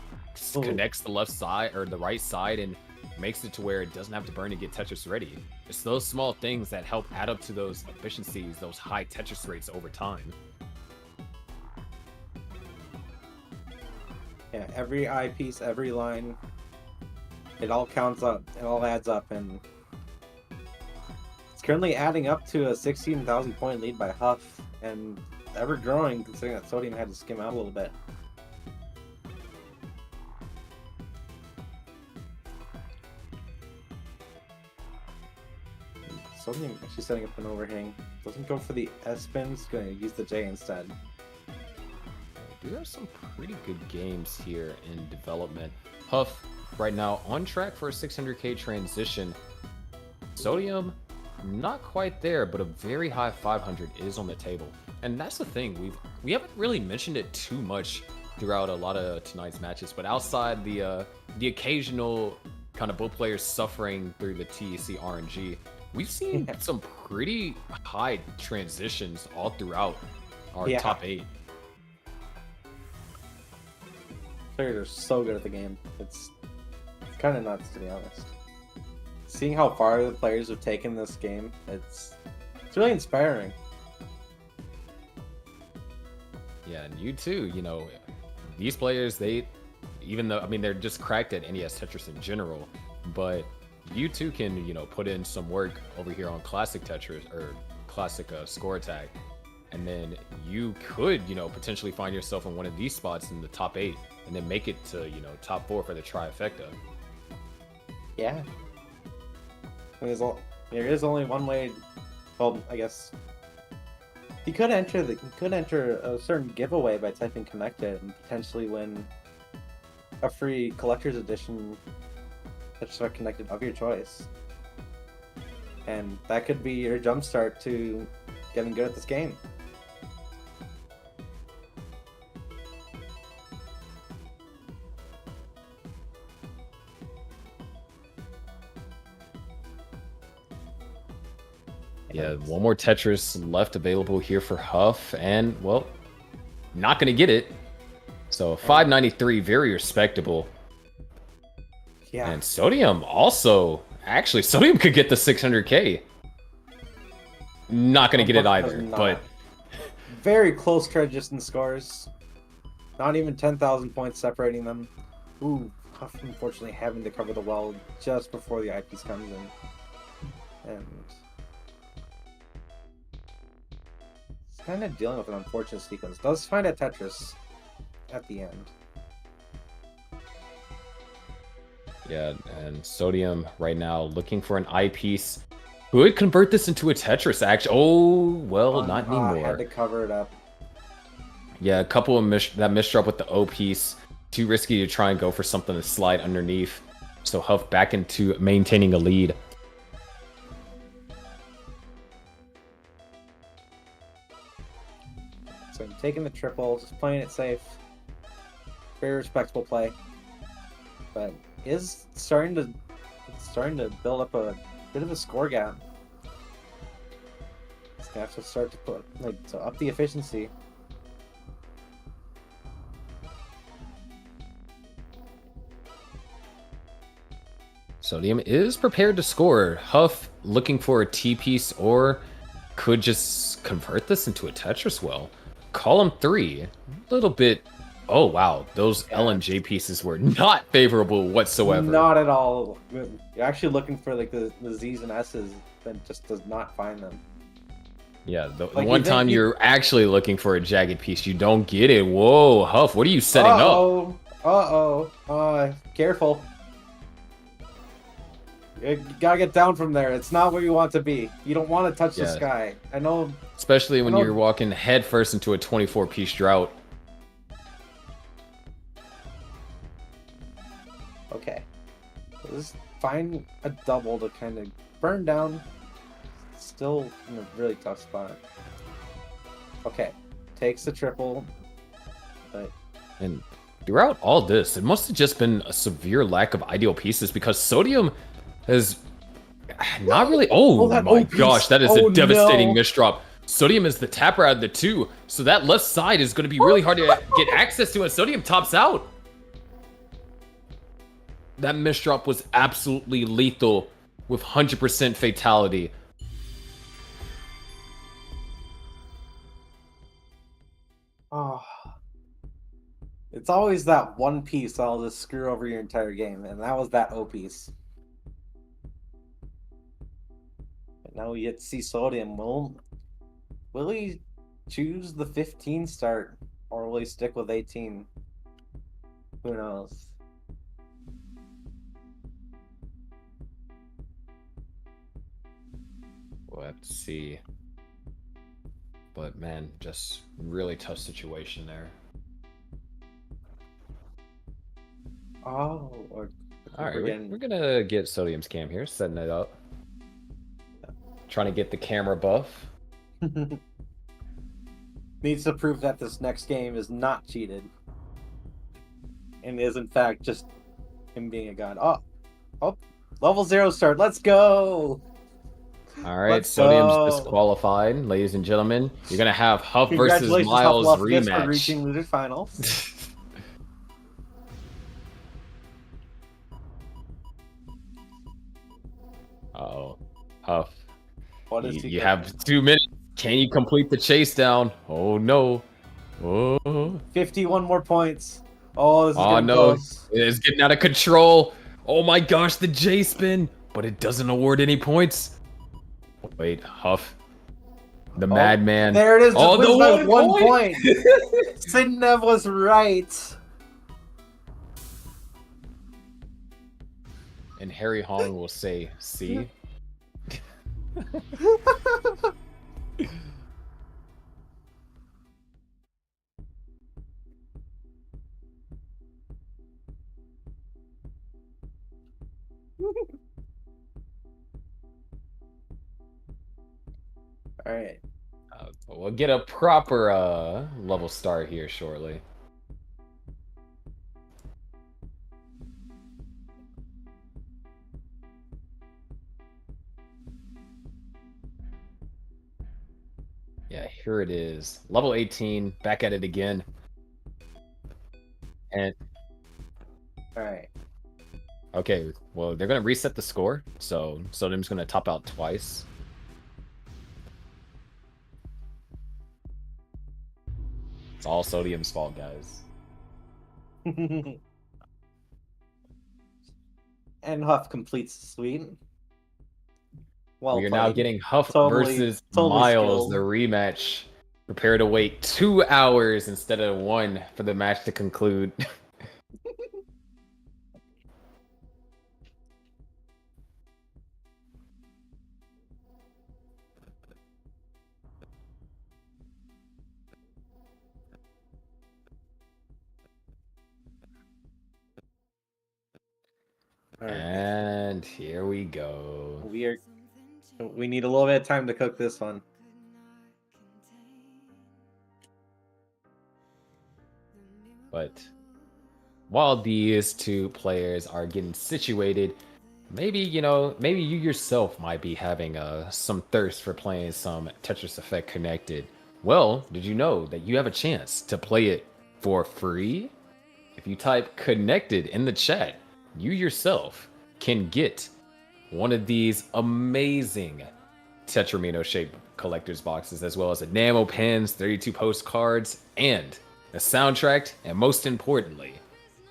connects the left side or the right side and makes it to where it doesn't have to burn to get Tetris ready. It's those small things that help add up to those efficiencies, those high Tetris rates over time. Yeah, every eyepiece, every line, it all counts up, it all adds up, and it's currently adding up to a 16,000 point lead by Huff, and ever growing considering that Sodium had to skim out a little bit. Sodium actually setting up an overhang. Doesn't go for the S spins, gonna use the J instead. We do have some pretty good games here in development. Huff, right now, on track for a 600k transition. Sodium, not quite there, but a very high 500 is on the table. And that's the thing, we haven't really mentioned it too much throughout a lot of tonight's matches, but outside the occasional kind of both players suffering through the TEC RNG, we've seen some pretty high transitions all throughout our top 8. Players are so good at the game. It's kind of nuts, to be honest. Seeing how far the players have taken this game, it's really inspiring. Yeah, and you too, these players, they're just cracked at NES Tetris in general, but you too can, put in some work over here on Classic Tetris or Classic Score Attack and then you could, potentially find yourself in one of these spots in the top 8, and then make it to, top 4 for the trifecta. Yeah. There is only one way. Well, I guess he could enter a certain giveaway by typing connected and potentially win a free collector's edition Tetris Effect connected of your choice. And that could be your jumpstart to getting good at this game. Yeah, one more Tetris left available here for Huff, and, well, not going to get it. So 593, very respectable. Yeah. And Sodium also, actually, Sodium could get the 600k. Not going to get it either, but... Very close trade distance scores. Not even 10,000 points separating them. Ooh, Huff unfortunately having to cover the well just before the eyepiece comes in. And... it's kind of dealing with an unfortunate sequence. Does find a Tetris at the end. Yeah, and Sodium right now looking for an eyepiece. Who would convert this into a Tetris, actually? Oh, well, not anymore. I had to cover it up. Yeah, a couple of that misdrop with the O piece. Too risky to try and go for something to slide underneath. So Huff back into maintaining a lead. So I'm taking the triple, just playing it safe. Very respectable play. But is starting to build up a bit of a score gap. It's gonna have to start to up the efficiency. Sodium is prepared to score. Huff looking for a T piece, or could just convert this into a Tetris well. Column 3, a little bit. Oh wow, those L and J pieces were not favorable whatsoever. Not at all. You're actually looking for like the Z's and S's, then just does not find them. Yeah, the Like, one time you're actually looking for a jagged piece, you don't get it. Whoa, Huff, what are you setting up? Careful. You gotta get down from there. It's not where you want to be. You don't want to touch the sky. I know. Especially when you're walking headfirst into a 24-piece drought. Okay. Just find a double to kind of burn down. Still in a really tough spot. Okay. Takes the triple. But... and throughout all this, it must have just been a severe lack of ideal pieces, because Sodium has not really... Oh my gosh, that is a devastating misdrop. Sodium is the tapper out of the two, so that left side is going to be really hard to get access to, and Sodium tops out. That misdrop was absolutely lethal with 100% fatality. Oh. It's always that one piece that'll just screw over your entire game, and that was that O piece. But now we get to see Sodium. Will he choose the 15 start, or will he stick with 18? Who knows? We'll have to see. But man, just really tough situation there. Oh, all right, we're gonna get Sodium's cam here, setting it up. Trying to get the camera buff. Needs to prove that this next game is not cheated. And is in fact just him being a god. Oh, level 0 start. Let's go! Alright, Sodium's disqualified, ladies and gentlemen. You're gonna have Huff versus Miles Huff rematch. For reaching losers finals. Uh-oh. Huff. What is he you have 2 minutes. Can you complete the chase down? Oh no. Oh. 51 more points. Oh, this is getting no. close. It is getting out of control. Oh my gosh, the J spin. But it doesn't award any points. Wait, Huff. The madman. There it is. Oh, Just the wins by 1 1 point. Sidnev was right. And Harry Hong will say, "See." All right. We'll get a proper level start here shortly. Yeah, here it is. Level 18, back at it again. And All right. okay, well, they're gonna reset the score, so Sodium's gonna top out twice. It's all Sodium's fault, guys. And Huff completes the sweep. Well, We are now getting Huff Totally- versus totally Miles, skilled. the rematch. Prepare to wait 2 hours instead of 1 for the match to conclude. All right. And here we go. We need a little bit of time to cook this one. But while these two players are getting situated, maybe maybe you yourself might be having some thirst for playing some Tetris Effect Connected. Well, did you know that you have a chance to play it for free? If you type Connected in the chat, you yourself can get one of these amazing Tetramino shaped collector's boxes, as well as enamel pins, 32 postcards, and a soundtrack, and most importantly,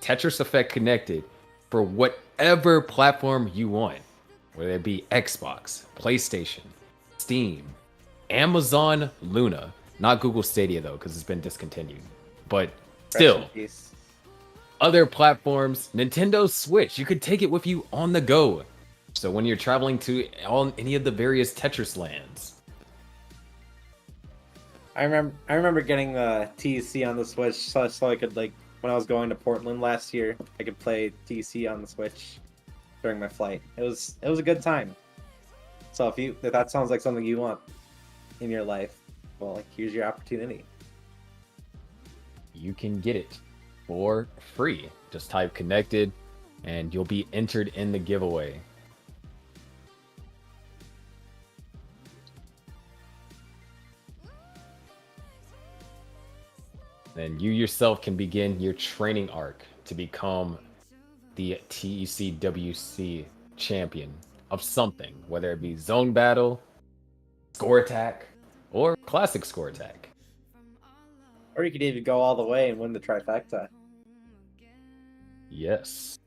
Tetris Effect Connected for whatever platform you want, whether it be Xbox, PlayStation, Steam, Amazon Luna, not Google Stadia though, because it's been discontinued, but still, Rest in peace. other platforms, Nintendo Switch, you could take it with you on the go. So when you're traveling to any of the various Tetris lands. I remember getting the TEC on the Switch, so I could when I was going to Portland last year, I could play TEC on the Switch during my flight. It was a good time. So if that sounds like something you want in your life, well, here's your opportunity. You can get it for free. Just type connected and you'll be entered in the giveaway. Then you yourself can begin your training arc to become the TECWC champion of something, whether it be zone battle, score attack, or classic score attack. Or you could even go all the way and win the trifecta. Yes.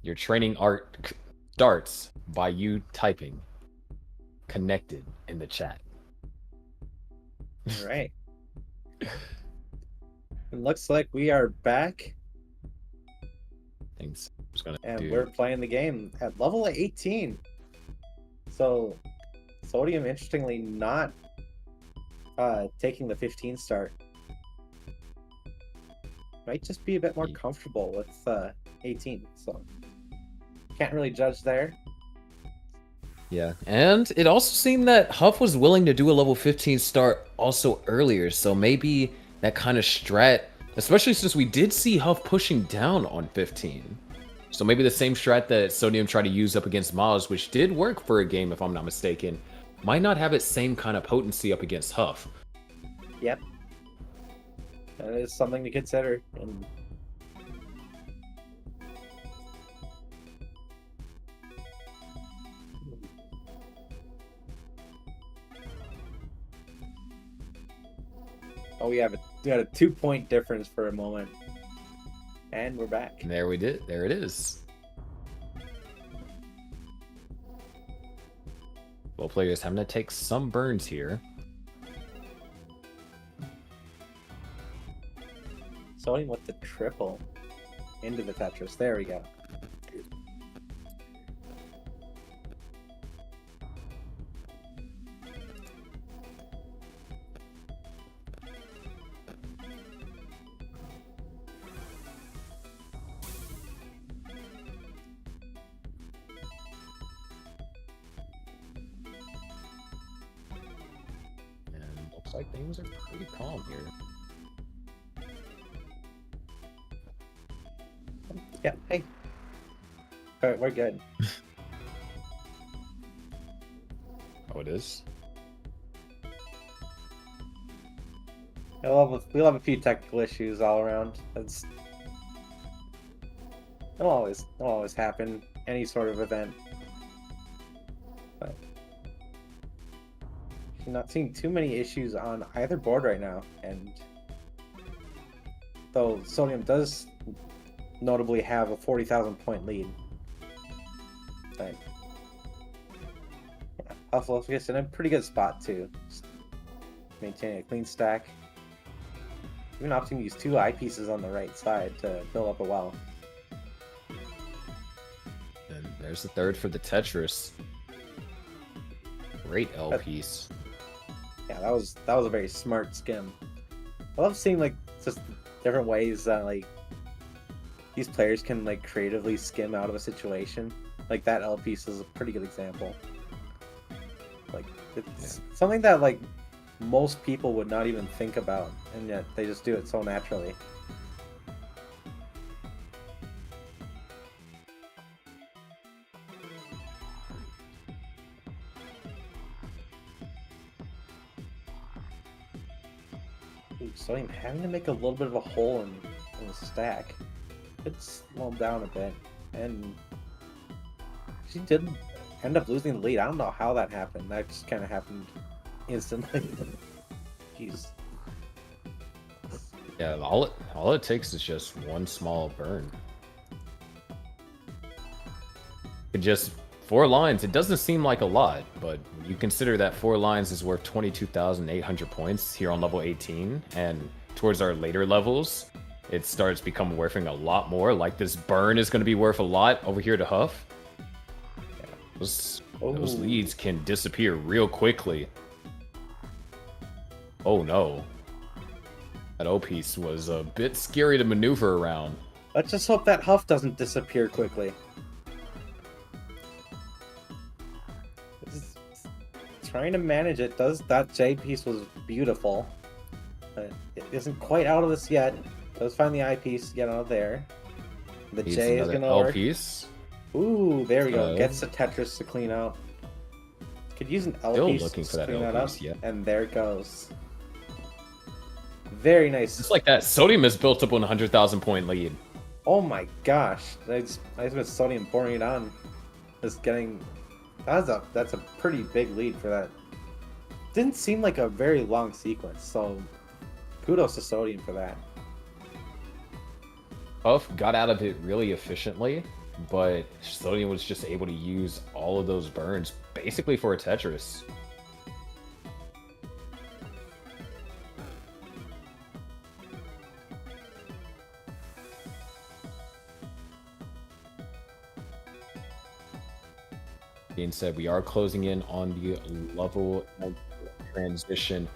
Your training arc starts by you typing connected in the chat. All right. It looks like we are back, Things I'm just gonna and do. we're playing the game at level 18. So, Sodium, interestingly, not taking the 15 start. Might just be a bit more comfortable with 18. So, can't really judge there. Yeah, and it also seemed that Huff was willing to do a level 15 start also earlier, so maybe that kind of strat, especially since we did see Huff pushing down on 15. So maybe the same strat that Sodium tried to use up against Miles, which did work for a game if I'm not mistaken, might not have its same kind of potency up against Huff. Yep. That is something to consider. And oh, we had a 2-point difference for a moment. And we're back. And there it is. Both players having to take some burns here. Sodium with the triple into the Tetris. There we go. And looks like things are pretty calm here. Yeah, hey. Alright, we're good. Oh, it is? We'll have a few technical issues all around. It'll always happen. Any sort of event. But I'm not seeing too many issues on either board right now, and though Sodium does notably have a 40,000 point lead. But yeah, Huff gets in a pretty good spot too. Just maintaining a clean stack. Even opting to use 2 eyepieces on the right side to build up a well. And there's the third for the Tetris. Great L piece. Yeah, that was a very smart skim. I love seeing like just different ways that like these players can like creatively skim out of a situation. Like that L piece is a pretty good example. Like it's something that like most people would not even think about, and yet they just do it so naturally. Ooh, so I'm having to make a little bit of a hole in the stack. It's slowed down a bit, and she did end up losing the lead. I don't know how that happened. That just kind of happened instantly. Jeez. Yeah, all it takes is just one small burn. It just 4 lines. It doesn't seem like a lot, but when you consider that 4 lines is worth 22,800 points here on level 18, and towards our later levels, it starts becoming worth a lot more. Like this burn is going to be worth a lot over here to Huff. Yeah, those leads can disappear real quickly. Oh no. That O piece was a bit scary to maneuver around. Let's just hope that Huff doesn't disappear quickly. Trying to manage it. That J piece was beautiful. But it isn't quite out of this yet. Does find the I piece, get out of there. The Needs J is another gonna L work. piece. Ooh, there we go. Gets the Tetris to clean out. Could use an L Still piece looking for to that clean L that piece, up. yeah. And there it goes. Very nice. Just like that, Sodium has built up 100,000 point lead. Oh my gosh. I just with Sodium pouring it on. Just getting that's a pretty big lead for that. Didn't seem like a very long sequence, so kudos to Sodium for that. Huff got out of it really efficiently, but Sodium was just able to use all of those burns basically for a Tetris. Being said, we are closing in on the level transition.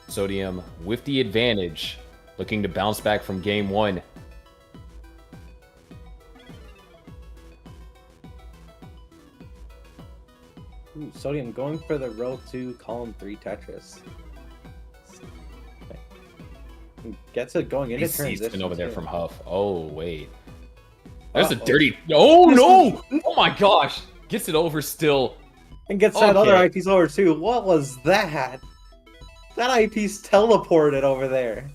Sodium with the advantage, looking to bounce back from game 1. Ooh, Sodium going for the row 2, column 3 Tetris. Gets it going into He's transition over there too. from Huff. Oh, wait. There's a Uh-oh. dirty... Oh, no! Oh, my gosh! Gets it over still. And gets that other Okay. eyepiece over too. What was that? That eyepiece teleported over there.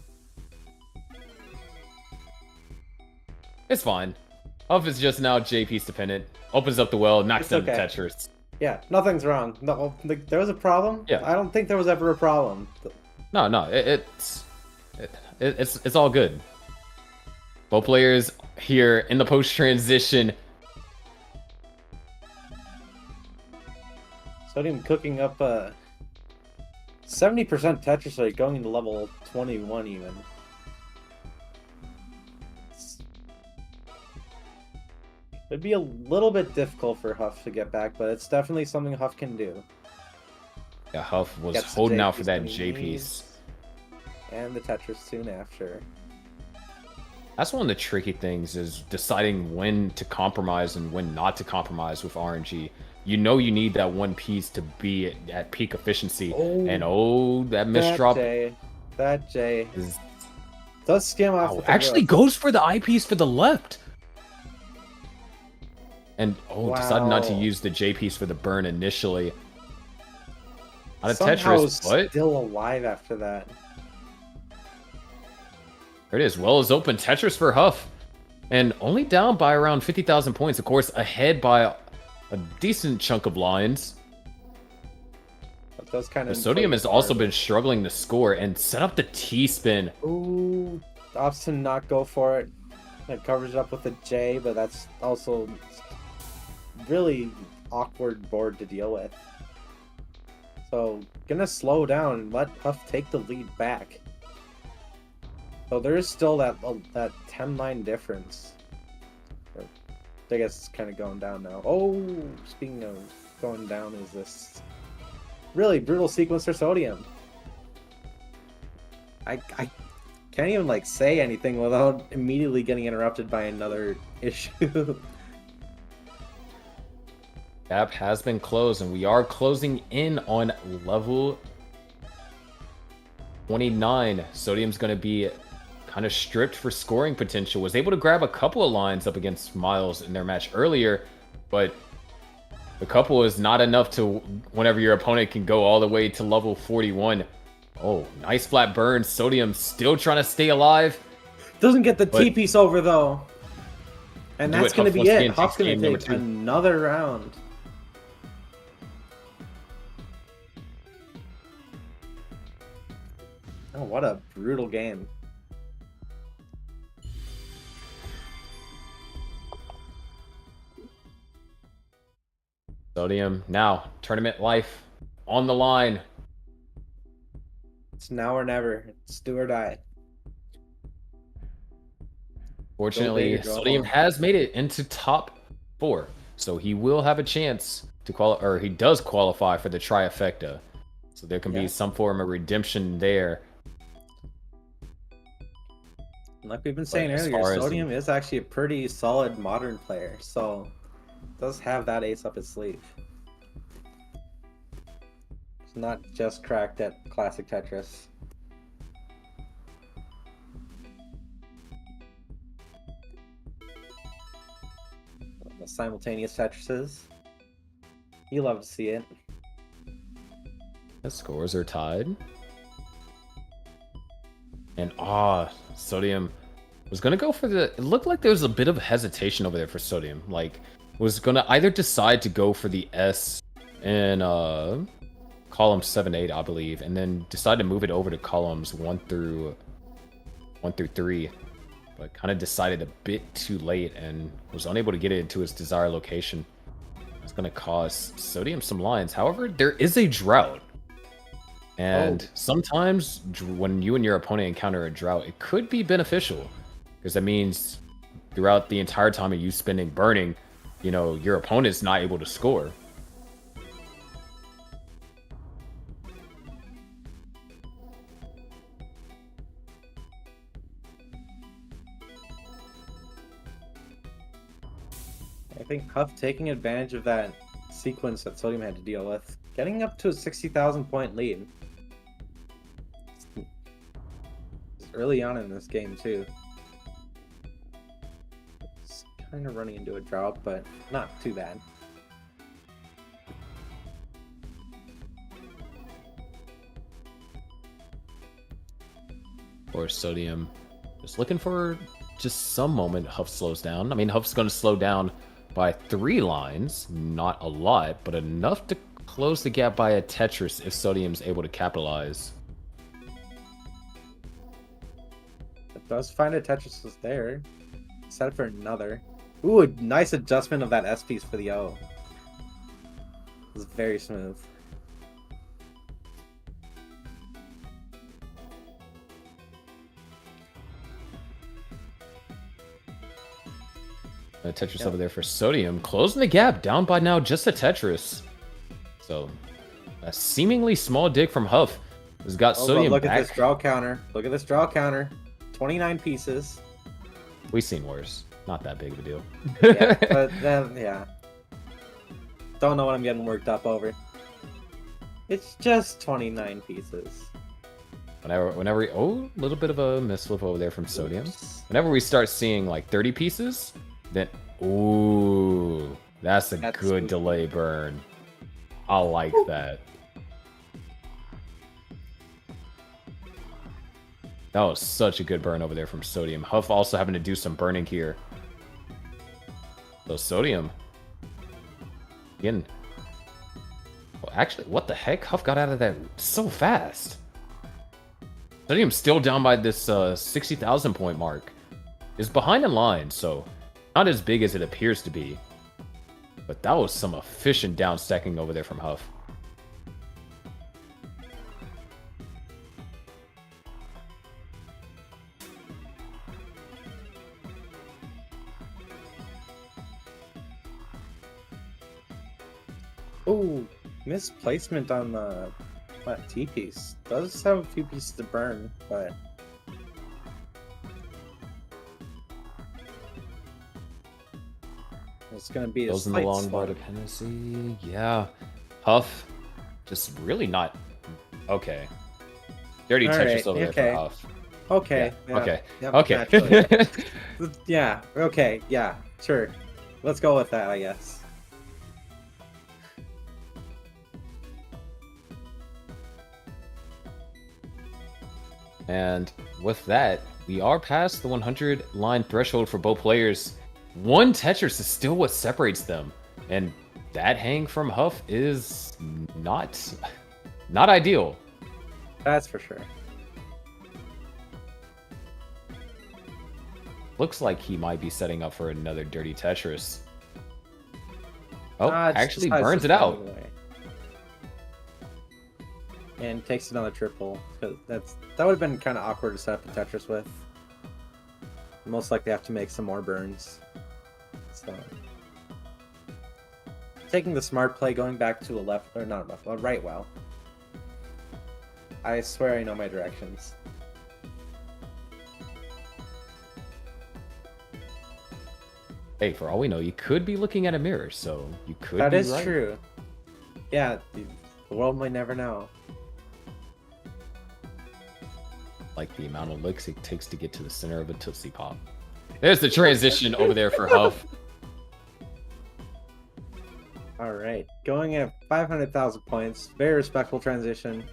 It's fine. Huff is just now J-piece dependent. Opens up the well, knocks It's down the okay. Tetris. Yeah, nothing's wrong. No, like, there was a problem. Yeah. I don't think there was ever a problem. No, it's all good. Both players here in the post transition. Sodium cooking up 70% Tetris rate, going into level 21 even. It'd be a little bit difficult for Huff to get back, but it's definitely something Huff can do. Yeah, Huff was Gets the holding J out for piece that when he J needs, piece. and the Tetris soon after. That's one of the tricky things, is deciding when to compromise and when not to compromise with RNG. You know you need that one piece to be at peak efficiency, and that misdrop That J is does skim off with the actually roof. goes for the eyepiece for the left. And decided not to Wow. use the J piece for the burn initially. On a Somehow Tetris, but still alive after that. there it is. Well is open Tetris for Huff. And only down by around 50,000 points. Of course, ahead by a decent chunk of lines. That does kind But of. Sodium has also been struggling to score and set up the T-spin. Ooh, opts to not go for it. It covers it up with a J, but that's also really awkward board to deal with. So, gonna slow down and let Huff take the lead back. So there is still that 10-line difference. I guess it's kind of going down now. Oh, speaking of going down, is this really brutal sequence for Sodium. I can't even like say anything without immediately getting interrupted by another issue. Gap has been closed, and we are closing in on level 29. Sodium's going to be kind of stripped for scoring potential. Was able to grab a couple of lines up against Miles in their match earlier, but the couple is not enough to whenever your opponent can go all the way to level 41. Oh, nice flat burn. Sodium still trying to stay alive. Doesn't get the But- T-piece over, though. And Do that's it. going to Huff be once it. again Huff's takes going game to number take 2. another round. Oh, what a brutal game. Sodium now, tournament life on the line. It's now or never. It's do or die. Fortunately, big or go Sodium home. has made it into top 4, so he will have a chance to qualify, or he does qualify for the trifecta. So there can Yeah. be some form of redemption there. Like we've been saying as earlier, far as Sodium is actually a pretty solid modern player, so does have that ace up his sleeve. It's not just cracked at classic Tetris. The simultaneous Tetrises. You love to see it. The scores are tied. And Sodium was gonna go for the. It looked like there was a bit of hesitation over there for Sodium. Like, was gonna either decide to go for the S in column 7-8, I believe, and then decide to move it over to columns 1 through 3, but kind of decided a bit too late and was unable to get it into its desired location. It's gonna cost Sodium some lines. However, there is a drought. And sometimes when you and your opponent encounter a drought, it could be beneficial, because that means throughout the entire time of you spending burning, your opponent's not able to score. I think Huff taking advantage of that sequence that Sodium had to deal with, getting up to a 60,000 point lead. It's early on in this game too. It's kind of running into a drought, but not too bad. Or Sodium just looking for just some moment Huff slows down. I mean, Huff's going to slow down by 3 lines, not a lot, but enough to close the gap by a Tetris if Sodium's able to capitalize. It does find a Tetris was there. Set it for another. Ooh, a nice adjustment of that S piece for the O. It's very smooth. Tetris Yeah. over there for Sodium, closing the gap, down by now just a Tetris. So, a seemingly small dig from Huff has got Oh, but Sodium look back. at this draw counter. Look at this draw counter. 29 pieces. We've seen worse. Not that big of a deal. Yeah, but then, yeah. Don't know what I'm getting worked up over. It's just 29 pieces. Whenever we, oh, a little bit of a misflip over there from Sodium. Oops. Whenever we start seeing like 30 pieces, then ooh, that's a That's good spooky. delay burn. I like that. That was such a good burn over there from Sodium. Huff also having to do some burning here. So Sodium. Again. Well, actually, what the heck? Huff got out of that so fast. Sodium's still down by this 60,000 point mark. Is behind in line, so not as big as it appears to be. But that was some efficient down stacking over there from Huff. Ooh, misplacement on the T piece. Does have a few pieces to burn, but it's gonna be a Goes in the slight long bar slug. dependency. Yeah. Huff. Just really not. Okay. Dirty All Tetris right, over there okay. for Huff. Okay. Yeah, okay. Yep, Okay. naturally. Yeah. Okay. Yeah. Sure. Let's go with that, I guess. And with that, we are past the 100 line threshold for both players. One Tetris is still what separates them. And that hang from Huff is not ideal. That's for sure. Looks like he might be setting up for another dirty Tetris. Oh, It actually decides burns to it out. find a way. And takes another triple. 'Cause that would have been kind of awkward to set up a Tetris with. Most likely have to make some more burns. So taking the smart play, going back to a left or not left, a right well. I swear I know my directions. Hey, for all we know, you could be looking at a mirror, so you could That be is right. true. Yeah, the world might never know. Like the amount of licks it takes to get to the center of a Tootsie Pop. There's the transition over there for Huff. All right, going at 500,000 points, very respectful transition.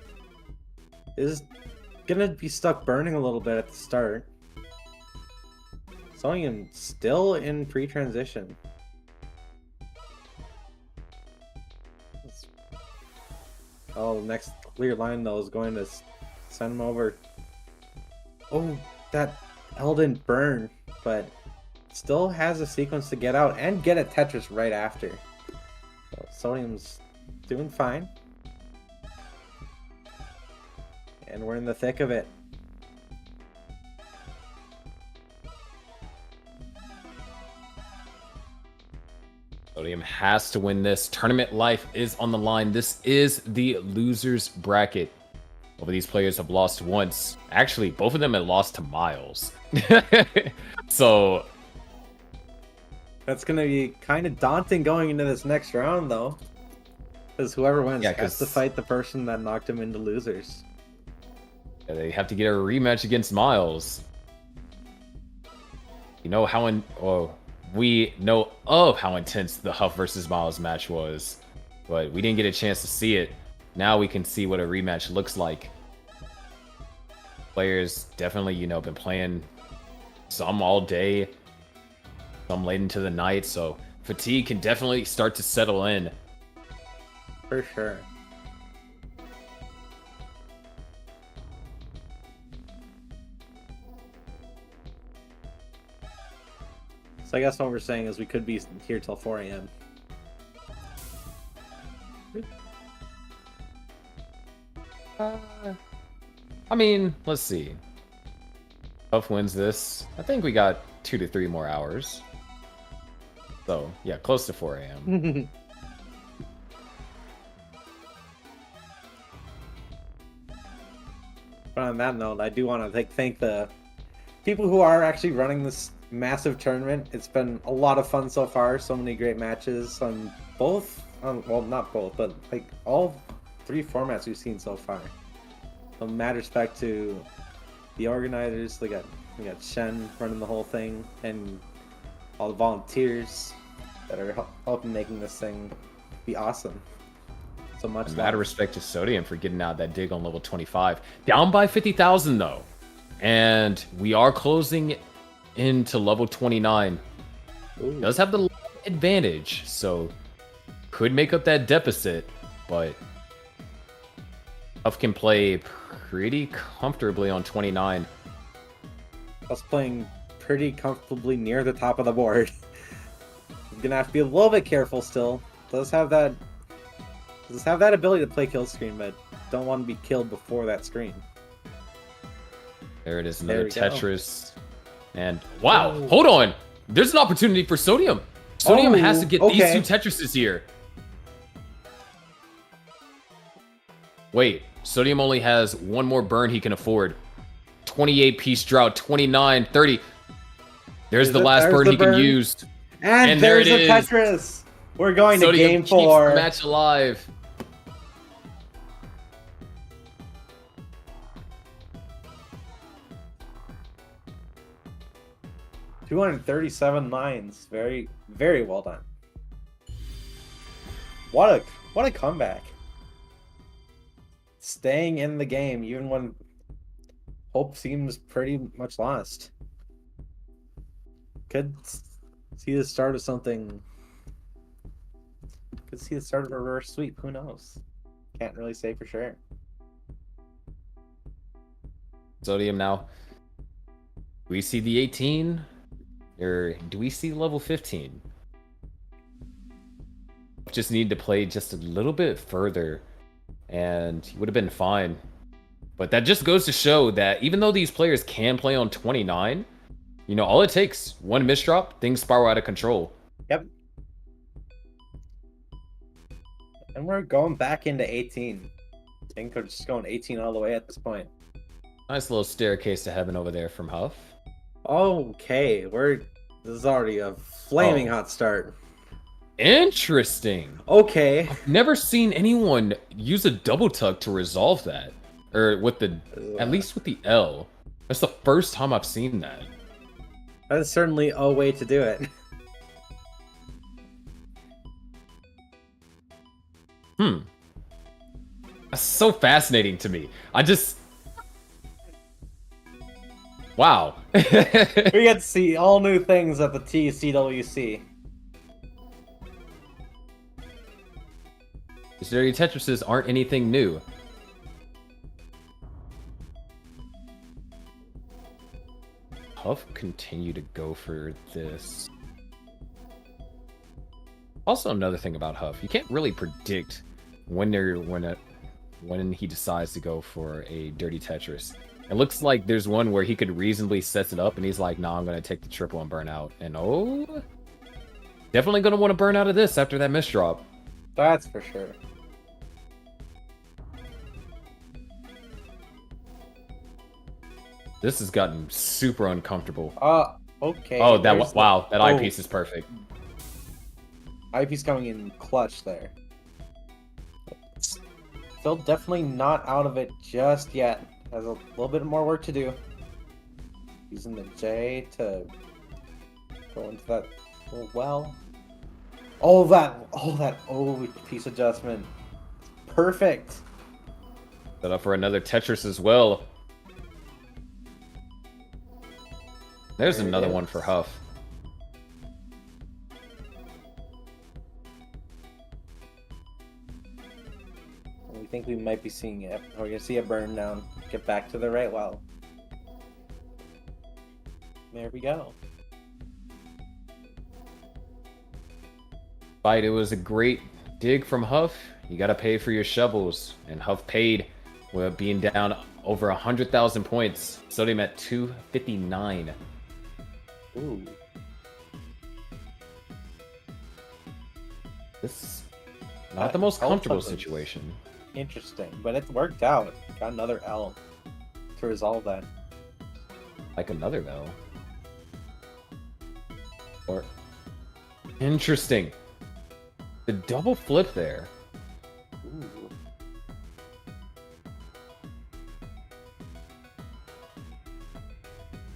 Is gonna be stuck burning a little bit at the start. Somalian still in pre-transition. Oh, next clear line though is going to send him over. Oh, that Elden burn, but still has a sequence to get out and get a Tetris right after. So Sodium's doing fine. And we're in the thick of it. Sodium has to win this. Tournament life is on the line. This is the loser's bracket. Both of these players have lost once. Actually, both of them have lost to Miles. So That's gonna be kind of daunting going into this next round, though, because whoever wins Yeah, has to 'cause- fight the person that knocked him into losers. they have to get a rematch against Miles. You know how we know of how intense the Huff versus Miles match was, but we didn't get a chance to see it. Now we can see what a rematch looks like. Players definitely, been playing some all day, some late into the night, so fatigue can definitely start to settle in. For sure. So I guess what we're saying is we could be here till 4 a.m. I mean, let's see. Huff wins this. I think we got 2 to 3 more hours. So, yeah, close to 4 a.m. But on that note, I do want to thank the people who are actually running this massive tournament. It's been a lot of fun so far. So many great matches on both, well, not both, but like all 3 formats we've seen so far. So mad respect to the organizers. We got Shen running the whole thing, and all the volunteers that are helping making this thing be awesome. So much. Mad respect to Sodium for getting out that dig on level 25. Down by 50,000 though. And we are closing into level 29. Ooh. Does have the advantage, so could make up that deficit, but Huff can play pretty comfortably on 29. Us playing pretty comfortably near the top of the board. Gonna have to be a little bit careful still. Does have that ability to play kill screen, but don't want to be killed before that screen. There it is, There another we go. Tetris. And wow, hold on. There's an opportunity for Sodium. Sodium has to get these okay. 2 Tetrises here. Wait, Sodium only has 1 more burn he can afford. 28 piece drought, 29, 30. There's the last burn he can use. And there there's it a is. Tetris. We're going to Sodium game keeps 4. the match alive. $237 lines. Very, very well done. What a comeback. Staying in the game even when hope seems pretty much lost. Could see the start of something. Could see the start of a reverse sweep. Who knows? Can't really say for sure. Sodium now. Do we see the 18? Or do we see level 15? Just need to play just a little bit further and he would have been fine. But that just goes to show that even though these players can play on 29, you know, all it takes, 1 misdrop, things spiral out of control. Yep. And we're going back into 18. I think we're just going 18 all the way at this point. Nice little staircase to heaven over there from Huff. Okay, this is already a flaming hot start. Interesting. Okay. Never seen anyone use a double tuck to resolve that. Or with the, at least with the L. That's the first time I've seen that. That is certainly a way to do it. That's so fascinating to me. Wow. We get to see all new things at the TECWC. These dirty Tetrises aren't anything new. Huff continue to go for this. Also, another thing about Huff, you can't really predict when he decides to go for a dirty Tetris. It looks like there's one where he could reasonably set it up, and he's like, "Nah, I'm gonna take the triple and burn out." And oh, definitely gonna want to burn out of this after that misdrop. That's for sure. This has gotten super uncomfortable. Okay. Oh, there's wow, that the- eyepiece is perfect. Eyepiece coming in clutch there. Still definitely not out of it just yet. Has a little bit more work to do. Using the J to go into that little well. Oh, that piece adjustment. Perfect. Set up for another Tetris as well. There's There it another is. one for Huff. We think we might be seeing it. We're gonna see a burn down. Get back to the right well. There we go. Fight, it was a great dig from Huff. You gotta pay for your shovels, and Huff paid. with being down over 100,000 points. Sodium at 259. Ooh. This is not the most Health comfortable weapons. situation. Interesting, but it worked out. Got another L to resolve that. Like another though. Or interesting. The double flip there. Ooh.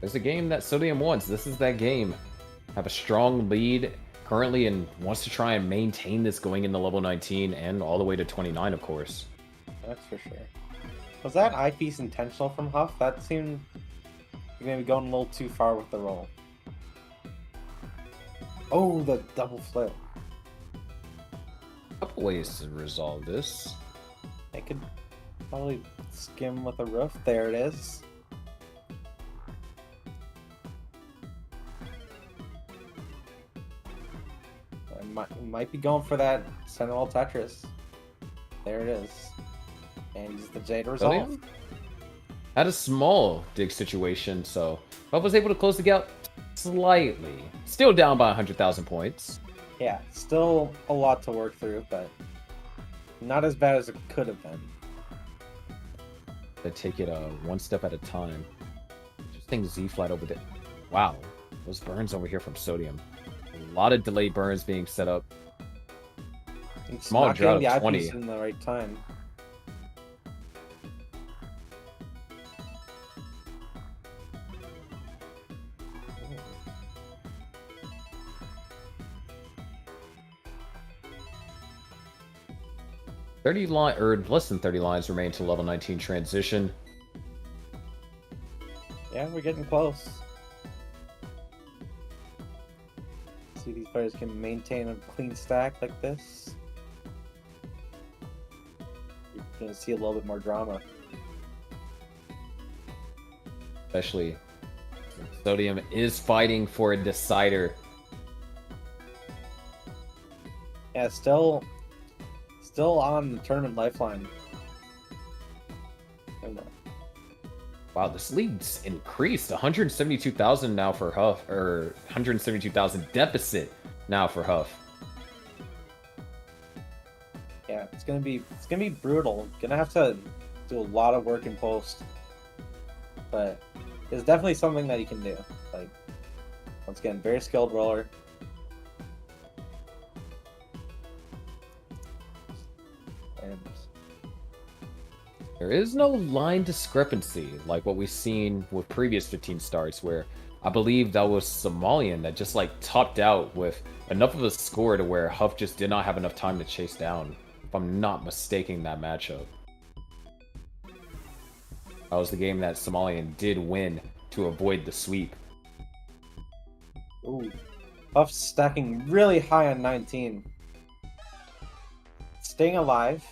There's a game that Sodium wants. This is that game. Have a strong lead currently and wants to try and maintain this going into level 19 and all the way to 29, of course. That's for sure. Was that eyepiece intentional from Huff? That seemed you're gonna be going a little too far with the roll. Oh, the double flip. Couple ways to resolve this. I could probably skim with a roof. There it is. I might be going for that Sentinel Tetris. There it is. And use the J to resolve. Sodium had a small dig situation, so Huff was able to close the gap slightly. Still down by 100,000 points. Yeah, still a lot to work through, but not as bad as it could have been. They take it one step at a time. Interesting Z flat over there. Wow, those burns over here from Sodium. A lot of delayed burns being set up. It's Small not drought getting of the eyepiece 20. in the right time. Less than 30 lines remain to level 19 transition. Yeah, we're getting close. See, these players can maintain a clean stack like this. You're gonna see a little bit more drama. Especially Sodium is fighting for a decider. Yeah, still on the tournament lifeline. And, Wow, this lead's increased. 172,000 now for Huff, or 172,000 deficit now for Huff. yeah, it's gonna be brutal. Gonna have to do a lot of work in post, but it's definitely something that he can do. Like, once again, very skilled roller. And There is no line discrepancy like what we've seen with previous 15 starts, where I believe that was Somalian that just like topped out with enough of a score to where Huff just did not have enough time to chase down, if I'm not mistaking that matchup. That was the game that Somalian did win to avoid the sweep. ooh, Huff's stacking really high on 19. Staying alive.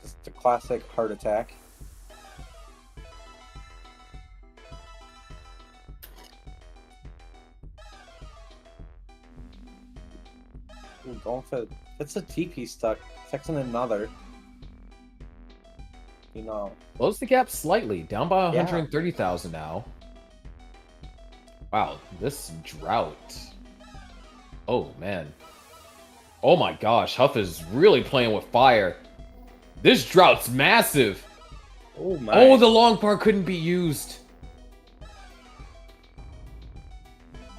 Just a classic heart attack. Ooh, going for it's a TP stuck. Texting another. You know. Close the gap slightly, down by Yeah. 130,000 now. Wow, this drought. Oh, man. Oh my gosh, Huff is really playing with fire. This drought's massive. Oh my. Oh, the long part couldn't be used.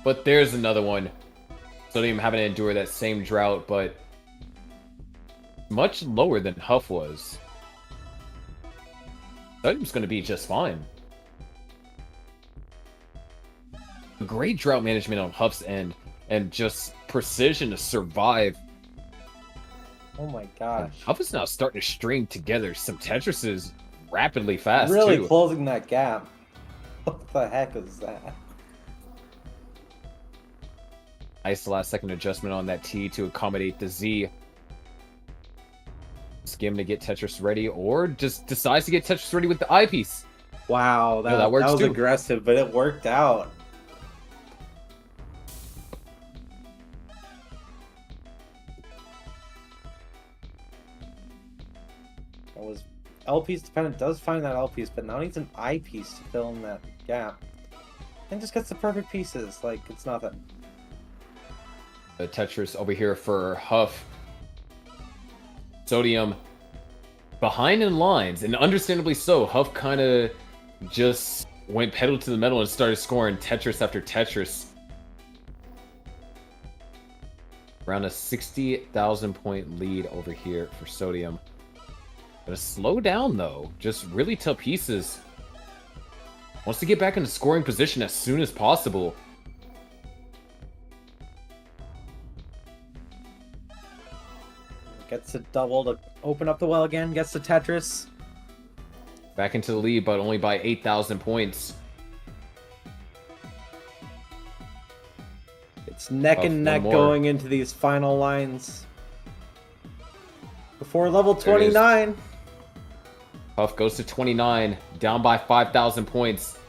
But there's another one. Sodium having to endure that same drought, but much lower than Huff was. Sodium's going to be just fine. Great drought management on Huff's end, and just precision to survive. Oh my gosh. Huff is now starting to string together some Tetrises rapidly fast, Really too. closing that gap. What the heck is that? Nice last second adjustment on that T to accommodate the Z. Skim to get Tetris ready, or just decides to get Tetris ready with the eyepiece. Wow, that, that works that was too. aggressive, but it worked out. It was L piece dependent, does find that L piece, but now needs an I piece to fill in that gap. And just gets the perfect pieces, like it's nothing. The Tetris over here for Huff. Sodium behind in lines, and understandably so. Huff kind of just went pedal to the metal and started scoring Tetris after Tetris. Around a 60,000 point lead over here for Sodium. Gonna slow down though. Just really tough pieces. Wants to get back into scoring position as soon as possible. Gets a double to open up the well again. Gets the Tetris. Back into the lead, but only by 8,000 points. It's neck Huff, and neck one more. going into these final lines. Before level There it is. 29. Huff goes to 29, down by 5,000 points.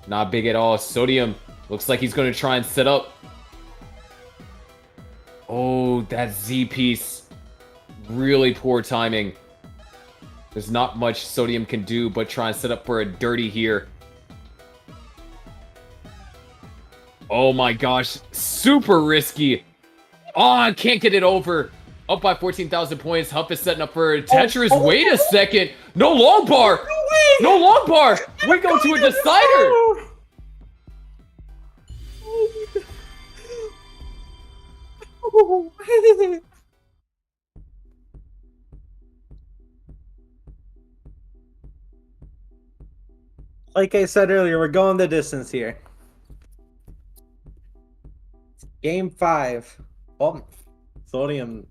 Not big at all. Sodium looks like he's going to try and set up. Oh, that Z piece. Really poor timing. There's not much Sodium can do but try and set up for a dirty here. Oh my gosh, super risky. Oh, I can't get it over. Up by 14,000 points. Huff is setting up for a Tetris. Wait a second. No long bar. No long bar. We go to a decider. Like I said earlier, we're going the distance here. Game 5. Oh, Sodium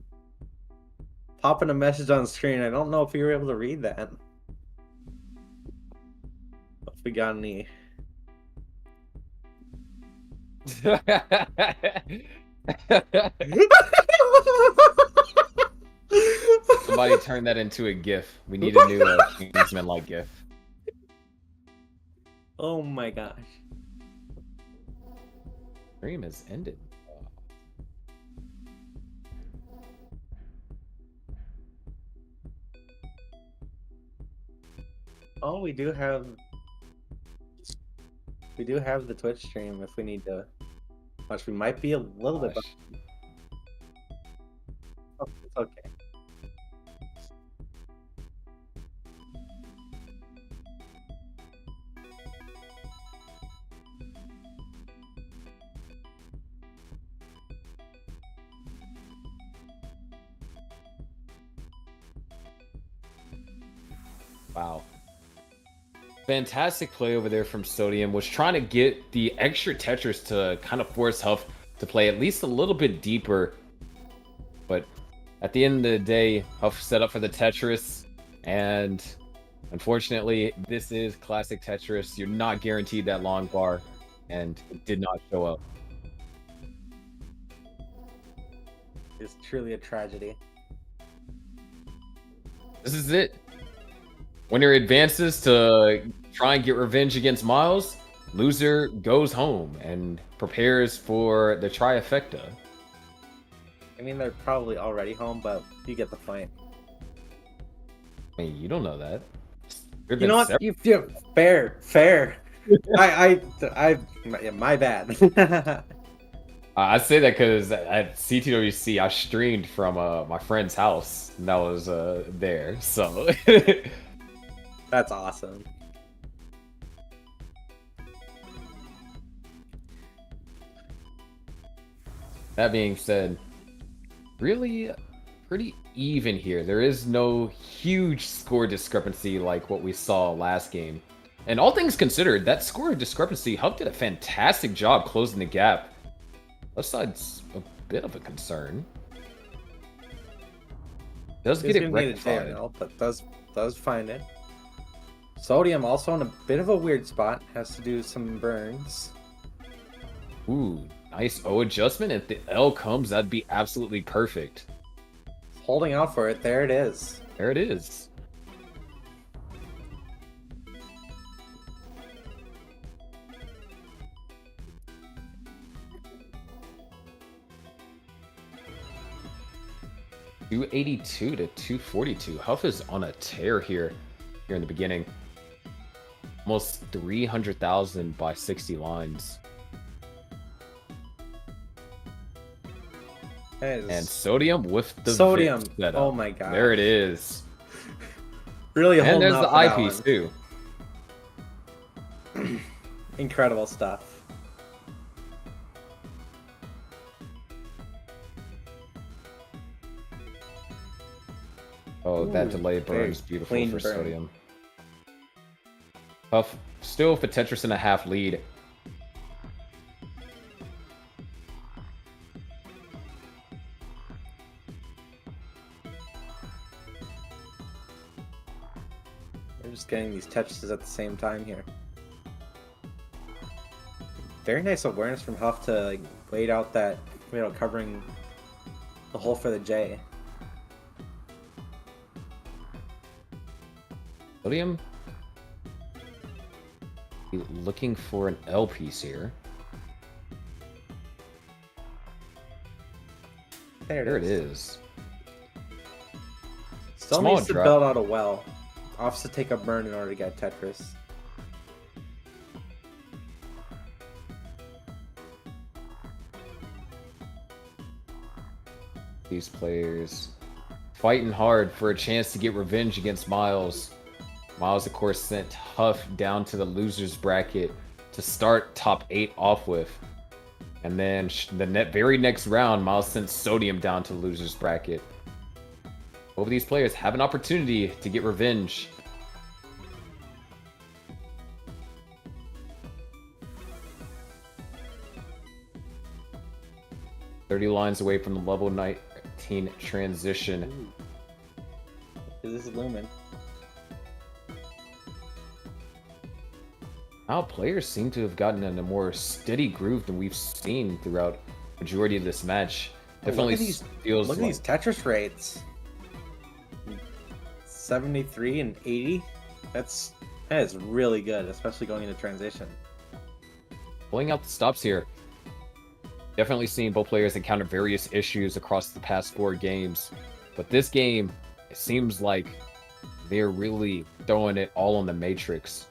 popping a message on screen. I don't know if you were able to read that. If we got any. Somebody turn that into a GIF. We need a new Kingsman like GIF. Oh my gosh. Stream has ended. Oh, we do have the Twitch stream if we need to watch. We might be a little bit. Gosh. Oh, it's okay. Wow. Fantastic play over there from Sodium. Was trying to get the extra Tetris to kind of force Huff to play at least a little bit deeper. But at the end of the day, Huff set up for the Tetris. And unfortunately, this is classic Tetris. You're not guaranteed that long bar. And it did not show up. It's truly a tragedy. This is it. Winner advances to try and get revenge against Miles. Loser goes home and prepares for the trifecta. I mean, they're probably already home, but you get the point. I mean, you don't know that. You know what? You feel fair. Yeah, my bad. I say that because at CTWC, I streamed from my friend's house that was there. So That's awesome. that being said, really pretty even here. There is no huge score discrepancy like what we saw last game. And all things considered, that score discrepancy, Huff did a fantastic job closing the gap. Left side's a bit of a concern. Does get it rectified. But does find it. Sodium also in a bit of a weird spot. Has to do some burns. Ooh, nice O adjustment. If the L comes, that'd be absolutely perfect. Holding out for it. There it is. There it is. 282 to 242. Huff is on a tear here in the beginning. Almost 300,000 by 60 lines. And Sodium with the Sodium. VIP setup. Oh my god. There it is. Really And holding there's up the for that eyepiece one. too. Incredible stuff. Oh, that Ooh, delay very burns beautiful clean for burn. Sodium. Huff still with a Tetris and a half lead. We're just getting these touches at the same time here. Very nice awareness from Huff to like wait out that covering the hole for the J. Sodium looking for an L piece here. There it is. Still Small needs to drop. build out a well. Offs to take a burn in order to get Tetris. These players fighting hard for a chance to get revenge against Miles. Miles, of course, sent Huff down to the losers bracket to start top 8 off with. And then the very next round, Miles sent Sodium down to the losers bracket. Both of these players have an opportunity to get revenge. "30 lines away from the level 19 transition." Ooh. This is Lumen. Now players seem to have gotten in a more steady groove than we've seen throughout majority of this match. Definitely feels Look at like these Tetris rates. 73 and 80. That is really good, especially going into transition. pulling out the stops here. Definitely seeing both players encounter various issues across the past 4 games. But this game, it seems like they're really throwing it all on the Matrix.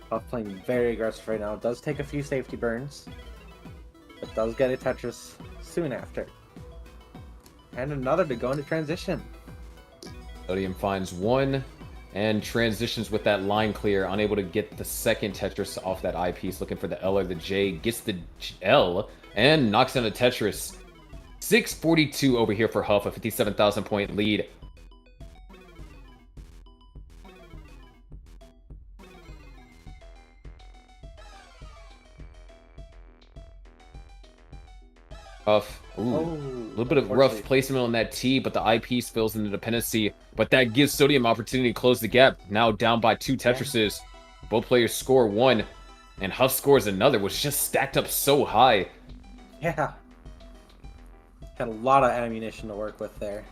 Huff playing very aggressive right now. It does take a few safety burns, but does get a Tetris soon after. And another to go into transition. Sodium finds one and transitions with that line clear, unable to get the second Tetris off that eyepiece, looking for the L or the J, gets the L and knocks down the Tetris. 642 over here for Huff, a 57,000 point lead. Huff, ooh, a little bit of rough placement on that T, but the eyepiece fills in the dependency. But that gives Sodium opportunity to close the gap. Now down by 2 Tetrises. Both players score 1, and Huff scores another, which just stacked up so high. Yeah. Got a lot of ammunition to work with there.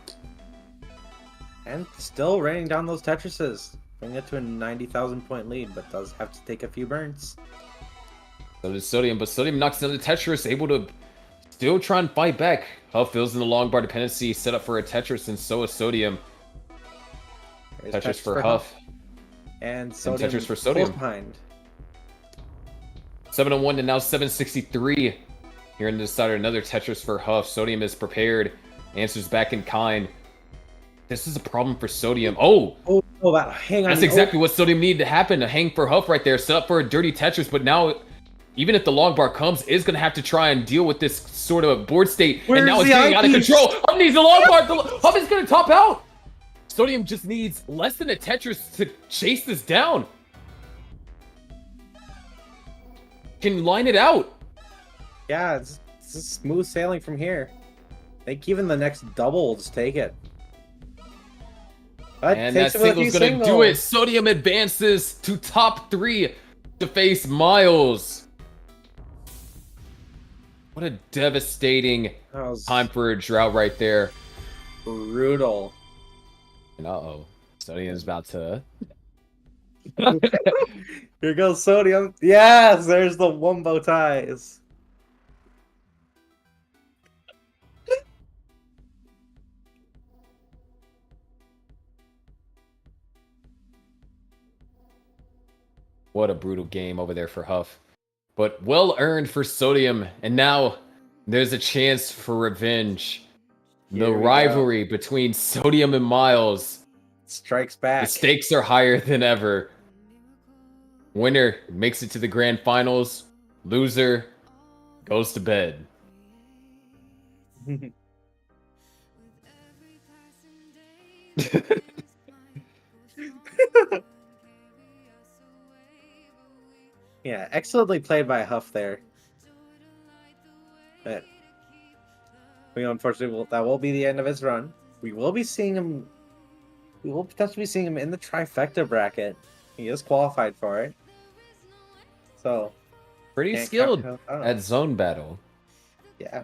And still raining down those Tetrises. Bringing it to a 90,000 point lead, but does have to take a few burns. So does Sodium, but Sodium knocks down the Tetris, able to still try and fight back. Huff fills in the long bar dependency, set up for a Tetris, and so is Sodium. There's Tetris for Huff. And Sodium Tetris for Sodium. behind. 701 to now 763. Here in the decider, another Tetris for Huff. Sodium is prepared. Answers back in kind. This is a problem for Sodium. Oh! That hang on. That's exactly what Sodium needed to happen. To hang for Huff right there. Set up for a dirty Tetris, but now, even if the long bar comes, is going to have to try and deal with this sort of board state. And now it's getting out of control. Huff needs the long bar. Huff is going to top out. Sodium just needs less than a Tetris to chase this down. Can line it out. Yeah, it's smooth sailing from here. I think even the next double will just take it. But And that single's going to do it. Sodium advances to top 3 to face Miles. What a devastating time for a drought right there. Brutal. And uh-oh. Sodium's about to Here goes sodium. Yes, there's the wombo ties. What a brutal game over there for Huff. But well earned for Sodium. And now there's a chance for revenge. Here The we go. rivalry between Sodium and Miles. Strikes The back. stakes are higher than ever. Winner makes it to the grand finals. Loser goes to bed. Yeah, excellently played by Huff there. But unfortunately, that will be the end of his run. We will be seeing him. We will potentially be seeing him in the trifecta bracket. He is qualified for it. So Pretty can't skilled count him out. at zone battle. Yeah.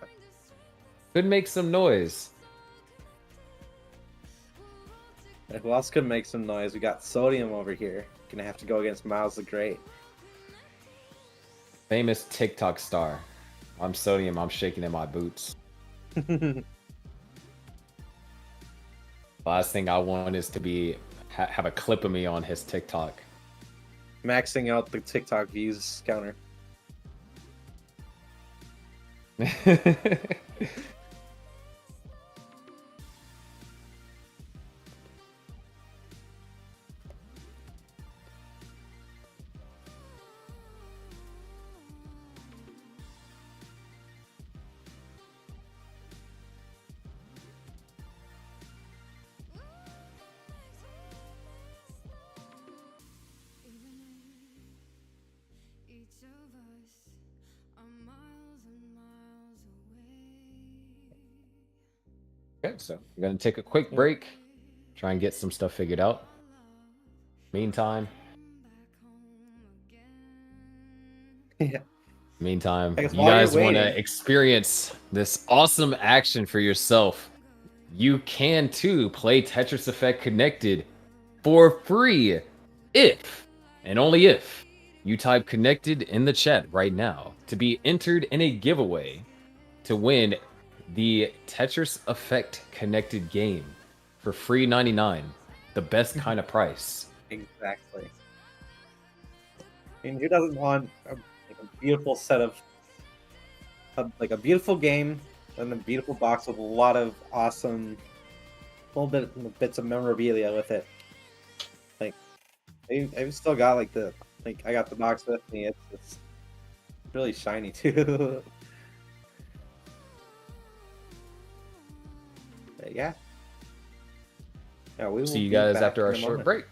Could make some noise. And who else could make some noise? We got Sodium over here. Gonna have to go against Miles the Great. Famous TikTok star. I'm Sodium. I'm shaking in my boots. Last thing I want is to be have a clip of me on his TikTok. Maxing out the TikTok views counter. Each of us are miles and miles away. Okay, so we're gonna take a quick break, try and get some stuff figured out. Meantime, Yeah. meantime, I guess you while you're guys want waiting- to experience this awesome action for yourself. You can too play Tetris Effect Connected for free if and only if you type connected in the chat right now to be entered in a giveaway to win the Tetris Effect Connected game for free 99, the best kind of price. Exactly. I mean, who doesn't want a beautiful set of a beautiful game and a beautiful box with a lot of awesome bits of memorabilia with it. Like I've still got I got the box with me. It's really shiny too. But yeah. Yeah, we will See you be guys back after our in a short moment. break.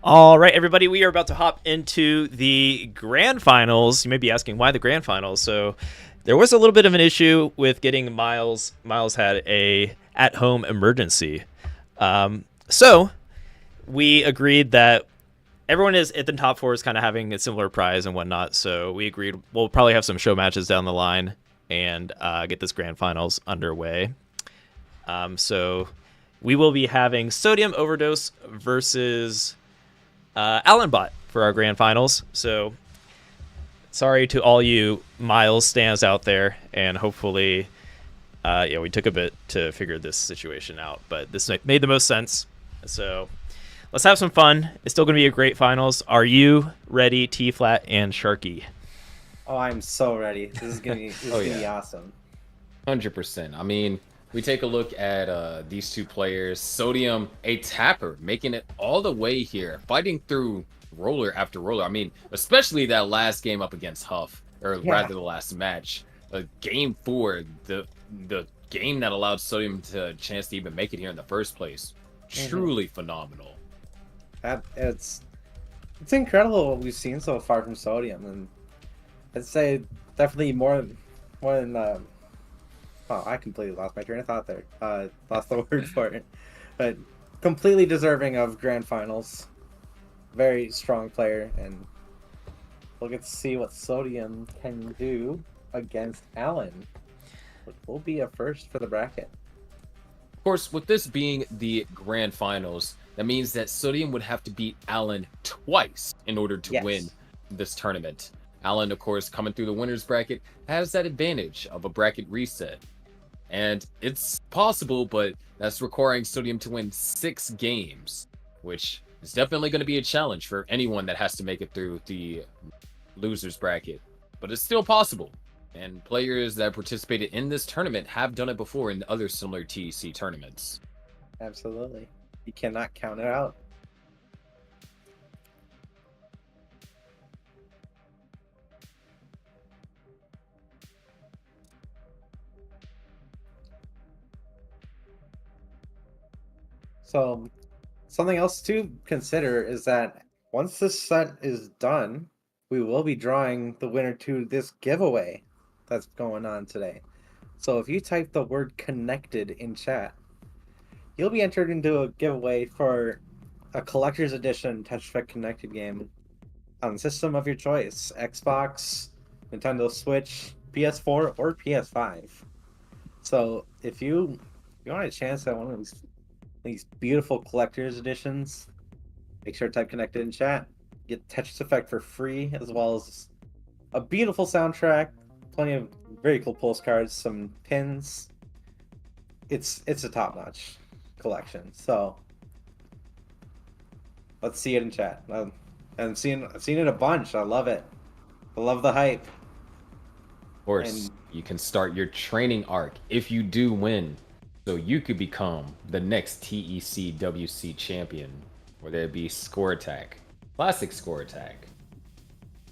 All right, everybody, we are about to hop into the grand finals. You may be asking why the grand finals. So there was a little bit of an issue with getting Miles. Miles had a at-home emergency. So we agreed that everyone is at the top four is kind of having a similar prize and whatnot. So we agreed we'll probably have some show matches down the line and get this grand finals underway. So we will be having Sodium Overdose versus Allenbot for our grand finals. So sorry to all you Miles stands out there, and hopefully we took a bit to figure this situation out, but this made the most sense. So let's have some fun. It's still going to be a great finals. Are you ready, T-Flat and Sharky? Oh, I'm so ready. This is gonna be, gonna be awesome. 100%. I mean, we take a look at these two players. Sodium, a tapper, making it all the way here, fighting through roller after roller. I mean, especially that last game up against Huff, or rather the last match. Game 4, the game that allowed Sodium to chance to even make it here in the first place. Truly phenomenal. It's incredible what we've seen so far from Sodium, and I'd say definitely more than oh, I completely lost my train of thought there. Lost the word for it. But completely deserving of grand finals. Very strong player, and we'll get to see what Sodium can do against Allen, which will be a first for the bracket. Of course, with this being the grand finals, that means that Sodium would have to beat Allen twice in order to win this tournament. Allen, of course, coming through the winner's bracket, has that advantage of a bracket reset. And it's possible, but that's requiring Sodium to win 6 games, which is definitely going to be a challenge for anyone that has to make it through the loser's bracket. But it's still possible. And players that participated in this tournament have done it before in other similar TEC tournaments. Absolutely. You cannot count it out. So, something else to consider is that once this set is done, we will be drawing the winner to this giveaway that's going on today. So if you type the word connected in chat, you'll be entered into a giveaway for a collector's edition Tetris Effect Connected game on the system of your choice: Xbox, Nintendo Switch, PS4, or PS5. So if you want a chance at one of these beautiful collector's editions, make sure to type connected in chat. Get Tetris Effect for free, as well as a beautiful soundtrack, plenty of very cool postcards, some pins. It's a top-notch collection. So let's see it in chat. I've seen it a bunch. I love it. I love the hype. Of course, you can start your training arc if you do win, so you could become the next TECWC champion, whether it be Score Attack, Classic Score Attack,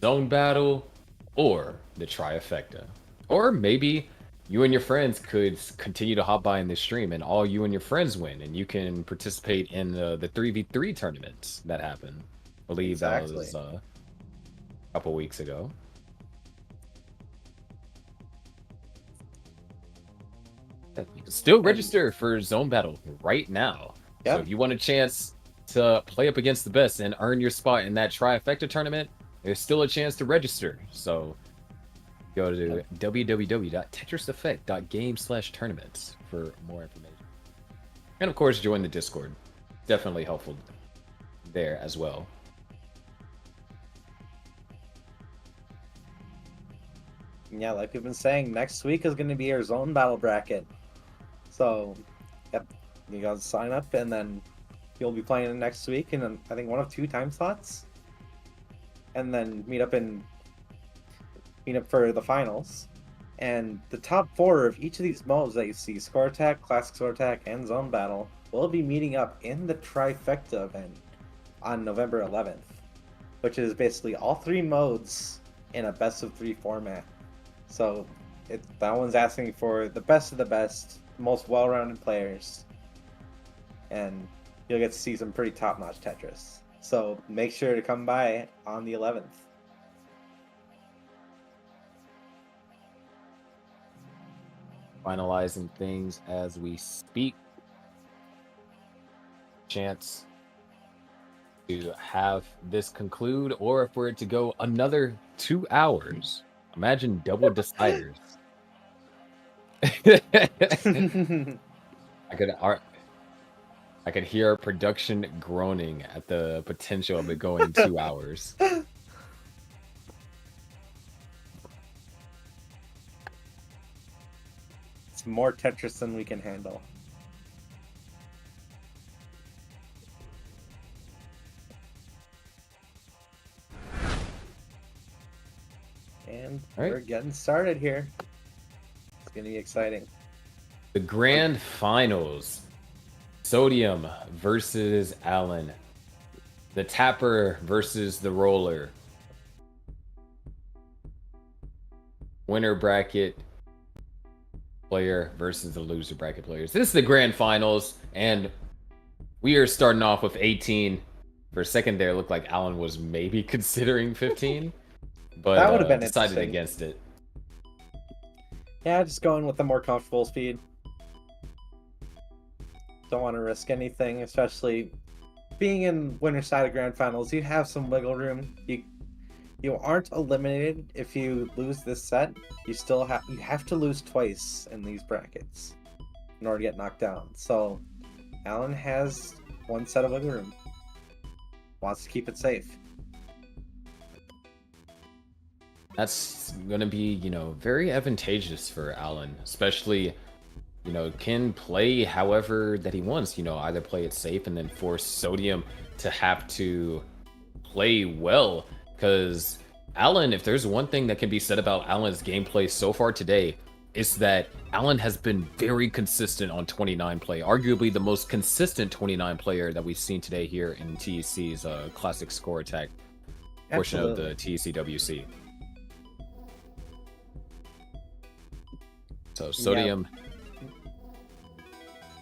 Zone Battle, or the Trifecta. Or maybe you and your friends could continue to hop by in this stream and all you and your friends win, and you can participate in the 3v3 tournaments that happened. I believe that was a couple weeks ago. You can still register for Zone Battle right now. Yep. So if you want a chance to play up against the best and earn your spot in that Trifecta tournament, there's still a chance to register. So go to www.tetriseffect.game/tournaments for more information. And of course, join the Discord. Definitely helpful there as well. Yeah, like we've been saying, next week is going to be our Zone Battle bracket. So, yep, you guys sign up, and then you'll be playing it next week in, I think, 1 of 2 time slots. And then meet up for the finals. And the top 4 of each of these modes that you see, Score Attack, Classic Score Attack, and Zone Battle, will be meeting up in the Trifecta event on November 11th, which is basically all 3 modes in a best of 3 format. So that one's asking for the best of the best, most well-rounded players, and you'll get to see some pretty top-notch Tetris. So make sure to come by on the 11th. Finalizing things as we speak. Chance to have this conclude, or for it to go another 2 hours. Imagine double deciders. I could hear production groaning at the potential of it going 2 hours. It's more Tetris than we can handle. And All right. we're getting started here. It's going to be exciting. The grand finals. Sodium versus Allen. The tapper versus the roller. Winner bracket player versus the loser bracket players. This is the grand finals, and we are starting off with 18. For a second there, it looked like Allen was maybe considering 15, but That would have been decided interesting. against it. Yeah, just going with the more comfortable speed. Don't want to risk anything, especially being in winner side of grand finals. You have some wiggle room. You aren't eliminated if you lose this set. You have to lose twice in these brackets in order to get knocked down. So Allen has one set of wiggle room. Wants to keep it safe. That's going to be, very advantageous for Allen, especially, can play however that he wants, either play it safe and then force Sodium to have to play well. Because Allen, if there's one thing that can be said about Allen's gameplay so far today, it's that Allen has been very consistent on 29 play, arguably the most consistent 29 player that we've seen today here in TEC's classic score attack portion of the TECWC. So Sodium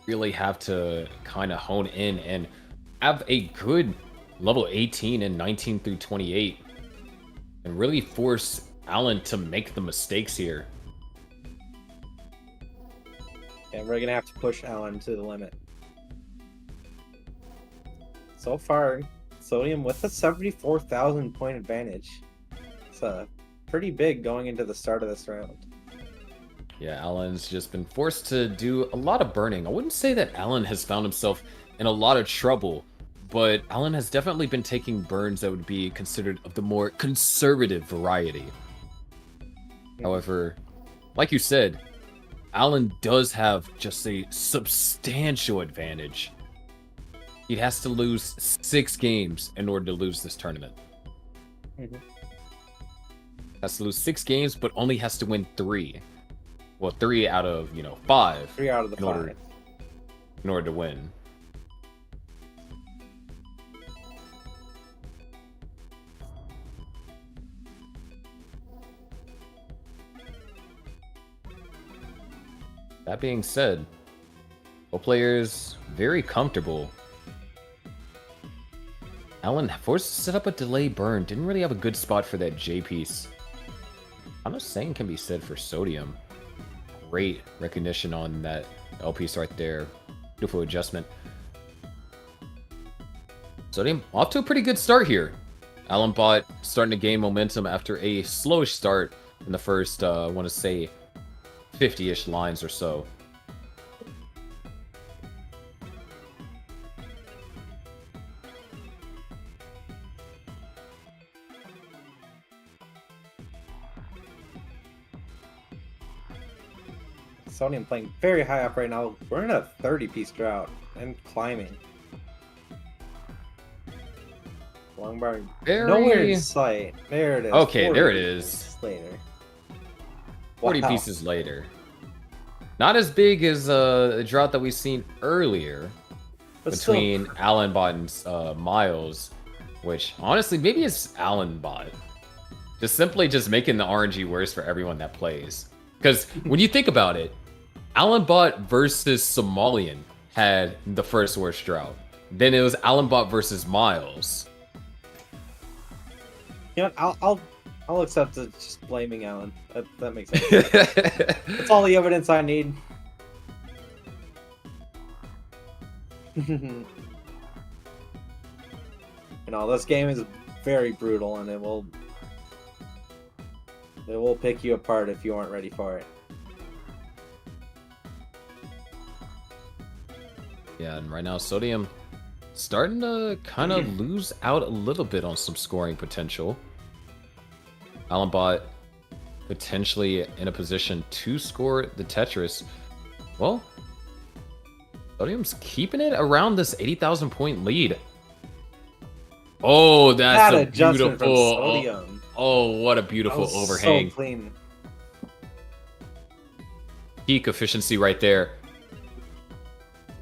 really have to kind of hone in and have a good level 18 and 19 through 28 and really force Allen to make the mistakes here. And we're going to have to push Allen to the limit. So far, Sodium with a 74,000 point advantage. It's pretty big going into the start of this round. Yeah, Allen's just been forced to do a lot of burning. I wouldn't say that Allen has found himself in a lot of trouble, but Allen has definitely been taking burns that would be considered of the more conservative variety. However, like you said, Allen does have just a substantial advantage. He has to lose 6 games in order to lose this tournament. Has to lose 6 games, but only has to win 3. Well, 3 out of, 5. 3 out of the 5. In order to win. That being said, both players very comfortable. Allen forced to set up a delay burn. Didn't really have a good spot for that J piece. I'm not saying can be said for Sodium. Great recognition on that L piece right there. Beautiful adjustment. Sodium off to a pretty good start here. Allen Bot starting to gain momentum after a slowish start in the first, I want to say, 50-ish lines or so. Sodium playing very high up right now. We're in a 30-piece drought and climbing. Long bar nowhere in sight. There it is. Okay, there it is. Later. 40 Wow. pieces later. Not as big as a drought that we've seen earlier But between still, Allen Bot and Miles, which honestly maybe it's Allen Bot. Just making the RNG worse for everyone that plays. Because when you think about it, Allen Bot versus Somalian had the first worst drought. Then it was Allen Bot versus Miles. You know, I'll accept it. Just blaming Alan. That makes sense. That's all the evidence I need. You know, this game is very brutal, and it will pick you apart if you aren't ready for it. Yeah, and right now Sodium starting to kind of lose out a little bit on some scoring potential. Allenbot potentially in a position to score the Tetris. Well, Sodium's keeping it around this 80,000 point lead. Oh, that's That a adjustment from beautiful. Sodium. Oh, what a That beautiful was overhang. So clean. Peak efficiency right there.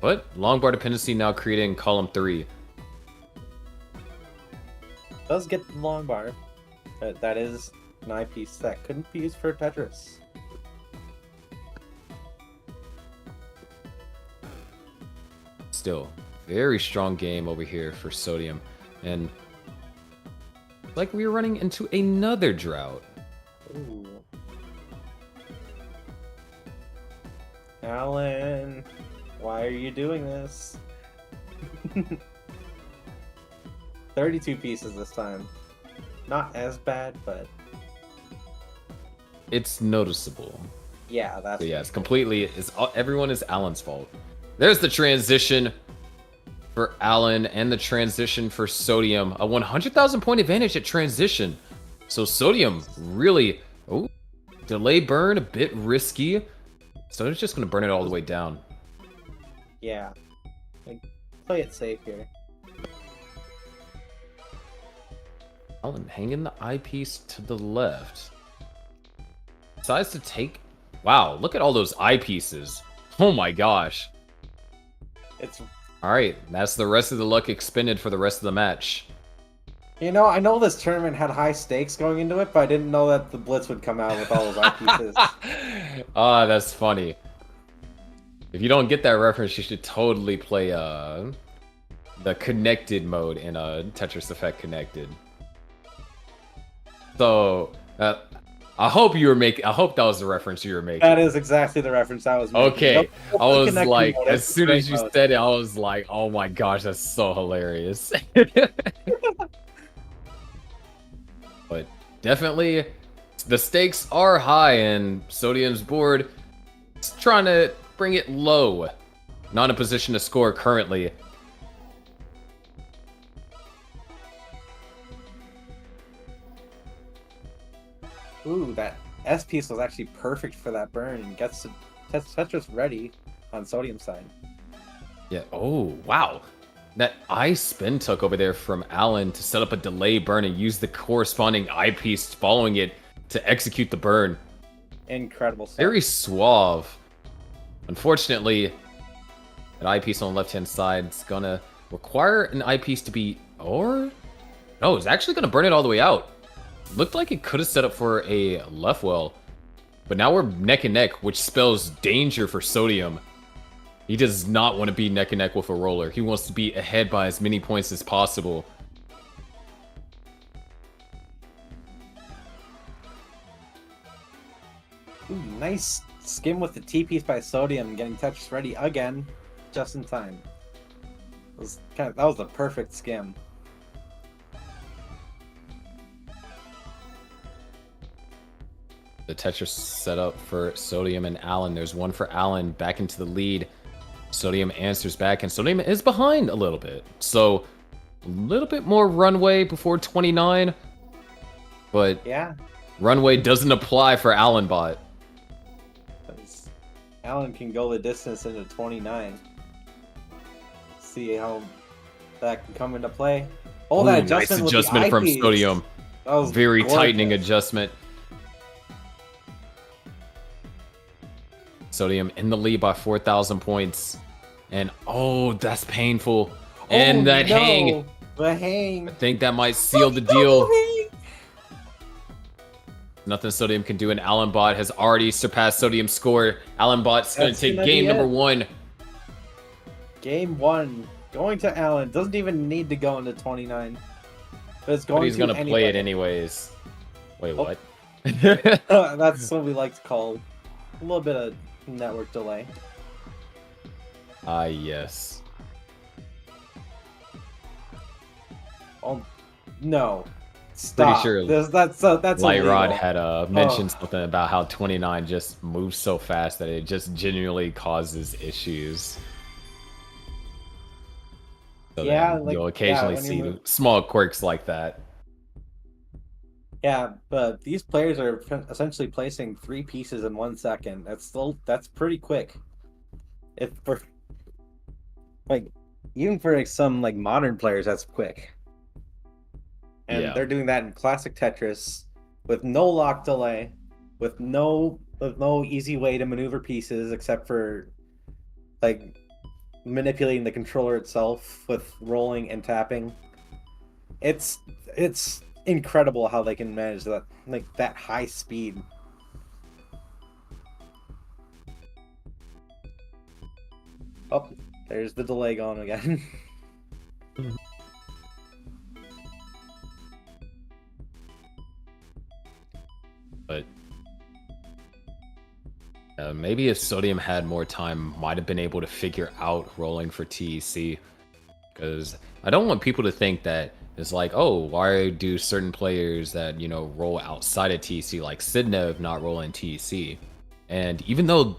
But long bar dependency now creating column 3. Does get the long bar, but that is an eyepiece that couldn't be used for Tetris. Still, very strong game over here for Sodium. And like we were running into another drought. Ooh. Alan, why are you doing this? 32 pieces this time. Not as bad, but It's noticeable. yeah, that's So yeah, it's completely everyone is Alan's fault. There's the transition for Alan and the transition for Sodium. A 100,000 point advantage at transition. So Sodium really delay burn a bit risky. So it's just gonna burn it all the way down. yeah. Like, play it safe here. Alan hanging the eyepiece to the left. Decides to take. Wow, look at all those eyepieces. Oh my gosh. It's Alright, that's the rest of the luck expended for the rest of the match. You know, I know this tournament had high stakes going into it, but I didn't know that the Blitz would come out with all those eyepieces. Ah, that's funny. If you don't get that reference, you should totally play the connected mode in Tetris Effect Connected. So, I hope you were making. I hope that was the reference you were making. That is exactly the reference I was making. Okay, Nope, I was connected like, mode, as that's soon as great you mode. said it, I was like, oh my gosh, that's so hilarious. But definitely, the stakes are high, and Sodium's board is trying to bring it low. Not in a position to score currently. Ooh, that S piece was actually perfect for that burn and gets Tetris ready on Sodium side. Yeah. Oh, wow. That eye spin took over there from Alan to set up a delay burn and use the corresponding eyepiece following it to execute the burn. Incredible stuff. Very suave. Unfortunately, an eyepiece on the left-hand side is gonna require an eyepiece to be... Or... No, it's actually gonna burn it all the way out. Looked like it could have set up for a left well. But now we're neck and neck, which spells danger for Sodium. He does not want to be neck and neck with a roller. He wants to be ahead by as many points as possible. Ooh, nice skim with the T piece by Sodium, getting Tetris ready again, just in time. That was the perfect skim. The Tetris set up for Sodium and Alan. There's one for Alan back into the lead. Sodium answers back, and Sodium is behind a little bit. So, a little bit more runway before 29. But Yeah, runway doesn't apply for Allenbot. because Alan can go the distance into 29. See how that can come into play. Oh, Ooh, that nice adjustment, adjustment from Sodium. That was Very gorgeous. tightening adjustment. Sodium in the lead by 4,000 points. And oh, that's painful. And Oh, that no. hang. The hang. I think that might seal the deal. Nothing Sodium can do, and Allenbot has already surpassed Sodium's score. Allenbot's going to That's take gonna game be number it. 1. Game 1. Going to Alan. Doesn't even need to go into 29. But it's But going he's to gonna play it anybody. anyways. Wait, Oh. what? That's what we like to call a little bit of network delay. Ah, yes. Oh no! Stop. sure That's Light Rod illegal. had mentioned something about how 29 just moves so fast that it just genuinely causes issues. So Yeah, then like you'll occasionally when you see move. small quirks like that. Yeah, but these players are essentially placing 3 pieces in 1 second. That's pretty quick. If for like even for like, some like modern players, that's quick. And Yeah. they're doing that in classic Tetris with no lock delay, with no easy way to maneuver pieces except for like manipulating the controller itself with rolling and tapping. It's incredible how they can manage that like that high speed. Oh, there's the delay gone again. But maybe if Sodium had more time, might have been able to figure out rolling for TEC. Because I don't want people to think that it's like, oh, why do certain players that, roll outside of TEC, like Sidnev, not roll in TEC? And even though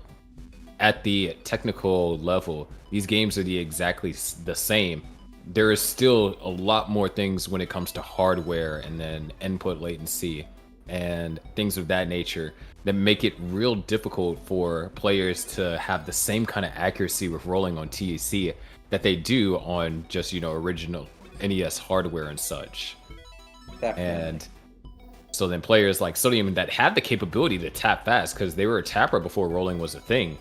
at the technical level, these games are exactly the same, there is still a lot more things when it comes to hardware and then input latency and things of that nature that make it real difficult for players to have the same kind of accuracy with rolling on TEC that they do on just, original NES hardware and such. Definitely. And so then players like Sodium that have the capability to tap fast because they were a tapper before rolling was a thing,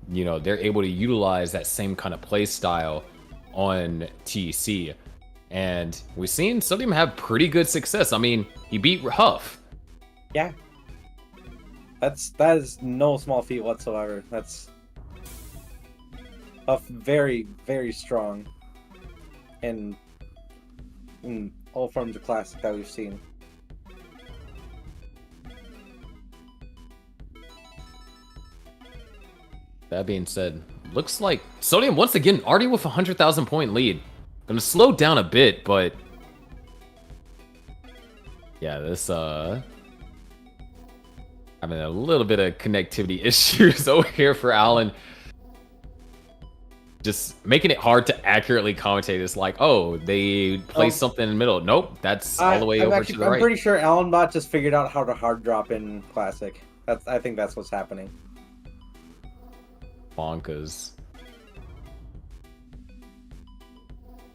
they're able to utilize that same kind of play style on TEC. And we've seen Sodium have pretty good success. I mean, he beat Huff. Yeah. That is no small feat whatsoever. That's very, very strong in all forms of classic that we've seen. That being said, looks like Sodium once again already with a 100,000 point lead. Gonna slow down a bit, but yeah, this having a little bit of connectivity issues over here for Alan. Just making it hard to accurately commentate. It's like, oh, they place something in the middle. Nope, that's all the way over to the right. I'm pretty sure AlanBot just figured out how to hard drop in Classic. I think that's what's happening. Bonkers.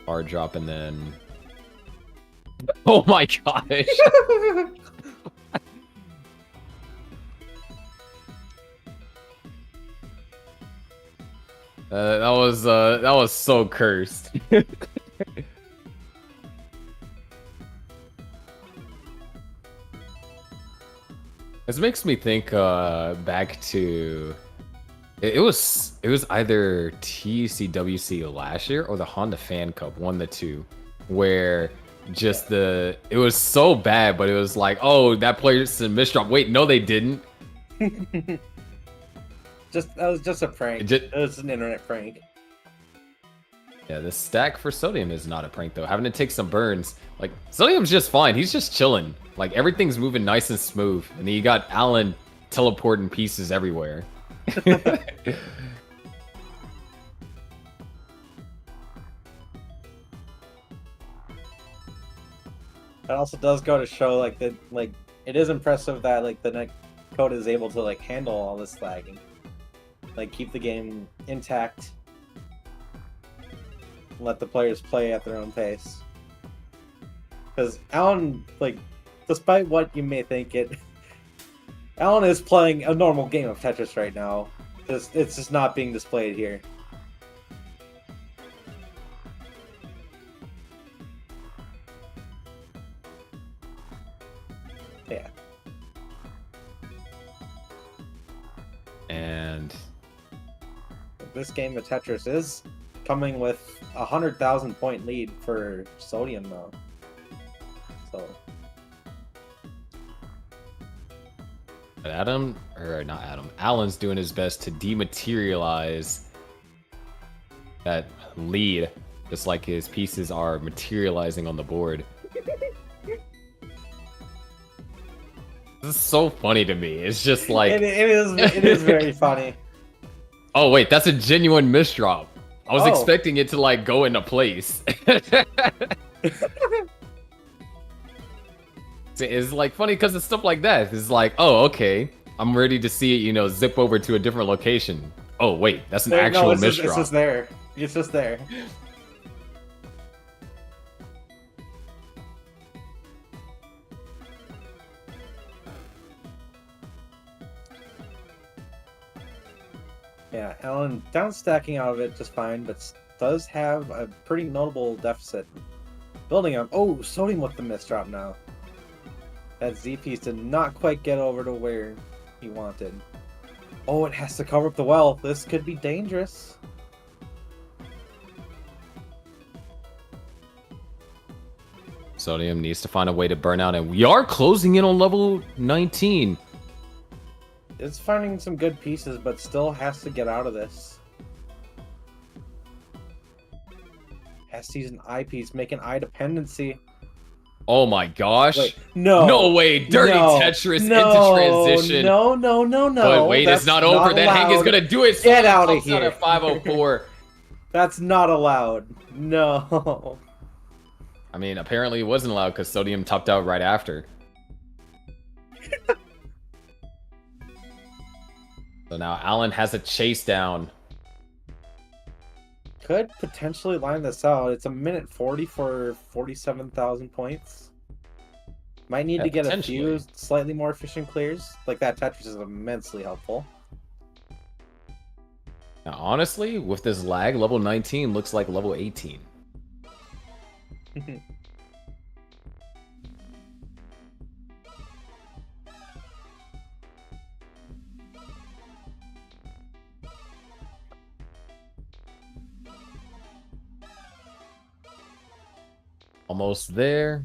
Hard drop and then... Oh my gosh! That was so cursed. This makes me think back to it was either TECWC last year or the Honda Fan Cup, one of the two, where just it was so bad, but it was like, oh, that player's a misdrop. Wait, no, they didn't. That was just a prank. It was an internet prank. Yeah, the stack for Sodium is not a prank though. Having to take some burns. Like, Sodium's just fine. He's just chilling. Like, everything's moving nice and smooth. And then you got Alan teleporting pieces everywhere. That also does go to show it is impressive that the net code is able to handle all this lagging. Keep the game intact. Let the players play at their own pace. Because Alan, despite what you may think Alan is playing a normal game of Tetris right now. It's just not being displayed here. Yeah. And this game of Tetris is coming with 100,000 point lead for Sodium though. So But Alan's doing his best to dematerialize that lead, just like his pieces are materializing on the board. This is so funny to me. It's just like it is very funny. Oh wait, that's a genuine misdrop. I was Oh. expecting it to like go into place. It's like funny because it's stuff like that. It's like, oh, okay, I'm ready to see it, you know, zip over to a different location. Oh wait, that's an actual misdrop. It's just there. It's just there. Yeah, Alan down stacking out of it just fine, but does have a pretty notable deficit. Building up. Oh, Sodium with the misdrop now. That Z piece did not quite get over to where he wanted. Oh, it has to cover up the well. This could be dangerous. Sodium needs to find a way to burn out, and we are closing in on level 19. It's finding some good pieces, but still has to get out of this. Has to use an eye piece, make an eye dependency. Oh my gosh. Wait, no. No way. Dirty No. Tetris into No. transition. No. But wait, That's it's not over. That Hank is allowed. going to do it. Get out of Tops out here. at 504. That's not allowed. No. I mean, apparently it wasn't allowed because Sodium topped out right after. So now Alan has a chase down. Could potentially line this out. It's a minute 40 for 47,000 points. Might need Yeah, to get a potentially. few slightly more efficient clears. Like that Tetris is immensely helpful. Now, honestly, with this lag, level 19 looks like level 18. Almost there.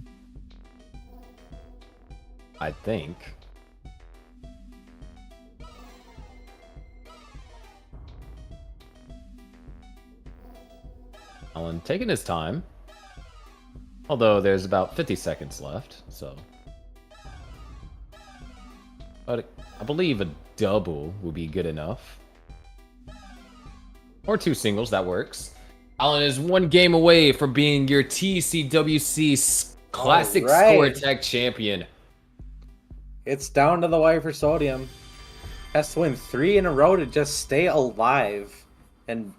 I think. Alan taking his time. Although there's about 50 seconds left, so. But I believe a double will be good enough. Or two singles, that works. Alan is one game away from being your TECWC Classic Alright. Score Attack champion. It's down to the wire for Sodium. Has to win 3 in a row to just stay alive and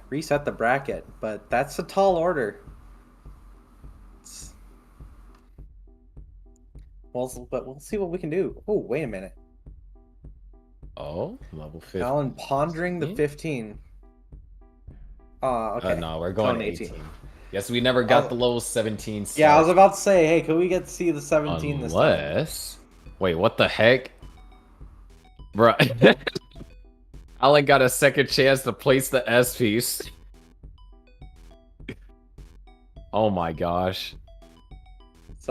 reset the bracket. But that's a tall order. But we'll see what we can do. Oh, wait a minute. Oh, level 15. Alan pondering the 15. Okay. No, we're going Going 18. Yes, we never got Oh. the level 17 set. Yeah, I was about to say, hey, can we get to see the 17 this time? Unless... Wait, what the heck? Bruh. Alan got a second chance to place the S piece. Oh my gosh. It's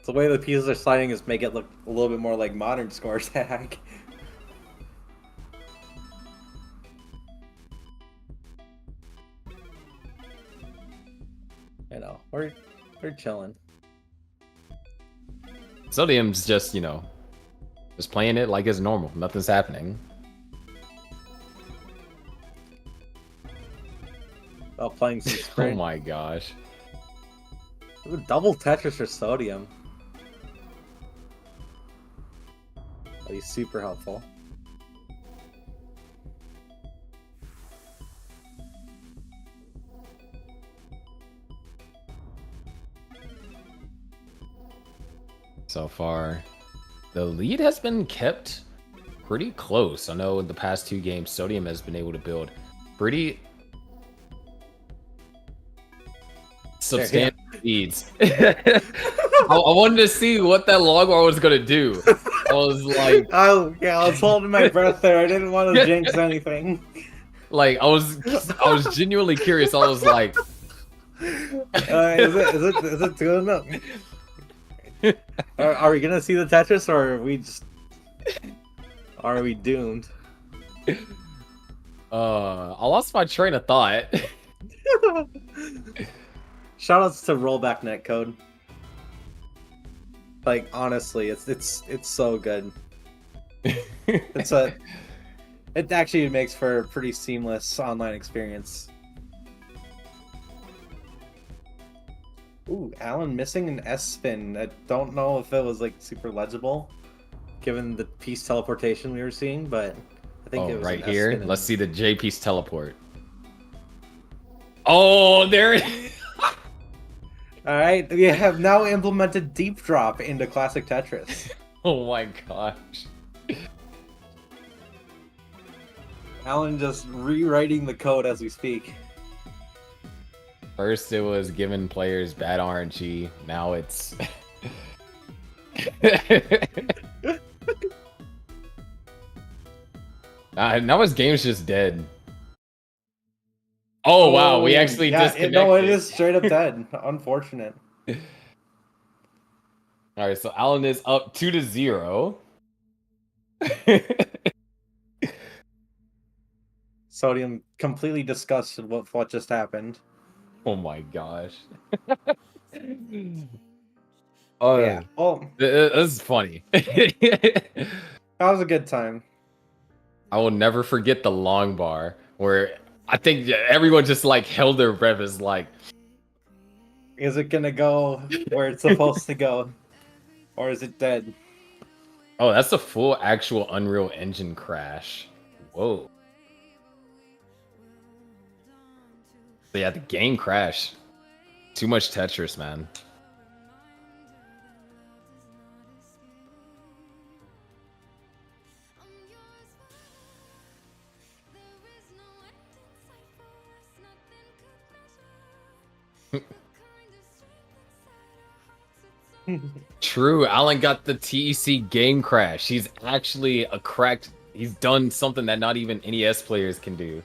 the way the pieces are sliding is make it look a little bit more like modern score tag. You know, we're chilling. Sodium's just, you know, just playing it like it's normal. Nothing's happening. While playing some Oh sprint. my gosh. Ooh, double Tetris for Sodium. That'd be super helpful. So far, the lead has been kept pretty close. I know in the past 2 games, Sodium has been able to build pretty substantial leads. I wanted to see what that long war was gonna do. I was like, Oh yeah, I was holding my breath there. I didn't want to jinx anything. Like I was genuinely curious. I was like, Is it good enough? Are we gonna see the Tetris, or are we doomed? I lost my train of thought. Shoutouts to rollback netcode. Like honestly, it's so good. It actually makes for a pretty seamless online experience. Ooh, Alan missing an S spin. I don't know if it was like super legible, given the piece teleportation we were seeing, but I think it was right an here. S-spin. Let's see the J piece teleport. Oh, there it is. All right, we have now implemented deep drop into classic Tetris. Oh my gosh. Alan just rewriting the code as we speak. First it was giving players bad RNG. Now it's now his game's just dead. Oh wow, we actually disconnected. No, it is straight up dead. Unfortunate. All right, so Alan is up 2-0. Sodium completely disgusted with what just happened. Oh my gosh. Yeah. Oh, This is funny. that was a good time. I will never forget the long bar where I think everyone just like held their breath. Is like, Is it gonna go where it's supposed to go, or is it dead? oh, that's a full actual Unreal Engine crash. Whoa. But yeah, the game crashed. Too much Tetris, man. True, Alan got the TEC game crash. He's actually a cracked. He's done something that not even NES players can do.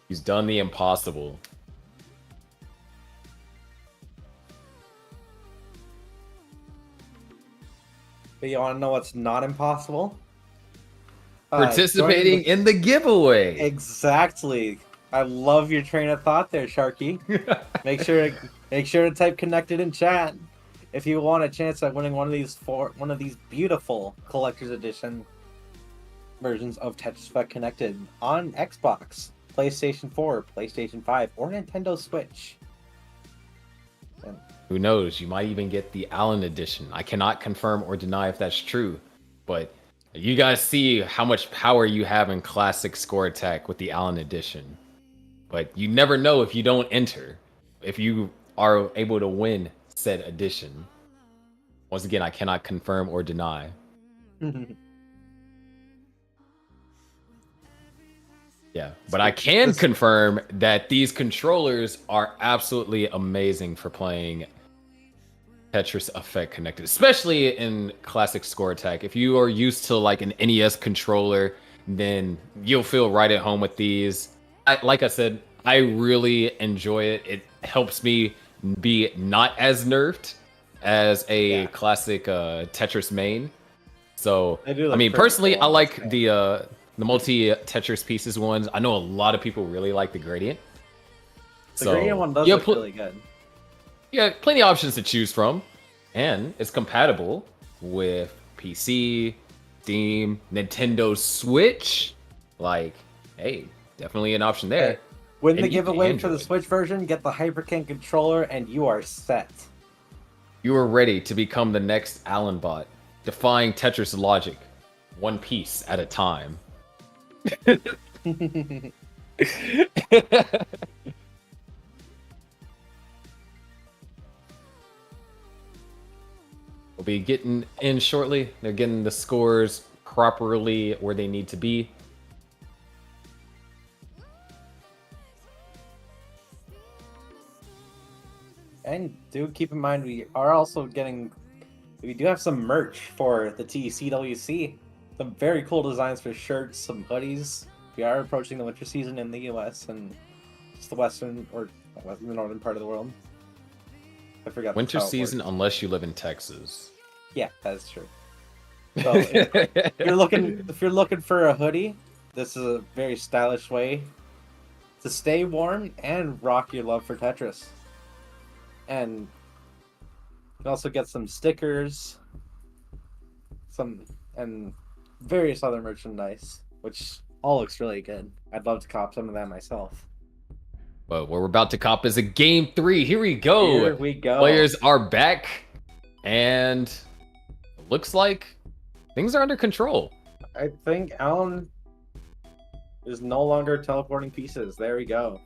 He's done the impossible. But you want to know what's not impossible? Participating in the giveaway. Exactly. I love your train of thought there, Sharky. Make sure to type connected in chat if you want a chance at winning one of these beautiful collector's edition versions of Tetris Effect Connected on Xbox, PlayStation 4, PlayStation 5, or Nintendo Switch. And Who knows? You might even get the Allen edition. I cannot confirm or deny if that's true, but you guys see how much power you have in classic score attack with the Allen edition. But you never know if you don't enter, if you are able to win said edition. Once again, I cannot confirm or deny. Yeah, but I can confirm that these controllers are absolutely amazing for playing Tetris Effect Connected, especially in classic score attack. If you are used to like an NES controller, then you'll feel right at home with these. Like I said, I really enjoy it. It helps me be not as nerfed as a classic Tetris main. So, I mean, personally, I like the multi Tetris pieces ones. I know a lot of people really like the gradient. The gradient one does look really good. Yeah, plenty of options to choose from, and it's compatible with PC, Steam, Nintendo Switch. Like, hey, definitely an option there. Win the giveaway for the Switch version, get the HyperCam controller, and you are set. You are ready to become the next Allen bot, defying Tetris logic, one piece at a time. We'll be getting in shortly. They're getting the scores properly where they need to be. And do keep in mind we do have some merch for the TECWC. Some very cool designs for shirts, some hoodies. We are approaching the winter season in the U.S. and just the western or the northern part of the world. I forgot. Winter how it season, works. unless you live in Texas. Yeah, that's true. So if you're looking for a hoodie, this is a very stylish way to stay warm and rock your love for Tetris. And you can also get some stickers, and various other merchandise, which all looks really good. I'd love to cop some of that myself. But what we're about to cop is a game 3. Here we go. Here we go. Players are back, and it looks like things are under control. I think Alan is no longer teleporting pieces. There we go.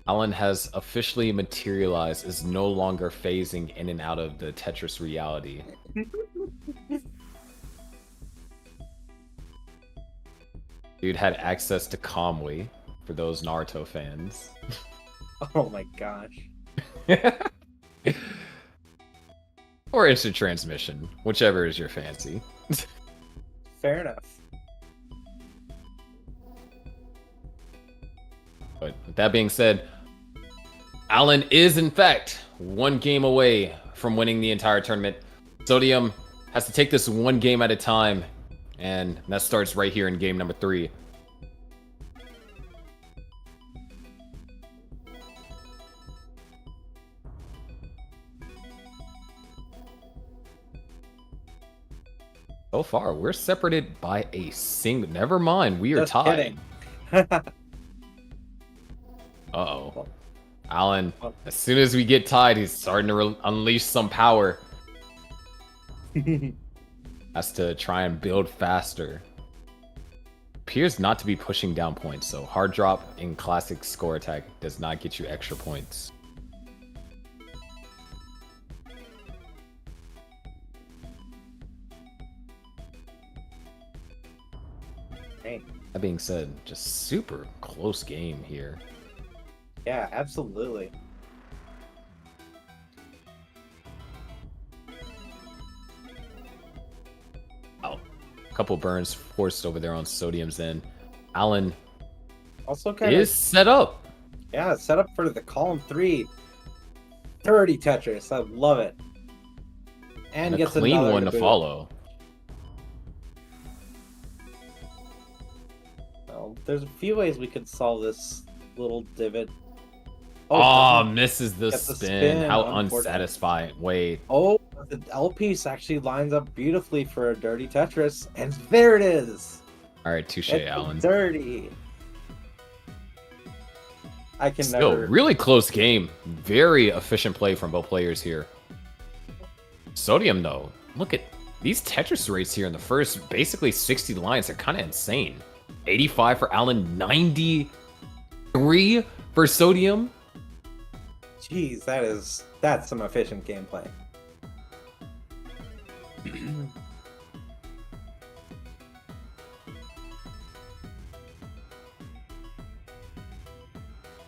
Alan has officially materialized, is no longer phasing in and out of the Tetris reality. Dude had access to Kamui, for those Naruto fans. Oh my gosh. Or instant transmission, whichever is your fancy. Fair enough. But with that being said, Alan is in fact one game away from winning the entire tournament. Sodium has to take this one game at a time, and that starts right here in game number 3. So far, we're separated by a single. Never mind, we are Just tied. kidding. Uh-oh. Alan, as soon as we get tied, he's starting to unleash some power. Has to try and build faster. Appears not to be pushing down points, so hard drop in classic score attack does not get you extra points. Hey. That being said, just super close game here. Yeah, absolutely. Oh, a couple burns forced over there on Sodium's end. Alan Also kind is set up. yeah, set up for the column 3. 30 Tetris. I love it. And And a gets clean another one to boot. follow. Well, there's a few ways we could solve this little divot. Oh, doesn't- misses the gets the spin. spin, How unfortunate. unsatisfying. Wait. Oh, the L piece actually lines up beautifully for a dirty Tetris, and there it is. All right, touche, It's Alan. dirty. I can Still, never. really close game. Very efficient play from both players here. Sodium, though, look at these Tetris rates here in the first basically 60 lines are kind of insane. 85 for Alan, 93 for Sodium. Jeez, that's some efficient gameplay.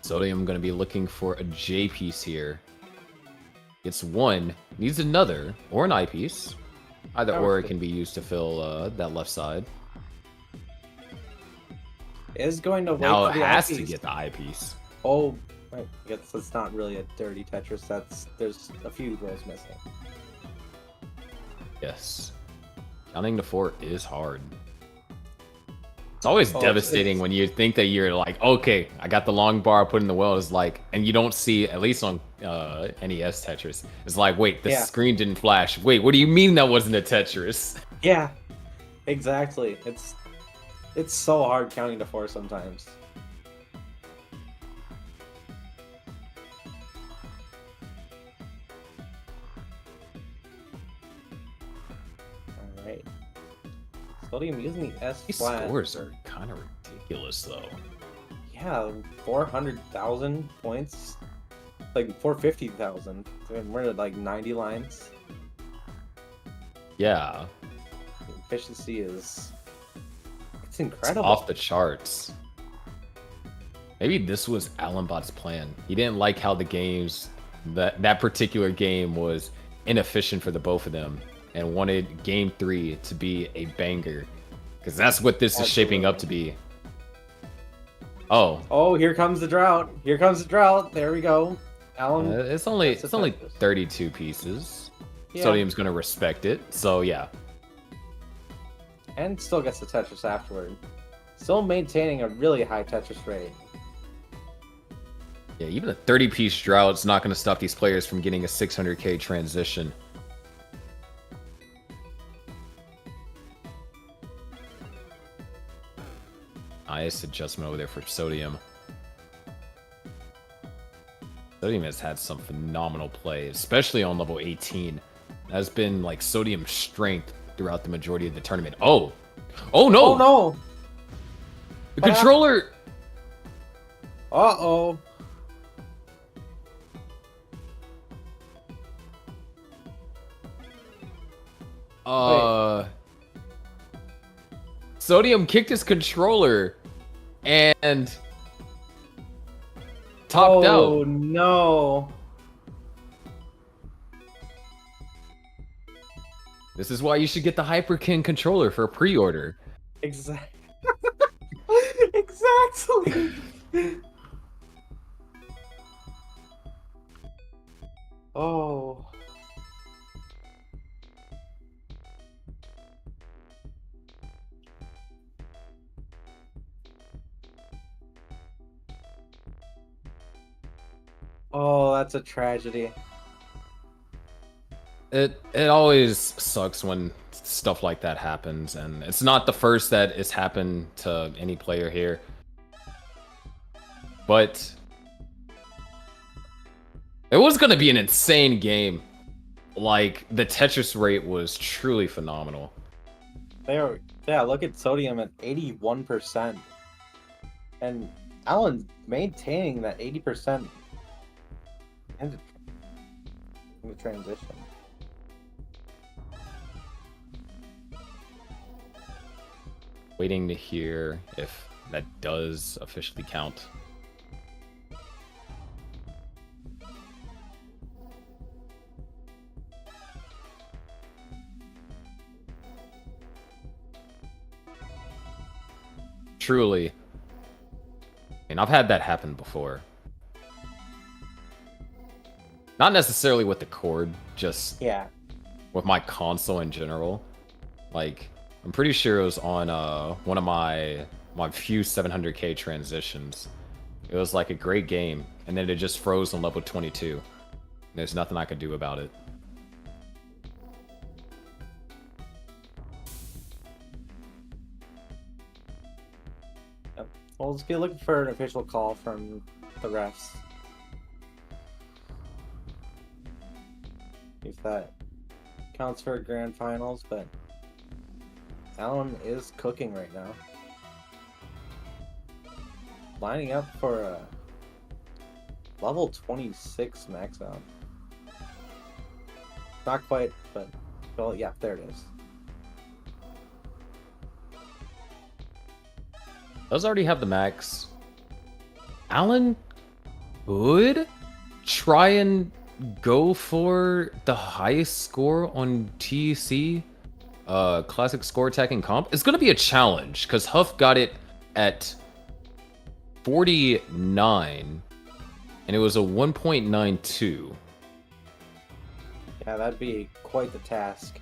Sodium going to be looking for a J piece here. Gets one, needs another, or an I piece. Either That or was it good. can be used to fill that left side. Is going to wait Now for it the has to eyepiece. get the I piece. Oh, right. I guess it's not really a dirty Tetris. There's a few rows missing. Yes. Counting to 4 is hard. It's always Oh, devastating it's- when you think that you're like, okay, I got the long bar, put in the well. It's like, and you don't see, at least on NES Tetris, it's like, wait, the Yeah. screen didn't flash. Wait, what do you mean that wasn't a Tetris? Yeah, exactly. It's so hard counting to 4 sometimes. All right. Sodium using the S These flat. scores are kind of ridiculous, though. Yeah, 400,000 points. Like 450,000. And we're at like 90 lines. Yeah, The efficiency is. It's it's incredible. off the charts. Maybe this was Alanbot's plan. He didn't like how the games, that particular game was inefficient for the both of them. and wanted Game 3 to be a banger. Because that's what this is shaping up to be. Oh. Oh, here comes the drought. Here comes the drought. There we go. Alan. It's only that's a Tetris. 32 pieces. Yeah. Sodium's gonna respect it, so yeah. And still gets the Tetris afterward. Still maintaining a really high Tetris rate. Yeah, even a 30-piece drought's not gonna stop these players from getting a 600k transition. Nice adjustment over there for Sodium. Sodium has had some phenomenal play, especially on level 18. That's been like Sodium's strength throughout the majority of the tournament. Oh! Oh no! Oh no! The controller! Uh-oh. Sodium kicked his controller and topped out. Oh no. This is why you should get the Hyperkin controller for pre-order. Exactly. Exactly. Oh. Oh, that's a tragedy. It always sucks when stuff like that happens, and it's not the first that it's happened to any player here. But it was gonna be an insane game. Like, the Tetris rate was truly phenomenal. Yeah, look at Sodium at 81%. And Alan maintaining that 80% in the transition. Waiting to hear if that does officially count. Truly. I mean, I've had that happen before. Not necessarily with the cord, just Yeah. with my console in general. Like, I'm pretty sure it was on one of my few 700k transitions. It was like a great game, and then it just froze on level 22. There's nothing I could do about it. Well, let's be looking for an official call from the refs. If that counts for grand finals, but Alan is cooking right now. Lining up for a level 26 max out. Not quite, but well, yeah, there it is. Does already have the max. Alan could try and go for the highest score on TEC, classic score attacking comp. It's gonna be a challenge because Huff got it at 49, and it was a 1.92. Yeah, that'd be quite the task.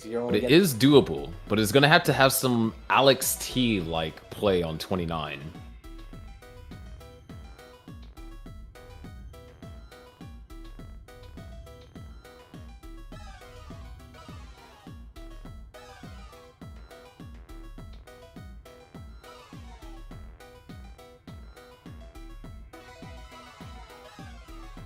You're But only it is doable, but it's gonna have to have some Alex T like play on 29.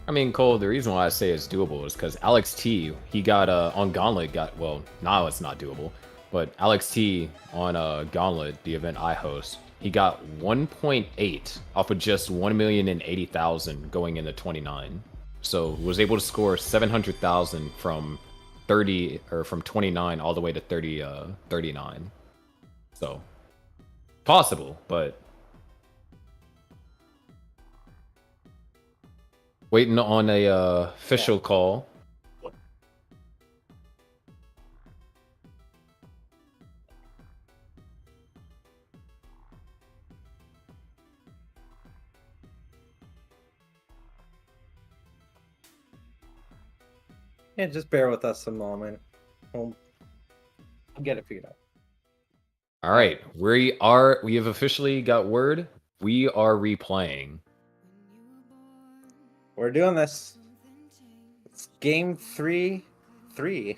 I mean, Cole, the reason why I say it's doable is because Alex T, he got, on Gauntlet, well, now it's not doable, but Alex T on Gauntlet, the event I host, he got 1.8 off of just 1,080,000 going into 29. So was able to score 700,000 from 30, or from 29 all the way to 39. So, possible, but waiting on a official call. Yeah, just bear with us a moment. We'll get it figured out. All right, we have officially got word. We are replaying. We're doing this. It's game 3. You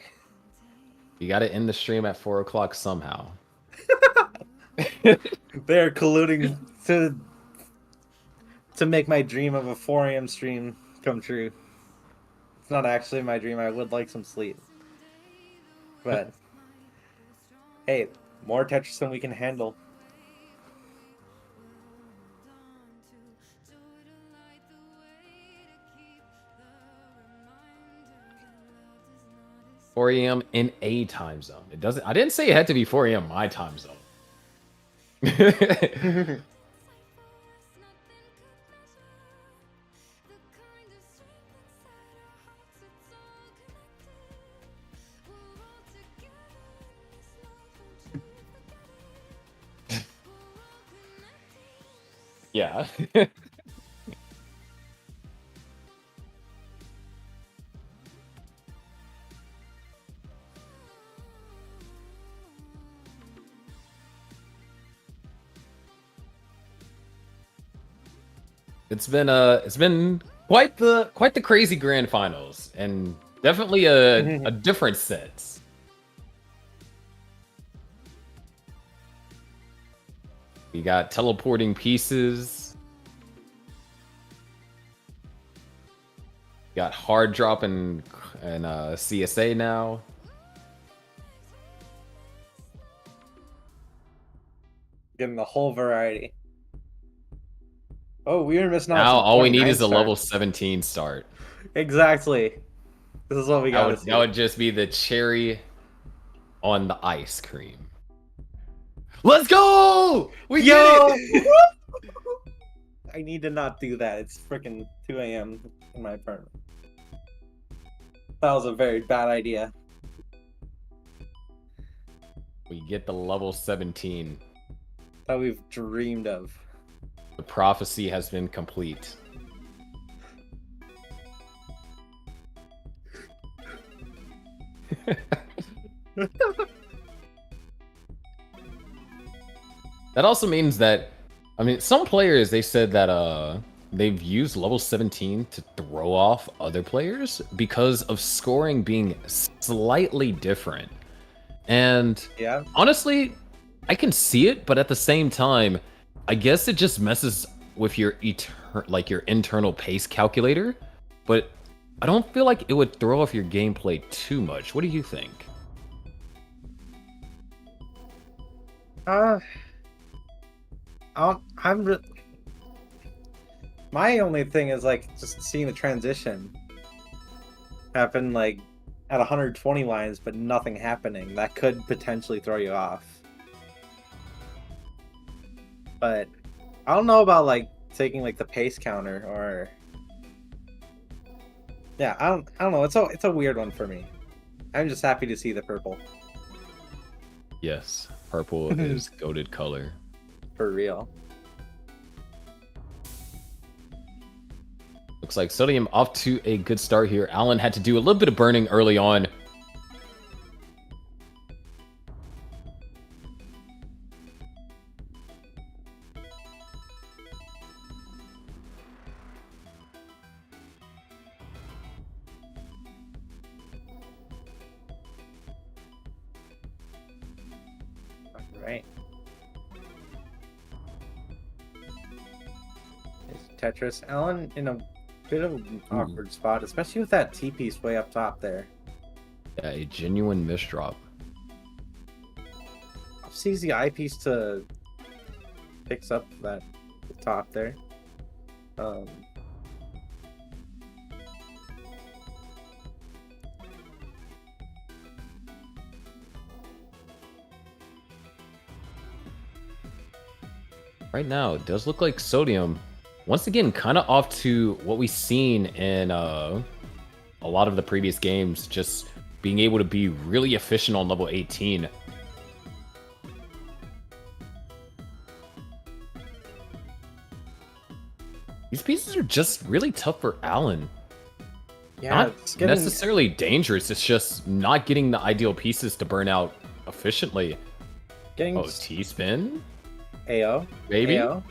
got to end the stream at 4 o'clock somehow. They're colluding to make my dream of a 4 a.m. stream come true. It's not actually my dream. I would like some sleep. But hey, more Tetris than we can handle. Keep 4 a.m. in a time zone. It doesn't. I didn't say it had to be 4 a.m. my time zone. Yeah. It's been quite the crazy grand finals, and definitely a different sense. We got teleporting pieces. Got hard drop and CSA now. Getting the whole variety. Oh, we were missing out. Now on all we need 29 is a start. level 17 start. Exactly. This is what we got. That would just be the cherry on the ice cream. Let's go! We get it! I need to not do that. It's freaking 2 a.m. in my apartment. That was a very bad idea. We get the level 17. That we've dreamed of. The prophecy has been complete. That also means that, I mean, some players, they said that they've used level 17 to throw off other players because of scoring being slightly different. And Yeah. honestly, I can see it, but at the same time, I guess it just messes with your your internal pace calculator. But I don't feel like it would throw off your gameplay too much. What do you think? My only thing is like just seeing the transition happen like at 120 lines, but nothing happening. That could potentially throw you off. But I don't know about like taking like the pace counter or yeah, I don't know. It's a weird one for me. I'm just happy to see the purple Yes, purple is goated color. for real. Looks like Sodium off to a good start here. Alan had to do a little bit of burning early on. Right. Is Tetris Alan in a bit of an awkward spot, especially with that T piece way up top there. Yeah, a genuine misdrop. Sees the eyepiece to picks up that top there. Right now, it does look like Sodium, once again, kind of off to what we've seen in a lot of the previous games, just being able to be really efficient on level 18. These pieces are just really tough for Alan. Yeah, Not it's getting necessarily dangerous. It's just not getting the ideal pieces to burn out efficiently. getting Oh, T-spin? AO. Maybe? AO.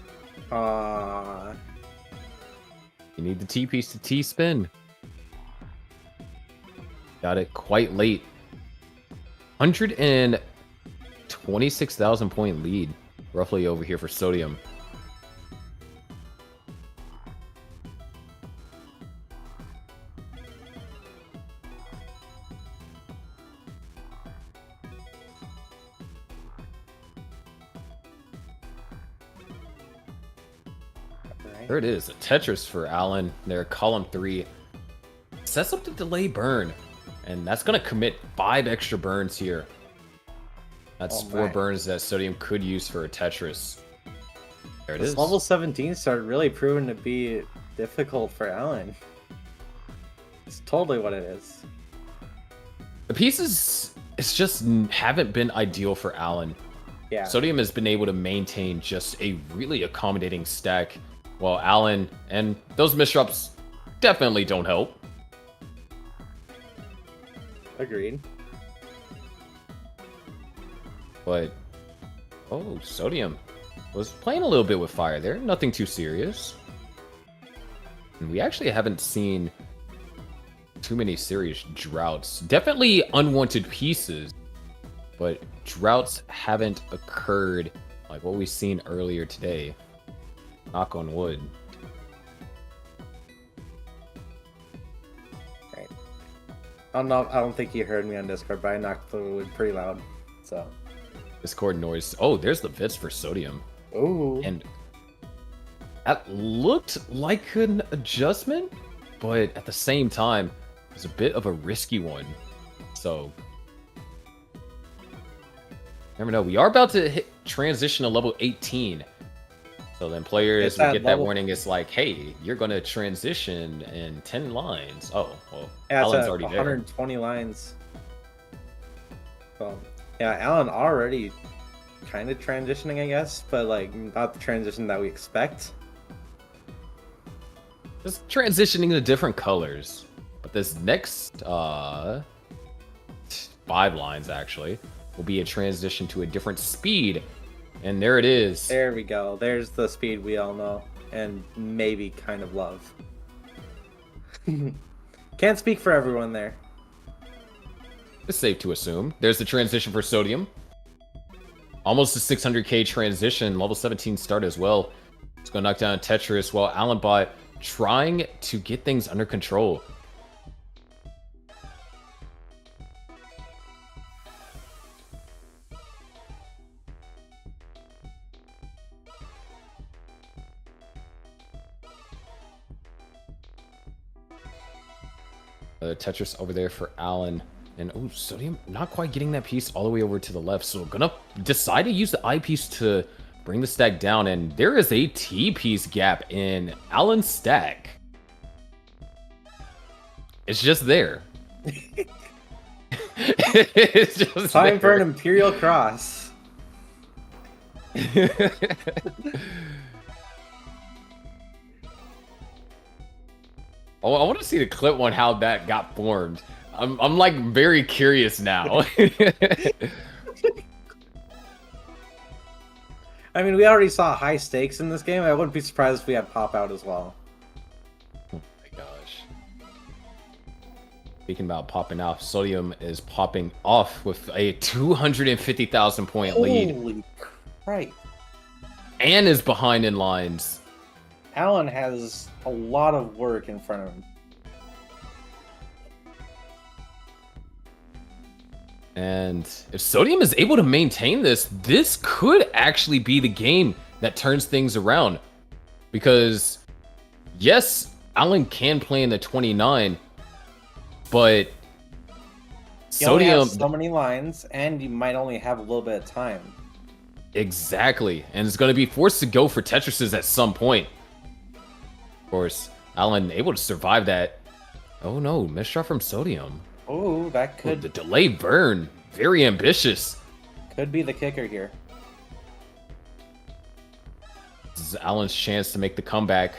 You need the T-piece to T-spin. Got it quite late. 126,000 point lead, roughly over here for Sodium. There it is, a Tetris for Alan. There, column 3. Sets up the delay burn. And that's going to commit 5 extra burns here. That's 4 burns that Sodium could use for a Tetris. There it is. Level 17 start really proving to be difficult for Alan. It's totally what it is. The pieces, it's just haven't been ideal for Alan. Yeah. Sodium has been able to maintain just a really accommodating stack, while Alan and those misdrops definitely don't help. Agreed. But, oh, Sodium was playing a little bit with fire there. Nothing too serious. And we actually haven't seen too many serious droughts. Definitely unwanted pieces, but droughts haven't occurred like what we've seen earlier today. Knock on wood. I don't think you heard me on Discord, but I knocked the wood pretty loud. So. Discord noise. Oh, there's the bits for Sodium. Ooh. And that looked like an adjustment, but at the same time, it was a bit of a risky one. So, never know. We are about to transition to level 18. So then players will get that warning. It's like, hey, you're going to transition in 10 lines. Oh, well, yeah, Alan's it's already 120 lines. So, yeah, Alan already kind of transitioning, I guess, but like not the transition that we expect. Just transitioning to different colors. But this next 5 lines, actually, will be a transition to a different speed. And there it is. There we go. There's the speed we all know and maybe kind of love. Can't speak for everyone there. It's safe to assume. There's the transition for Sodium. Almost a 600k transition. Level 17 start as well. It's going to knock down Tetris while Allenbot trying to get things under control. Tetris over there for Alan. And oh, Sodium not quite getting that piece all the way over to the left. So gonna decide to use the I piece to bring the stack down. And there is a T piece gap in Alan's stack. It's just there. It's just time there. for an Imperial Cross. Oh, I want to see the clip on how that got formed. I'm like very curious now. I mean, we already saw high stakes in this game. I wouldn't be surprised if we had pop out as well. Oh my gosh. Speaking about popping off, Sodium is popping off with a 250,000 point lead. Holy Christ. And is behind in lines. Alan has a lot of work in front of him. And if Sodium is able to maintain this, this could actually be the game that turns things around. Because, yes, Alan can play in the 29, but You only Sodium... have so many lines, and you might only have a little bit of time. Exactly. And it's going to be forced to go for Tetrises at some point. Of course, Alan able to survive that. Oh no, misshot from Sodium. Oh, that Oh, could the delay burn. Very ambitious. could be the kicker here. This is Alan's chance to make the comeback.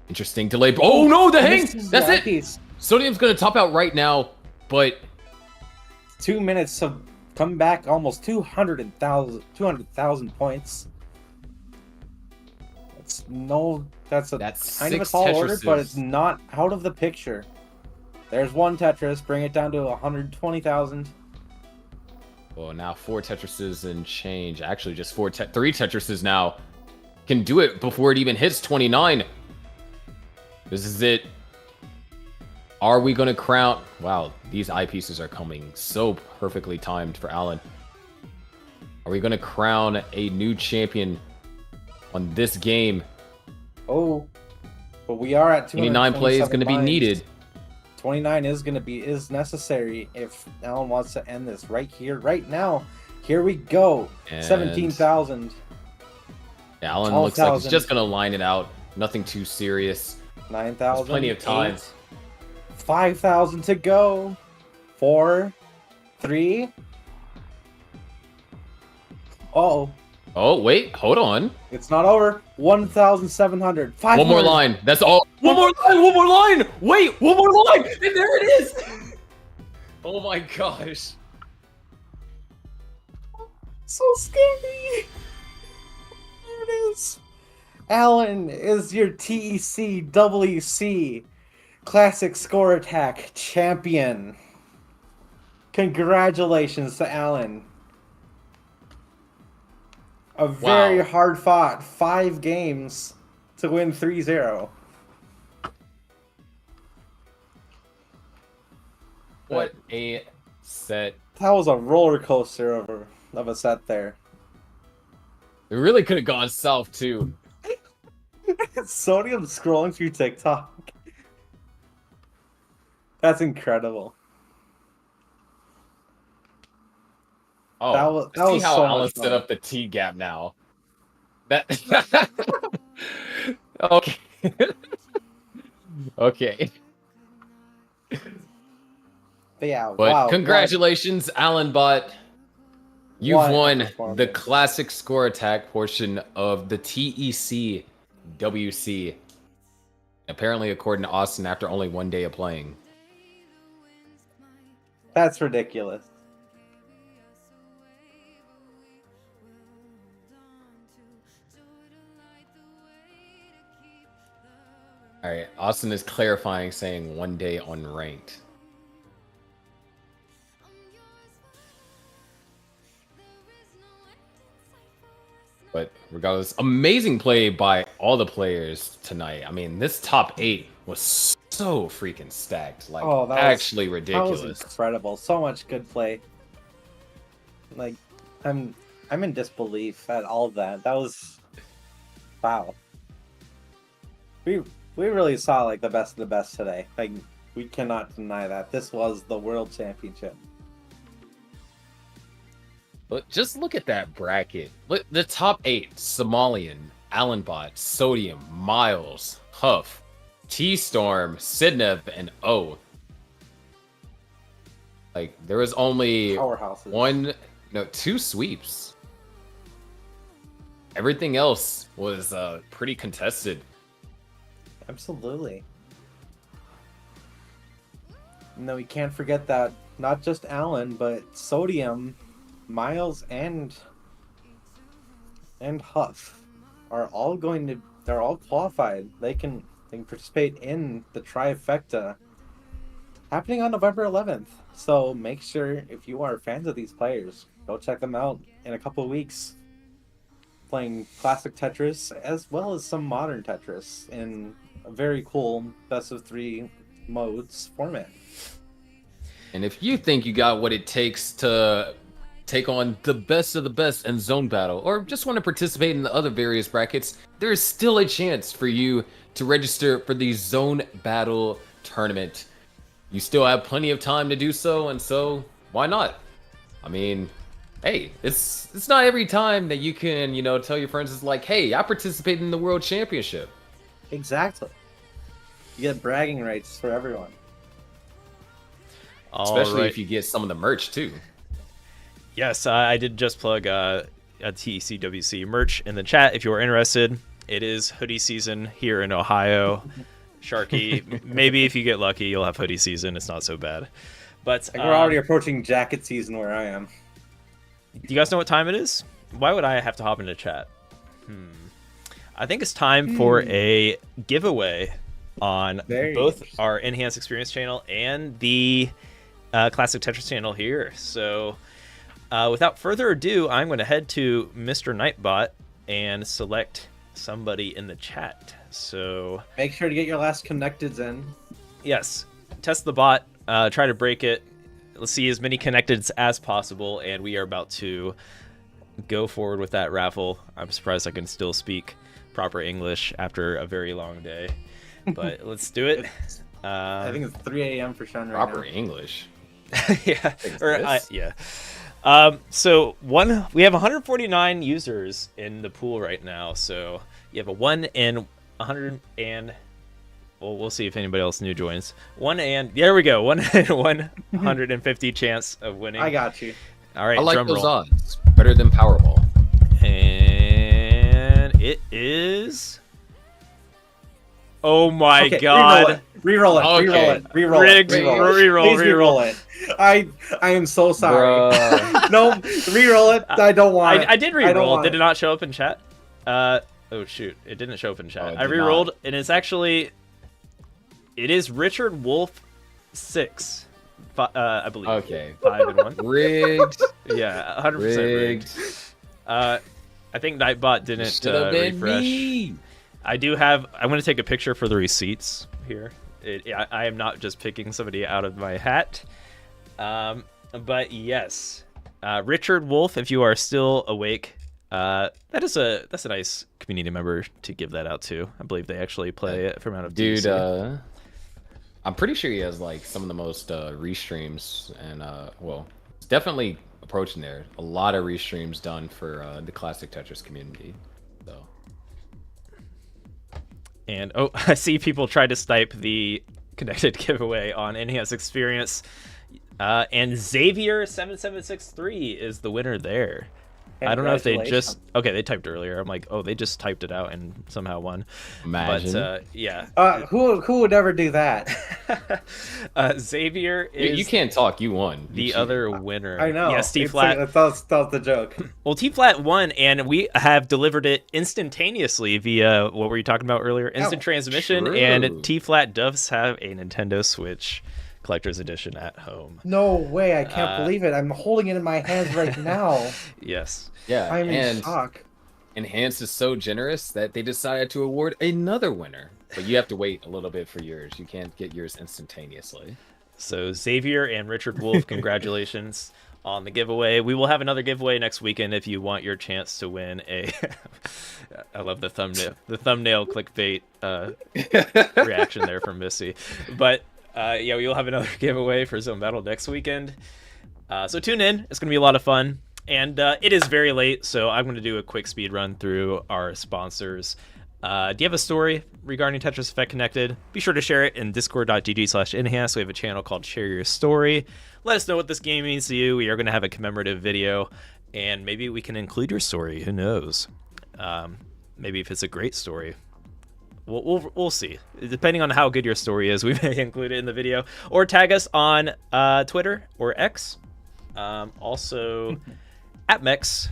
Interesting delay. Oh no, the hang! This is That's the it! piece. Sodium's gonna top out right now, but 2 minutes to come back almost 200,000 points. That's kind of a six tall order, but Tetrises. it's not out of the picture. There's one Tetris, bring it down to 120,000. well, now 4 Tetrises and change. Actually, just 3 Tetrises now can do it before it even hits 29. This is it. Are we gonna crown? Wow, these eyepieces are coming so perfectly timed for Alan. Are we gonna crown a new champion on this game? Oh, but we are at 29 play is 227 gonna be binds. needed. 29 is necessary if Alan wants to end this right here, right now. Here we go. And 17,000, Alan looks like he's 12,000. just gonna line it out. Nothing too serious. 9,000. There's plenty of time. 5,000 to go. 4, 3. Uh-oh. Oh, wait, hold on. It's not over. 1,700. 5 One more line. That's all. One more line. One more line. Wait, one more line. And there it is. Oh my gosh. So scary. There it is. Alan is your TECWC Classic Score Attack champion. Congratulations to Alan. A very Wow. hard fought 5 games to win 3-0. What a set. That was a roller coaster of a set there. It really could have gone south too. Sodium scrolling through TikTok. That's incredible. Oh, That was see how so Alan much set fun. up the T gap now. That. Okay. Okay. But yeah, But wow. congratulations, Alan Bot. You've What a won the performance. classic score attack portion of the TECWC. Apparently, according to Austin, after only 1 day of playing. That's ridiculous. All right, Austin is clarifying, saying 1 day unranked. But regardless, amazing play by all the players tonight. I mean, this top 8 was so freaking stacked. Like, Oh, that was- actually That ridiculous. was incredible. So much good play. Like, I'm in disbelief at all of that. That was wow. We really saw like the best of the best today. Like, we cannot deny that. This was the world championship. But just look at that bracket. Look, the top 8: Somalian, Allenbot, Sodium, Miles, Huff, T-Storm, Sidnev, and O. Like, there was only Powerhouses. 2 sweeps. Everything else was pretty contested. Absolutely. No, we can't forget that not just Alan, but Sodium, Miles, and Huff are all they're all qualified. They can participate in the trifecta happening on November 11th. So make sure if you are fans of these players, go check them out in a couple of weeks. Playing classic Tetris as well as some modern Tetris in a very cool best of 3 modes format. And if you think you got what it takes to take on the best of the best in zone battle, or just want to participate in the other various brackets, there is still a chance for you to register for the zone battle tournament. You still have plenty of time to do so, and so why not? I mean, hey, it's not every time that you can, tell your friends, it's like, hey, I participated in the world championship. Exactly. You get bragging rights for everyone. Especially if you get some of the merch too. Yes, I did just plug a TECWC merch in the chat if you are interested. It is hoodie season here in Ohio. Sharky. Maybe if you get lucky, you'll have hoodie season. It's not so bad. But Like we're already approaching jacket season where I am. do you guys know what time it is? Why would I have to hop into chat? I think it's time for a giveaway on Very both interesting. our Enhanced Experience channel and the Classic Tetris channel here. So without further ado, I'm going to head to Mr. Nightbot and select somebody in the chat. So Make sure to get your last connecteds in. yes, test the bot, try to break it. Let's see as many connecteds as possible, and we are about to go forward with that raffle. I'm surprised I can still speak proper English after a very long day, but let's do it. I think it's 3 a.m. for Sean right Proper now. English. Yeah, or Exists? yeah. So we have 149 users in the pool right now. So you have a 1 in 100 and well, we'll see if anybody else new joins. 1 and there we go. 1 in 150 chance of winning. I got you. All right, I like drum those roll. odds. Better than Powerball. And it is. Oh my Okay, God! Reroll it. Okay. Reroll it. Reroll Riggs, it. reroll, Please reroll. reroll it. I am so sorry. Bruh. No, reroll it. I don't want it. I did don't reroll. want Did it not show up in chat? Oh shoot, it didn't show up in chat. Oh, it I did rerolled, not. and it's actually, it is Richard Wolf 6, I believe. Okay. 5 and 1. Rigged. Yeah, 100% rigged. I think Nightbot didn't Should have been refresh. me. I do have. I'm going to take a picture for the receipts here. I am not just picking somebody out of my hat. But yes, Richard Wolf, if you are still awake, that's a nice community member to give that out to. I believe they actually play it from out of Dude, DC. I'm pretty sure he has like some of the most restreams, and well, it's definitely approaching there. A lot of restreams done for the classic Tetris community. So And I see people try to stipe the connected giveaway on Enhanced Experience. And Xavier7763 is the winner there. I don't know if they just... Okay, they typed earlier. I'm like, oh, they just typed it out and somehow won. imagine. But, yeah. Who would ever do that? Xavier is You can't talk. You won. You the cheated. other winner. I know. Yes, It's T-Flat. like- that was the joke. Well, T-Flat won, and we have delivered it instantaneously via what were you talking about earlier? Instant transmission, true. and T-Flat does have a Nintendo Switch Collector's Edition at home. No way! I can't believe it. I'm holding it in my hands right now. Yes. Yeah, I'm in and shock. Enhanced is so generous that they decided to award another winner. But you have to wait a little bit for yours. You can't get yours instantaneously. So Xavier and Richard Wolf, congratulations on the giveaway. We will have another giveaway next weekend if you want your chance to win a... I love the thumbnail clickbait reaction there from Missy. But yeah, we will have another giveaway for Zone Battle next weekend. So tune in. It's going to be a lot of fun. And it is very late, so I'm going to do a quick speed run through our sponsors. Do you have a story regarding Tetris Effect Connected? Be sure to share it in discord.gg/enhance. We have a channel called Share Your Story. Let us know what this game means to you. We are going to have a commemorative video, and maybe we can include your story. Who knows? Maybe if it's a great story. We'll see. Depending on how good your story is, we may include it in the video. Or tag us on Twitter or X. Also, at Mex,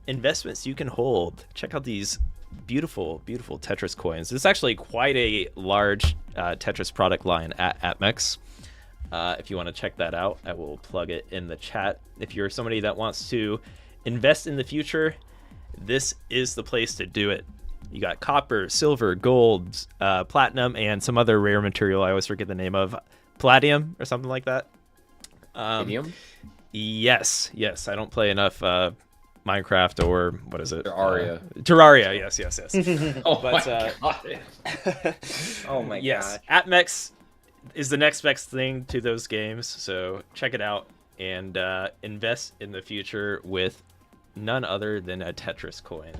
investments you can hold. Check out these beautiful, beautiful Tetris coins. This is actually quite a large Tetris product line at AppMex. If you want to check that out, I will plug it in the chat. If you're somebody that wants to invest in the future, this is the place to do it. You got copper, silver, gold, platinum, and some other rare material. I always forget the name of. Palladium or something like that. Medium? Yes. I don't play enough Minecraft or what is it? Terraria. Terraria. Yes. Oh But, my god. Oh my yes, god. AppMex is the next best thing to those games. So check it out and invest in the future with none other than a Tetris coin.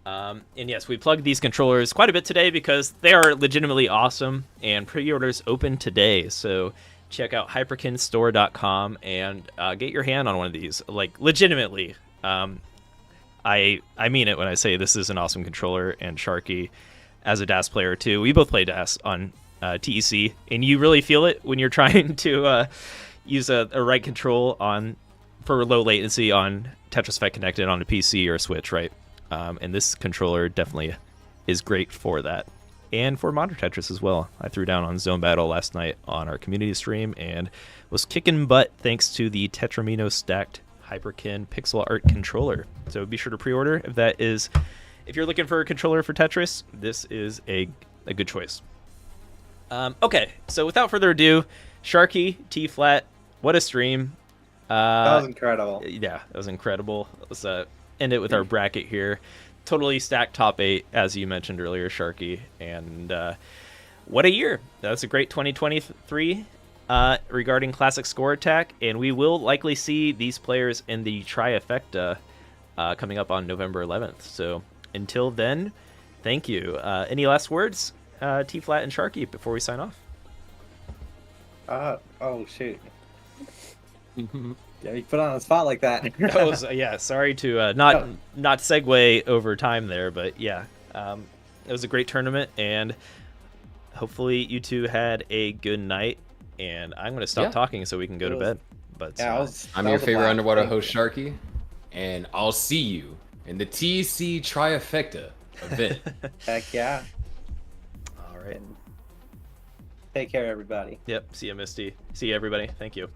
And yes, we plugged these controllers quite a bit today because they are legitimately awesome, and pre-orders open today. So check out hyperkinstore.com and get your hand on one of these. Like, legitimately, I mean it when I say this is an awesome controller, and Sharky as a DAS player too. We both play DAS on TEC, and you really feel it when you're trying to use a right control for low latency on Tetris Effect connected on a PC or a Switch, right? And this controller definitely is great for that. And for Modern Tetris as well. I threw down on Zone Battle last night on our community stream and was kicking butt thanks to the Tetramino stacked Hyperkin pixel art controller. So be sure to pre-order if you're looking for a controller for Tetris. This is a good choice. Okay, so without further ado, Sharky, T-Flat, what a stream. That was incredible. Yeah, that was incredible. Let's end it with our bracket here. Totally stacked top 8, as you mentioned earlier, Sharky. And what a year. That's a great 2023 regarding Classic Score Attack. And we will likely see these players in the Trifecta coming up on November 11th. So until then, thank you. Any last words, T-Flat and Sharky, before we sign off? Oh, shoot. Yeah, you put on a spot like that. Sorry to not segue over time there, but yeah, it was a great tournament, and hopefully you two had a good night. And I'm going to stop talking so we can go to bed. But I'm your favorite underwater host, Sharky, and I'll see you in the TEC Trifecta event. Heck yeah. All right. Take care, everybody. Yep. See you, Misty. See you, everybody. Thank you.